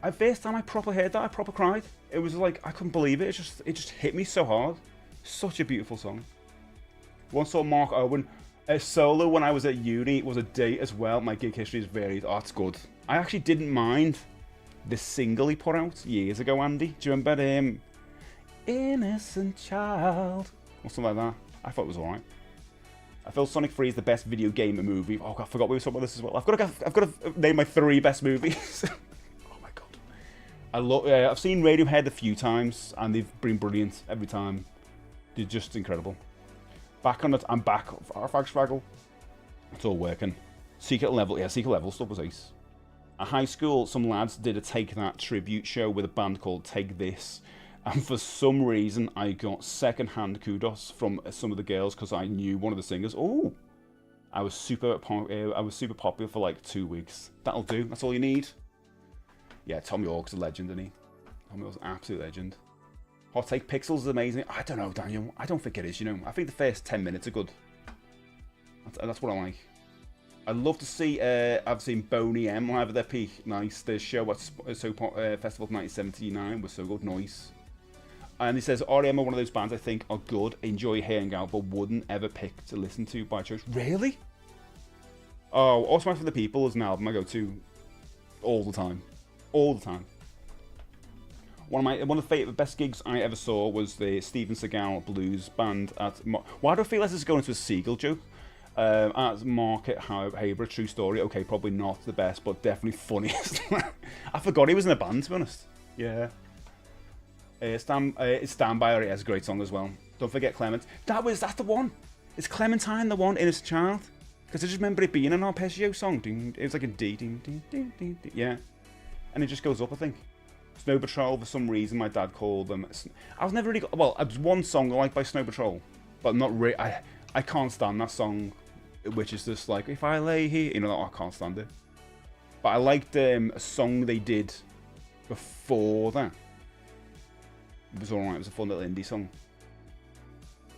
The first time I proper heard that, I proper cried. It was like, I couldn't believe it. It just hit me so hard. Such a beautiful song. One saw Mark Owen. A solo when I was at uni was a date as well. My gig history is varied. Oh, it's good. I actually didn't mind the single he put out years ago, Andy. Do you remember Innocent Child? Or something like that. I thought it was alright. I feel Sonic 3 is the best video game movie. Oh, I forgot we were talking about this as well. I've got to name my 3 best movies. Oh my God. I've seen Radiohead a few times, and they've been brilliant every time. They're just incredible. Back on it. I'm back. Fraggle. It's all working. Secret Level. Yeah, Secret Level stuff was ace. At high school, some lads did a Take That tribute show with a band called Take This. And for some reason, I got second-hand kudos from some of the girls because I knew one of the singers. Oh, I was super popular for like 2 weeks. That'll do. That's all you need. Yeah, Tom York's a legend, isn't he? Tom York's an absolute legend. Hot Take Pixels is amazing. I don't know, Daniel. I don't think it is, you know. I think the first 10 minutes are good. That's what I like. I'd love to see, I've seen Boney M live at their peak. Nice. The show at Soap Festival 1979 was so good. Nice. And he says, R.E.M. are one of those bands I think are good, enjoy hearing out, but wouldn't ever pick to listen to by choice. Really? Oh, Automatic for the People is an album I go to all the time. All the time. One of the best gigs I ever saw was the Steven Seagal blues band at... Why do I feel like this is going into a Seagal joke? At Market Haber, true story. Okay, probably not the best, but definitely funniest. I forgot he was in a band, to be honest. Yeah. Stand By Her has a great song as well. Don't forget Clement. That's the one. Is Clementine the one, Innocent Child? Because I just remember it being an arpeggio song. It was like a D. Yeah. And it just goes up, I think. Snow Patrol, for some reason, my dad called them. I was never really... Well, there's one song I like by Snow Patrol, but not really... I can't stand that song, which is just like, if I lay here... You know, I can't stand it. But I liked a song they did before that. It was alright, it was a fun little indie song.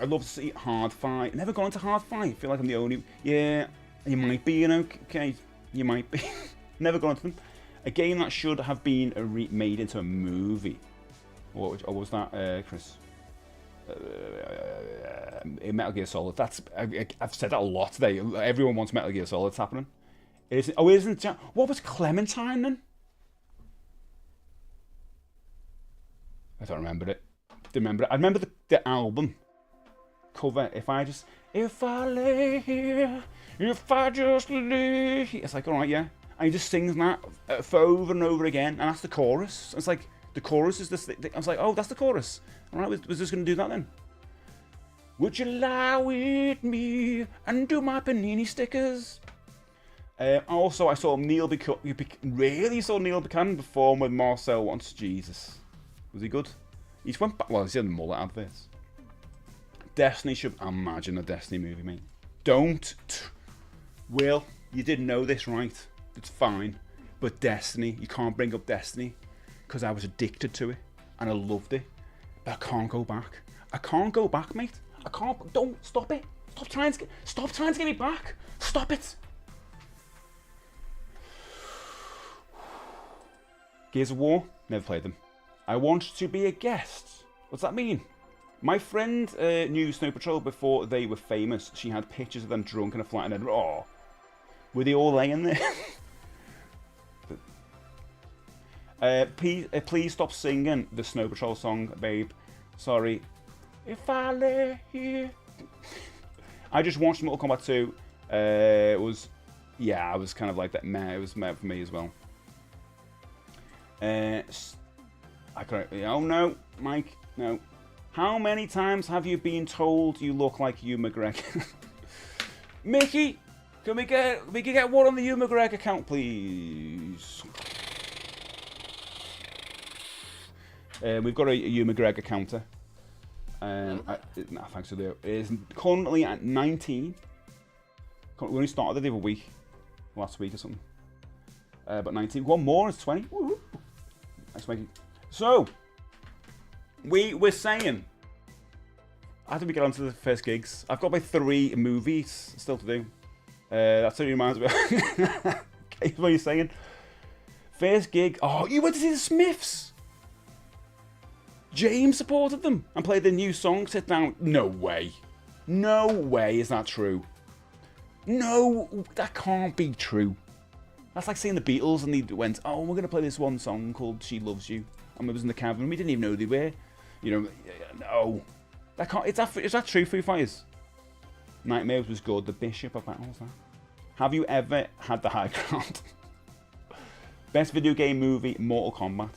I'd love to see Hard Fight. Never gone into Hard Fight. I feel like I'm the only... Yeah, you might be, you know, okay. You might be. Never gone into them. A game that should have been made into a movie. What was that, Chris? Metal Gear Solid. I've said that a lot today. Everyone wants Metal Gear Solid. It's happening. Isn't it? What was Clementine then? I don't remember it. I remember the album cover. If I lay here, if I just lay here. It's like, alright, yeah. And he just sings that for over and over again, and that's the chorus. It's like, the chorus is this. I was like, oh, that's the chorus. Alright, was just going to do that then? Would you lie with me and do my panini stickers? Also, I saw Neil Buchanan. Really saw Neil Buchanan perform with Marcel once. Jesus. Was he good? He's went back. Well, he's in the mullet adverts. Destiny should... Imagine a Destiny movie, mate. Don't. Will, you didn't know this, right? It's fine. But Destiny, you can't bring up Destiny. Because I was addicted to it. And I loved it. But I can't go back. I can't go back, mate. I can't... Don't. Stop it. Stop trying to get me back. Stop it. Gears of War. Never played them. I want to be a guest. What's that mean? My friend knew Snow Patrol before they were famous. She had pictures of them drunk in a flat in Edinburgh. Oh, were they all laying there? Please stop singing the Snow Patrol song, babe. Sorry. If I lay here. I just watched Mortal Kombat 2. It was... Yeah, I was kind of like that. Meh, it was meh for me as well. Oh no, Mike, no. How many times have you been told you look like Hugh McGregor? Mickey, can we get one on the Hugh McGregor account, please? We've got a Hugh McGregor counter. No, thanks for the. It is currently at 19. We only started it the other week, last week or something. But 19. One more is 20. Woo-hoo. Thanks, Mikey. So, we were saying, after we get on to the first gigs, I've got my 3 movies still to do. That's what reminds me. Okay, what you're saying. First gig. Oh, you went to see the Smiths. James supported them and played their new song, Sit Down. No way. No way is that true. No, that can't be true. That's like seeing the Beatles and they went, oh, we're going to play this one song called She Loves You. And we was in the cabin and we didn't even know who they were. You know, no. That can't, is that true, Foo Fighters? Nightmares was good. The Bishop of Battle was that. Have you ever had the high ground? Best video game movie, Mortal Kombat.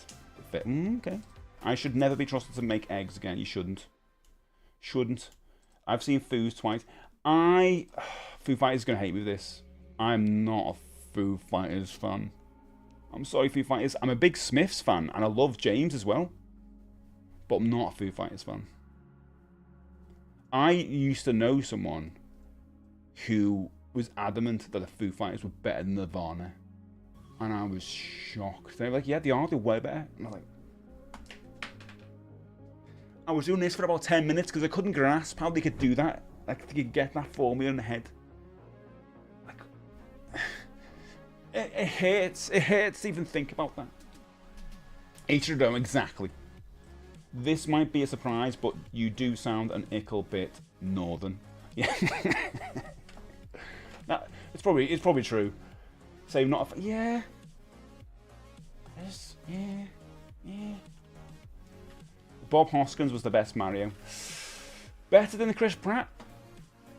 fit. Okay. I should never be trusted to make eggs again. You shouldn't. Shouldn't. I've seen Foos twice. Foo Fighters is going to hate me with this. I'm not a Foo Fighters fan. I'm sorry, Foo Fighters. I'm a big Smiths fan, and I love James as well. But I'm not a Foo Fighters fan. I used to know someone who was adamant that the Foo Fighters were better than Nirvana. And I was shocked. They were like, yeah, they are. They're way better. And I was like... I was doing this for about 10 minutes because I couldn't grasp how they could do that. Like, they could get that formula in the head. Like... It hurts. It hurts to even think about that. H2O, exactly. This might be a surprise, but you do sound an ickle bit northern. Yeah. It's probably true. So not a yeah. Yes, yeah. Bob Hoskins was the best Mario. Better than the Chris Pratt.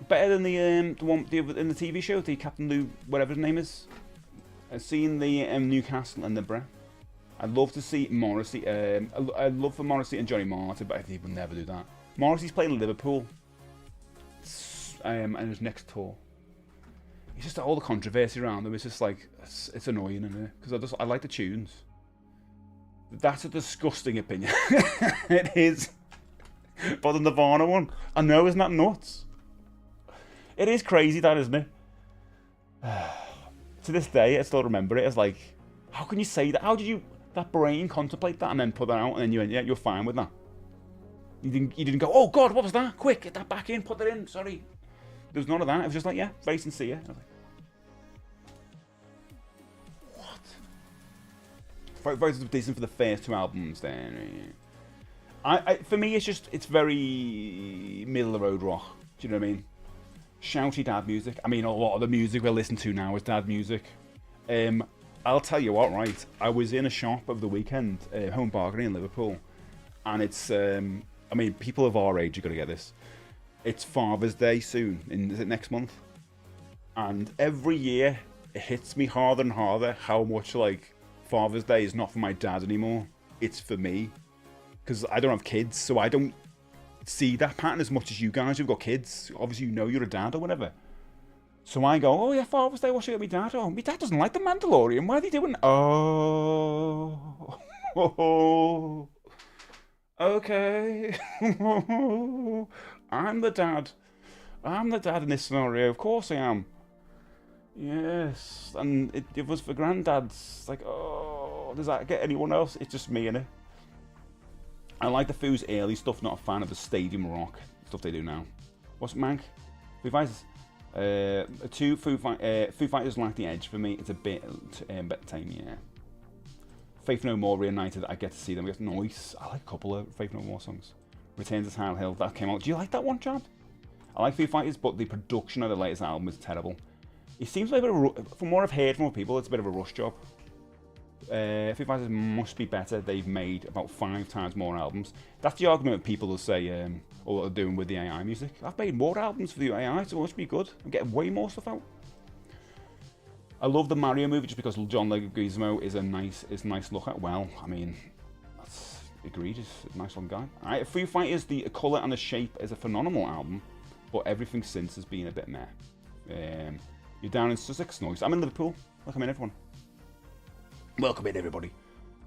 Better than the one in the TV show, the Captain Lou, whatever his name is. I've seen the Newcastle and the Brew. I'd love to see Morrissey. I'd love for Morrissey and Johnny Martin, but he would never do that. Morrissey's playing Liverpool, and his next tour. It's just all the controversy around them. It's just like it's annoying, isn't it? Because I like the tunes. That's a disgusting opinion. It is. But the Nirvana one, I know, isn't that nuts? It is crazy, that, isn't it? To this day, I still remember it. It's like, how can you say that? How did you, that brain, contemplate that and then put that out, and then you went, yeah, you're fine with that. You didn't go, oh God, what was that? Quick, get that back in, put that in. Sorry. There was none of that. It was just like, yeah, very sincere. I was like, what? Voted decent for the first two albums. Then, for me, it's very middle of the road rock. Do you know what I mean? Shouty dad music. I mean, a lot of the music we listen to now is dad music. I'll tell you what, right? I was in a shop over the weekend, Home Bargaining in Liverpool, and it's, I mean, people of our age are going to get this. It's Father's Day soon, is it next month? And every year, it hits me harder and harder how much, like, Father's Day is not for my dad anymore. It's for me. Because I don't have kids, so I don't see that pattern as much as you guys who've got kids. Obviously, you know you're a dad or whatever. So I go, oh yeah, Father's Day, what should I get my dad? Oh, my dad doesn't like The Mandalorian. Why are they doing? Oh. Okay. I'm the dad. I'm the dad in this scenario. Of course I am. Yes. And it was for granddads. Like, oh, does that get anyone else? It's just me, innit? I like the Foo's early stuff, not a fan of the stadium rock stuff they do now. What's it, Mank? Foo Fighters? Foo Fighters lack the edge for me. It's a bit tame, yeah. Faith No More reunited. I get to see them. It's nice. I like a couple of Faith No More songs. Return to Tile Hill, that came out. Do you like that one, Chad? I like Foo Fighters, but the production of the latest album is terrible. It seems like from what I've heard from people, it's a bit of a rush job. Foo Fighters must be better. They've made about 5 times more albums. That's the argument people will say, or what they're doing with the AI music. I've made more albums for the AI, so it must be good. I'm getting way more stuff out. I love the Mario movie just because John Leguizamo is a nice look at. Well, I mean, that's egregious. Nice one guy. Alright, Foo Fighters, the colour and the shape is a phenomenal album, but everything since has been a bit meh. You're down in Sussex, nice. I'm in Liverpool. Welcome in, everyone. Welcome in, everybody.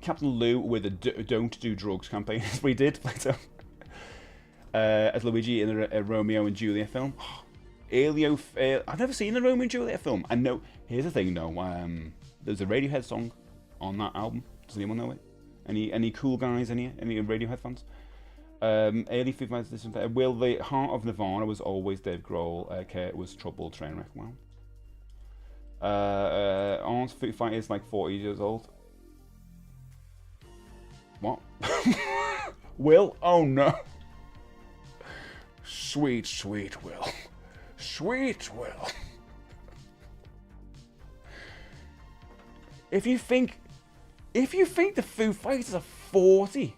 Captain Lou with a Don't Do Drugs campaign. We did. As Luigi in a Romeo and Juliet film. I've never seen a Romeo and Juliet film. I know. Here's the thing, though. There's a Radiohead song on that album. Does anyone know it? Any cool guys? Any Radiohead fans? Early Foo Fighters. Will the heart of Nirvana was always Dave Grohl. Kurt was Trouble Trainwreck. Wow. Aren't Foo Fighters like 40 years old? What? Will? Oh no. Sweet, sweet Will. Sweet Will. If you think the Foo Fighters are 40,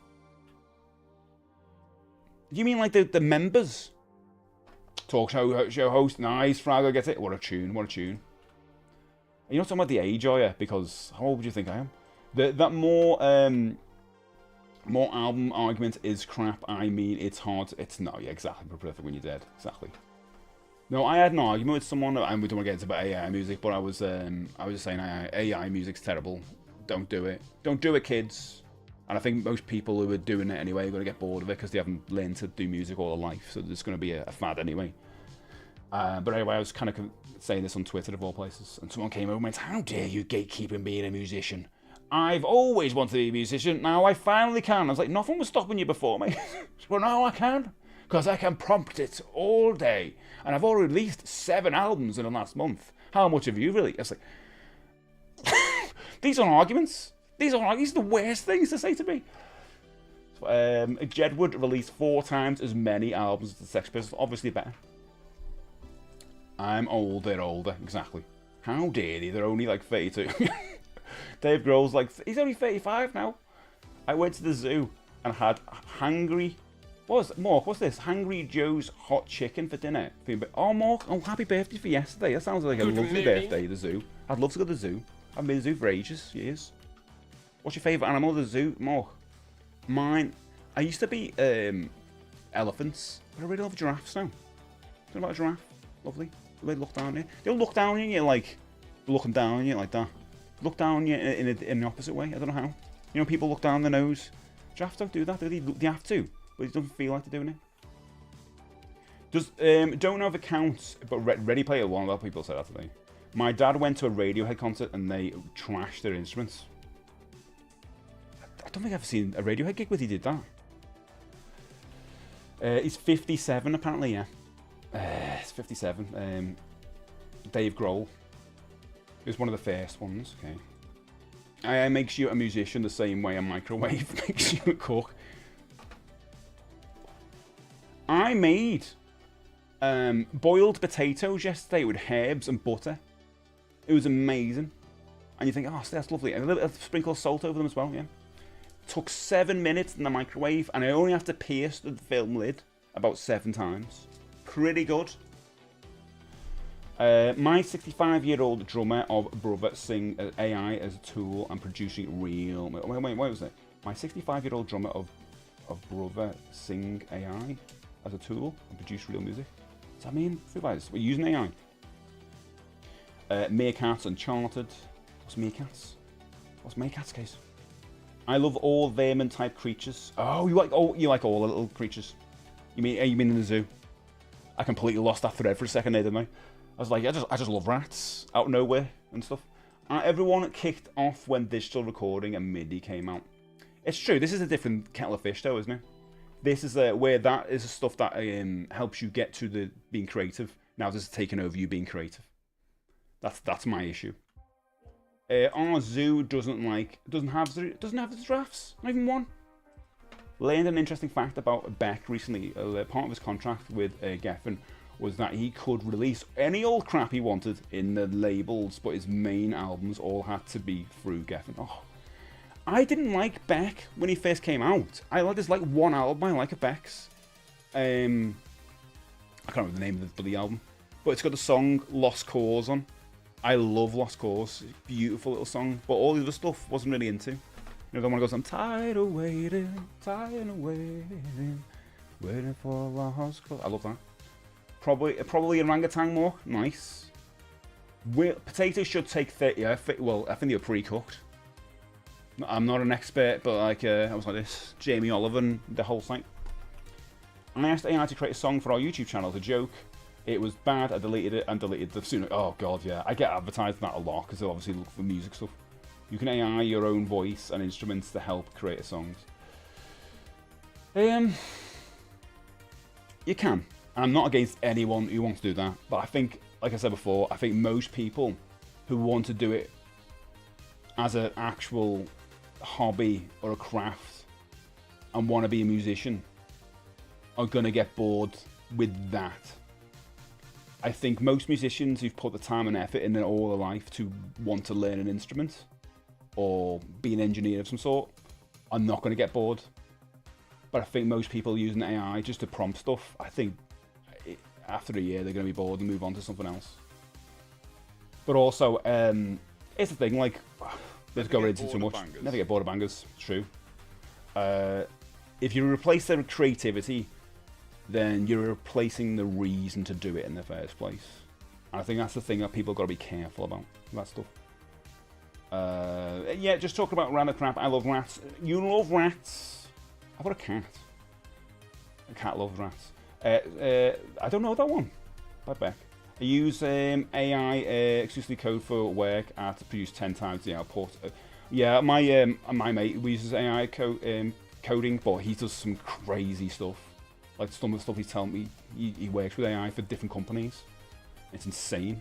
you mean like the members? Talk show host, nice, Frago gets it. What a tune, what a tune. You're not talking about the age, are you? Because how old would you think I am? That more More album argument is crap. I mean, it's hard. It's not. Yeah, exactly. Perfect when you're dead. Exactly. No, I had an argument with someone, and we don't want to get into about AI music, but I was just saying AI music's terrible. Don't do it. Don't do it, kids. And I think most people who are doing it anyway are going to get bored of it because they haven't learned to do music all their life. So there's going to be a fad anyway. But anyway, I was kind of saying this on Twitter of all places, and someone came over and went, "How dare you gatekeeping being a musician? I've always wanted to be a musician. Now I finally can." I was like, "Nothing was stopping you before, mate." Well, now I can, because I can prompt it all day, and I've already released 7 albums in the last month. How much have you released? I was like, these are arguments. These are the worst things to say to me. Jedward released 4 times as many albums as the Sex Pistols. Obviously better. I'm old, they're older. Exactly. How dare they? They're only like 32. Dave Grohl's like, he's only 35 now. I went to the zoo and had Hungry... Mark, what's this? Hungry Joe's Hot Chicken for dinner. Oh, Mark, happy birthday for yesterday. That sounds like a lovely birthday, the zoo. I'd love to go to the zoo. I've been to the zoo for ages, years. What's your favourite animal at the zoo, Mark? Mine, I used to be elephants, but I really love giraffes now. Do you know about a giraffe? Lovely. The way they look down at you. They don't look down on you like looking down on you like that. Look down on you in the opposite way. I don't know how. You know, people look down their nose. Giraffes don't do that. They have to, but it doesn't feel like they're doing it. Don't know if it counts, but Ready Player One. A lot of people say that to me. My dad went to a Radiohead concert and they trashed their instruments. I don't think I've ever seen a Radiohead gig where he did that. He's 57 apparently, yeah. He's 57. Dave Grohl. He was one of the first ones, okay. AI makes you a musician the same way a microwave makes you a cook. I made boiled potatoes yesterday with herbs and butter. It was amazing. And you think, oh, that's lovely. And a sprinkle of salt over them as well, yeah. Took 7 minutes in the microwave, and I only have to pierce the film lid about 7 times. Pretty good. My 65-year-old drummer of Brother sing AI as a tool and producing real... Wait, what was it? My 65-year-old drummer of Brother sing AI as a tool and produce real music. Does that mean? We're using AI. Meerkats Uncharted. What's Meerkats? What's Meerkats' case? I love all vermin-type creatures. Oh, you like all the little creatures. You mean in the zoo? I completely lost that thread for a second there, didn't I? I was like, I just love rats out of nowhere and stuff. Everyone kicked off when digital recording and MIDI came out. It's true. This is a different kettle of fish, though, isn't it? This is where that is the stuff that helps you get to the being creative. Now this is taking over you being creative. That's my issue. Our zoo doesn't have the giraffes. Not even one. Learned an interesting fact about Beck recently. Part of his contract with Geffen was that he could release any old crap he wanted in the labels, but his main albums all had to be through Geffen. Oh, I didn't like Beck when he first came out. There's like one album I like of Beck's. I can't remember the name of the album, but it's got the song Lost Cause on. I love Lost Cause. It's a beautiful little song, but all the other stuff wasn't really into. You know, the one that goes, I'm tired of waiting, waiting for a lost cause. I love that. Probably orangutan more. Nice. Potatoes should take 30. Well, I think they were pre-cooked. I'm not an expert, but like I was like this. Jamie Oliver and the whole site. I asked AI to create a song for our YouTube channel as a joke. It was bad. I deleted it and deleted the soon. Oh god, yeah. I get advertised that a lot because they obviously look for music stuff. You can AI your own voice and instruments to help create songs. You can. I'm not against anyone who wants to do that, but I think, like I said before, I think most people who want to do it as an actual hobby or a craft and want to be a musician are going to get bored with that. I think most musicians who've put the time and effort in all their life to want to learn an instrument or be an engineer of some sort are not going to get bored. But I think most people using AI just to prompt stuff, I think after a year they're going to be bored and move on to something else. But also, it's the thing, like, let's go into too much. Never get bored of bangers, it's true. If you replace their creativity, then you're replacing the reason to do it in the first place. And I think that's the thing that people got to be careful about, that stuff. Yeah, just talking about random crap. I love rats. You love rats. I've got a cat. A cat loves rats. I don't know that one. By Beck. I use AI exclusively code for work to produce 10 times the output. Yeah, my mate uses AI coding, but he does some crazy stuff. Like some of the stuff he's telling me, he works with AI for different companies. It's insane.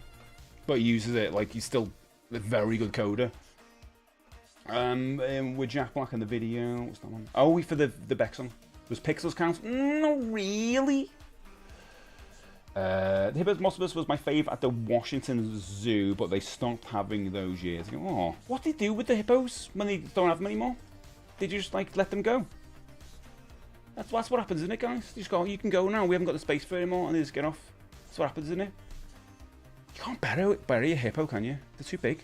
But he uses it like he's still a very good coder. With Jack Black in the video, what's that one? Oh, for the Beck song. Does Pixels count? No, really. The Hippopotamus was my favourite at the Washington Zoo, but they stopped having those years ago. Oh, what did they do with the hippos when they don't have them anymore? Did you just like let them go? That's what happens, isn't it, guys? You just go, you can go now. We haven't got the space for it anymore, and they just get off. That's what happens, isn't it? You can't bury a hippo, can you? They're too big.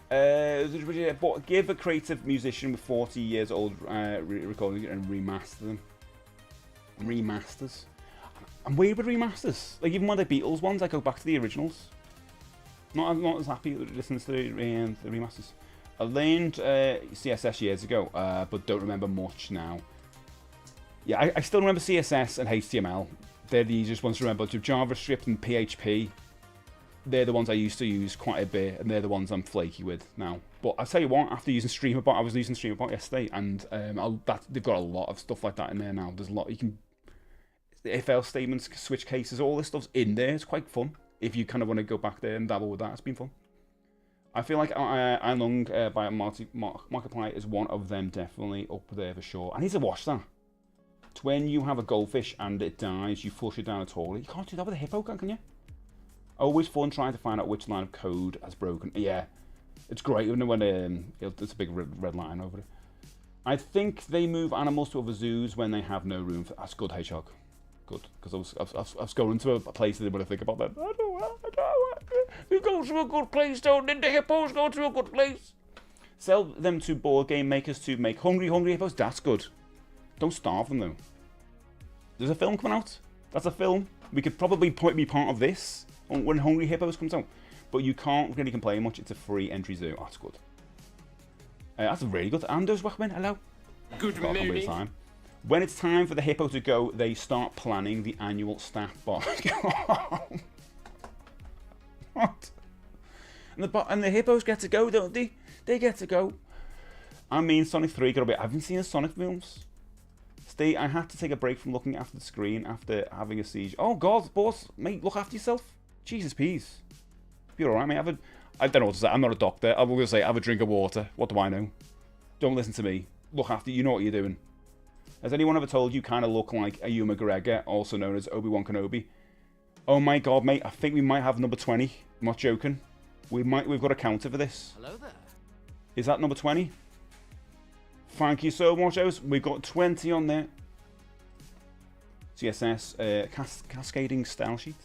But give a creative musician with 40 years old recording it and remaster them. Remasters. I'm weird with remasters. Like even when the Beatles ones, I go back to the originals. I'm not as happy listening to the remasters. I learned CSS years ago, but don't remember much now. Yeah, I still remember CSS and HTML. They're the easiest ones to remember. To JavaScript and PHP, they're the ones I used to use quite a bit, and they're the ones I'm flaky with now. But I'll tell you what, after using StreamerBot, I was using StreamerBot yesterday, and they've got a lot of stuff like that in there now. There's a lot you can, if else statements, switch cases, all this stuff's in there. It's quite fun if you kind of want to go back there and dabble with that. It's been fun. I feel like I Long by Markiplier is one of them, definitely up there for sure. I need to watch that. It's when you have a goldfish and it dies, you flush it down a toilet. You can't do that with a hippo, can you? Always fun trying to find out which line of code has broken. Yeah, it's great when there's a big red line over it. I think they move animals to other zoos when they have no room for. That's good, Hedgehog. Good, because I was going to a place that I didn't want to think about that. I don't want. You go to a good place, don't the hippos go to a good place? Sell them to board game makers to make hungry hippos. That's good. Don't starve them though. There's a film coming out. That's a film. We could probably be part of this when Hungry Hippos comes out, but you can't really complain much. It's a free entry zoo. Oh, that's good. That's really good. Anders Wachman, hello. Good morning. When it's time for the hippo to go, they start planning the annual staff bar. What? And the hippos get to go, don't they? They get to go. I mean, Sonic 3 got a bit. I haven't seen the Sonic films. I had to take a break from looking after the screen after having a siege. Oh God, boss, mate, look after yourself. Jesus peas. You're alright, mate. I don't know what to say. I'm not a doctor. I'm going to say, have a drink of water. What do I know? Don't listen to me. Look after you. Know what you're doing. Has anyone ever told you kind of look like a Ewan McGregor, also known as Obi-Wan Kenobi? Oh my God, mate. I think we might have number 20. I'm not joking. We've got a counter for this. Hello there. Is that number 20? Thank you so much, Oz. We've got 20 on there. CSS, cascading style sheet.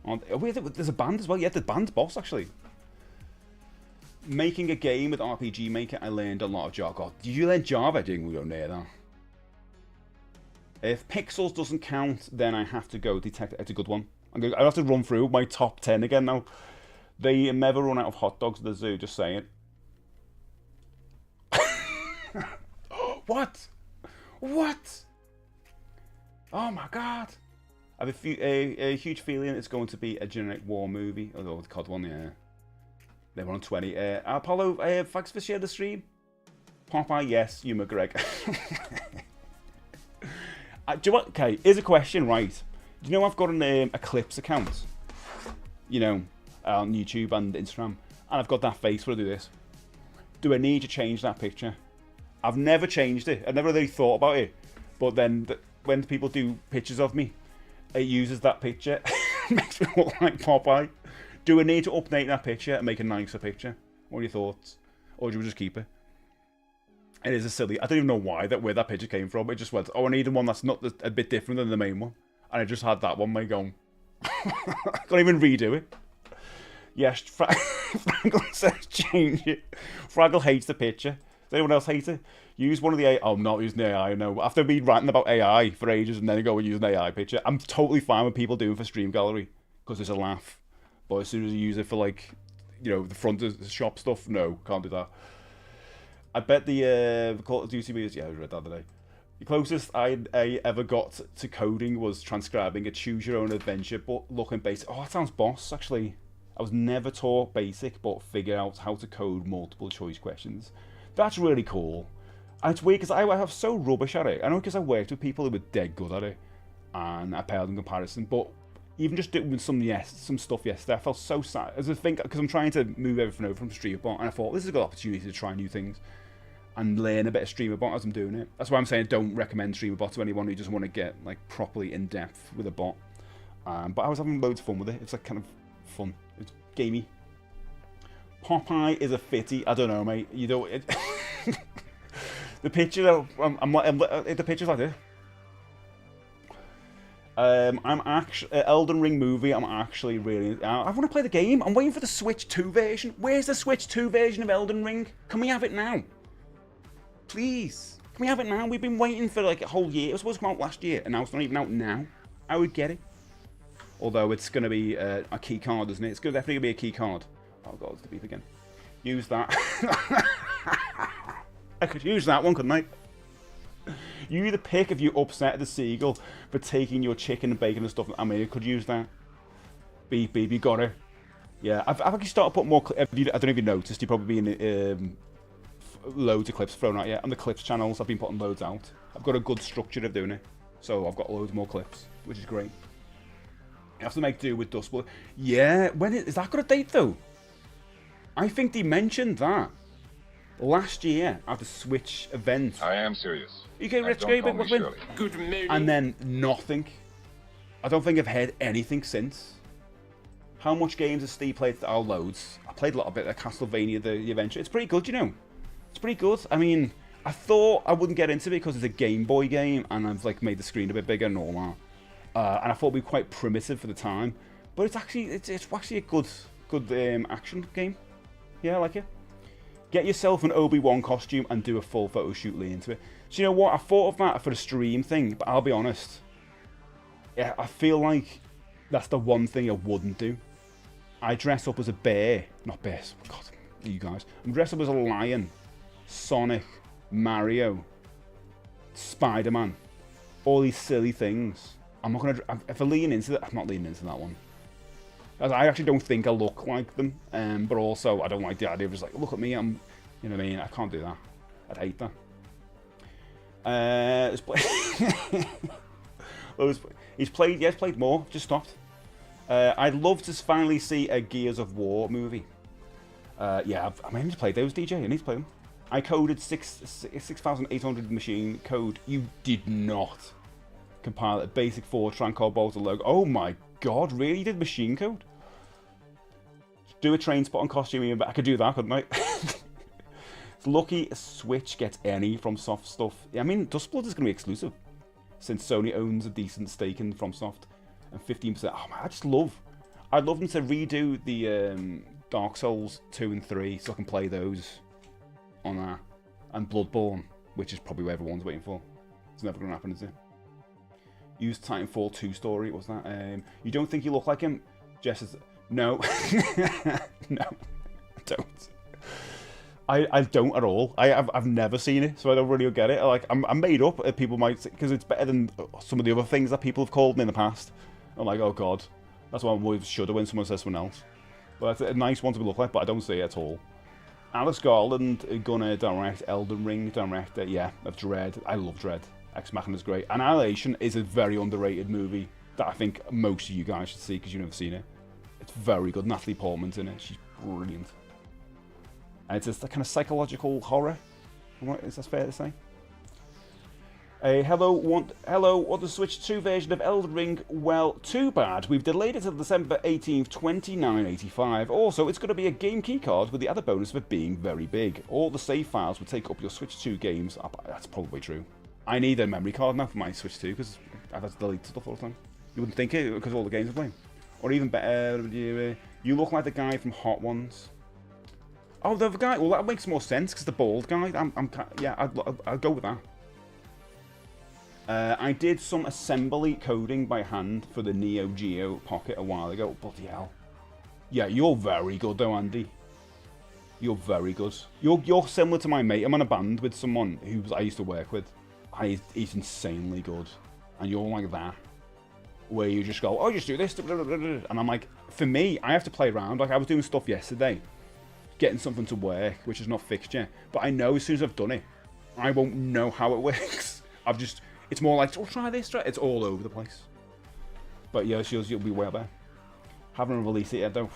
There's a band as well. Yeah, the band's boss, actually. Making a game with RPG Maker, I learned a lot of Java. God, did you learn Java? I didn't go near that. If Pixels doesn't count, then I have to go detect. It's a good one. I have to run through my top 10 again now. They never run out of hot dogs at the zoo, just saying. What? What? Oh my God. I have a huge feeling it's going to be a generic war movie. Although the COD one, yeah. They were on 20. Apollo, thanks for sharing the stream. Popeye, yes. You McGregor. Do you know what? Okay, here's a question, right? Do you know I've got an Eclipse account? You know, on YouTube and Instagram. And I've got that face where I do this. Do I need to change that picture? I've never changed it. I've never really thought about it. But then when people do pictures of me, it uses that picture. Makes me look like Popeye. Do I need to update that picture and make a nicer picture? What are your thoughts? Or do we just keep it? It is a silly. I don't even know where that picture came from. It just went, oh, I need one that's not a bit different than the main one. And I just had that one, mate, going. I can't even redo it. Yes, Fraggle says change it. Fraggle hates the picture. Does anyone else hate it? Use one of the AI. Oh, I'm not using the AI, no. After me ranting about AI for ages and then go and use an AI picture, I'm totally fine with people doing it for Stream Gallery because it's a laugh. But as soon as you use it for, like, you know, the front of the shop stuff, no, can't do that. I bet the Call of Duty videos, yeah, I read that today. The closest I ever got to coding was transcribing a choose-your-own-adventure book looking basic. Oh, that sounds boss, actually. I was never taught basic, but figured out how to code multiple choice questions. That's really cool. And it's weird because I have so rubbish at it. I know because I worked with people who were dead good at it, and I paled in comparison. But even just doing some stuff yesterday, I felt so sad. As I think, because I'm trying to move everything over from StreamerBot, and I thought this is a good opportunity to try new things and learn a bit of StreamerBot as I'm doing it. That's why I'm saying don't recommend StreamerBot to anyone who just want to get like properly in depth with a bot. But I was having loads of fun with it. It's like kind of fun. It's gamey. Popeye is a fitty. I don't know, mate. You don't. The picture. The picture's like this. I'm actually Elden Ring movie. I'm actually really. I want to play the game. I'm waiting for the Switch 2 version. Where's the Switch 2 version of Elden Ring? Can we have it now? Please. Can we have it now? We've been waiting for like a whole year. It was supposed to come out last year, and now it's not even out now. I would get it. Although it's going to be a key card, isn't it? It's definitely going to be a key card. Oh god, it's the beep again. Use that. I could use that one, couldn't I? You either pick if you're upset at the seagull for taking your chicken and bacon and stuff. I mean, I could use that. Beep, beep, you got it. Yeah, I've actually started putting more clips. I don't know if you noticed, you've probably been loads of clips thrown out. Yeah, on the clips channels, I've been putting loads out. I've got a good structure of doing it. So I've got loads more clips, which is great. You have to make do with Dustblood. Yeah, when is that got a date though? I think they mentioned that last year at the Switch event. I am serious. UK Rich Good morning. and then nothing. I don't think I've heard anything since. How much games has Steve played? Oh, loads. I played a lot of it at Castlevania, the adventure. It's pretty good, you know. It's pretty good. I mean, I thought I wouldn't get into it because it's a Game Boy game, and I've like made the screen a bit bigger and all that. And I thought it'd be quite primitive for the time, but it's actually a good action game. Yeah, I like it. Get yourself an Obi-Wan costume and do a full photo shoot leading into it. So you know what? I thought of that for the stream thing, but I'll be honest. Yeah, I feel like that's the one thing I wouldn't do. I dress up as a bear, not bears. God, you guys. I'm dressed up as a lion, Sonic, Mario, Spider-Man, all these silly things. I'm not gonna. If I lean into that, I'm not leaning into that one. I actually don't think I look like them, but also I don't like the idea of just like, look at me, I'm, you know what I mean? I can't do that. I'd hate that. He's played more, just stopped. I'd love to finally see a Gears of War movie. Yeah, I mean, to play those, DJ, I need to play them. I coded 6,800 machine code. You did not compile a basic Fortran cobalt logo. Oh my god, really? You did machine code? Do a train spot on costuming, but I could do that, couldn't I? It's lucky a Switch gets any from Soft stuff. Yeah, I mean, Dustblood is going to be exclusive, since Sony owns a decent stake in FromSoft, and 15%. Oh man, I'd love them to redo the Dark Souls 2 and 3, so I can play those on that, and Bloodborne, which is probably what everyone's waiting for. It's never going to happen, is it? Use Titanfall 2 story, was that? You don't think you look like him? Jess says, no. No, I don't. I don't at all. I've never seen it, so I don't really get it. Like, I'm made up. People might, because it's better than some of the other things that people have called me in the past. I'm like, oh god. That's why I'm always shudder when someone says someone else. But that's a nice one to look like, but I don't see it at all. Alex Garland gonna direct Elden Ring, director, yeah, of Dread. I love Dread. Ex Machina's great. Annihilation is a very underrated movie that I think most of you guys should see because you've never seen it. It's very good. Natalie Portman's in it. She's brilliant. And it's a kind of psychological horror. Is that fair to say? Hello, want the Switch 2 version of Elden Ring? Well, too bad. We've delayed it till December 18th, 2985. Also, it's going to be a game keycard with the other bonus of it being very big. All the save files will take up your Switch 2 games. That's probably true. I need a memory card now for my Switch 2 because I've had to delete stuff all the time. You wouldn't think it because all the games are playing. Or even better, you look like the guy from Hot Ones. Oh, the other guy. Well, that makes more sense because the bald guy. Yeah, I'd go with that. I did some assembly coding by hand for the Neo Geo Pocket a while ago. Bloody hell. Yeah, you're very good though, Andy. You're very good. You're similar to my mate. I'm in a band with someone who I used to work with. He's insanely good. And you're like that. Where you just go, oh, just do this. And I'm like, for me, I have to play around. Like, I was doing stuff yesterday. Getting something to work, which is not fixed yet. But I know as soon as I've done it, I won't know how it works. It's more like, oh, try this, try. It's all over the place. But yeah, you'll be well there. Haven't released it yet though.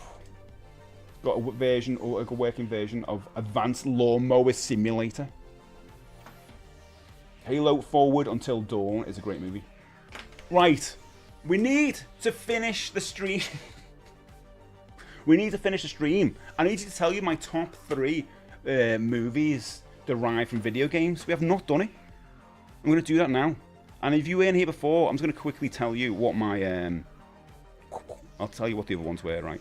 Got a version, or a working version of Advanced Lawnmower Simulator. Halo Forward Until Dawn is a great movie. Right, we need to finish the stream. We need to finish the stream. I need to tell you my top 3 movies derived from video games. We have not done it. I'm going to do that now. And if you weren't here before, I'm just going to quickly tell you what my... I'll tell you what the other ones were, right?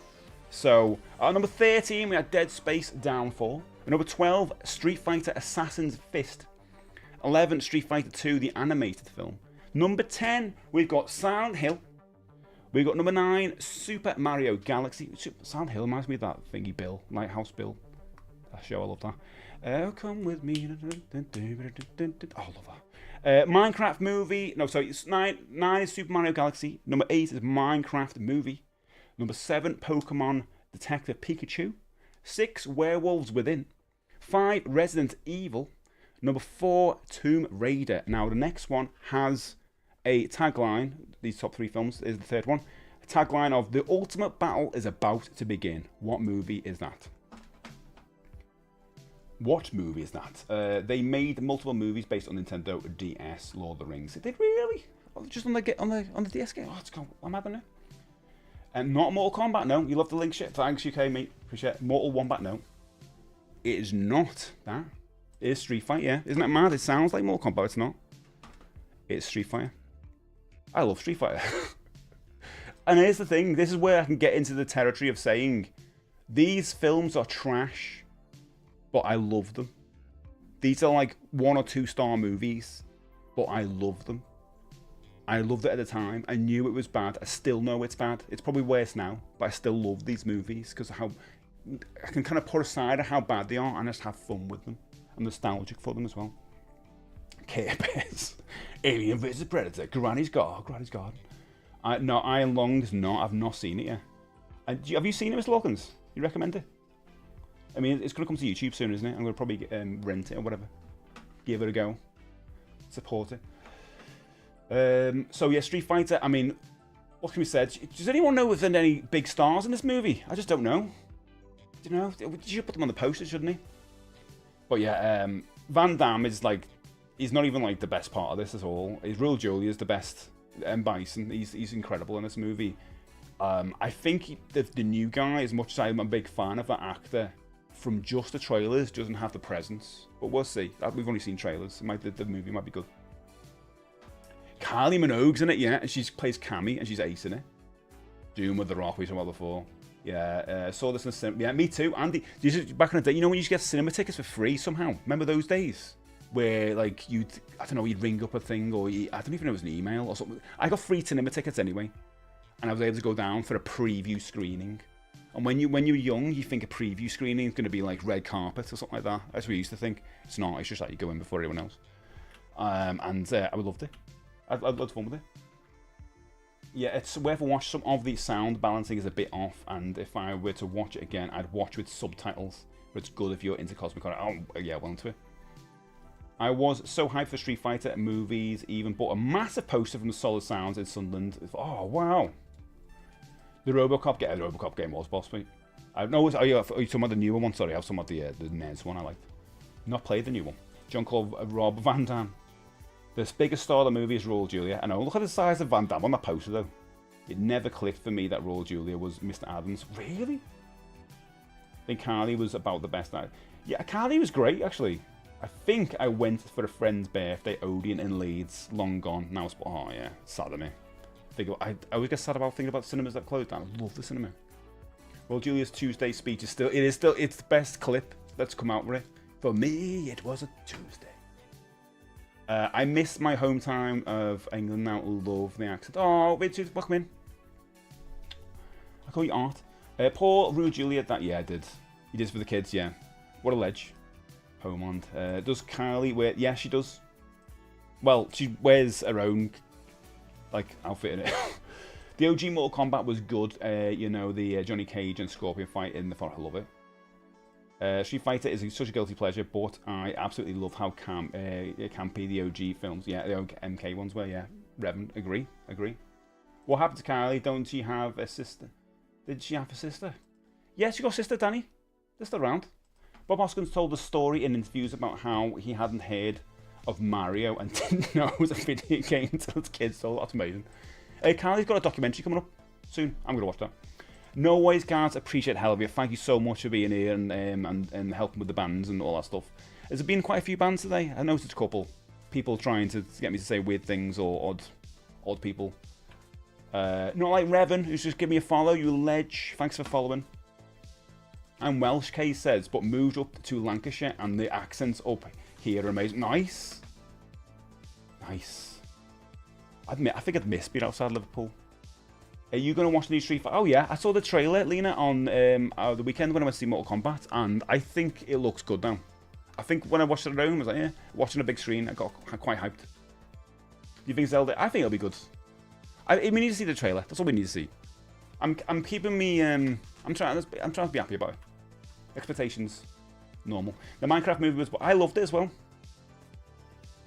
So, at number 13, we had Dead Space Downfall. At number 12, Street Fighter Assassin's Fist. 11, Street Fighter 2, the animated film. Number 10, we've got Silent Hill. We've got number 9, Super Mario Galaxy. Silent Hill reminds me of that thingy Bill, Lighthouse Bill. That show, I love that. Oh, come with me. Oh, I love that. Minecraft movie. No, sorry, it's 9 is Super Mario Galaxy. Number 8 is Minecraft movie. Number 7, Pokemon Detective Pikachu. 6, Werewolves Within. 5, Resident Evil. Number 4, Tomb Raider. Now, the next one has a tagline. These top 3 films is the third one. A tagline of "The ultimate battle is about to begin." What movie is that? What movie is that? They made multiple movies based on Nintendo DS, Lord of the Rings. Did they really? Just on the DS game? Oh, it's gone. I'm having it. And not Mortal Kombat, no. You love the link shit. Thanks, UK, mate. Appreciate it. Mortal Kombat, no. It is not that. It is Street Fighter, yeah. Isn't that mad? It sounds like Mortal Kombat, it's not. It's Street Fighter. I love Street Fighter. And here's the thing. This is where I can get into the territory of saying these films are trash, but I love them. These are like 1 or 2 star movies, but I love them. I loved it at the time. I knew it was bad. I still know it's bad. It's probably worse now, but I still love these movies because of how I can kind of put aside how bad they are and just have fun with them. I'm nostalgic for them as well. Care Bears, Alien vs Predator, Granny's Garden. No, Iron Lung is not. I've not seen it yet. Have you seen it, Mr. Lawkins? You recommend it? I mean, it's going to come to YouTube soon, isn't it? I'm going to probably rent it or whatever. Give it a go. Support it. So yeah, Street Fighter. I mean, what can we say? Does anyone know if there's any big stars in this movie? I just don't know. Do you know? You should put them on the poster, shouldn't he? But yeah, Van Damme is like, he's not even like the best part of this at all. Raul Julia is the best. M. Bison, he's incredible in this movie. I think the new guy, as much as I'm a big fan of that actor, from just the trailers doesn't have the presence. But we'll see. We've only seen trailers. The movie might be good. Kylie Minogue's in it, yeah, and she plays Cammy, and she's ace in it. Doom with the Rock, we talked about before. Yeah, saw this in the cinema. Yeah, me too. Andy, back in the day, you know when you used to get cinema tickets for free somehow? Remember those days? Where, like, you'd ring up a thing, or I don't even know if it was an email or something. I got free cinema tickets anyway, and I was able to go down for a preview screening. And when you're young, you think a preview screening is going to be like red carpet or something like that. That's what we used to think. It's not. It's just like you go in before everyone else. I loved it. I'd loved fun with it. Yeah, it's worth a watch. Some of the sound balancing is a bit off, and if I were to watch it again, I'd watch with subtitles. But it's good if you're into cosmic horror. Oh, yeah, well into it. I was so hyped for Street Fighter movies, even bought a massive poster from the Solid Sounds in Sunderland. Oh, wow. The RoboCop game was boss, mate. Are you talking about the newer one? Sorry, I was talking about the NES one I liked. Not played the new one. John called Rob Van Damme. The biggest star of the movie is Raul Julia. I know, look at the size of Van Damme on that poster, though. It never clicked for me that Raul Julia was Mr. Adams. Really? I think Carly was about the best. Yeah, Carly was great, actually. I think I went for a friend's birthday, Odeon in Leeds, long gone. Now it's, oh yeah, sad of me. I always get sad about thinking about cinemas that closed down. I love the cinema. Well, Julia's Tuesday speech is still, it's the best clip that's come out with it. For me, it was a Tuesday. I miss my hometown of England now. Love the accent. Oh, Richard, welcome in. I call you Art. Paul Rue Juliet, that, yeah, I did. He did for the kids, yeah. What a ledge. Homeland. Does Kylie wear, yeah, she does. Well, she wears her own, like, outfit in it. The OG Mortal Kombat was good. You know, the Johnny Cage and Scorpion fight in the fight. I love it. Street Fighter is such a guilty pleasure, but I absolutely love how campy the OG films, yeah, the MK ones were, yeah. Revan, agree. What happened to Kylie? Don't she have a sister? Did she have a sister? Yeah, she got a sister, Danny. They're still around. Bob Hoskins told a story in interviews about how he hadn't heard of Mario and didn't know it was a video game until his kids told. That's amazing. Kylie's got a documentary coming up soon. I'm going to watch that. No worries, guys. Appreciate hell of you. Thank you so much for being here and helping with the bands and all that stuff. Has there been quite a few bands today? I noticed a couple. People trying to get me to say weird things or odd people. Not like Revan, who's just given me a follow. You ledge. Thanks for following. I'm Welsh, Kay says, but moved up to Lancashire and the accents up here are amazing. Nice. I think I'd miss being outside Liverpool. Are you going to watch the new Street Fighter? Oh yeah, I saw the trailer, Lena, on the weekend when I went to see Mortal Kombat, and I think it looks good now. I think when I watched it at home, I was like, yeah, watching a big screen, I got quite hyped. Do you think Zelda? I think it'll be good. We need to see the trailer. That's all we need to see. I'm keeping me. I'm trying to be happy about it. Expectations, normal. The Minecraft movie was, but I loved it as well.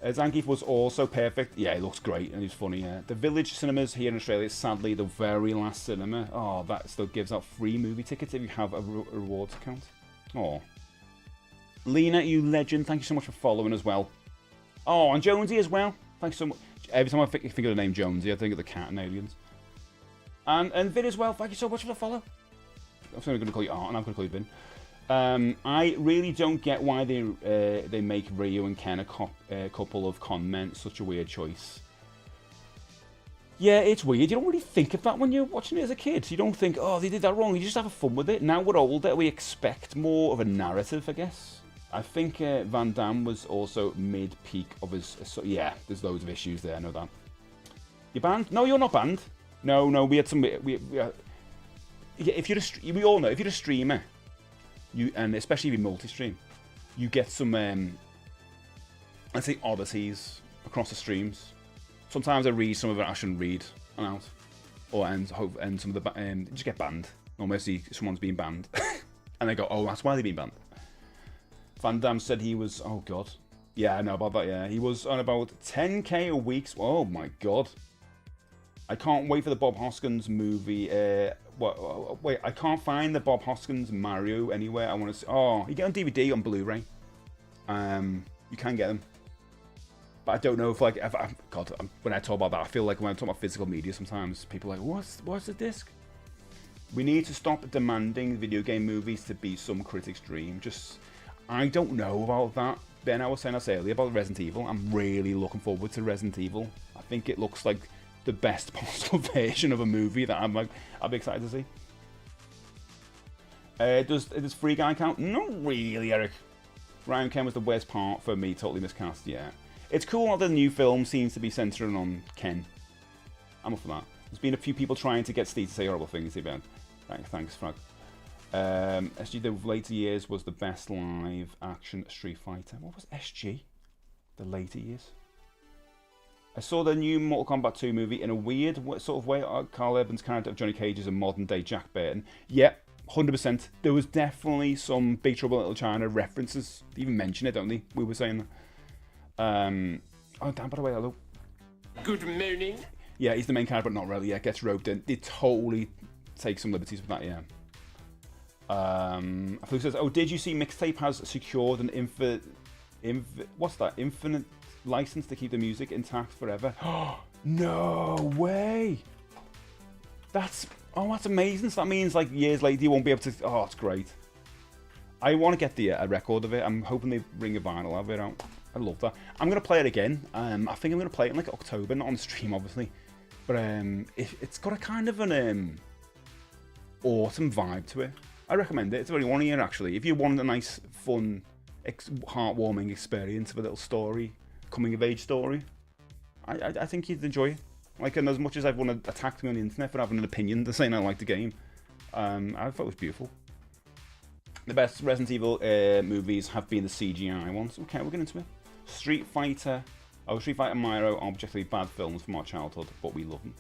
Zangief was also perfect. Yeah, it looks great and he's funny. Yeah. The Village cinemas here in Australia is sadly the very last cinema. Oh, that still gives out free movie tickets if you have a rewards account. Oh, Lena, you legend. Thank you so much for following as well. Oh, and Jonesy as well. Thanks so much. Every time I think of the name Jonesy, I think of the cat and aliens. And Vin as well. Thank you so much for the follow. I'm going to call you Art, and I'm going to call you Vin. I really don't get why they make Ryu and Ken a couple of con men. Such a weird choice. Yeah, it's weird. You don't really think of that when you're watching it as a kid. You don't think, oh, they did that wrong. You just have fun with it. Now we're older, we expect more of a narrative, I guess. I think Van Damme was also mid-peak of his... yeah, there's loads of issues there, I know that. You're banned? No, you're not banned. No, we had some... if you're we all know, if you're a streamer... and especially if you multi-stream, you get some, let's say, oddities across the streams. Sometimes I read some of it I shouldn't read out, and some of the just get banned. Normally I see someone's being banned, and they go, "Oh, that's why they've been banned." Van Damme said he was, oh god, yeah, I know about that. Yeah, he was on about 10k a week. Oh my god, I can't wait for the Bob Hoskins movie. Wait, I can't find the Bob Hoskins Mario anywhere. I want to see. Oh, you get on DVD on Blu-ray. You can get them, but I don't know if God, when I talk about that, I feel like when I talk about physical media, sometimes people are like, what's the disc? We need to stop demanding video game movies to be some critic's dream. I don't know about that. Ben, I was saying earlier about Resident Evil. I'm really looking forward to Resident Evil. I think it looks like the best possible version of a movie that I'll be excited to see. Does Free Guy count? Not really, Eric. Ryan Ken was the worst part for me, totally miscast, yeah. It's cool that the new film seems to be centering on Ken. I'm up for that. There's been a few people trying to get Steve to say horrible things about. Thanks, Frag. SG, the later years was the best live action Street Fighter. What was SG? The later years? I saw the new Mortal Kombat 2 movie in a weird sort of way. Carl Urban's character of Johnny Cage is a modern day Jack Burton. Yeah, 100%. There was definitely some Big Trouble in Little China references. They even mention it, don't they? We were saying that. Oh, damn, by the way, hello. Good morning. Yeah, he's the main character, but not really. Yeah, gets roped in. They totally take some liberties with that, yeah. Fluke says, oh, did you see Mixtape has secured an infinite license to keep the music intact forever? No way! That's amazing. So that means like years later you won't be able to. Oh, it's great. I want to get a record of it. I'm hoping they bring a vinyl of it out. I love that. I'm gonna play it again. I think I'm gonna play it in like October, not on the stream, obviously. But it's got a kind of an autumn vibe to it. I recommend it. It's only 1 year actually. If you want a nice, fun, heartwarming experience of a little story, coming of age story, I think you'd enjoy it. Like, and as much as everyone attacked me on the internet for having an opinion, they're saying I like the game. I thought it was beautiful. The best Resident Evil movies have been the CGI ones. Okay, we're getting into it. Street Fighter and Mario are objectively bad films from our childhood, but we love them.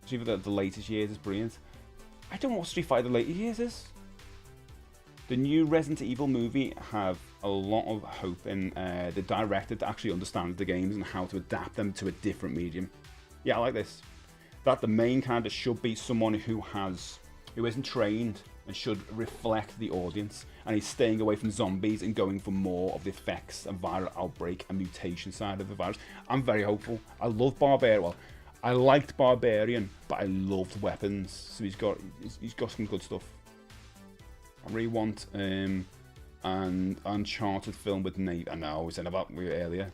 Street Fighter the latest years is brilliant. I don't know what Street Fighter the latest years is. The new Resident Evil movie have a lot of hope in the director to actually understand the games and how to adapt them to a different medium. Yeah, I like this. That the main character should be someone who isn't trained and should reflect the audience, and he's staying away from zombies and going for more of the effects of viral outbreak and mutation side of the virus. I'm very hopeful. I love Barbarian. Well, I liked Barbarian, but I loved Weapons. So he's got some good stuff. I really want an Uncharted film with Nate. I know, we said about it earlier.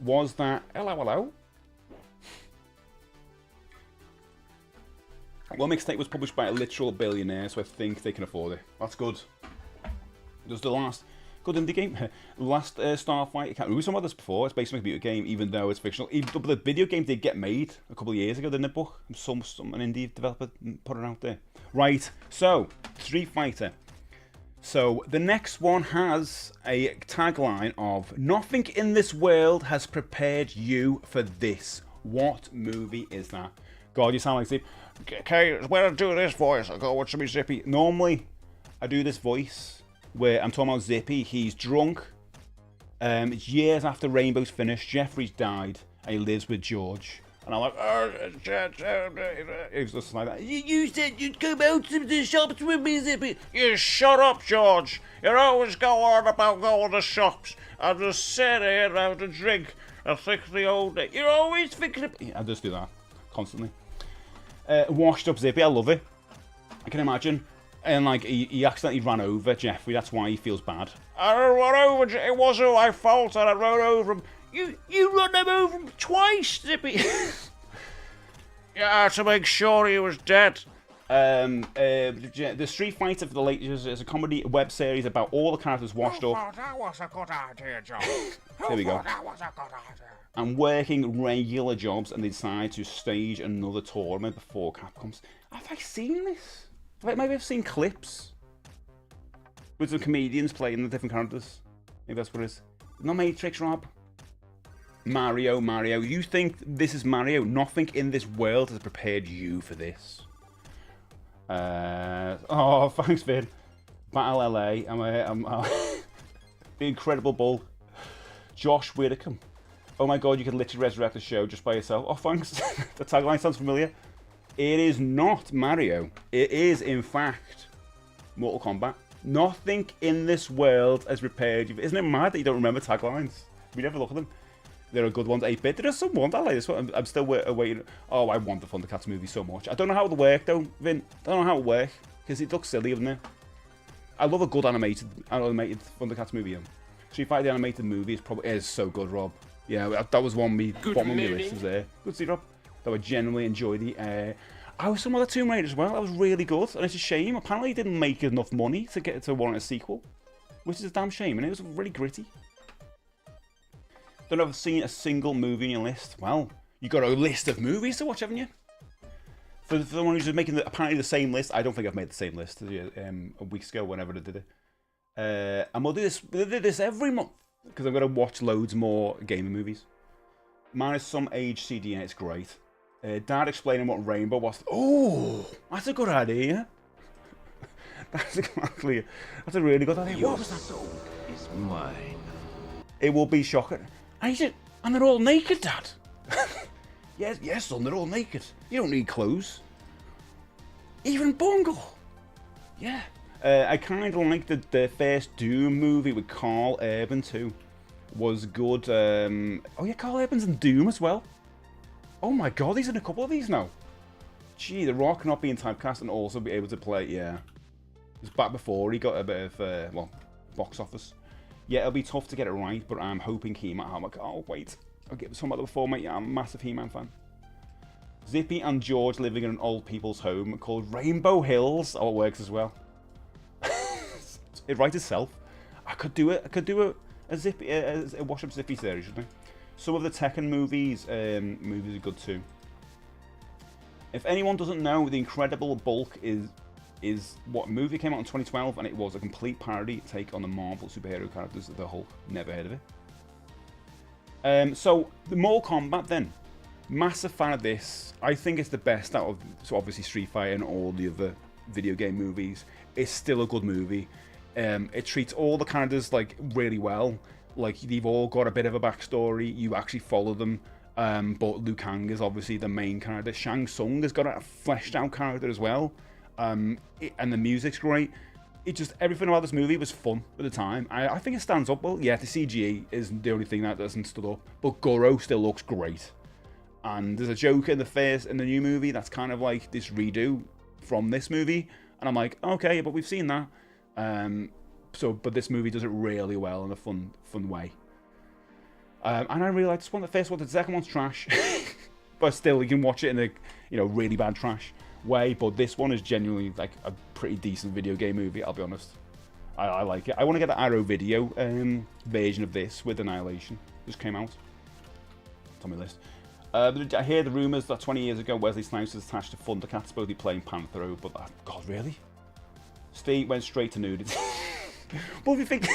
Was that hello? Well, Mixtape was published by a literal billionaire, so I think they can afford it. That's good. There's the last good indie game. The last Starfight. I can't remember some of this before. It's based on a computer game, even though it's fictional. But the video game did get made a couple of years ago, didn't it, book? Some an indie developer put it out there. Right. So Street Fighter. So the next one has a tagline of "Nothing in this world has prepared you for this." What movie is that? God, you sound like Zippy. Okay, when I do this voice, I go, "What's me Zippy?" Normally, I do this voice where I'm talking about Zippy. He's drunk. It's years after Rainbow's finished. Jeffrey's died, and he lives with George. And I'm like, it was just like that. You said you'd come out to the shops with me, Zippy. You shut up, George. You always go on about going to the shops. I just sit here and have a drink and fix the old day. You're always fixing it. I just do that constantly. Washed up Zippy, I love it. I can imagine. And like he accidentally ran over Jeffrey, that's why he feels bad. I ran over, it wasn't my fault, and I ran over him. You run him over twice, Zippy. Yeah, to make sure he was dead. The Street Fighter for the latest is a comedy web series about all the characters washed up. That was a good idea, John. There we go. That was a good idea. And working regular jobs, and they decide to stage another tournament before Capcom's. Have I seen this? Maybe I've seen clips with some comedians playing the different characters. Maybe that's what it is. No Matrix, Rob. Mario. You think this is Mario? Nothing in this world has prepared you for this. Oh, thanks, Vin. Battle LA. I'm the Incredible Bull. Josh Widdicombe. Oh my god, you could literally resurrect the show just by yourself. Oh, thanks. The tagline sounds familiar. It is not Mario. It is, in fact, Mortal Kombat. Nothing in this world has prepared you. Isn't it mad that you don't remember taglines? We never look at them. There are good ones, 8-bit. There are some ones. I like this one. I'm still waiting. Oh, I want the Thundercats movie so much. I don't know how it'll work, though, Vin. I don't know how it'll work. Because it looks silly, doesn't it? I love a good animated Thundercats movie. Street Fighter the animated movie is so good, Rob. Yeah, that was one me bottom of my list was there. Good to see, Rob. Though I genuinely enjoy the. I was some other Tomb Raider as well. That was really good, and it's a shame. Apparently, it didn't make enough money to get to warrant a sequel, which is a damn shame. And it was really gritty. Don't know if I've seen a single movie on your list. Well, you got a list of movies to watch, haven't you? For the one who's making apparently the same list, I don't think I've made the same list a week ago, whenever I did it. And we'll do this every month because I'm going to watch loads more gaming movies. Minus some age CD, and it's great. Dad explaining what Rainbow was. Oh, that's a good idea. That's a really good idea. Your soul is mine. It will be shocking. And they're all naked, Dad. Yes, son, they're all naked. You don't need clothes. Even Bungle. Yeah. I kind of like the first Doom movie with Carl Urban too. Was good. Oh yeah, Carl Urban's in Doom as well. Oh my god, he's in a couple of these now. Gee, The Rock not being typecast and also be able to play, yeah. It was back before he got a bit of, box office. Yeah, it'll be tough to get it right, but I'm hoping He-Man. Oh wait. I'll get some other before, mate. Yeah, I'm a massive He-Man fan. Zippy and George living in an old people's home called Rainbow Hills. Oh, it works as well. It writes itself. I could do it. I could do a Zippy, a Wash Up Zippy series, shouldn't I? Some of the Tekken movies are good too. If anyone doesn't know, The Incredible Bulk is what movie came out in 2012, and it was a complete parody take on the Marvel superhero characters of the Hulk. Never heard of it. So the Mortal Kombat then, massive fan of this. I think it's the best out of, so obviously Street Fighter and all the other video game movies. It's still a good movie. It treats all the characters like really well. Like they've all got a bit of a backstory. You actually follow them. But Liu Kang is obviously the main character. Shang Tsung has got a fleshed out character as well. And the music's great. It just, everything about this movie was fun at the time. I think it stands up well. Yeah, the CGI is the only thing that doesn't stood up, but Goro still looks great. And there's a joke in the new movie that's kind of like this redo from this movie, and I'm like, okay, but we've seen that. But this movie does it really well in a fun way. And I really like this one. The first one, the second one's trash, but still you can watch it in a really bad trash way. But this one is genuinely like a pretty decent video game movie. I'll be honest. I like it. I want to get the Arrow Video version of this with Annihilation. Just came out. It's on my list. I hear the rumours that 20 years ago Wesley Snipes was attached to Thundercats, supposedly playing Panthro, but God, really? Steve went straight to nudity. But if you think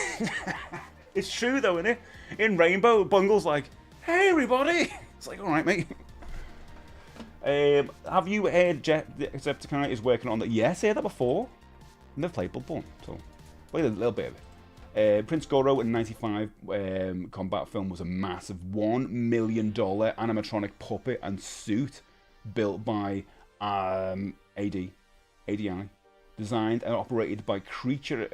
it's true though, isn't it? In Rainbow, Bungle's like, "Hey everybody!" It's like, all right, mate. Have you heard Jacksepticeye is working on that? Yes, I heard that before. Never played Bloodborne, so played a little bit of it. Prince Goro in '95 combat film was a massive $1 million animatronic puppet and suit built by ADI, designed and operated by creature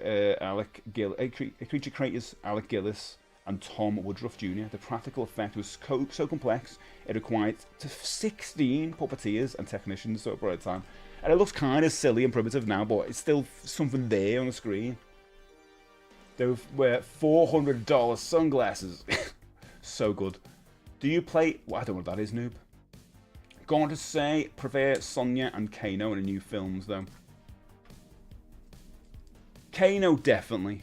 creators Alec Gillis and Tom Woodruff Jr. The practical effect was so complex it required 16 puppeteers and technicians to operate at the time. And it looks kind of silly and primitive now, but it's still something there on the screen. They were $400 sunglasses. So good. Do you play... Well, I don't know what that is, noob. Going to say, prefer Sonya and Kano in the new films, though. Kano, definitely.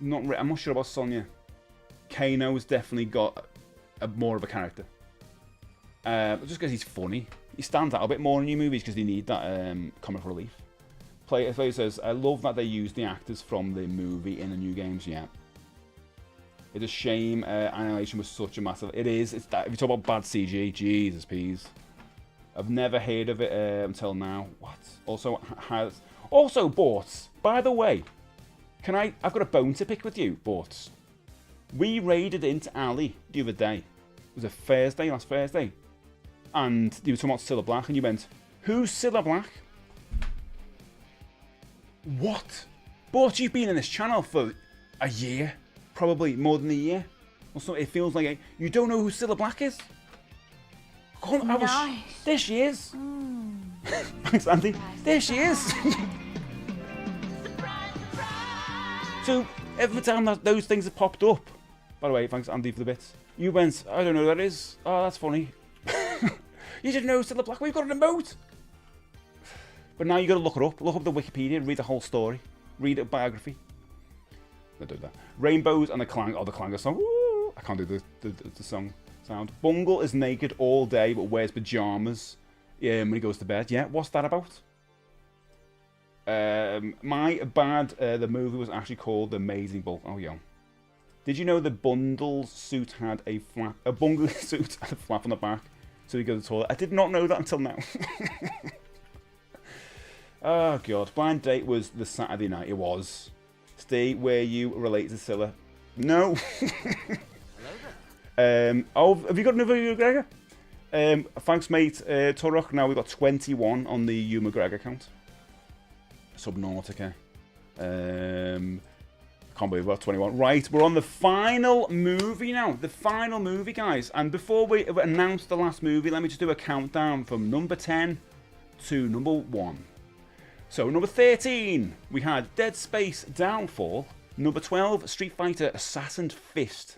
I'm not sure about Sonya. Kano's definitely got more of a character. Just because he's funny. He stands out a bit more in new movies because they need that comic relief. Player says, I love that they use the actors from the movie in the new games. Yeah. It's a shame Annihilation was such a massive... It is. It's that. If you talk about bad CG, Jesus peas. I've never heard of it until now. What? Also, Borts, by the way, I've got a bone to pick with you, Borts. We raided into Ali the other day. It was last Thursday. And you were talking about Cilla Black, and you went, who's Cilla Black? What? Borts, you've been in this channel for a year. Probably more than a year. Or something. It feels like you don't know who Cilla Black is? Nice. There she is. Thanks, Andy. There she is. So, every time that those things have popped up, by the way, thanks Andy for the bits, you went, I don't know who that is. Oh, that's funny. You didn't know Cilla Black? We've got an emote. But now you got to look her up. Look up the Wikipedia, read the whole story, read a biography. I'll do that. Rainbows and the Clang. Oh, the Clanger song. Woo! I can't do the song sound. Bungle is naked all day but wears pajamas when he goes to bed. Yeah, what's that about? My bad. The movie was actually called The Amazing Bulk. Oh, yeah. Did you know the Bundle's suit had a flap? A Bungle suit had a flap on the back, so he goes to the toilet. I did not know that until now. Oh God! Blind date was the Saturday night. It was. Stay where you relate to Scylla. No. Oh, have you got another Hugh McGregor? Thanks, mate. Turok. Now we've got 21 on the Hugh McGregor count. Subnautica. Can't believe we've got 21. Right, we're on the final movie now. The final movie, guys. And before we announce the last movie, let me just do a countdown from number 10 to number 1. So, number 13, we had Dead Space Downfall. Number 12, Street Fighter Assassin's Fist.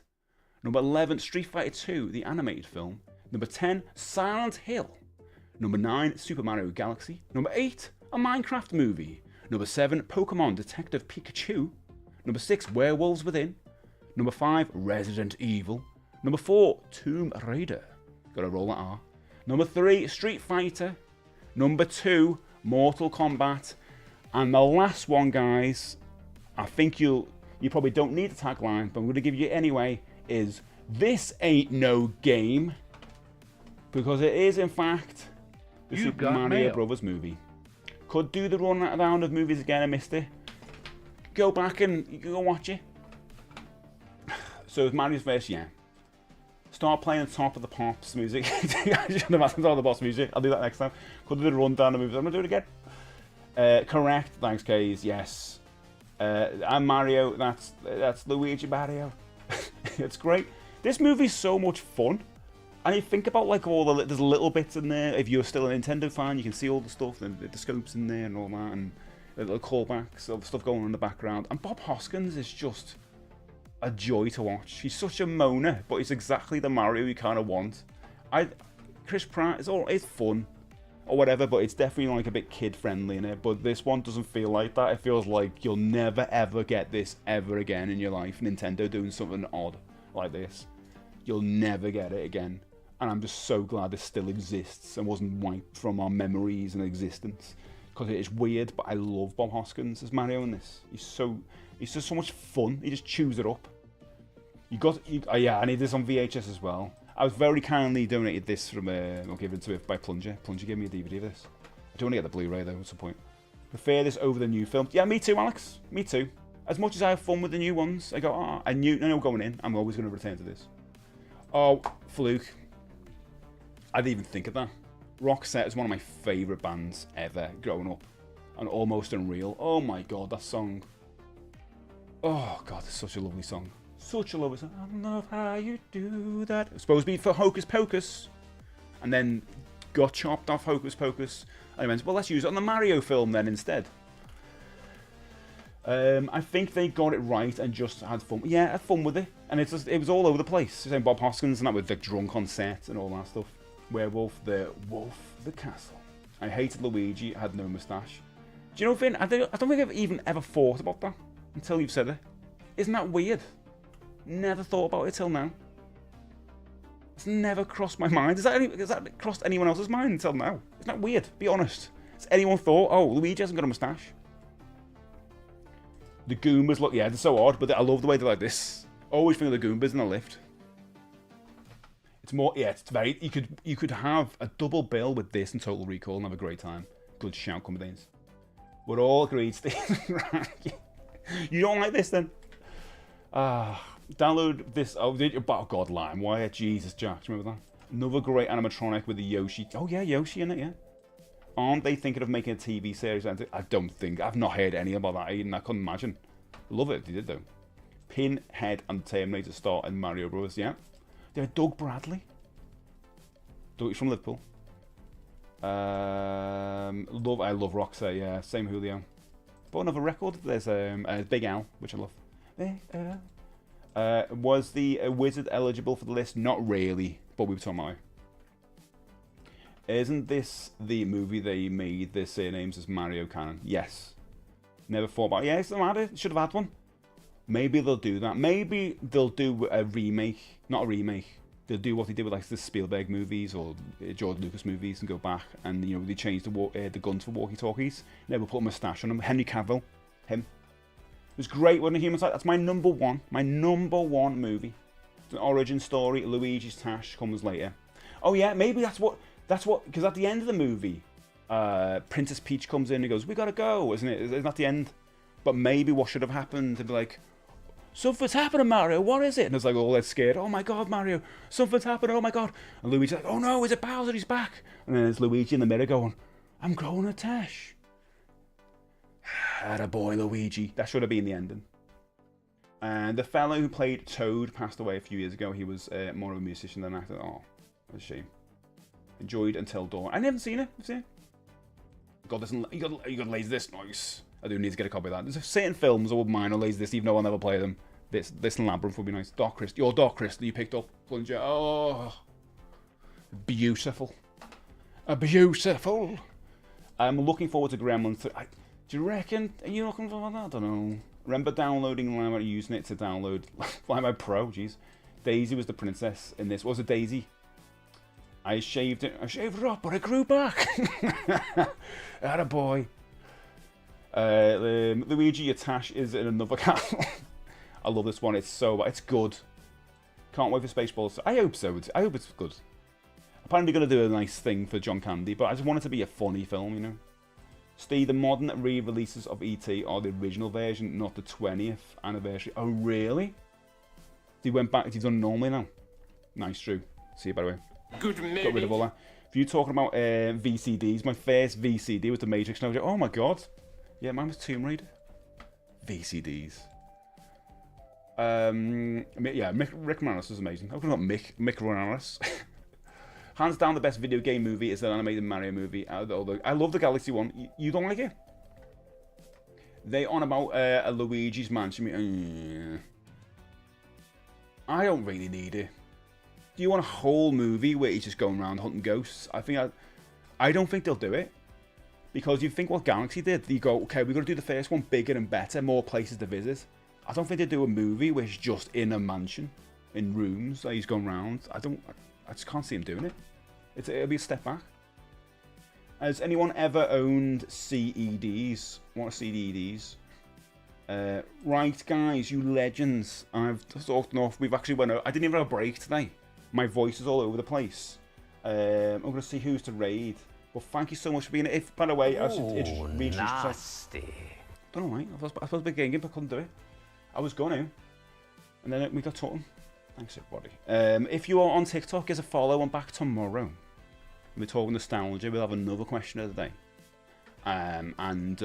Number 11, Street Fighter 2, the animated film. Number 10, Silent Hill. Number 9, Super Mario Galaxy. Number 8, a Minecraft movie. Number 7, Pokemon Detective Pikachu. Number 6, Werewolves Within. Number 5, Resident Evil. Number 4, Tomb Raider. Gotta roll that R. Number 3, Street Fighter. Number 2, Mortal Kombat. And the last one, guys, I think you probably don't need the tagline, but I'm going to give you it anyway, is This Ain't No Game. Because it is, in fact, the Super Mario Brothers movie. Could do the rundown of movies again, I missed it. Go back and you can go watch it. So it's Mario's verse, yeah. Start playing the Top of the Pops music. I shouldn't have asked the Top of the Pops music. I'll do that next time. Could do the rundown of movies. I'm going to do it again. Correct. Thanks, Kays. Yes. I'm Mario. That's Luigi Mario. It's great. This movie's so much fun. And you think about like all the there's little bits in there. If you're still a Nintendo fan, you can see all the stuff and the scopes in there and all that, and the little callbacks, all the stuff going on in the background. And Bob Hoskins is just a joy to watch. He's such a moaner, but he's exactly the Mario you kind of want. Chris Pratt it's fun or whatever, but it's definitely like a bit kid friendly in it. But this one doesn't feel like that. It feels like you'll never ever get this ever again in your life. Nintendo doing something odd like this, you'll never get it again. And I'm just so glad this still exists and wasn't wiped from our memories and existence. Because it is weird, but I love Bob Hoskins as Mario in this. He's just so much fun. He just chews it up. Yeah, I need this on VHS as well. I was very kindly donated this from, I'll give it to it by Plunger. Plunger gave me a DVD of this. I don't want to get the Blu-ray though, what's the point? Prefer this over the new film. Yeah, me too, Alex. Me too. As much as I have fun with the new ones, I go, I know going in, I'm always going to return to this. Oh, fluke. I didn't even think of that. Roxette is one of my favourite bands ever growing up. And Almost Unreal. Oh my god, that song. Oh god, it's such a lovely song. Such a lovely song. I love how you do that. It was supposed to be for Hocus Pocus. And then got chopped off Hocus Pocus. And I went, well, let's use it on the Mario film then instead. I think they got it right and just had fun. Yeah, had fun with it. And it was all over the place. Saying Bob Hoskins and that with the drunk on set and all that stuff. Werewolf, the Wolf, the Castle. I hated Luigi, had no moustache. Do you know, Vin, I don't think I've even ever thought about that until you've said it. Isn't that weird? Never thought about it till now. It's never crossed my mind. Has that crossed anyone else's mind until now? Isn't that weird? Be honest. Has anyone thought, oh, Luigi hasn't got a moustache? The Goombas look, yeah, they're so odd, but I love the way they're like this. Always think of the Goombas in the lift. It's more, yeah, it's very, you could have a double bill with this and Total Recall and have a great time. Good shout, Commodines. We're all agreed, Steve. You don't like this then? Download this, oh god, LimeWire, Jesus, Jack, do you remember that? Another great animatronic with the Yoshi. Oh yeah, Yoshi in it, yeah. Aren't they thinking of making a TV series? I've not heard any about that even, I couldn't imagine. Love it if they did though. Pinhead and Terminator star in Mario Bros, yeah. They had Doug Bradley. He's from Liverpool. I love Roxette, yeah. Same Julio. But another record, there's Big Al, which I love. Big Al. Was the Wizard eligible for the list? Not really, but we were talking about it. Isn't this the movie they made their surnames as Mario canon? Yes. Never thought about it. Yeah, it's not matter. Should have had one. Maybe they'll do that. Maybe they'll do a remake. Not a remake. They'll do what they did with like the Spielberg movies or George Lucas movies and go back and they change the guns for walkie-talkies. Never put a moustache on them. Henry Cavill, him. It was great, wasn't it? Human Side. That's my number one. My number one movie. It's an origin story. Luigi's Tash comes later. Oh yeah, maybe that's what. Because at the end of the movie, Princess Peach comes in and goes, "We gotta go," isn't it? Isn't that the end? But maybe what should have happened to be like, something's happening, Mario, what is it? And it's like, oh, they're scared. Oh my god, Mario, something's happening, oh my god. And Luigi's like, oh no, is it Bowser? He's back. And then there's Luigi in the mirror going, I'm growing a tash. Attaboy, Luigi. That should have been the ending. And the fellow who played Toad passed away a few years ago. He was more of a musician than an actor. Oh, what a shame. Enjoyed Until Dawn. I haven't seen it. Have you seen it? God, listen, you got to lazy this. Nice. I do need to get a copy of that. There's certain films I wouldn't mind or lazy this, even though I'll never play them. This and Labyrinth would be nice. Dark Crystal. Your Dark Crystal you picked up. Plunger. Oh. beautiful. Beautiful. I'm looking forward to Gremlins 3. Do you reckon? Are you looking for that? I don't know. Remember downloading Limelight, using it to download Limelight Pro? Jeez. Daisy was the princess in this. Was it Daisy? I shaved it. I shaved it up, but it grew back. Attaboy. Luigi Atash is in another castle. I love this one. It's good. Can't wait for Spaceballs. I hope so. I hope it's good. Apparently going to do a nice thing for John Candy, but I just want it to be a funny film, you know. Steve, the modern re-releases of E.T. are the original version, not the 20th anniversary. Oh, really? He went back. He's done normally now. Nice, Drew. See you, by the way. Good Got rid of all that. If you're talking about VCDs, my first VCD was The Matrix. And I was like, oh my god. Yeah, mine was Tomb Raider. VCDs. Yeah, Rick Moranis is amazing. How can I not Mick Moranis? Hands down, the best video game movie is the animated Mario movie. Although I love the Galaxy one. You don't like it? They on about a Luigi's Mansion. I don't really need it. Do you want a whole movie where he's just going around hunting ghosts? I don't think they'll do it. Because you think what Galaxy did. You go, okay, we've got to do the first one bigger and better, more places to visit. I don't think they do a movie where he's just in a mansion, in rooms that he's going around. I just can't see him doing it. It'll be a step back. Has anyone ever owned CEDs? What are CDs? Right, guys, you legends. I've talked enough. We've actually went out. I didn't even have a break today. My voice is all over the place. I'm going to see who's to raid. But thank you so much for being here. By the way, I was nasty. Don't know, right? I was supposed to be getting but I couldn't do it. I was going to. And then we got talking. Thanks, everybody. If you are on TikTok, give us a follow. I'm back tomorrow. We're talking nostalgia. We'll have another question of the day. And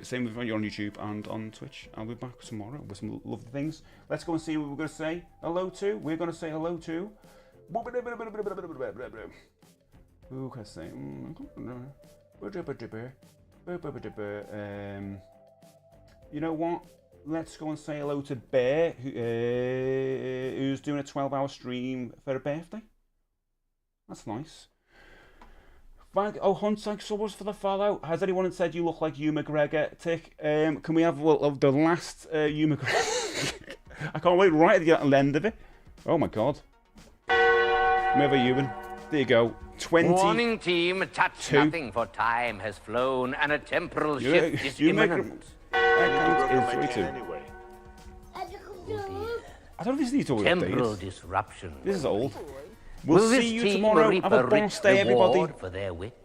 same with you're on YouTube and on Twitch. I'll be back tomorrow with some lovely things. Let's go and see what we're going to say hello to. We're going to say hello to. Who can I say? You know what? Let's go and say hello to Bear, who's doing a 12-hour stream for her birthday. That's nice. Hunt, thanks so much for the follow. Has anyone said you look like Hugh McGregor? Tick. Can we have the last Hugh McGregor? I can't wait right at the end of it. Oh my god. Can we have a Ewan? There you go. 20. Warning team, touch nothing, for time has flown and a temporal shift is imminent. Anyway. I don't know if this needs to be Temporal disruption. This is old. We'll see you tomorrow. Have a boss day, everybody. For their wit.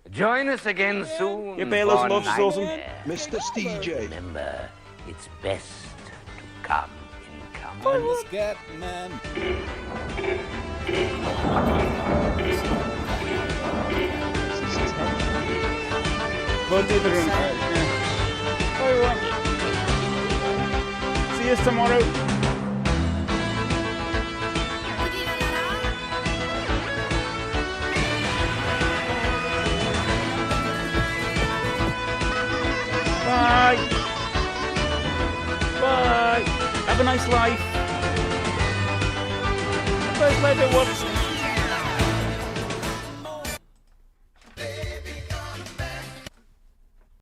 Join us again soon. Yeah, Baylor's Lodge is awesome. Mr. Steve J. Remember, it's best to come in company. I'm the scat man. See you tomorrow. Bye. Bye. Have a nice life. First later, whoops.